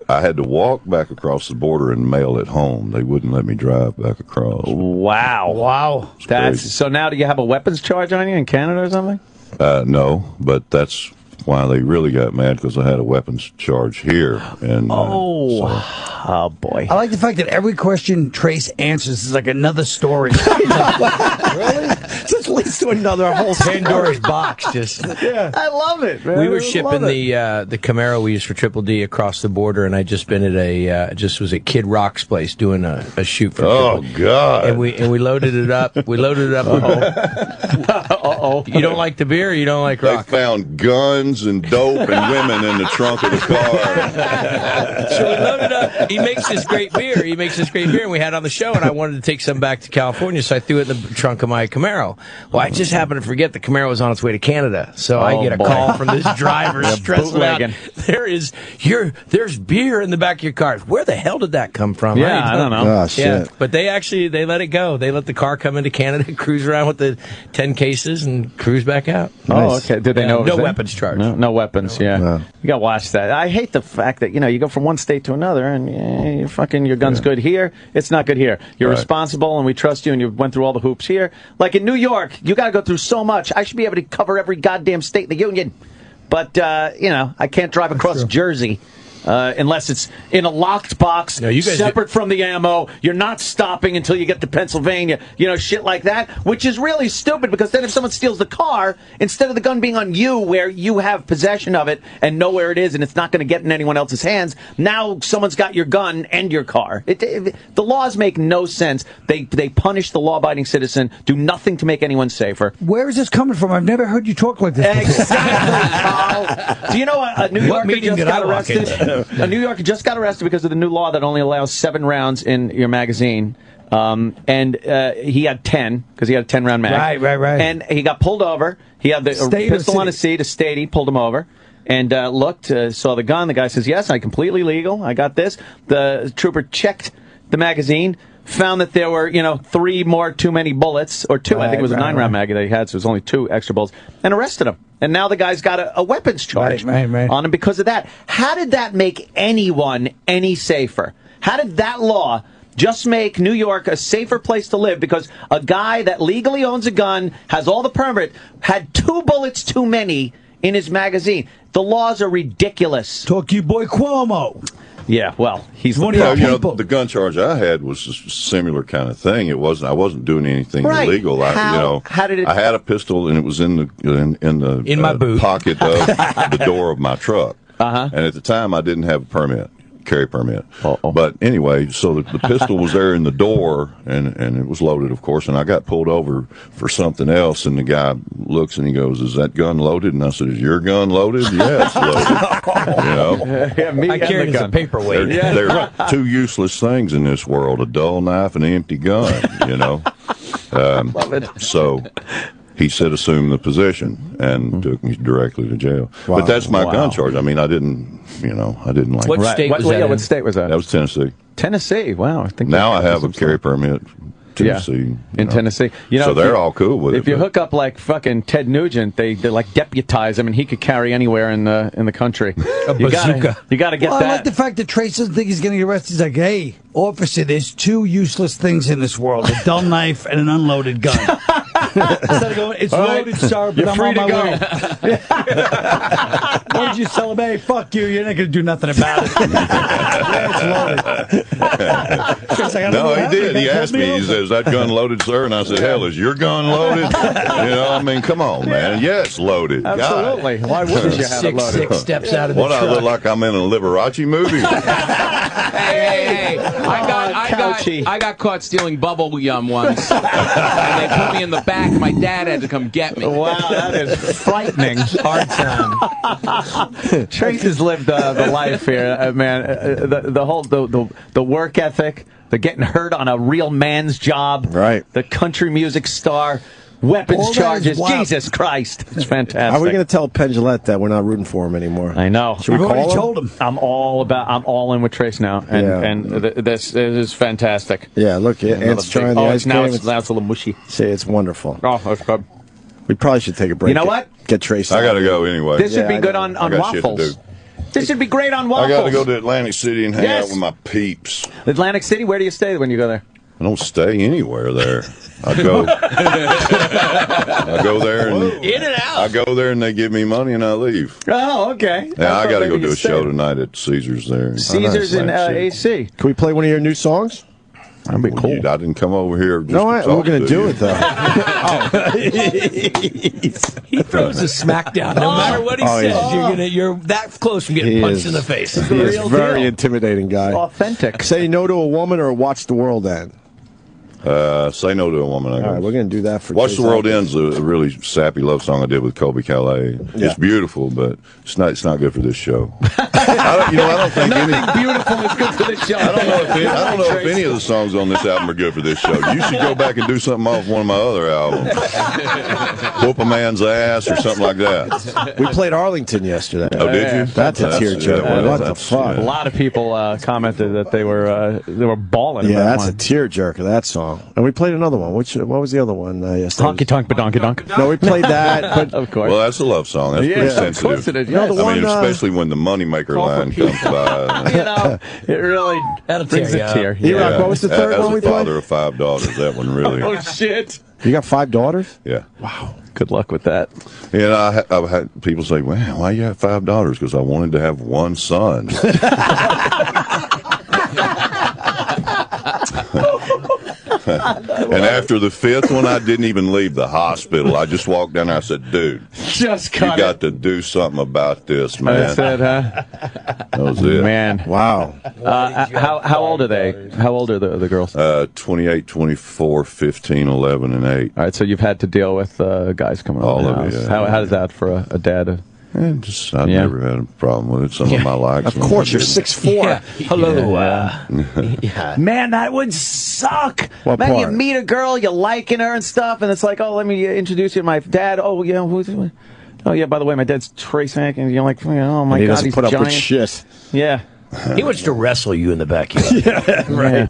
I had to walk back across the border and mail it home. They wouldn't let me drive back across. Wow. So now do you have a weapons charge on you in Canada or something? No, but that's why they really got mad, because I had a weapons charge here. And oh boy! I like the fact that every question Trace answers is like another story. Really? Just leads to another whole Pandora's box. I love it, man. We were shipping the Camaro we used for Triple D across the border, and I just been at was at Kid Rock's place doing a shoot for. Oh God! And we loaded it up. We loaded it up. You don't like the beer? Or you don't like rock? They found guns and dope and women in the trunk of the car. So we loaded up. He makes this great beer. And we had it on the show, and I wanted to take some back to California, so I threw it in the trunk of my Camaro. Well, I just happened to forget the Camaro was on its way to Canada, so I get a call from this driver stressing out. There's beer in the back of your car. Where the hell did that come from? Yeah, I don't know. Oh, shit. Yeah, but they let it go. They let the car come into Canada, cruise around with the 10 cases, and cruise back out. Oh, okay. Did they know? No weapons charge. No weapons. Yeah, No. You got to watch that. I hate the fact that you go from one state to another, and your gun's good here. It's not good here. You're responsible, and we trust you, and you went through all the hoops here. Like in New York, you got to go through so much. I should be able to cover every goddamn state in the union, but I can't drive across Jersey. Unless it's in a locked box, separate from the ammo. You're not stopping until you get to Pennsylvania. Shit like that, which is really stupid, because then if someone steals the car, instead of the gun being on you where you have possession of it and know where it is and it's not going to get in anyone else's hands, now someone's got your gun and your car. The laws make no sense. They punish the law-abiding citizen, do nothing to make anyone safer. Where is this coming from? I've never heard you talk like this before. Exactly, Carl. Do you know a New Yorker just got arrested? A New Yorker just got arrested because of the new law that only allows 7 rounds in your magazine. And he had 10, because he had a 10-round mag. Right. And he got pulled over. He had the pistol on his seat. A statey pulled him over. And looked, saw the gun. The guy says, yes, I'm completely legal. I got this. The trooper checked the magazine, found that there were, 3 more too many bullets, or 2. I think it was a 9-round mag that he had, so it was only 2 extra bullets, and arrested him. And now the guy's got a weapons charge on him because of that. How did that make anyone any safer? How did that law just make New York a safer place to live because a guy that legally owns a gun, has all the permit, had 2 bullets too many in his magazine? The laws are ridiculous. Talk to your boy Cuomo. Yeah, well, he's one of the gun charge I had was a similar kind of thing. I wasn't doing anything illegal. How did it? I had a pistol and it was in my boot pocket of the door of my truck. And at the time, I didn't have a carry permit. But anyway, so the pistol was there in the door, and it was loaded, of course, and I got pulled over for something else, and the guy looks and he goes, is that gun loaded? And I said, is your gun loaded? Yeah, it's loaded. I carried it as a paperweight. There are 2 useless things in this world, a dull knife and an empty gun, Love it. So he said assume the position and took me directly to jail. Wow. But that's my gun charge. I mean, I didn't like What state was that? What state was that? That was Tennessee. Tennessee. Wow. I think now I have a carry permit. Tennessee, in Tennessee. So they're all cool with it. If you hook up like fucking Ted Nugent, they like deputize him, and he could carry anywhere in the country. A bazooka. You got to get that. I like the fact that Trace doesn't think he's going to get arrested. He's like, hey, officer, there's 2 useless things in this world: a dull knife and an unloaded gun. Instead of going, it's loaded, sir, but I'm on my way. Why did you tell him, hey, fuck you, you're not going to do nothing about it? It's loaded. No, he did. He asked me, he said, is that gun loaded, sir? And I said, hell, is your gun loaded? I mean, come on, man. Yeah, it's loaded. Absolutely. God. Why wouldn't you have it loaded? 6 steps out of the truck. truck. I look like I'm in a Liberace movie. Hey. I got caught stealing bubble gum once. And they put me in the back. My dad had to come get me. Wow, that is frightening. Hard time. Trace has lived the life here, man. The whole the work ethic, the getting hurt on a real man's job, right? The country music star. weapons All that charges. is wild. Jesus Christ. It's fantastic. Are we going to tell Penn Jillette that we're not rooting for him anymore? I know. Should we call him? I'm all in with Trace now, and this is fantastic. Yeah, look, Ant's trying the ice now cream. it's a little mushy. See, it's wonderful. Oh, that's good. We probably should take a break. You know what? Get Trace. I got to go anyway. This would be good on I got shit to waffles. do. This should be great on waffles. I got to go to Atlantic City and hang out with my peeps. Atlantic City, where do you stay when you go there? I don't stay anywhere there. I go there and in and out. I go there and they give me money and I leave. Oh, okay. Yeah, I got to go do a show tonight at Caesars there. Caesars in AC. Can we play one of your new songs? That'd be cool. I didn't come over here. Just No, to we're talk going to do you. it though. He throws a smack down. No matter what he says, you're that close from getting punched in the face. He is a very intimidating guy. Authentic. Say no to a woman or watch the world end. Say no to a woman. I guess. All right, we're going to do that for Watch Trace the World Adkins. Ends, a really sappy love song I did with Colby Calais. Yeah. It's beautiful, but it's not good for this show. I don't think any. Beautiful is good for this show. I don't know if any of the songs on this album are good for this show. You should go back and do something off one of my other albums. Whoop a man's ass or something like that. We played Arlington yesterday. Oh, did you? That's a tearjerker. What the fuck? A lot of people commented that they were bawling. Yeah, about that's a one. tearjerker, that song. And we played another one. What was the other one yesterday? Honky Tonk Badonky Donk. No, we played that. But of course. Well, that's a love song. That's pretty Yeah, sensitive. of course it is. No, the Yes. one, I mean, especially when the Moneymaker line comes by. You know, it really brings a tear. E-Rock, what was the third one we As a played? father of 5 daughters, that one really. Oh shit! You got 5 daughters? Yeah. Wow. Good luck with that. And I've had people say, "Wow, why you have 5 daughters?" Because I wanted to have one son. And after the 5th one, I didn't even leave the hospital. I just walked down there. I said, "Dude, Just you cut got to do something about this, man." That's it, huh? That was it. Man, wow. How old are they? How old are the girls? 28, 24, 15, 11, and 8. All right, so you've had to deal with guys coming All over the of house. it, yeah. How does that for a dad? I've never had a problem with it. Some of my likes. Of course, you're 6'4". Hello. Yeah. Man, that would suck. What Man, you part? meet a girl, you liking her and stuff, and it's like, oh, let me introduce you to my dad. Oh, yeah. Oh, yeah, by the way, my dad's Trace Adkins. You're like, oh, my And he God, doesn't he's put up giant. with shit. Yeah. He wants to wrestle you in the backyard. Right.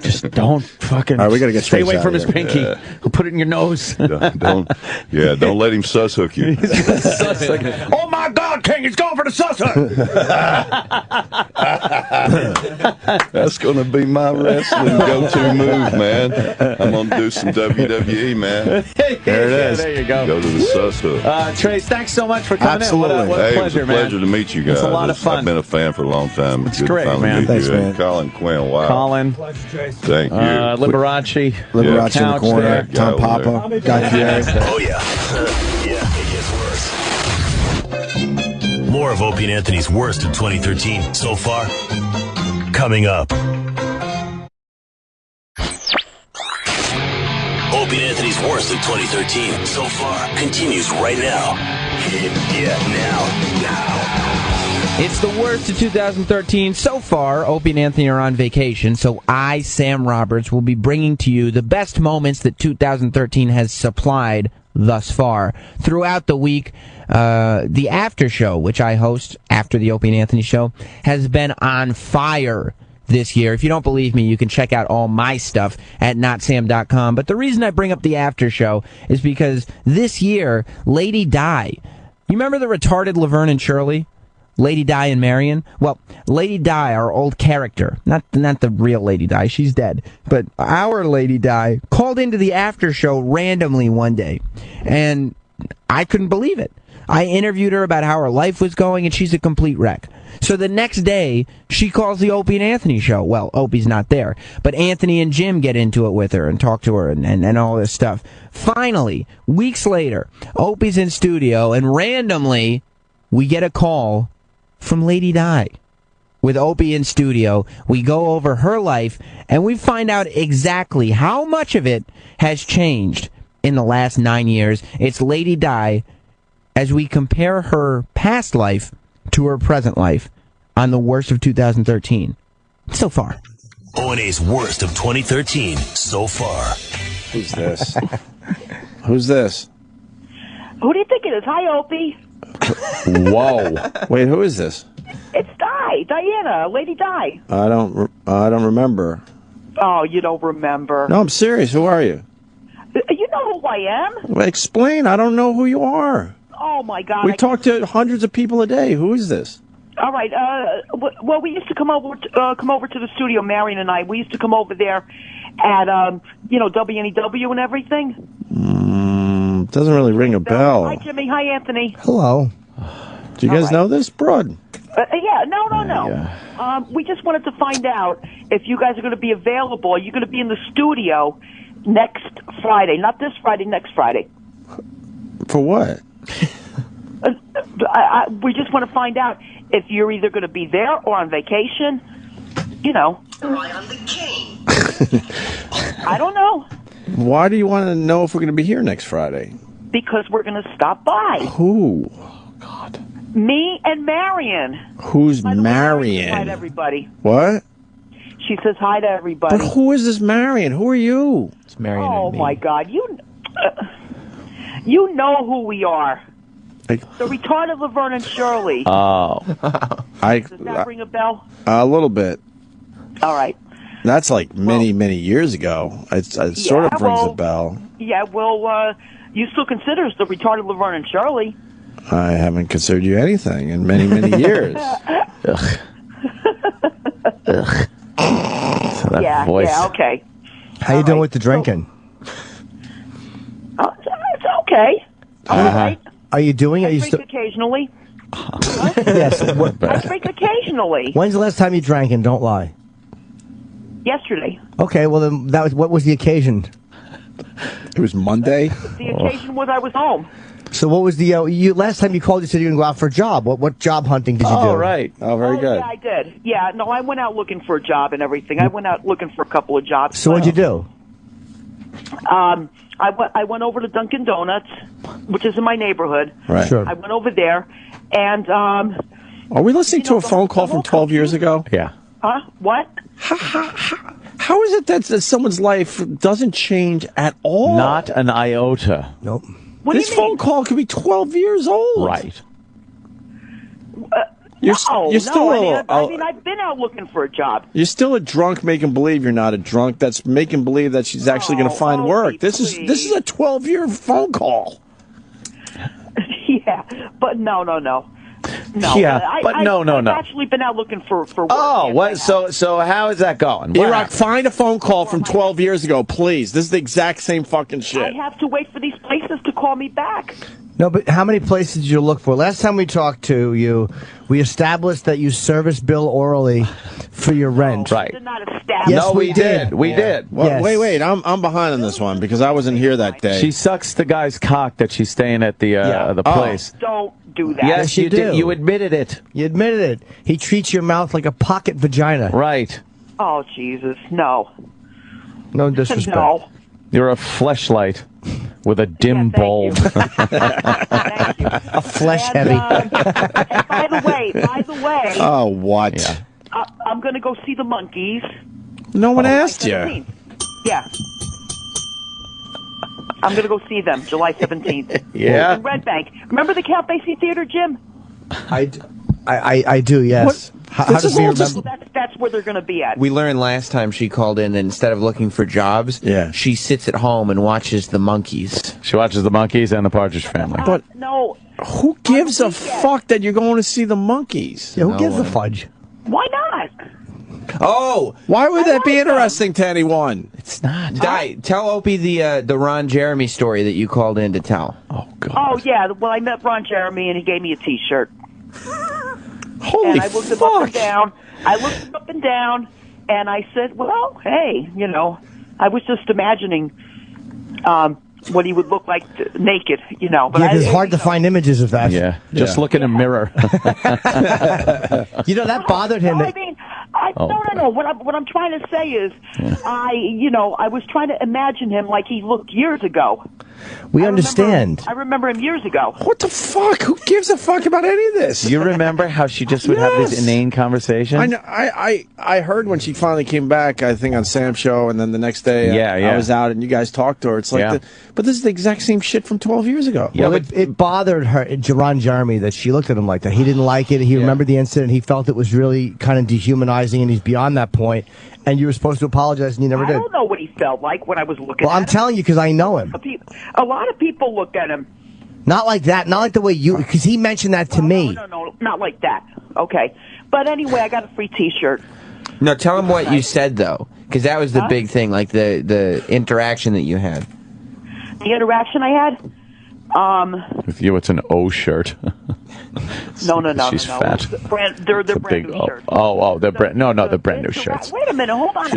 Just don't fucking. All right, we gotta get stay Trace away out from of his here. pinky. Yeah. He'll put it in your nose. don't let him sus hook you. Oh my God, King! He's going for the susser. That's going to be my wrestling go-to move, man. I'm going to do some WWE, man. There it is. There you go. Go to the sus hook. Trace, thanks so much for coming Absolutely. in. What a Hey, pleasure, it was a man. pleasure to meet you guys. It's a lot of fun. I've been a fan for a long time. It's Good to great, finally man. meet Thanks, you. man. Colin Quinn, wow. Colin, Thank you. Liberace. Liberace in the Couch corner. there. Tom Guy over Papa. Guy Fieri. Oh, yeah. Yeah, it gets worse. More of Opie and Anthony's worst of 2013 so far. Coming up. Opie and Anthony's worst of 2013 so far continues right now. Yeah, now. It's the worst of 2013 so far. Opie and Anthony are on vacation, so I, Sam Roberts, will be bringing to you the best moments that 2013 has supplied thus far. Throughout the week, the after show, which I host after the Opie and Anthony show, has been on fire this year. If you don't believe me, you can check out all my stuff at notsam.com. But the reason I bring up the after show is because this year, Lady Di, you remember the retarded Laverne and Shirley? Lady Di and Marion? Well, Lady Di, our old character, not the real Lady Di, she's dead, but our Lady Di called into the after show randomly one day, and I couldn't believe it. I interviewed her about how her life was going, and she's a complete wreck. So the next day, she calls the Opie and Anthony show. Well, Opie's not there, but Anthony and Jim get into it with her and talk to her and all this stuff. Finally, weeks later, Opie's in studio, and randomly, we get a call from Lady Di. With Opie in studio, we go over her life, and we find out exactly how much of it has changed in the last 9 years. It's Lady Di as we compare her past life to her present life on the worst of 2013 so far. O&A's worst of 2013 so far. Who's this? Who's this? Who do you think it is? Hi, Opie. Whoa. Wait, who is this? It's Diana, Lady Di. I don't remember. Oh, you don't remember? No, I'm serious. Who are you? You know who I am. Well, explain. I don't know who you are. Oh my God! We talk to hundreds of people a day. Who is this? All right. Well, we used to come over to the studio, Marion and I. We used to come over there at WNEW and everything. Doesn't really ring a bell. Hi, Jimmy. Hi, Anthony. Hello. Do you guys know this, Broad? Yeah. No. We just wanted to find out if you guys are going to be available. Are you going to be in the studio next Friday? Not this Friday. Next Friday. For what? We just want to find out if you're either going to be there or on vacation. Right on the cane. I don't know. Why do you want to know if we're going to be here next Friday? Because we're going to stop by. Who? Me and Marion. Who's Hi to Marion? everybody. What? She says hi to everybody. But who is this Marion? Who are you? It's Marion. Oh my God! You know who we are. The retarded Laverne and Shirley. Oh. Does that ring a bell? A little bit. All right. That's like many years ago. It sort of rings a bell. Yeah, well, you still consider us the retarded Laverne and Shirley. I haven't considered you anything in many years. Ugh. Ugh. So that voice. Yeah, okay. How you doing with the drinking? It's okay. All right. Are you doing it? I drink occasionally. Yes. I drink occasionally. When's the last time you drank? And don't lie. Yesterday. Okay. Well, then what was the occasion? It was Monday. The occasion was I was home. So what was the last time you called? You said you were going to go out for a job. What job hunting did you do? Oh, right. Oh, very good. Yeah, I did. Yeah, no, I went out looking for a job and everything. I went out looking for a couple of jobs. So what'd you do? I went over to Dunkin' Donuts, which is in my neighborhood. Right. Sure. I went over there, and are we listening to a phone call from 12 years ago? Yeah. Huh? What? How is it that someone's life doesn't change at all? Not an iota. Nope. This phone call could be 12 years old. Right. You're no, still I mean, I've been out looking for a job. You're still a drunk making believe you're not a drunk. That's making believe that she's actually going to find work. This is a 12-year phone call. Yeah, but no. Yeah, but no. I've actually been out looking for work. Oh, what? So how is that going? E-Rock, find a phone call from 12 years ago, please. This is the exact same fucking shit. I have to wait for these places to call me back. No, but how many places did you look for? Last time we talked to you, we established that you service bill orally for your rent. Right. Did not establish. Yes, no, we did. We did. Well, Yes. Wait. I'm behind on this one because I wasn't here that day. She sucks the guy's cock that she's staying at the place. Don't do that. Yes, you did. You admitted it. You admitted it. He treats your mouth like a pocket vagina. Right. Oh, Jesus, no. No disrespect. No. You're a fleshlight with a dim bulb. A flesh heavy. And by the way. Oh, what? Yeah. I'm going to go see the Monkees. No one asked you. 17th. Yeah. I'm going to go see them July 17th. Yeah. In Red Bank. Remember the Count Basie Theater, Jim? I do, yes. How does he remember? That's where they're going to be at. We learned last time she called in that instead of looking for jobs, she sits at home and watches the Monkees. She watches the Monkees and the Partridge Family. But no. Who gives a fuck that you're going to see the Monkees? Yeah, who gives a fudge? Why not? Oh, why would that be interesting to anyone? It's not. Tell Opie the Ron Jeremy story that you called in to tell. Oh God. Oh yeah. Well, I met Ron Jeremy and he gave me a T-shirt. Holy and I looked him up and down. I looked him up and down, and I said, "Well, hey, I was just imagining what he would look like naked, But Yeah, it's hard to find images of that. Yeah, just look in a mirror. That bothered him. I mean, No. What I'm trying to say is, I was trying to imagine him like he looked years ago. We understand. I remember him years ago. What the fuck? Who gives a fuck about any of this? You remember how she just would have this inane conversation? I know. I heard when she finally came back, I think on Sam's show, and then the next day I was out and you guys talked to her. It's like, but this is the exact same shit from 12 years ago. Yeah, well, it bothered her, Ron Jeremy, that she looked at him like that. He didn't like it. He remembered the incident. He felt it was really kind of dehumanizing, and he's beyond that point. And you were supposed to apologize, and you never did. I don't know what he felt like when I was looking at him. Well, I'm telling you because I know him. A lot of people look at him. Not like that. Not like the way you... Because he mentioned that to me. No, not like that. Okay. But anyway, I got a free T-shirt. No, tell him what you said, though. Because that was the big thing, like the interaction that you had. The interaction I had? With you, it's an O shirt. No. She's fat. They're brand new shirts. They're the brand new shirts. Wait a minute, hold on.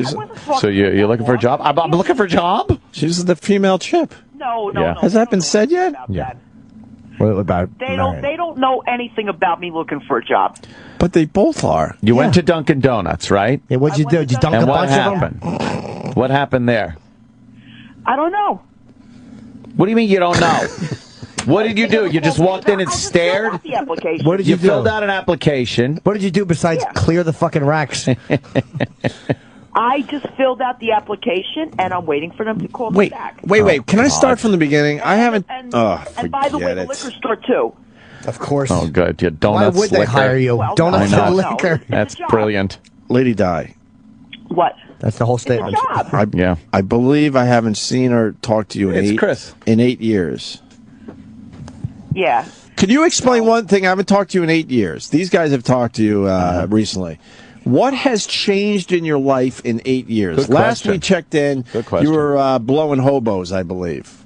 So you're looking for a job? I'm looking for a job? She's the female chip. No. Has that been said yet? Yeah. What about? They don't know anything about me looking for a job. But they both are. You went to Dunkin' Donuts, right? Yeah, what'd you do? Did you dunk a bunch of them? What happened there? I don't know. What do you mean you don't know? What did you do? You just walked in and stared? What did you do? You filled out an application. What did you do besides clear the fucking racks? I just filled out the application, and I'm waiting for them to call me back. Wait. Can I start from the beginning? I haven't... And by the way, the liquor store, too. Of course. Oh, good. Your donuts. Why would they hire you? Well, Donuts and liquor. That's brilliant. Lady Di. What? That's the whole statement. I believe I haven't seen or talked to you in 8 years. Yeah. Can you explain one thing? I haven't talked to you in 8 years. These guys have talked to you recently. What has changed in your life in 8 years? Good Last question. we checked in, you were blowing hobos, I believe.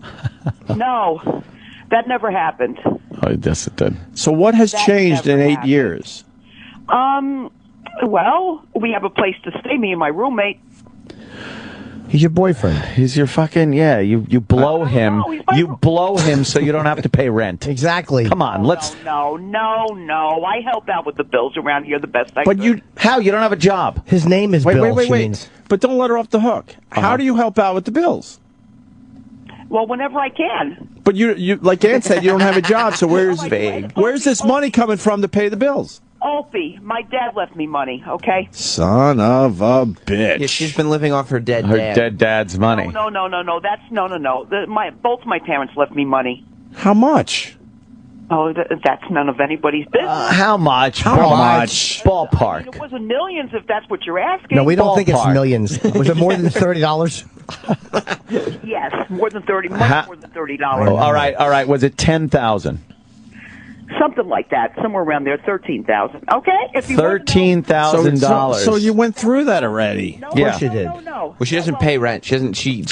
No, that never happened. Oh, yes, it did. So what has changed in 8 years? Well, we have a place to stay, me and my roommate. He's your boyfriend. He's your fucking, you blow him. You blow him so you don't have to pay rent. Exactly. Come on, let's... No. I help out with the bills around here the best I But could. How? You don't have a job. His name is Bill. Wait. But don't let her off the hook. How do you help out with the bills? Well, whenever I can. But you like Ann said, you don't have a job, so where's this money coming from to pay the bills? Alfie, my dad left me money, okay? Son of a bitch. Yeah, she's been living off her dead dad. Dead dad's money. No. That's no. Both my parents left me money. How much? Oh, that's none of anybody's business. How much? How much? Ballpark. I mean, it wasn't millions, if that's what you're asking. No, we don't think it's millions. Was it more than $30? Yes, more than $30. More than $30. All right. Was it 10,000? Something like that, somewhere around there, 13,000. Okay, if you $13,000. So you went through that already. No, Of course you did. No. Well, she doesn't pay rent. She doesn't. She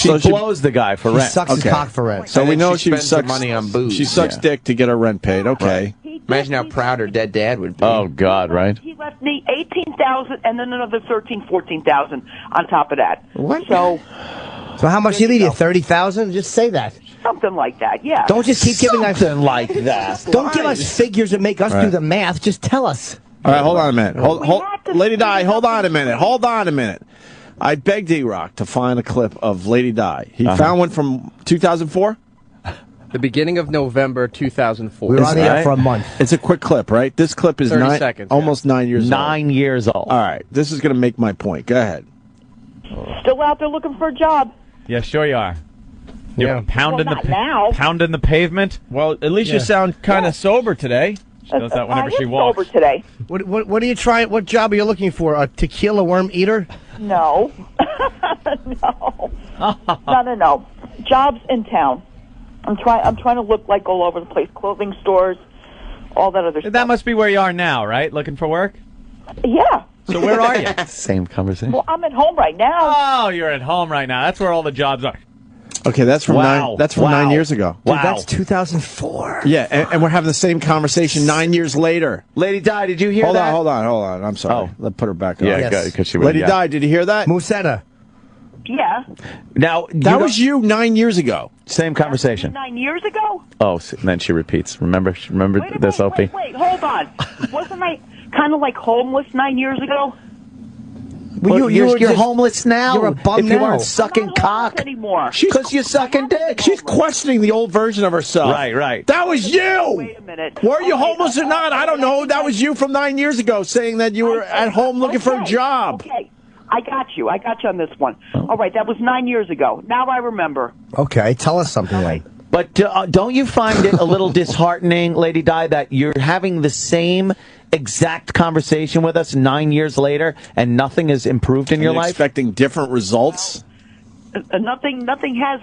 blows the guy for He rent. sucks his cock for rent. So we know she spends sucks her money on booze. She sucks dick to get her rent paid. Okay. Imagine how proud her dead dad would be. Oh God, right? He left me 18,000 and then another 14,000 on top of that. What? So how much did he leave you? 30,000? Just say that. something like that. Yeah. Don't just keep giving us something like that. Don't give us figures that make us do the math. Just tell us. All right, hold on a minute. Lady Di, hold on a minute. I begged E-Rock to find a clip of Lady Di. He found one from 2004? The beginning of November 2004. We were on the air for a month. It's a quick clip, right? This clip is 30 seconds, almost 9 years old. 9 years old. All right, this is going to make my point. Go ahead. Still out there looking for a job. Yeah, sure you are. You're pounding pounding the pavement. Well, at least you sound kind of sober today. She does that whenever she walks. Sober today. What are you trying? What job are you looking for? A tequila worm eater? No. No. Jobs in town. I'm trying to look like all over the place. Clothing stores, all that other stuff. That must be where you are now, right? Looking for work? Yeah. So where are you? Same conversation. Well, I'm at home right now. Oh, you're at home right now. That's where all the jobs are. Okay, that's from 9 years ago. Dude, that's 2004. Yeah, and we're having the same conversation 9 years later. Lady Di, did you hear that? Hold on. I'm sorry. Let's put her back on. Yeah, because she Lady Di, did you hear that? Musetta. Yeah. Now that was you 9 years ago. Same conversation. 9 years ago? Oh, and then she repeats. Remember this, Opie? Wait, hold on. Wasn't I kind of like homeless 9 years ago? Well, you're homeless now. You're a bum if you now. weren't sucking cock. Anymore. Because you're sucking dick. She's questioning the old version of herself. Right. That was you! Wait a minute. Were you homeless or not? I don't know. That was you from 9 years ago saying that you were at home looking for a job. Okay. I got you on this one. All right, that was 9 years ago. Now I remember. Okay, tell us something, Wayne. But don't you find it a little disheartening, Lady Di, that you're having the same exact conversation with us 9 years later and nothing has improved in your life? Expecting different results? Nothing has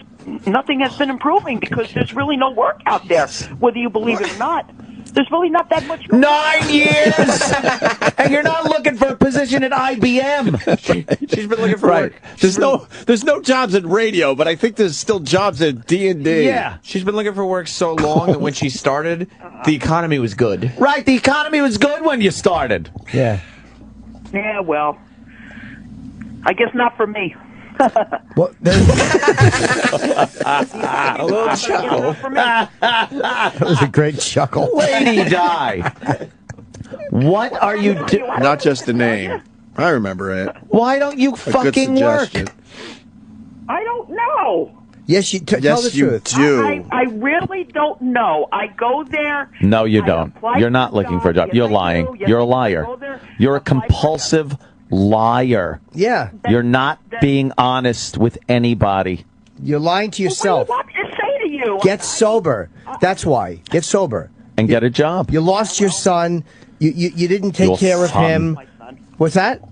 been improving because there's really no work out there, whether you believe it or not. There's really not that much. 9 years, and you're not looking for a position at IBM. She's been looking for work. There's no jobs at radio, but I think there's still jobs at D&D. Yeah, she's been looking for work so long that when she started, the economy was good. Right, the economy was good when you started. Yeah. Yeah, well, I guess not for me. What? A little chuckle. That was a great chuckle. Lady Di, what are you doing? Not just the name. I remember it. Why don't you fucking work? I don't know. Yes, tell the truth. Do. I really don't know. I go there. No, you don't. You're not looking for a job. You're lying. You're a liar. You're a compulsive liar. Yeah. You're not being honest with anybody. You're lying to yourself. What do you want me to say to you? Get sober. That's why. Get sober. And get a job. You lost your son. You didn't take Your care of son. him. What's that?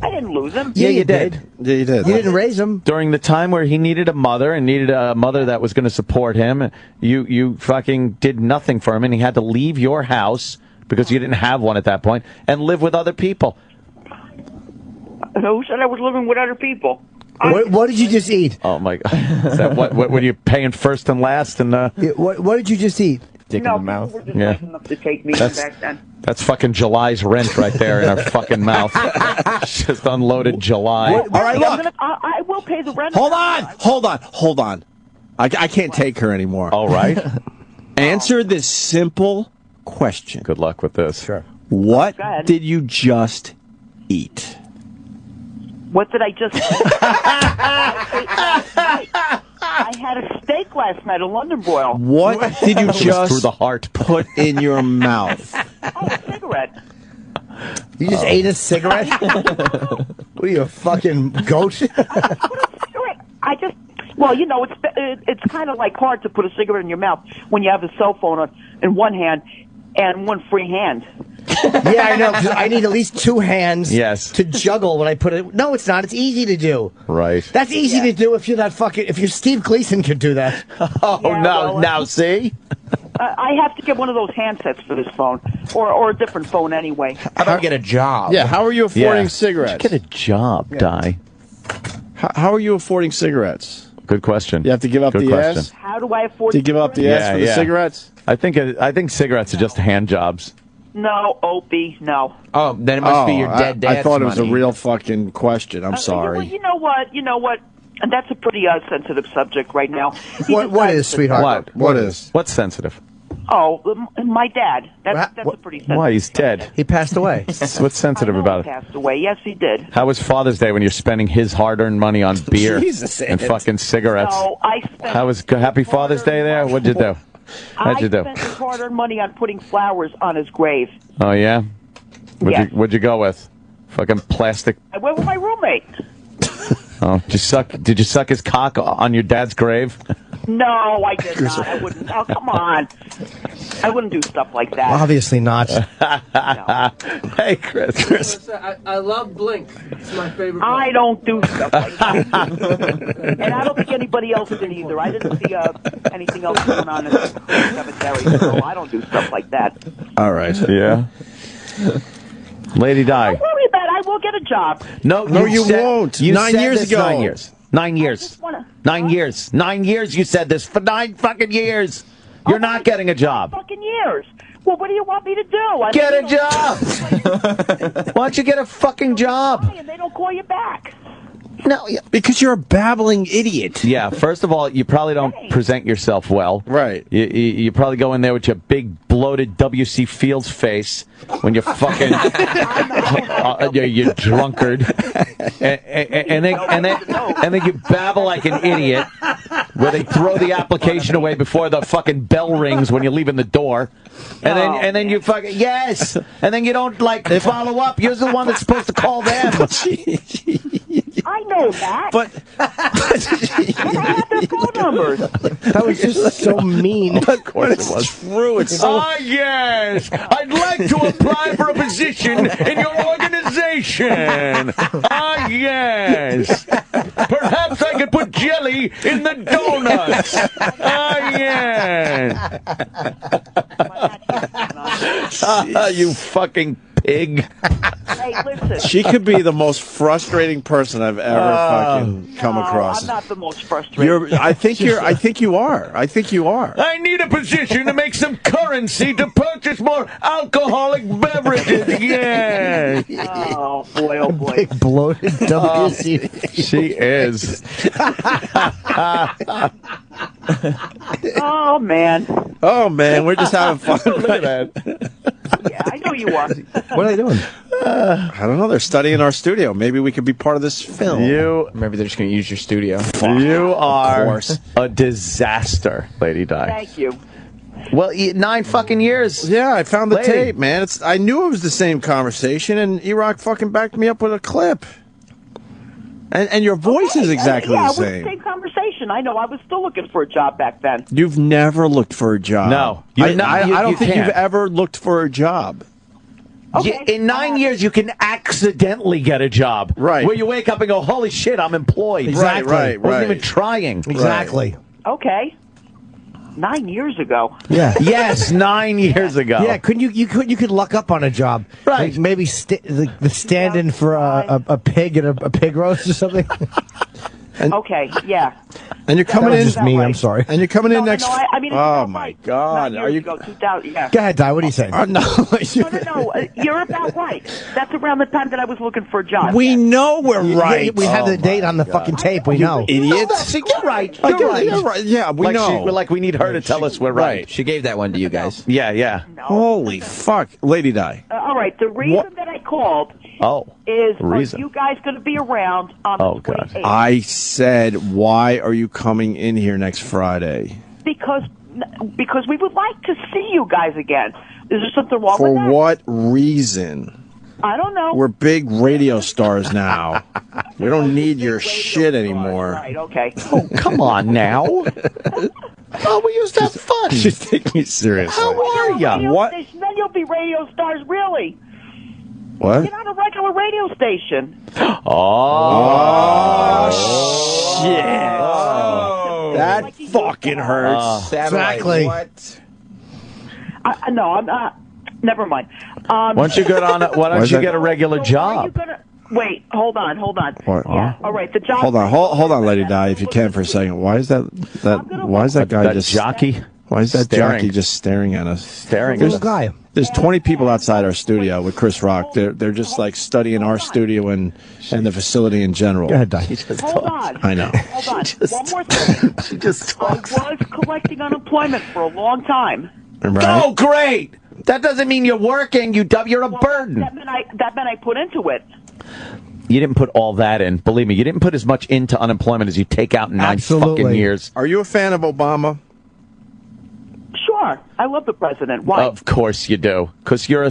I didn't lose him. Yeah, you did. Yeah, you did. You didn't raise him. During the time where he needed a mother and needed a mother that was going to support him, you fucking did nothing for him, and he had to leave your house because you didn't have one at that point and live with other people. Who said I was living with other people? What did you just eat? Oh my God! Is that what were you paying first and last? And what did you just eat? Dick in the mouth. Were just nice enough to take me back then. That's fucking July's rent right there in her fucking mouth. Just unloaded July. All right, look. I will pay the rent. Hold on. I can't take her anymore. All right. Answer this simple question. Good luck with this. Sure. What did you just eat? What did I just I had a steak last night, a London broil. What did you just through the heart put in your mouth? Oh, a cigarette. You just ate a cigarette? What are you, a fucking goat? I just, well, you know, it's kind of like hard to put a cigarette in your mouth when you have a cell phone in one hand and one free hand. Yeah, I know. 'Cause I need at least two hands Yes. to juggle when I put it. No, it's not. It's easy to do. Right. That's easy to do if you're that fucking. If you're Steve Gleason, could do that. Oh Yeah, no! well, Now see. I have to get one of those handsets for this phone, or a different phone anyway. How about get a job? Yeah, how are you affording cigarettes? Get a job, Di. How are you affording cigarettes? Good question. You have to give up Good the question. ass? How do I afford? Do you give up the ass for the cigarettes? I think cigarettes are just hand jobs. No, Opie, no. Oh, then it must be your dead dad's I thought it was money. a real fucking question. I'm sorry. You know what? And that's a pretty sensitive subject right now. What is, sweetheart? What is? What's sensitive? Oh, my dad. That's a pretty sensitive. Why? He's dead. He passed away. What's sensitive about it? Passed away. Yes, he did. How was Father's Day when you're spending his hard-earned money on beer Jesus, and Ed. fucking cigarettes? No, I spent. How was Happy Father's Day there? What'd you do? How'd you do? I spent his hard-earned money on putting flowers on his grave. Oh yeah. Yes. What'd you go with? Fucking plastic. I went with my roommate. Oh, did you suck his cock on your dad's grave? No, I did not. I wouldn't. Oh, come on. I wouldn't do stuff like that. Obviously not. Hey, Chris. I love Blink. It's my favorite. I don't do stuff like that. And I don't think anybody else did either. I didn't see anything else going on in the cemetery, so I don't do stuff like that. All right. Yeah. Lady Di. Don't worry about it. I will get a job. No, you won't. You 9 said years this ago. 9 years. 9 years. 9 years. 9 years you said this. For 9 fucking years. You're not getting a job. Fucking years. Well, what do you want me to do? Get a job. Why don't you get a fucking job? And they don't call you back. No, because you're a babbling idiot. Yeah, first of all, you probably don't present yourself well. Right. You probably go in there with your big, bloated W.C. Fields face when you're fucking... you drunkard. and then you babble like an idiot, where they throw the application away before the fucking bell rings when you're leaving the door, and then you fucking yes, and then you don't follow up. You're the one that's supposed to call them. I know that. But I have their phone numbers. That was just so mean. Of course it was true. It's so. Yes, I'd like to apply for a position in your organization. Yes. Perhaps I could put jelly in the donuts. Yes. You fucking pig. Hey, listen. She could be the most frustrating person I've ever fucking come across. I'm not the most frustrating. I think you are. I think you are. I need a position to make some currency to purchase more alcoholic beverages. Yes. Oh boy! Oh boy! Big bloated WC. She is. Oh man! Oh man, we're just having fun. Look at that. Yeah, I know you are. What are they doing? I don't know. They're studying our studio. Maybe we could be part of this film. Maybe they're just going to use your studio. You are a disaster, Lady Di. Thank you. Well, 9 fucking years. Yeah, I found the Lady. tape, man. I knew it was the same conversation, and E-Rock fucking backed me up with a clip. And your voice is exactly the Yeah, it same. was the same conversation. I know. I was still looking for a job back then. You've never looked for a job. No. I You don't think can't. you've ever looked for a job. Okay. In 9 years, you can accidentally get a job. Right. Where you wake up and go, holy shit, I'm employed. Exactly. Right. Wasn't even trying. Exactly. Okay. 9 years ago. Yeah. Yes, 9 years ago. Yeah, couldn't you could luck up on a job, Right. Like maybe the stand-in for a pig at a pig roast or something. Okay. Yeah. And you're coming That was in. just me. I'm sorry. And you're coming in next. I mean, oh my God! 9 Are years you? ago, 2000? Yeah. Go ahead, Di. What are you saying? No. No. You're about right. That's around the time that I was looking for a job. We know we're right. We have the date on the fucking tape. We know. Idiot. You're right. You're right. Yeah, we know. We need her to tell us we're right. She gave that one to you guys. Yeah. Holy fuck, Lady Di. All right. The reason that I called is are you guys going to be around on the 28th? I said, why are you coming in here next Friday? Because we would like to see you guys again. Is there something wrong For with that? what reason? I don't know. We're big radio stars now. We don't need your shit anymore. Right, okay. Oh, come on now. Oh, we used to have fun. She's taking me seriously. How are ya? What? Then you'll be radio stars, really. What? You're not a regular radio station. Oh, shit. That fucking hurts. Exactly. What? No, I'm not. Never mind. Why don't you get on? Why don't you get a regular job? Wait, hold on. What? Yeah, all right. The job. Hold on, Lady Di, if you can for a second. Why is that guy That just jockey? Why is that Staring. jockey just staring at us? Staring. Guy. There's 20 people outside our studio with Chris Rock. They're just like studying our studio and the facility in general. Go ahead, Di. Hold on. I know. Hold on. One more thing. She just talks. I was collecting unemployment for a long time. Right? Oh, great! That doesn't mean you're working. You're a burden. That meant I put into it. You didn't put all that in. Believe me, you didn't put as much into unemployment as you take out in 9 fucking years. Are you a fan of Obama? Sure. I love the president. Why? Of course you do. Because you're a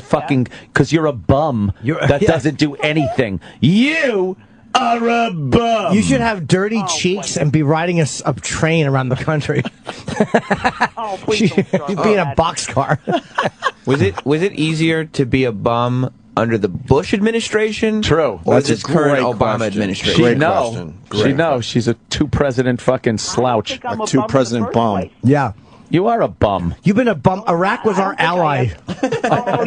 bum that doesn't do anything. You are a bum. You should have dirty cheeks and be riding a train around the country. Please don't You'd be in a boxcar. Was it easier to be a bum under the Bush administration? True. Or That's this a current great Obama question. administration? Great She know. question. She Great knows. She's a 2-president fucking slouch. think I'm A a two-president bum in the bum. first place. Yeah. You are a bum. You've been a bum. Iraq was our ally. Oh,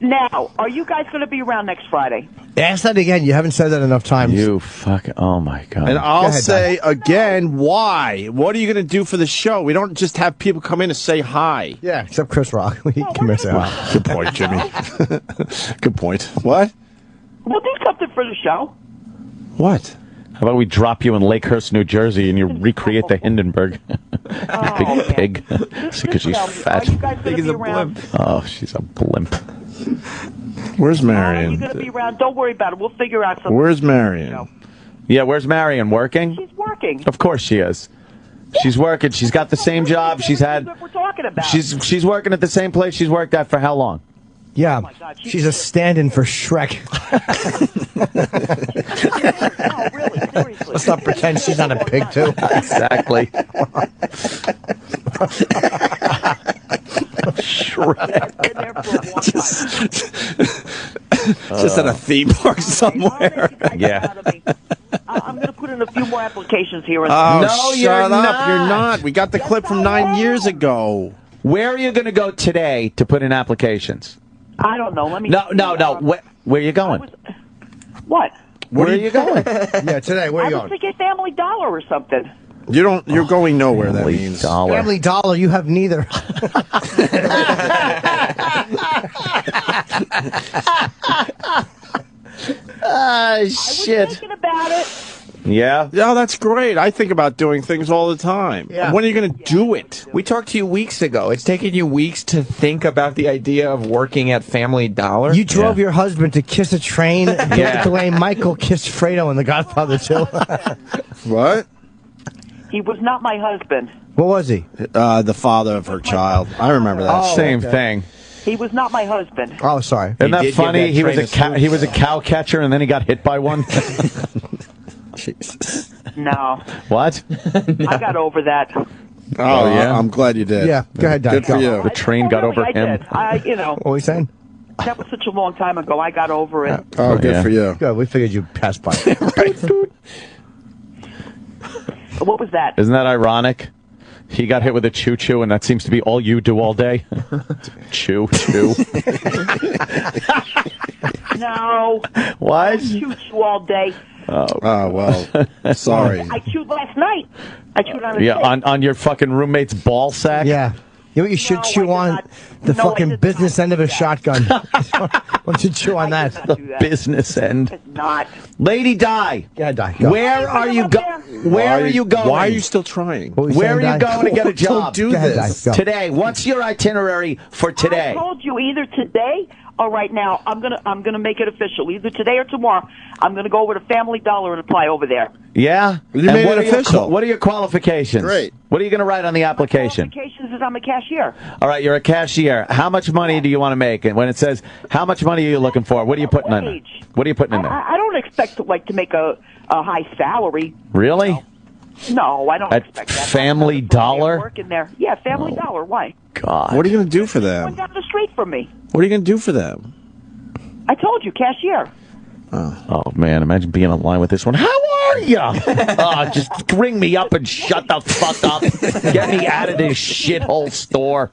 Now, are you guys going to be around next Friday? Ask that again. You haven't said that enough times. You fucking. Oh my God. And I'll ahead, say again, why? What are you going to do for the show? We don't just have people come in and say hi. Yeah, except Chris Rock. He can say hi. Good point, Jimmy. Good point. What? We'll do something for the show. What? How about we drop you in Lakehurst, New Jersey, and you recreate the Hindenburg? You big pig. Because she's fat. Are you guys going to be around? Oh, she's a blimp. Where's You're Marion? going to be around. Don't worry about it. We'll figure out something. Where's Marion? Yeah, where's Marion? Working? She's working. Of course she is. She's working. She's got the same job she's had. What we're talking about. She's working at the same place she's worked at for how long? Yeah, she's a stand-in for Shrek. Let's not pretend she's not a pig, too. Exactly. Just at a theme park somewhere. Yeah. I'm going to put in a few more applications here. Oh, No, shut you're up. not. You're not. We got the clip from 9 years ago. Where are you going to go today to put in applications? I don't know. Let me. No. Where are you going? What? Where are you going? Yeah, today. Where are you I was going? thinking Family Dollar or something. You're going nowhere. That means. Family Dollar. You have neither. Shit. Thinking about it. Yeah. Yeah, that's great. I think about doing things all the time. Yeah. When are you going to do it? We talked to you weeks ago. It's taken you weeks to think about the idea of working at Family Dollar. You drove your husband to kiss a train the way Michael kissed Fredo in The Godfather 2. What? He was not my husband. What was he? The father of her child. I remember that. Same thing. He was not my husband. Oh, sorry. Isn't that did give funny? that He was a cow catcher and then he got hit by one. Jesus. No. What? I got over that. Oh, yeah. I'm glad you did. Yeah, go ahead, Doc. Good for you. The train got over I him. did. What were you saying? That was such a long time ago. I got over it. Oh, good for you. Good. We figured you'd pass by. What was that? Isn't that ironic? He got hit with a choo-choo, and that seems to be all you do all day. Choo-choo. No. What? I chewed all day. Oh, well. Sorry. I chewed last night. I chewed on a Yeah, steak. on your fucking roommate's ball sack? Yeah. You know what you should chew on? The fucking business end of a shotgun. Why don't you chew on that? The business end. Not. Lady Di. Yeah, Di. Go. Where are you going? Where are you going? Why are you still trying? Where are you going to get a Don't job? do Go ahead, this. Di. Go. Today. What's your itinerary for today? I told you either today or right now. I'm gonna make it official. Either today or tomorrow. I'm gonna go over to Family Dollar and apply over there. Yeah? You And made what it are your official. what are your qualifications? Great. What are you going to write on the application? Qualifications is I'm a cashier. All right, you're a cashier. How much money do you want to make? And when it says, how much money are you looking for? What are you putting in there? What are you putting in there? I don't expect to make a high salary. Really? No, I don't At expect that. Family Dollar? Working there. Yeah, Family Dollar. Why? God. What are you going to do for One them? down the street from me. What are you going to do for them? I told you, cashier. Oh, man, imagine being in line with this one. How are you? Just ring me up and shut the fuck up. Get me out of this shithole store.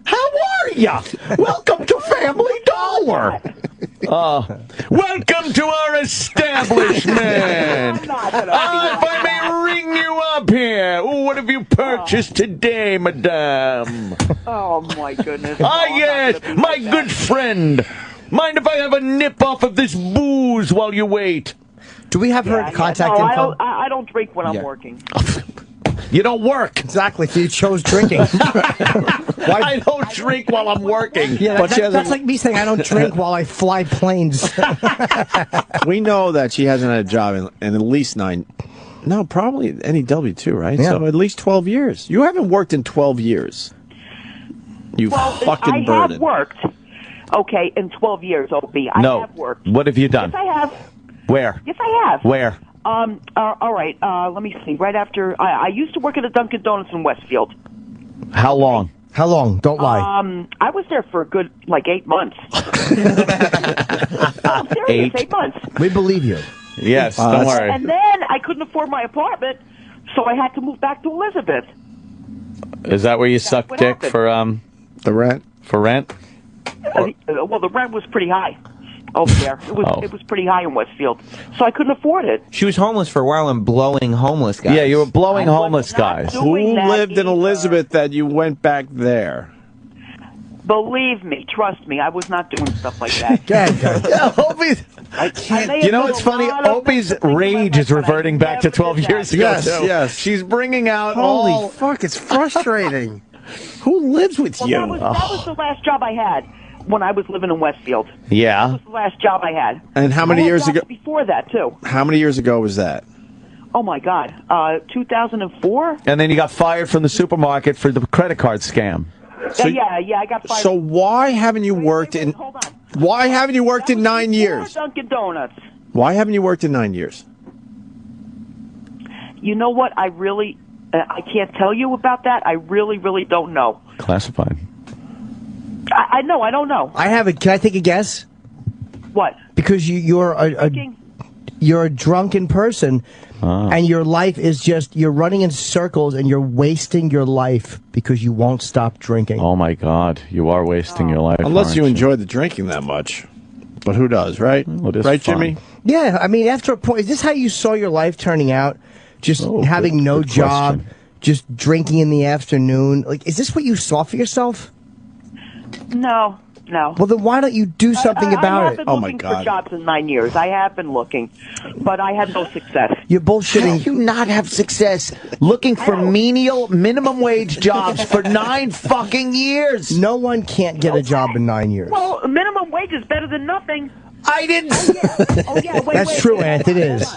How are ya? Welcome to Family Dollar. Welcome to our establishment. If I may ring you up here. Ooh, what have you purchased today, madame? Oh, my goodness. Yes, my good friend. Mind if I have a nip off of this booze while you wait? Do we have her contact no, info? I don't drink when I'm working. You don't work. Exactly, so you chose drinking. I don't drink while I'm working. Yeah, But she hasn't- that's like me saying I don't drink while I fly planes. We know that she hasn't had a job in at least 9. No, probably NEW too, right? Yeah. So at least 12 years. You haven't worked in 12 years. You fucking I burden. have worked. Okay, in 12 years, OB. I No. have worked. What have you done? Yes, I have. Where? Yes, I have. Where? All right. Let me see. Right after I used to work at a Dunkin' Donuts in Westfield. How long? How long? Don't lie. I was there for a good 8 months. I'm serious, 8 months. We believe you. Yes, don't worry. And then I couldn't afford my apartment, so I had to move back to Elizabeth. Is that where you suck what dick happened. for the rent? For rent? Well, the rent was pretty high over there. It was pretty high in Westfield, so I couldn't afford it. She was homeless for a while and blowing homeless guys. Yeah, you were blowing homeless guys. Who lived in Elizabeth that you went back there? Believe me, trust me, I was not doing stuff like that. I can't. You know what's funny? Opie's rage is reverting back to 12 years ago. Yes, too. yes. She's bringing out Holy all. fuck, it's frustrating. Who lives with you? That was the last job I had. when I was living in Westfield. Yeah. That was the last job I had. And how many I had years jobs ago? Before that, too. How many years ago was that? Oh, my God. 2004? And then you got fired from the supermarket for the credit card scam. Yeah, I got fired. So why haven't you worked in? Why haven't you worked in 9 years? Dunkin' Donuts. Why haven't you worked in 9 years? You know what? I really, I can't tell you about that. I really, really don't know. Classified. I know. I don't know. I have it. Can I take a guess? What? Because you're a drunken person, and your life is just you're running in circles, and you're wasting your life because you won't stop drinking. Oh my God, you are wasting your life. Unless you enjoy the drinking that much. But who does, right? Well, it is right, fun. Jimmy? Yeah, I mean, after a point, is this how you saw your life turning out? Just having no good job, question. just drinking in the afternoon. Like, is this what you saw for yourself? No. Well, then why don't you do something about I have it? been looking for jobs in 9 years. I have been looking, but I had no success. You're bullshitting. How do you not have success looking for menial minimum wage jobs for 9 fucking years? No one can't get a job in 9 years. Well, minimum wage is better than nothing. I didn't. That's true, Ant. It is.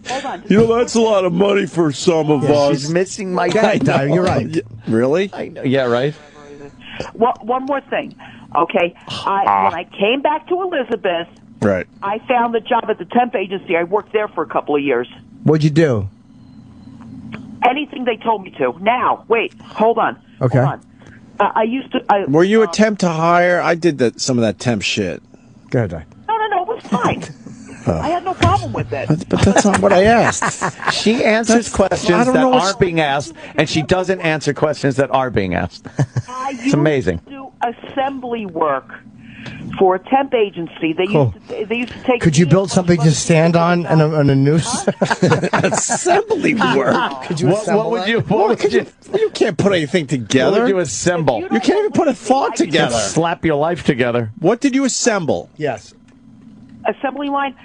Hold on. You know, that's a lot of money for some of us. She's missing my. You're right. Really? I know. Yeah, right. Well, one more thing. Okay, when I came back to Elizabeth, Right. I found the job at the temp agency. I worked there for a couple of years. What'd you do? Anything they told me to. Now, wait, hold on. Okay. Hold on. I used to. Were you a temp to hire? I did some of that temp shit. Go ahead, No, it was fine. I had no problem with it. But that's not what I asked. She answers questions I that don't know what's- aren't being asked, and she doesn't answer questions that are being asked. It's amazing. I used to do assembly work for a temp agency. They used to take. Could you build something to stand on and a noose? Assembly work. Could you What assemble would that? you? What would you? You can't put anything together. What would you assemble? You can't even put a thought together. Slap your life together. What did you assemble? Yes. Assembly line,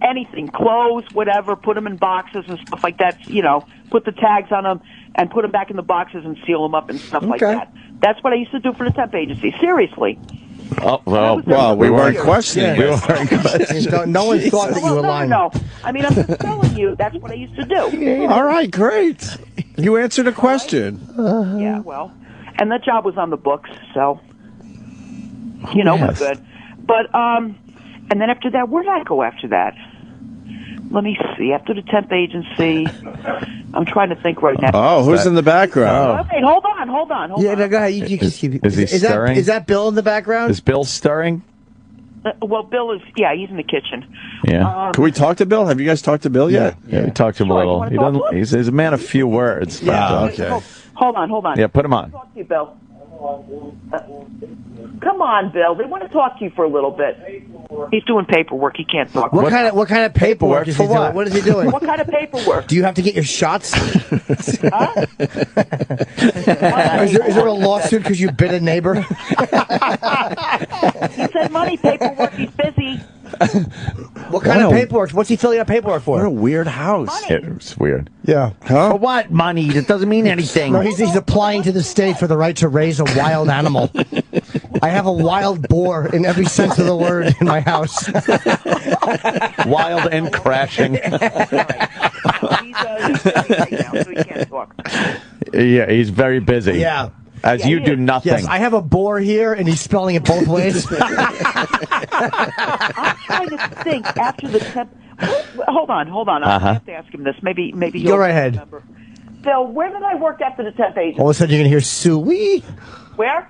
anything, clothes, whatever. Put them in boxes and stuff like that. You know, put the tags on them and put them back in the boxes and seal them up and stuff like that. That's what I used to do for the temp agency. Seriously. Oh well, we weren't questioning. We weren't questioning. No one thought that you were lying. No. I mean, I'm just telling you, that's what I used to do. All right, great. You answered a question. Yeah, well, and that job was on the books, so you know, Yes. we're good. But and then after that, where did I go after that? Let me see. After the temp agency, I'm trying to think right now. Oh, who's in the background? Wait, hold on. Yeah, no, go ahead. You can keep. Is he stirring? Is that Bill in the background? Is Bill stirring? Well, Bill is, he's in the kitchen. Yeah. Can we talk to Bill? Have you guys talked to Bill yet? Yeah, we talked to him a little. He doesn't. He's a man of few words. Yeah. Okay. Hold on. Yeah, put him on. Talk to you, Bill. Come on, Bill. They want to talk to you for a little bit. He's doing paperwork. He can't talk. What kind of paperwork is he doing? What is he doing? What kind of paperwork? Do you have to get your shots? Huh? Is there a lawsuit because you bit a neighbor? He said money, paperwork. He's busy. What kind of paperwork? What's he filling out paperwork for? What a weird house. It's weird. Yeah. For what money? That doesn't mean anything. No, he's applying to the state for the right to raise a wild animal. I have a wild boar in every sense of the word in my house. Wild and crashing. Yeah, he's very busy. Yeah. As you do nothing. Yes, I have a boar here, and he's spelling it both ways. I'm trying to think after the temp. Hold on. I have to ask him this. Maybe he'll Go right ahead. remember. Bill, where did I work after the temp agency? All of a sudden, you're going to hear Sue-wee. Where?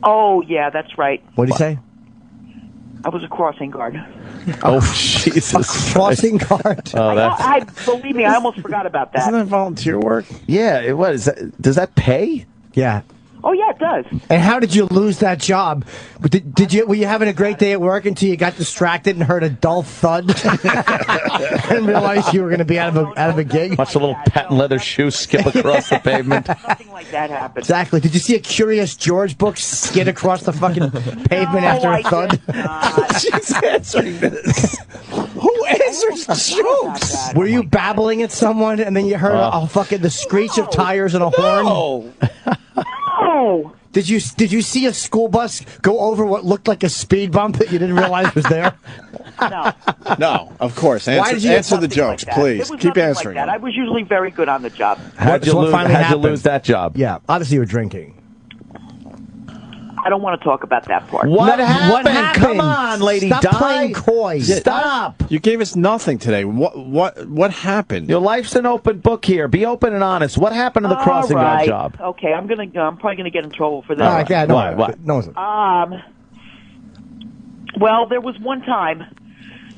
Oh, yeah, that's right. What did he say? I was a crossing guard. Oh, Jesus. Crossing guard. Oh, that's. Believe me, I almost forgot about that. Isn't that volunteer work? Yeah, it was. Does that pay? Yeah. Oh, yeah, it does. And how did you lose that job? Did you? Were you having a great day at work until you got distracted and heard a dull thud and realized you were going to be out of a gig? Watch a little patent leather shoe skip across the pavement. Nothing like that happened. Exactly. Did you see a Curious George book skid across the fucking pavement after a thud? She's answering this. Who answers jokes? Were you babbling at someone and then you heard the screech of tires and a horn? No. Did you see a school bus go over what looked like a speed bump that you didn't realize was there? No. No, of course. Why did you Answer the Nothing jokes, like that. please. It was Keep nothing answering like that. I was usually very good on the job. How'd you lose that job? Yeah, obviously you were drinking. I don't want to talk about that part. What happened? What happened? Come on, Lady Stop Di. playing coy. Stop. You gave us nothing today. What happened? Your life's an open book here. Be open and honest. What happened to the crossing guard right. job? Okay, I'm probably gonna get in trouble for this. All right, yeah, no, Why? no one's- Well, there was one time.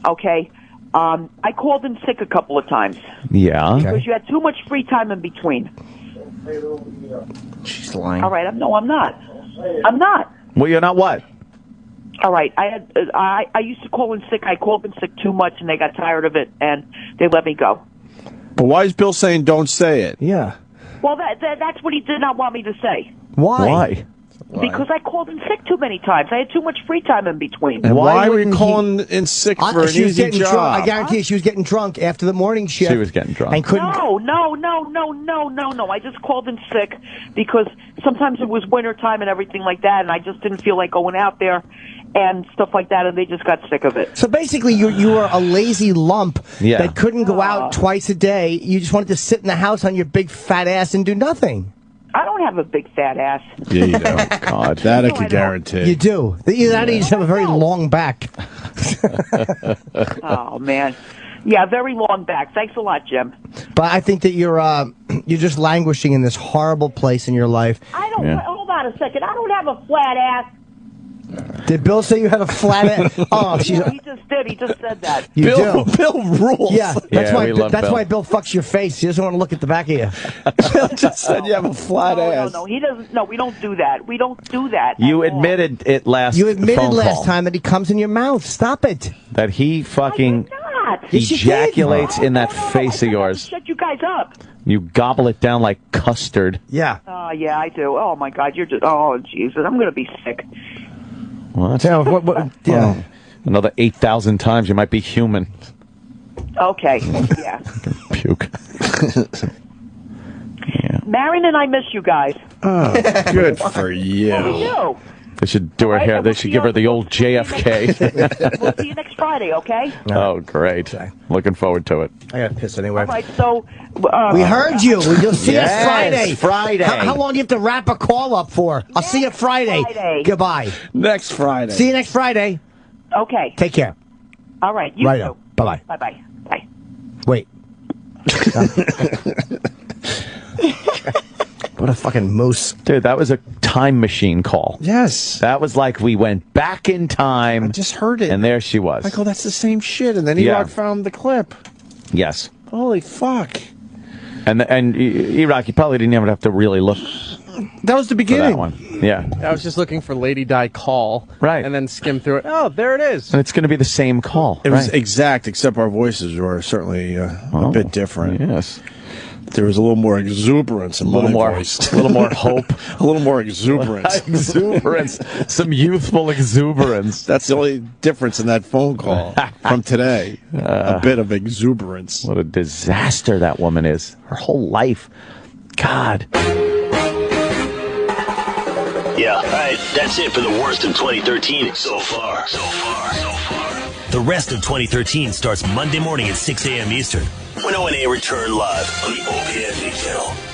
Okay, I called in sick a couple of times Yeah. because you had too much free time in between. She's lying. All right, no, I'm not. I'm not. Well, you're not what? All right, I used to call in sick. I called in sick too much, and they got tired of it, and they let me go. But why is Bill saying don't say it? Yeah. Well, that's what he did not want me to say. Why? Because I called in sick too many times. I had too much free time in between. And why were you calling in sick for an she was easy getting job? drunk. I guarantee you she was getting drunk after the morning shift. She was getting drunk. And couldn't. No. I just called in sick because sometimes it was winter time and everything like that, and I just didn't feel like going out there and stuff like that, and they just got sick of it. So basically, you were a lazy lump Yeah. that couldn't go out twice a day. You just wanted to sit in the house on your big fat ass and do nothing. I don't have a big fat ass. Yeah, you do. God. That I could guarantee. You do. Either that or you just have a very long back. Oh, man. Yeah, very long back. Thanks a lot, Jim. But I think that you're just languishing in this horrible place in your life. I don't. Hold on a second. I don't have a flat ass. Did Bill say you had a flat ass? Oh, she's. He just did. He just said that. You do. Bill rules. Yeah, that's Yeah, why. we love That's Bill. why Bill fucks your face. He doesn't want to look at the back of you. Bill just said you have a flat ass. No, he doesn't. No, we don't do that. We don't do that. You at all. admitted it last You admitted phone last call time that he comes in your mouth. Stop it. that he fucking Not. Yes, you did. ejaculates in that face of yours. Shut you guys up. You gobble it down like custard. Yeah. Oh, yeah, I do. Oh, my God. You're just. Oh, Jesus. I'm going to be sick. What? Yeah. Yeah. Another 8,000 times you might be human. Okay. Yeah. Puke. Marion and I miss you guys. Oh, good for you. We do. They should do her hair. They should give her the old JFK. We'll see you next Friday, okay? Oh, great. Looking forward to it. I got to piss anyway. All right, so... We heard you. You'll see us Yes, Friday. Friday. How long do you have to wrap a call up for? I'll see you Friday. Goodbye. Next Friday. See you next Friday. Okay. Take care. All right. You Right too. on. Bye-bye. Bye-bye. Bye. Wait. What a fucking moose. Dude, that was a time machine call. Yes. That was like we went back in time. I just heard it. And there she was. Michael, that's the same shit. And then Yeah. Erock found the clip. Yes. Holy fuck. And E-Rock, you probably didn't even have to really look That was the for beginning. that one. Yeah. I was just looking for Lady Di call. Right. And then skim through it. Oh, there it is. And it's going to be the same call. It was right. exact, except our voices were certainly a bit different. Yes. There was a little more exuberance in my voice. A little more hope. A little more exuberance. Exuberance. Some youthful exuberance. That's the only difference in that phone call from today. A bit of exuberance. What a disaster that woman is. Her whole life. God. Yeah, all right, that's it for the worst of 2013 so far. The rest of 2013 starts Monday morning at 6 a.m. Eastern when O&A return live on the OPN channel.